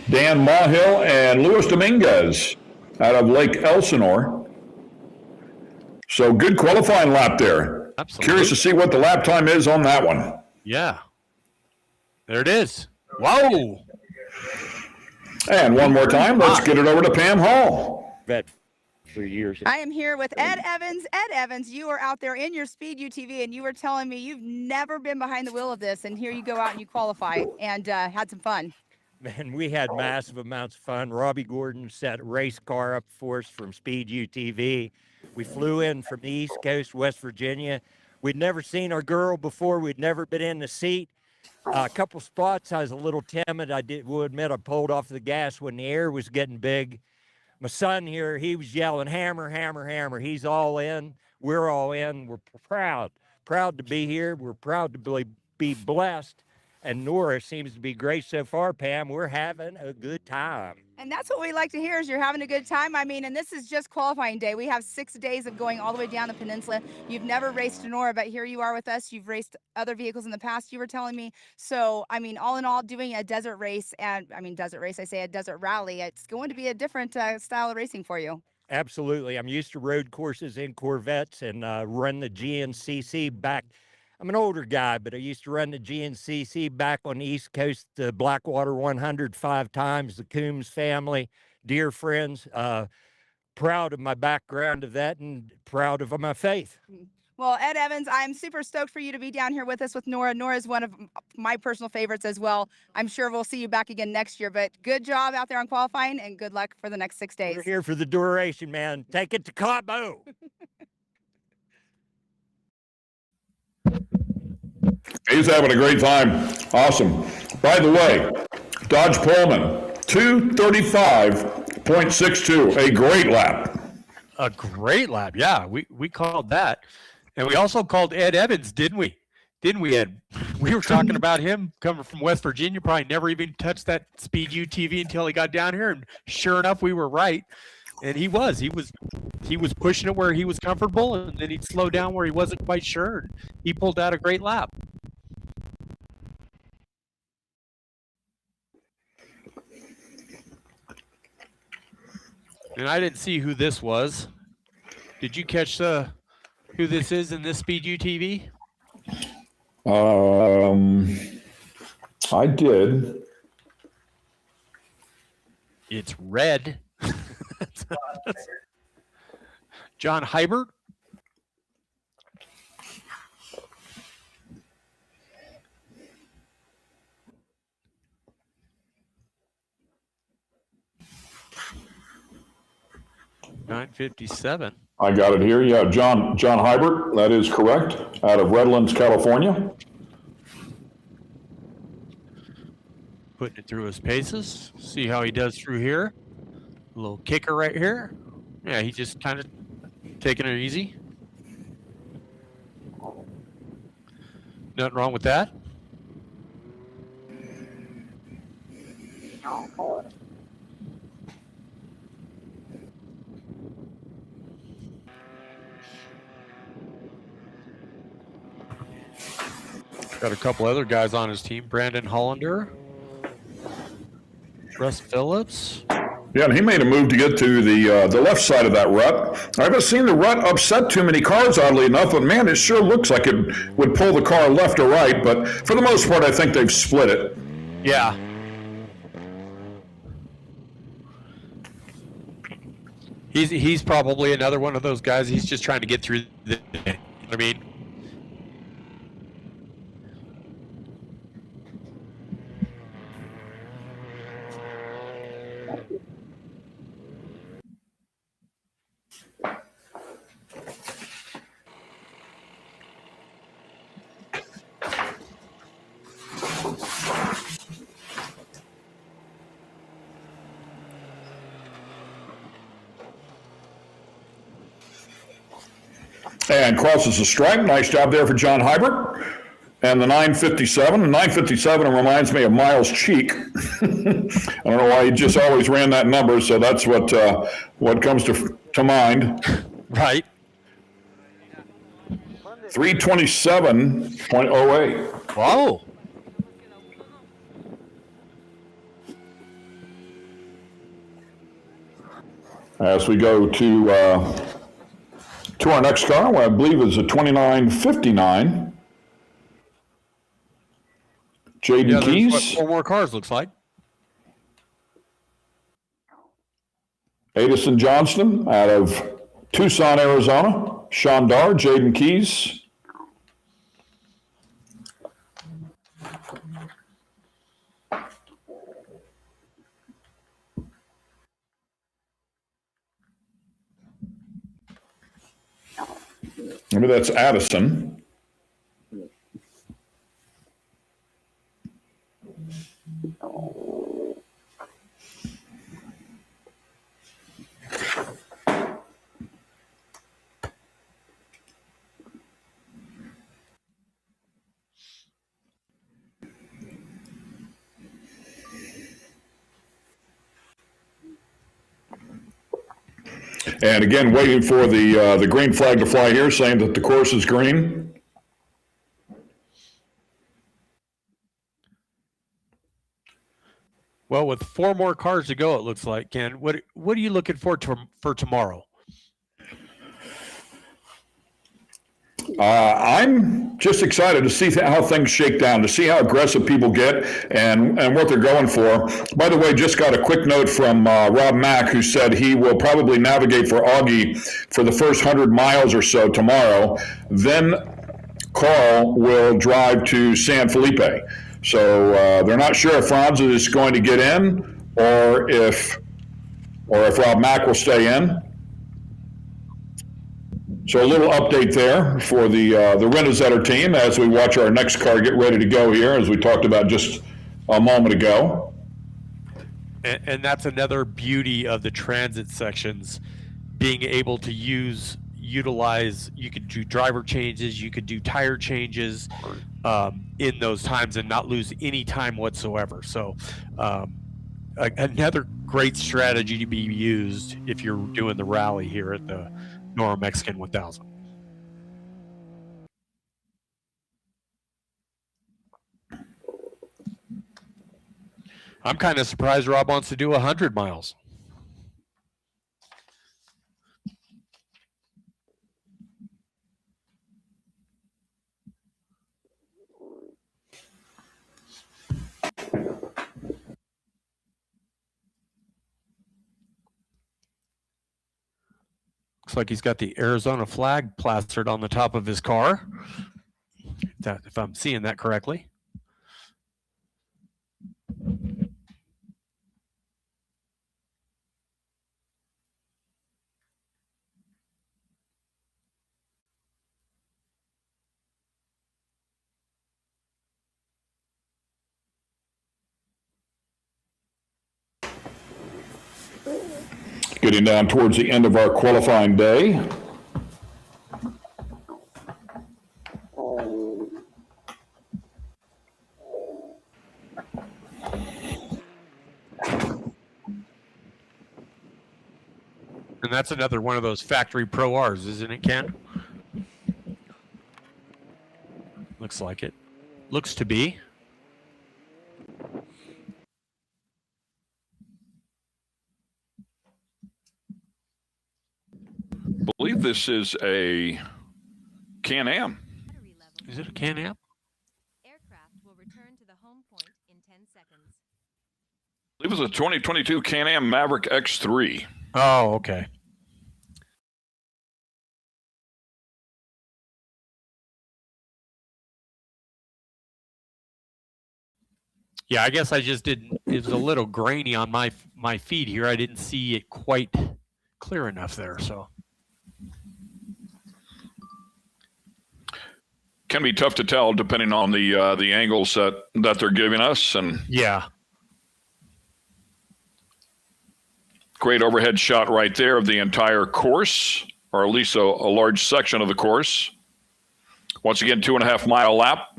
Dan Mahill and Luis Dominguez out of Lake Elsinore. So good qualifying lap there. Absolutely. Curious to see what the lap time is on that one. Yeah. There it is. Whoa. And one more time, let's get it over to Pam Hall. Bet for years. I am here with Ed Evans. Ed Evans, you are out there in your Speed UTV, and you were telling me you've never been behind the wheel of this, and here you go out and you qualify and had some fun. Man, we had massive amounts of fun. Robbie Gordon set a race car up for us from Speed UTV. We flew in from the East Coast, West Virginia. We'd never seen our girl before. We'd never been in the seat. A couple spots, I was a little timid. Will admit I pulled off the gas when the air was getting big. My son here, he was yelling, hammer, hammer, hammer. He's all in. We're all in. We're proud to be here. We're proud to be blessed. And NORRA seems to be great so far, Pam. We're having a good time. And that's what we like to hear is you're having a good time. I mean, and this is just qualifying day. We have 6 days of going all the way down the peninsula. You've never raced NORRA, but here you are with us. You've raced other vehicles in the past, you were telling me. So, I mean, all in all, doing a desert race, and I mean, desert race, I say a desert rally, it's going to be a different style of racing for you. Absolutely. I'm used to road courses in Corvettes and run the GNCC back. I'm an older guy, but I used to run the GNCC back on the East Coast, the Blackwater 100 5 times, the Coombs family, dear friends. Proud of my background of that and proud of my faith. Well, Ed Evans, I'm super stoked for you to be down here with us with NORRA. NORRA is one of my personal favorites as well. I'm sure we'll see you back again next year, but good job out there on qualifying and good luck for the next 6 days. We're here for the duration, man. Take it to Cabo. He's having a great time. Awesome. By the way, Dodge Pullman, 2:35.62, a great lap. A great lap. Yeah, we called that. And we also called Ed Evans, didn't we? Didn't we, Ed? We were talking about him coming from West Virginia, probably never even touched that Speed UTV until he got down here. And sure enough, we were right. And he was pushing it where he was comfortable, and then he'd slow down where he wasn't quite sure. And he pulled out a great lap. And I didn't see who this was. Did you catch who this is in this Speed UTV? I did. It's red. John Hybert. $957. I got it here. Yeah, John Hybert. That is correct. Out of Redlands, California. Putting it through his paces. See how he does through here. A little kicker right here. Yeah, he's just kind of taking it easy. Nothing wrong with that. Got a couple other guys on his team. Brandon Hollander. Russ Phillips. Yeah, and he made a move to get to the left side of that rut. I haven't seen the rut upset too many cars, oddly enough, but man, it sure looks like it would pull the car left or right. But for the most part, I think they've split it. Yeah. He's probably another one of those guys. He's just trying to get through the day. You know what I mean? And crosses the stripe. Nice job there for John Hybert. And the 957. The 957 reminds me of Miles Cheek. I don't know why he just always ran that number, so that's what comes to mind. Right. 327.08. Wow. As we go to our next car, I believe is a 2959. Jaden Keys. Four more cars, looks like. Addison Johnston out of Tucson, Arizona. Sean Dar, Jaden Keys. Maybe that's Addison. And again, waiting for the green flag to fly here, saying that the course is green. Well, with 4 more cars to go, it looks like, Ken. What are you looking for tomorrow? I'm just excited to see how things shake down, to see how aggressive people get and what they're going for. By the way, just got a quick note from Rob Mack, who said he will probably navigate for Augie for the first 100 miles or so tomorrow. Then Carl will drive to San Felipe. So they're not sure if Franz is going to get in or if Rob Mack will stay in. So a little update there for the Renazetter team as we watch our next car get ready to go here, as we talked about just a moment ago. And that's another beauty of the transit sections, being able to utilize, you could do driver changes, you could do tire changes in those times and not lose any time whatsoever. So another great strategy to be used if you're doing the rally here at the NORRA Mexican 1000. I'm kind of surprised Rob wants to do 100 miles. Looks like he's got the Arizona flag plastered on the top of his car, if I'm seeing that correctly. Getting down towards the end of our qualifying day. And that's another one of those factory Pro Rs, isn't it, Ken? Looks like it. Looks to be. I believe this is a Can-Am. Is it a Can-Am? Aircraft will return to the home point in 10 seconds. I believe it's a 2022 Can-Am Maverick X3. Oh, okay. Yeah, I guess I just didn't. It was a little grainy on my feed here. I didn't see it quite clear enough there. So Can be tough to tell depending on the angles that they're giving us. And yeah, great overhead shot right there of the entire course, or at least a large section of the course. Once again, 2.5 mile lap.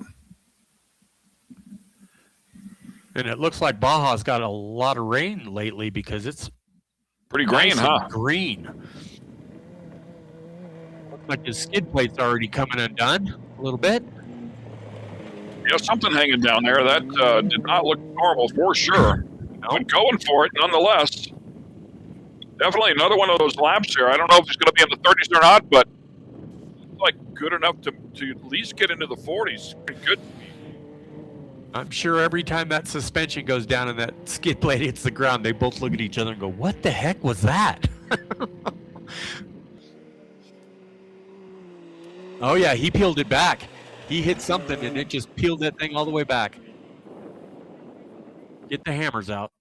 and it looks like Baja's got a lot of rain lately because it's pretty green, nice huh? Green. Looks like the skid plate's already coming undone a little bit. Yeah, something hanging down there that did not look normal for sure. But going for it nonetheless. Definitely another one of those laps here. I don't know if he's going to be in the 30s or not, but it's like good enough to at least get into the 40s. Pretty good. I'm sure every time that suspension goes down and that skid blade hits the ground, they both look at each other and go, "What the heck was that?" Oh yeah, he peeled it back. He hit something and it just peeled that thing all the way back. Get the hammers out.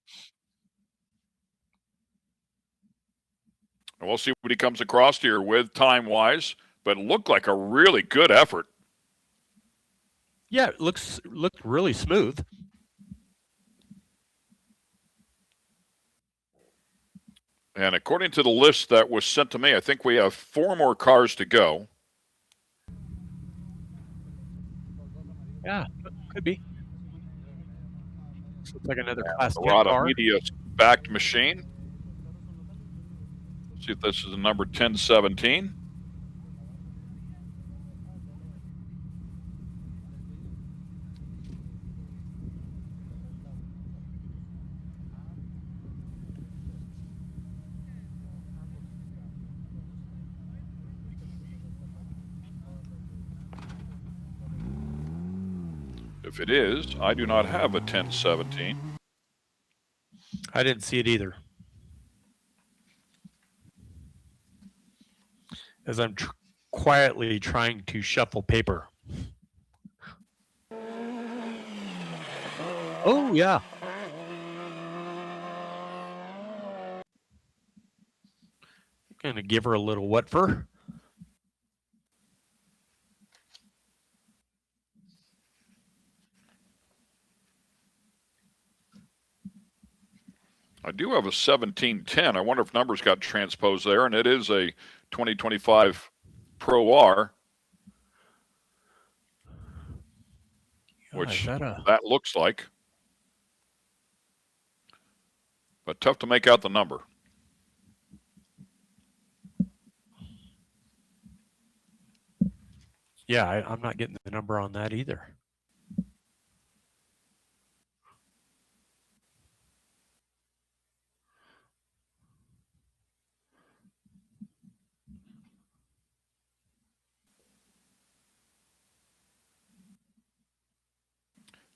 And we'll see what he comes across here with time-wise, but it looked like a really good effort. Yeah, it looked really smooth. And according to the list that was sent to me, I think we have 4 more cars to go. Yeah, could be. Looks like another Class 10 NORRA car. media-backed machine. See if this is the number 1017. If it is, I do not have a 1017. I didn't see it either. As I'm quietly trying to shuffle paper. Oh, yeah. Gonna give her a little what for? I do have a 1710. I wonder if numbers got transposed there, and it is a 2025 Pro R, which that looks like. But tough to make out the number. Yeah, I'm not getting the number on that either.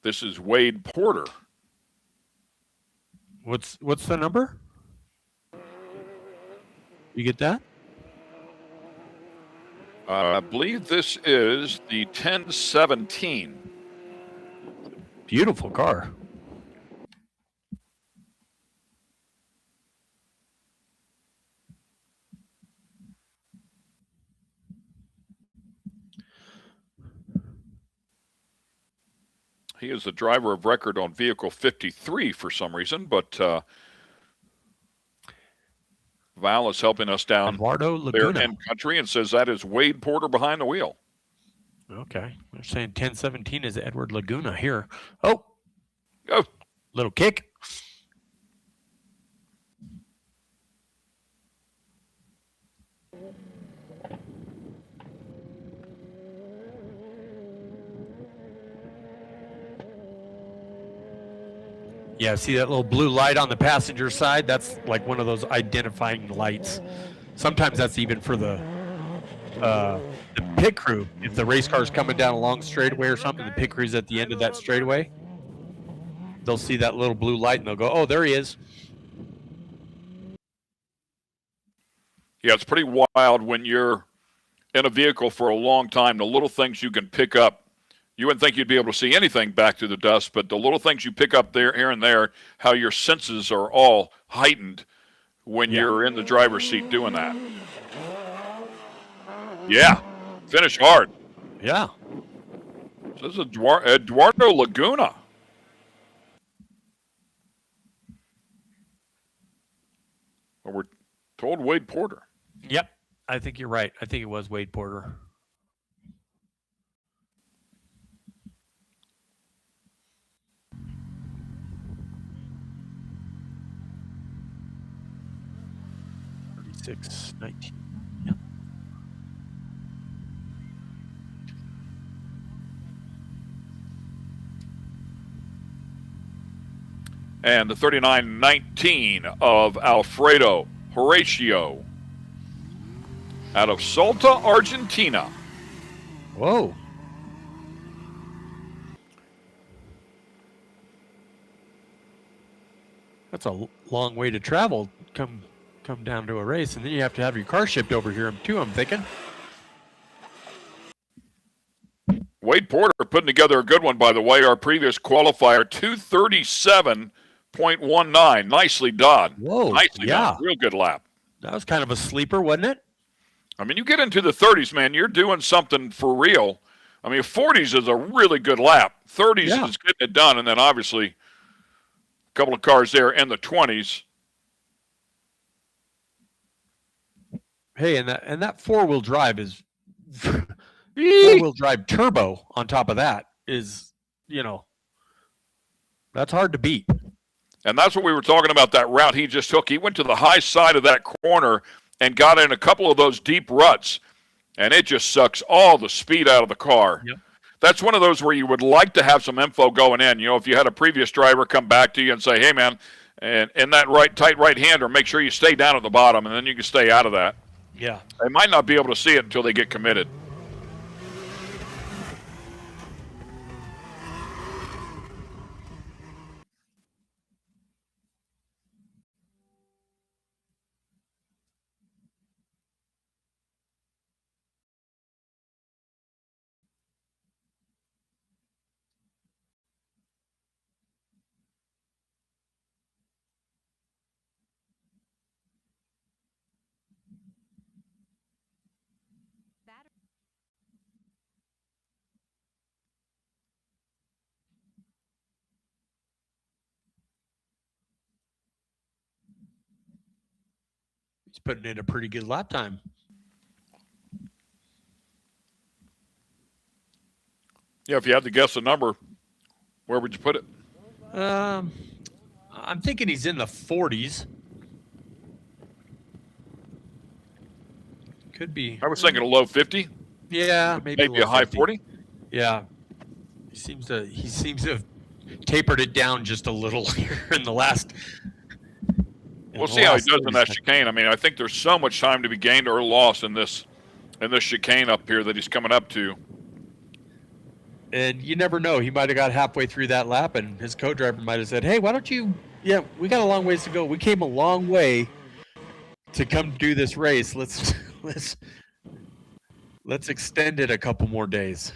This is Wade Porter. What's the number? You get that? I believe this is the 1017. Beautiful car. He is the driver of record on vehicle 53 for some reason, but Val is helping us down there in country and says that is Wade Porter behind the wheel. Okay. They're saying 1017 is Edward Laguna here. Oh. Go. Little kick. Yeah, see that little blue light on the passenger side? That's like one of those identifying lights. Sometimes that's even for the pit crew. If the race car is coming down a long straightaway or something, the pit crew's at the end of that straightaway, they'll see that little blue light and they'll go, "Oh, there he is." Yeah, it's pretty wild when you're in a vehicle for a long time, the little things you can pick up. You wouldn't think you'd be able to see anything back through the dust, but the little things you pick up there, here and there, how your senses are all heightened when you're in the driver's seat doing that. Yeah, finish hard. Yeah. This is Eduardo Laguna. Well, we're told Wade Porter. Yep, I think you're right. I think it was Wade Porter. $36.19. Yep. And the 3919 of Alfredo Horatio out of Salta, Argentina. Whoa. That's a long way to travel. Come down to a race, and then you have to have your car shipped over here too. I'm thinking. Wade Porter putting together a good one, by the way. Our previous qualifier, 237.19. Nicely done. Whoa, Nicely yeah. done. Real good lap. That was kind of a sleeper, wasn't it? I mean, you get into the 30s, man, you're doing something for real. I mean, 40s is a really good lap. 30s is getting it done, and then obviously a couple of cars there in the 20s. Hey, and that four-wheel drive is four-wheel drive turbo on top of that is, that's hard to beat. And that's what we were talking about, that route he just took. He went to the high side of that corner and got in a couple of those deep ruts, and it just sucks all the speed out of the car. Yep. That's one of those where you would like to have some info going in. If you had a previous driver come back to you and say, hey, man, and in that tight right-hander, make sure you stay down at the bottom, and then you can stay out of that. Yeah. They might not be able to see it until they get committed. He's putting in a pretty good lap time. Yeah, if you had to guess a number, where would you put it? I'm thinking he's in the 40s. Could be. I was thinking a low 50. Yeah, maybe a high 50. 40. Yeah, he seems to have tapered it down just a little here in the last. We'll see how he does in that chicane. I mean, I think there's so much time to be gained or lost in this chicane up here that he's coming up to. And you never know. He might have got halfway through that lap, and his co-driver might have said, "Hey, why don't you? Yeah, we got a long ways to go. We came a long way to come do this race. Let's extend it a couple more days."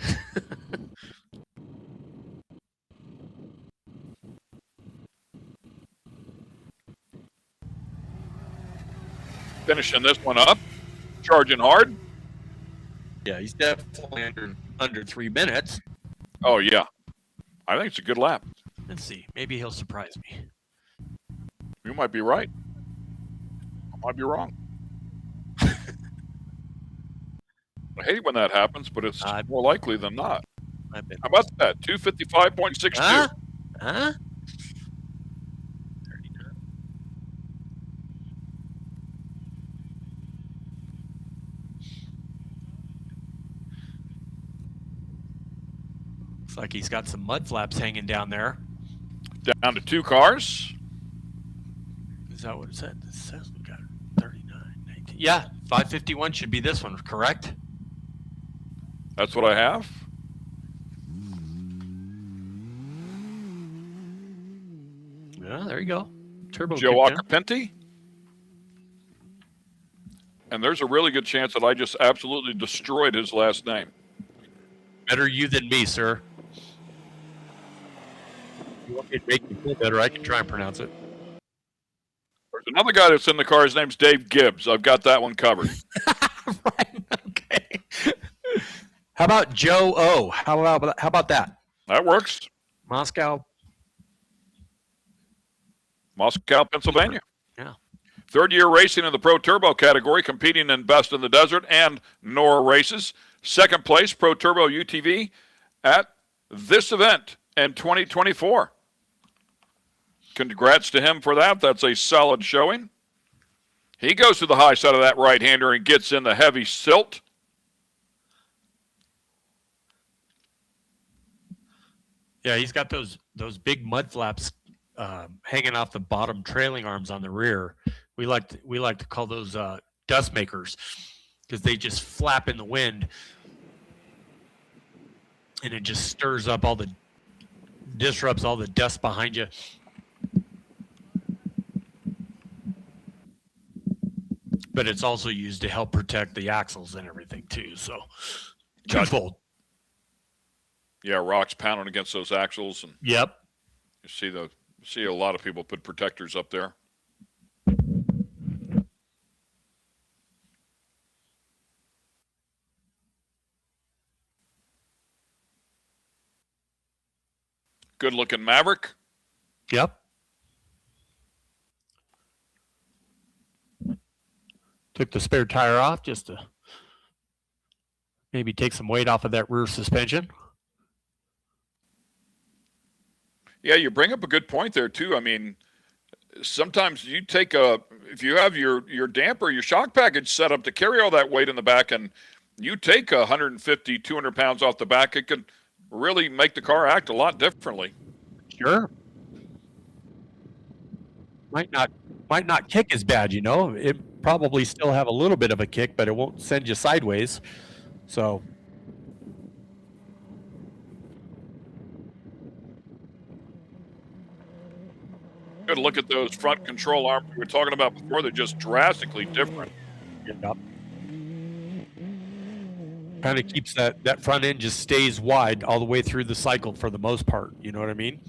Finishing this one up, charging hard. Yeah, he's definitely under 3 minutes. Oh, yeah. I think it's a good lap. Let's see. Maybe he'll surprise me. You might be right. I might be wrong. I hate when that happens, but it's more likely than not. How about that? 255.62. Huh? Looks like he's got some mud flaps hanging down there. Down to 2 cars. Is that what it said? It says we got 39, 19. Yeah, 551 should be this one, correct? That's what I have. Yeah, there you go. Turbo Joe kicked in. Acapenti. And there's a really good chance that I just absolutely destroyed his last name. Better you than me, sir. If you want me to make you feel better, I can try and pronounce it. There's another guy that's in the car. His name's Dave Gibbs. I've got that one covered. Right, okay. How about Joe O? How about that? That works. Moscow, Pennsylvania. Yeah. Third year racing in the Pro Turbo category, competing in Best in the Desert and NORRA races. Second place, Pro Turbo UTV at this event in 2024. Congrats to him for that. That's a solid showing. He goes to the high side of that right-hander and gets in the heavy silt. Yeah, he's got those big mud flaps hanging off the bottom trailing arms on the rear. We like to call those dust makers because they just flap in the wind and it just disrupts all the dust behind you. but it's also used to help protect the axles and everything too. So twofold. Yeah, rocks pounding against those axles, and Yep. you see a lot of people put protectors up there. Good looking Maverick. Yep. Took the spare tire off just to maybe take some weight off of that rear suspension. Yeah, you bring up a good point there too. I mean, sometimes you take if you have your damper, your shock package set up to carry all that weight in the back, and you take 150, 200 pounds off the back, it could really make the car act a lot differently. Sure. Might not kick as bad, you know. It probably still have a little bit of a kick, but it won't send you sideways. So Good look at those front control arms we were talking about before. They're just drastically different. yep. Kind of keeps that front end just stays wide all the way through the cycle for the most part. You know what I mean?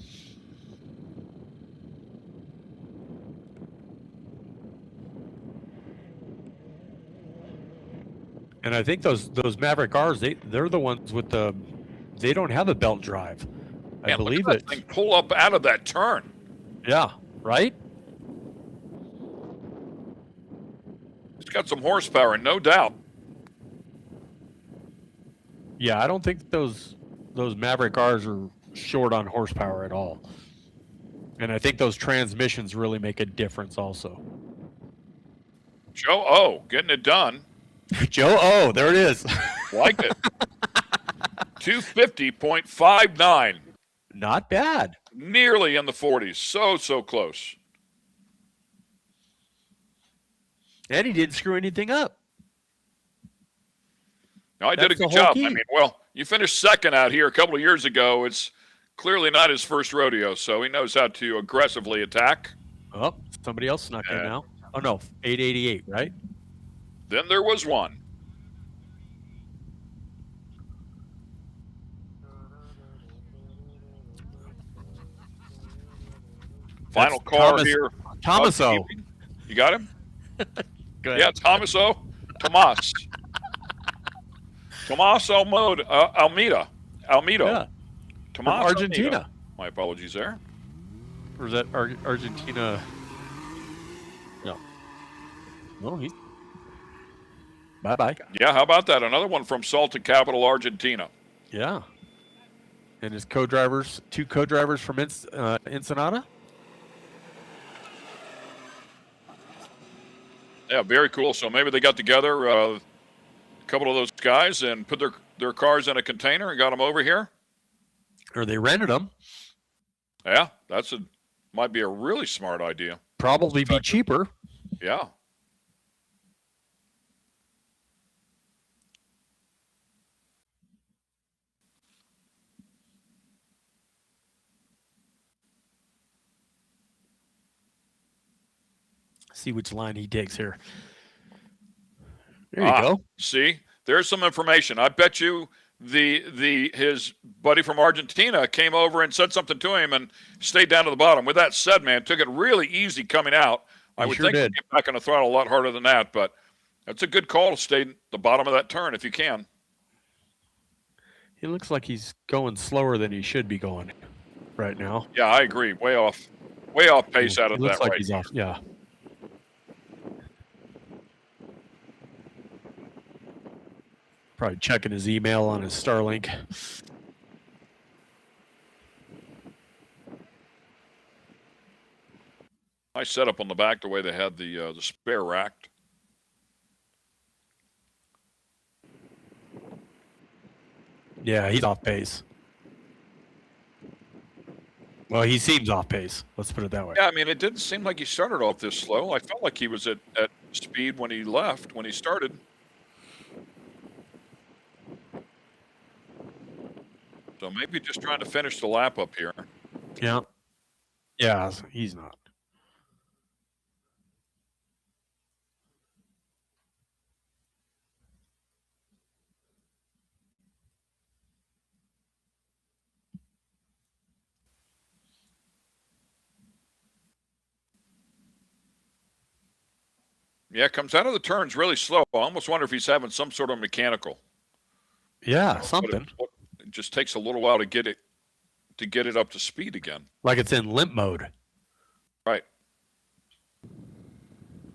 And I think those Maverick R's, they're the ones with they don't have a belt drive. I believe look at it. that thing pull up out of that turn. Yeah, right? It's got some horsepower, no doubt. Yeah, I don't think those Maverick R's are short on horsepower at all. And I think those transmissions really make a difference also. Joe O, getting it done. Joe O, there it is. Like it. 250.59. Not bad. Nearly in the 40s. So close. And he didn't screw anything up. No, I did a good job. I mean, well, you finished second out here a couple of years ago. It's clearly not his first rodeo, so he knows how to aggressively attack. Oh, somebody else snuck in now. Oh, no, 888, right? Then there was one. Final car here. Tomaso. You got him? Go ahead. Yeah, Tomaso. Tomas. Tomas Almeida. Yeah. Tomas Argentina. Almeida. My apologies there. Or is that Argentina? No. No, he. Bye-bye. Yeah, how about that? Another one from Salted Capital, Argentina. Yeah. And his co-drivers, two co-drivers from Ensenada? Yeah, very cool. So maybe they got together, a couple of those guys, and put their cars in a container and got them over here. Or they rented them. Yeah, might be a really smart idea. Probably be cheaper. Yeah. See which line he digs here. There you go. See, there's some information. I bet you his buddy from Argentina came over and said something to him and stayed down to the bottom. With that said, man, took it really easy coming out. I would think he'd get back on the throttle a lot harder than that, but that's a good call to stay at the bottom of that turn if you can. He looks like he's going slower than he should be going right now. Yeah, I agree. Way off pace out of that. Looks like right he's off. Yeah. Probably checking his email on his Starlink. Nice setup on the back, the way they had the spare racked. Yeah, he's off pace. Well, he seems off pace. Let's put it that way. Yeah, I mean, it didn't seem like he started off this slow. I felt like he was at speed when he left, when he started. So maybe just trying to finish the lap up here. Yeah. Yeah, he's not. Yeah, comes out of the turns really slow. I almost wonder if he's having some sort of mechanical. Yeah, something. It just takes a little while to get it up to speed again. Like it's in limp mode. Right.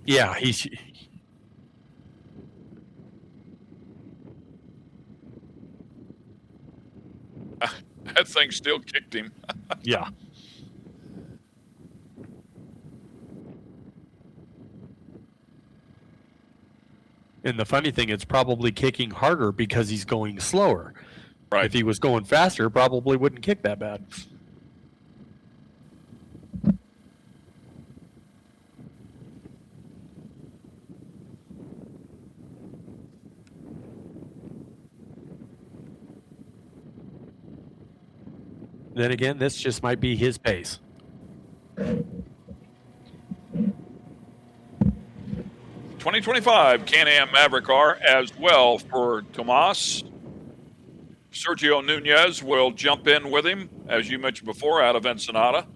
Yeah, that thing still kicked him. Yeah. And the funny thing, it's probably kicking harder because he's going slower. Right. If he was going faster, probably wouldn't kick that bad. Then again, this just might be his pace. 2025 Can-Am Maverick R as well for Tomas. Sergio Nunez will jump in with him, as you mentioned before, out of Ensenada.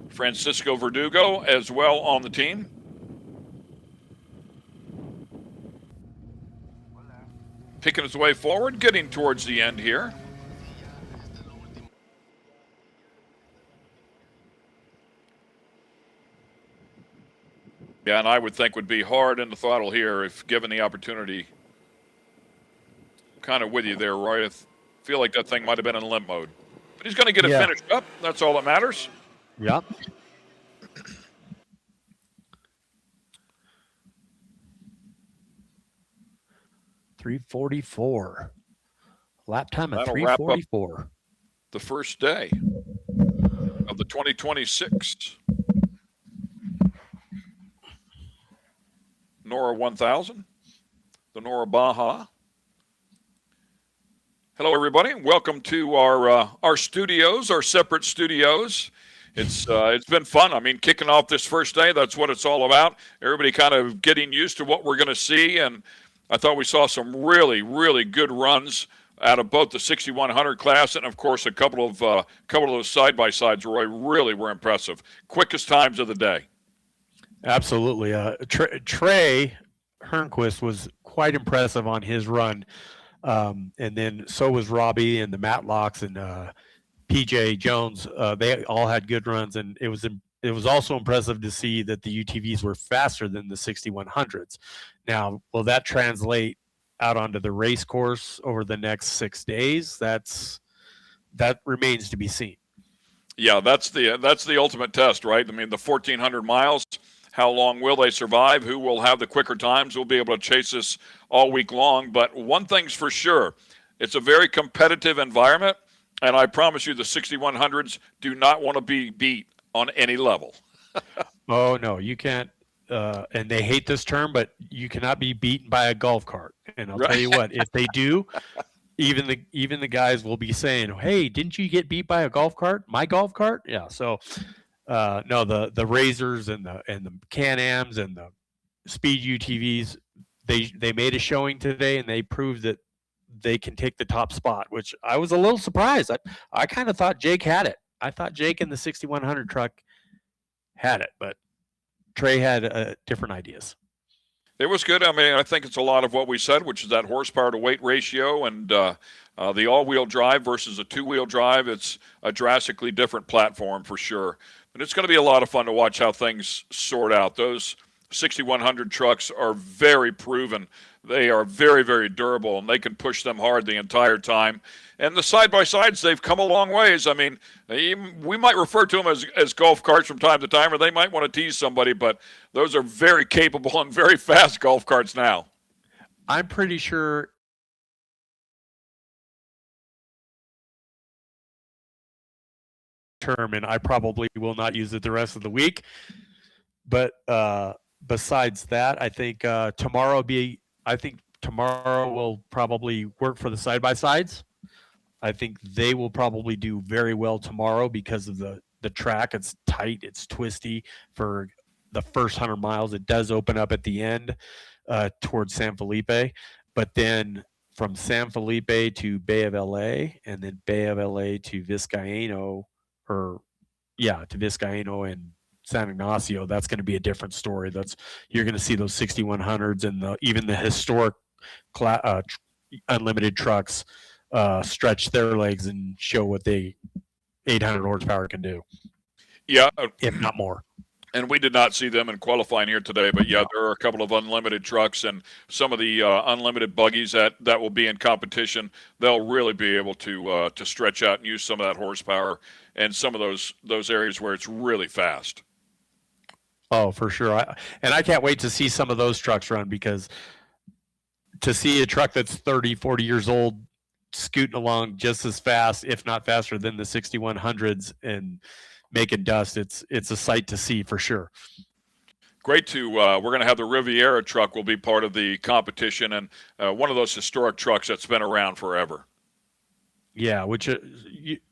Francisco Verdugo as well on the team. Picking his way forward, getting towards the end here. Yeah, and I would think would be hard in the throttle here if given the opportunity. Kind of with you there, Roy. I feel like that thing might have been in limp mode. But he's going to get it finished up. That's all that matters. Yeah. .344. Lap time of That'll wrap up 3:44. the first day of the 2026 NORRA 1000, the NORRA Baja. Hello, everybody. Welcome to our studios, our separate studios. It's been fun. I mean, kicking off this first day, that's what it's all about. Everybody kind of getting used to what we're going to see, and I thought we saw some really, really good runs out of both the 6100 class and, of course, a couple of those side-by-sides, Roy, really were impressive. Quickest times of the day. Absolutely. Trey Hernquist was quite impressive on his run. And then so was Robbie and the Matlocks and PJ Jones. They all had good runs, and it was also impressive to see that the UTVs were faster than the 6100s. Now, will that translate out onto the race course over the next 6 days? That remains to be seen. Yeah, that's the ultimate test, right? I mean, the 1,400 miles. How long will they survive? Who will have the quicker times? We'll be able to chase this all week long. But one thing's for sure, it's a very competitive environment, and I promise you the 6100s do not want to be beat on any level. Oh, no, you can't. And they hate this term, but you cannot be beaten by a golf cart. And I'll tell you what, if they do, even the guys will be saying, "Hey, didn't you get beat by a golf cart? My golf cart?" Yeah. So, no, the Razors and the Can-Ams and the Speed UTVs, they made a showing today, and they proved that they can take the top spot, which I was a little surprised. I kind of thought Jake had it. I thought Jake in the 6100 truck had it, but Trey had different ideas. It was good. I mean, I think it's a lot of what we said, which is that horsepower to weight ratio and the all-wheel drive versus a two-wheel drive. It's a drastically different platform for sure. But it's going to be a lot of fun to watch how things sort out. Those 6100 trucks are very proven. They are very, very durable, and they can push them hard the entire time. And the side-by-sides, they've come a long ways. I mean, we might refer to them as golf carts from time to time, or they might want to tease somebody, but those are very capable and very fast golf carts now. I'm pretty sure term, and I probably will not use it the rest of the week. But besides that, I think tomorrow will probably work for the side-by-sides. I think they will probably do very well tomorrow because of the track. It's tight, it's twisty for the first 100 miles. It does open up at the end towards San Felipe, but then from San Felipe to Bay of LA, and then Bay of LA to Vizcaíno, to Vizcaíno and San Ignacio, that's going to be a different story. You're going to see those 6100s and even the historic unlimited trucks stretch their legs and show what they 800 horsepower can do. Yeah, if not more. And we did not see them in qualifying here today, but yeah, there are a couple of unlimited trucks and some of the unlimited buggies that will be in competition. They'll really be able to stretch out and use some of that horsepower and some of those areas where it's really fast. Oh, for sure. I can't wait to see some of those trucks run, because to see a truck that's 30, 40 years old scooting along just as fast, if not faster than the 6100s and making dust, it's a sight to see for sure. Great to we're going to have the Riviera truck will be part of the competition, and one of those historic trucks that's been around forever. Yeah, which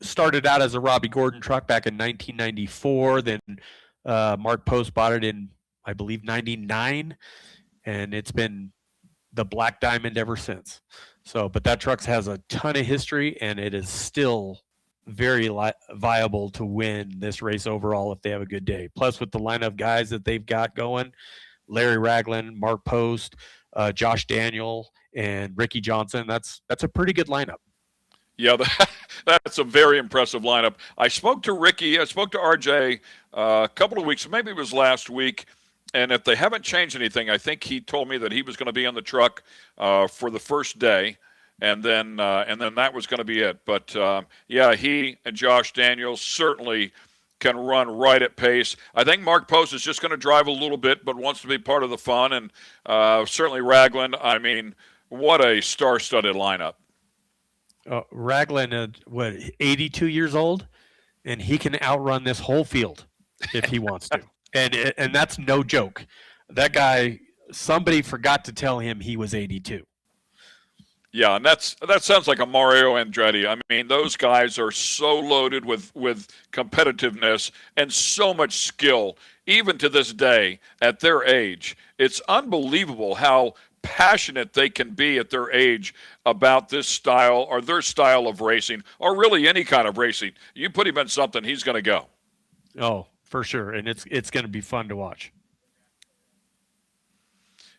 started out as a Robbie Gordon truck back in 1994. Then Mark Post bought it in, I believe, 99, and it's been the Black Diamond ever since. So, but that truck has a ton of history, and it is still very viable to win this race overall if they have a good day. Plus, with the lineup of guys that they've got going, Larry Ragland, Mark Post, Josh Daniel, and Ricky Johnson, that's a pretty good lineup. Yeah, that's a very impressive lineup. I spoke to Ricky, I spoke to RJ a couple of weeks, maybe it was last week, and if they haven't changed anything, I think he told me that he was going to be on the truck for the first day. And then that was going to be it. But, yeah, he and Josh Daniels certainly can run right at pace. I think Mark Post is just going to drive a little bit, but wants to be part of the fun. And certainly Ragland, I mean, what a star-studded lineup. Ragland, 82 years old? And he can outrun this whole field if he wants to. And that's no joke. That guy, somebody forgot to tell him he was 82. Yeah, and that sounds like a Mario Andretti. I mean, those guys are so loaded with competitiveness and so much skill, even to this day at their age. It's unbelievable how passionate they can be at their age about this style or their style of racing, or really any kind of racing. You put him in something, he's going to go. Oh, for sure, and it's going to be fun to watch.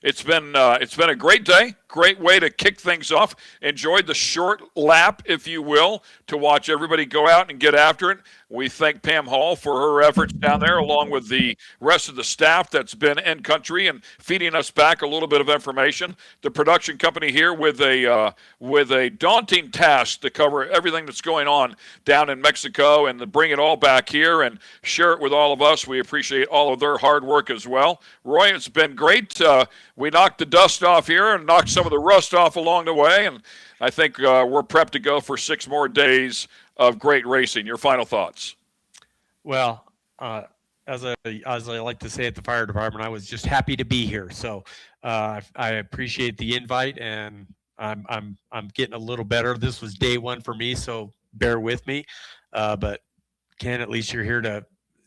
It's been a great day, great way to kick things off. Enjoyed the short lap, if you will, to watch everybody go out and get after it. We thank Pam Hall for her efforts down there, along with the rest of the staff that's been in country and feeding us back a little bit of information. The production company here with a daunting task to cover everything that's going on down in Mexico and to bring it all back here and share it with all of us. We appreciate all of their hard work as well. Roy, it's been great. We knocked the dust off here and knocked some of the rust off along the way, and I think we're prepped to go for 6 more days of great racing. Your final thoughts? Well, as I like to say at the fire department, I was just happy to be here. So I appreciate the invite, and I'm getting a little better. This was day 1 for me, so bear with me. But Ken, at least you're here to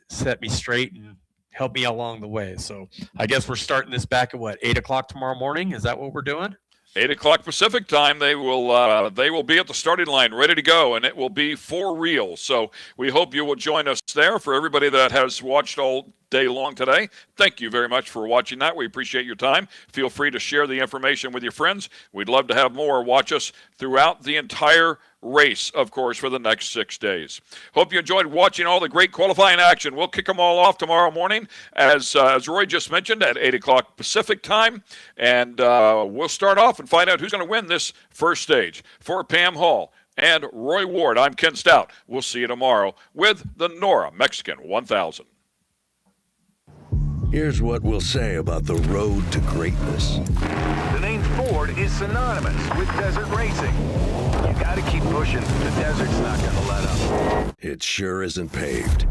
set me straight and help me along the way. So I guess we're starting this back at 8 o'clock tomorrow morning. Is that what we're doing? 8 o'clock Pacific time. They will be at the starting line ready to go, and it will be for real. So we hope you will join us there. For everybody that has watched all day long today, thank you very much for watching that. We appreciate your time. Feel free to share the information with your friends. We'd love to have more watch us throughout the entire race, of course, for the next 6 days. Hope you enjoyed watching all the great qualifying action. We'll kick them all off tomorrow morning, as Roy just mentioned, at 8 o'clock Pacific time, and we'll start off and find out who's going to win this first stage. For Pam Hall and Roy Ward, I'm Ken Stout. We'll see you tomorrow with the NORRA Mexican 1000. Here's what we'll say about the road to greatness. The name Ford is synonymous with desert racing. You gotta keep pushing. The desert's not gonna let up. It sure isn't paved.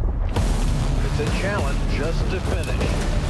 It's a challenge just to finish.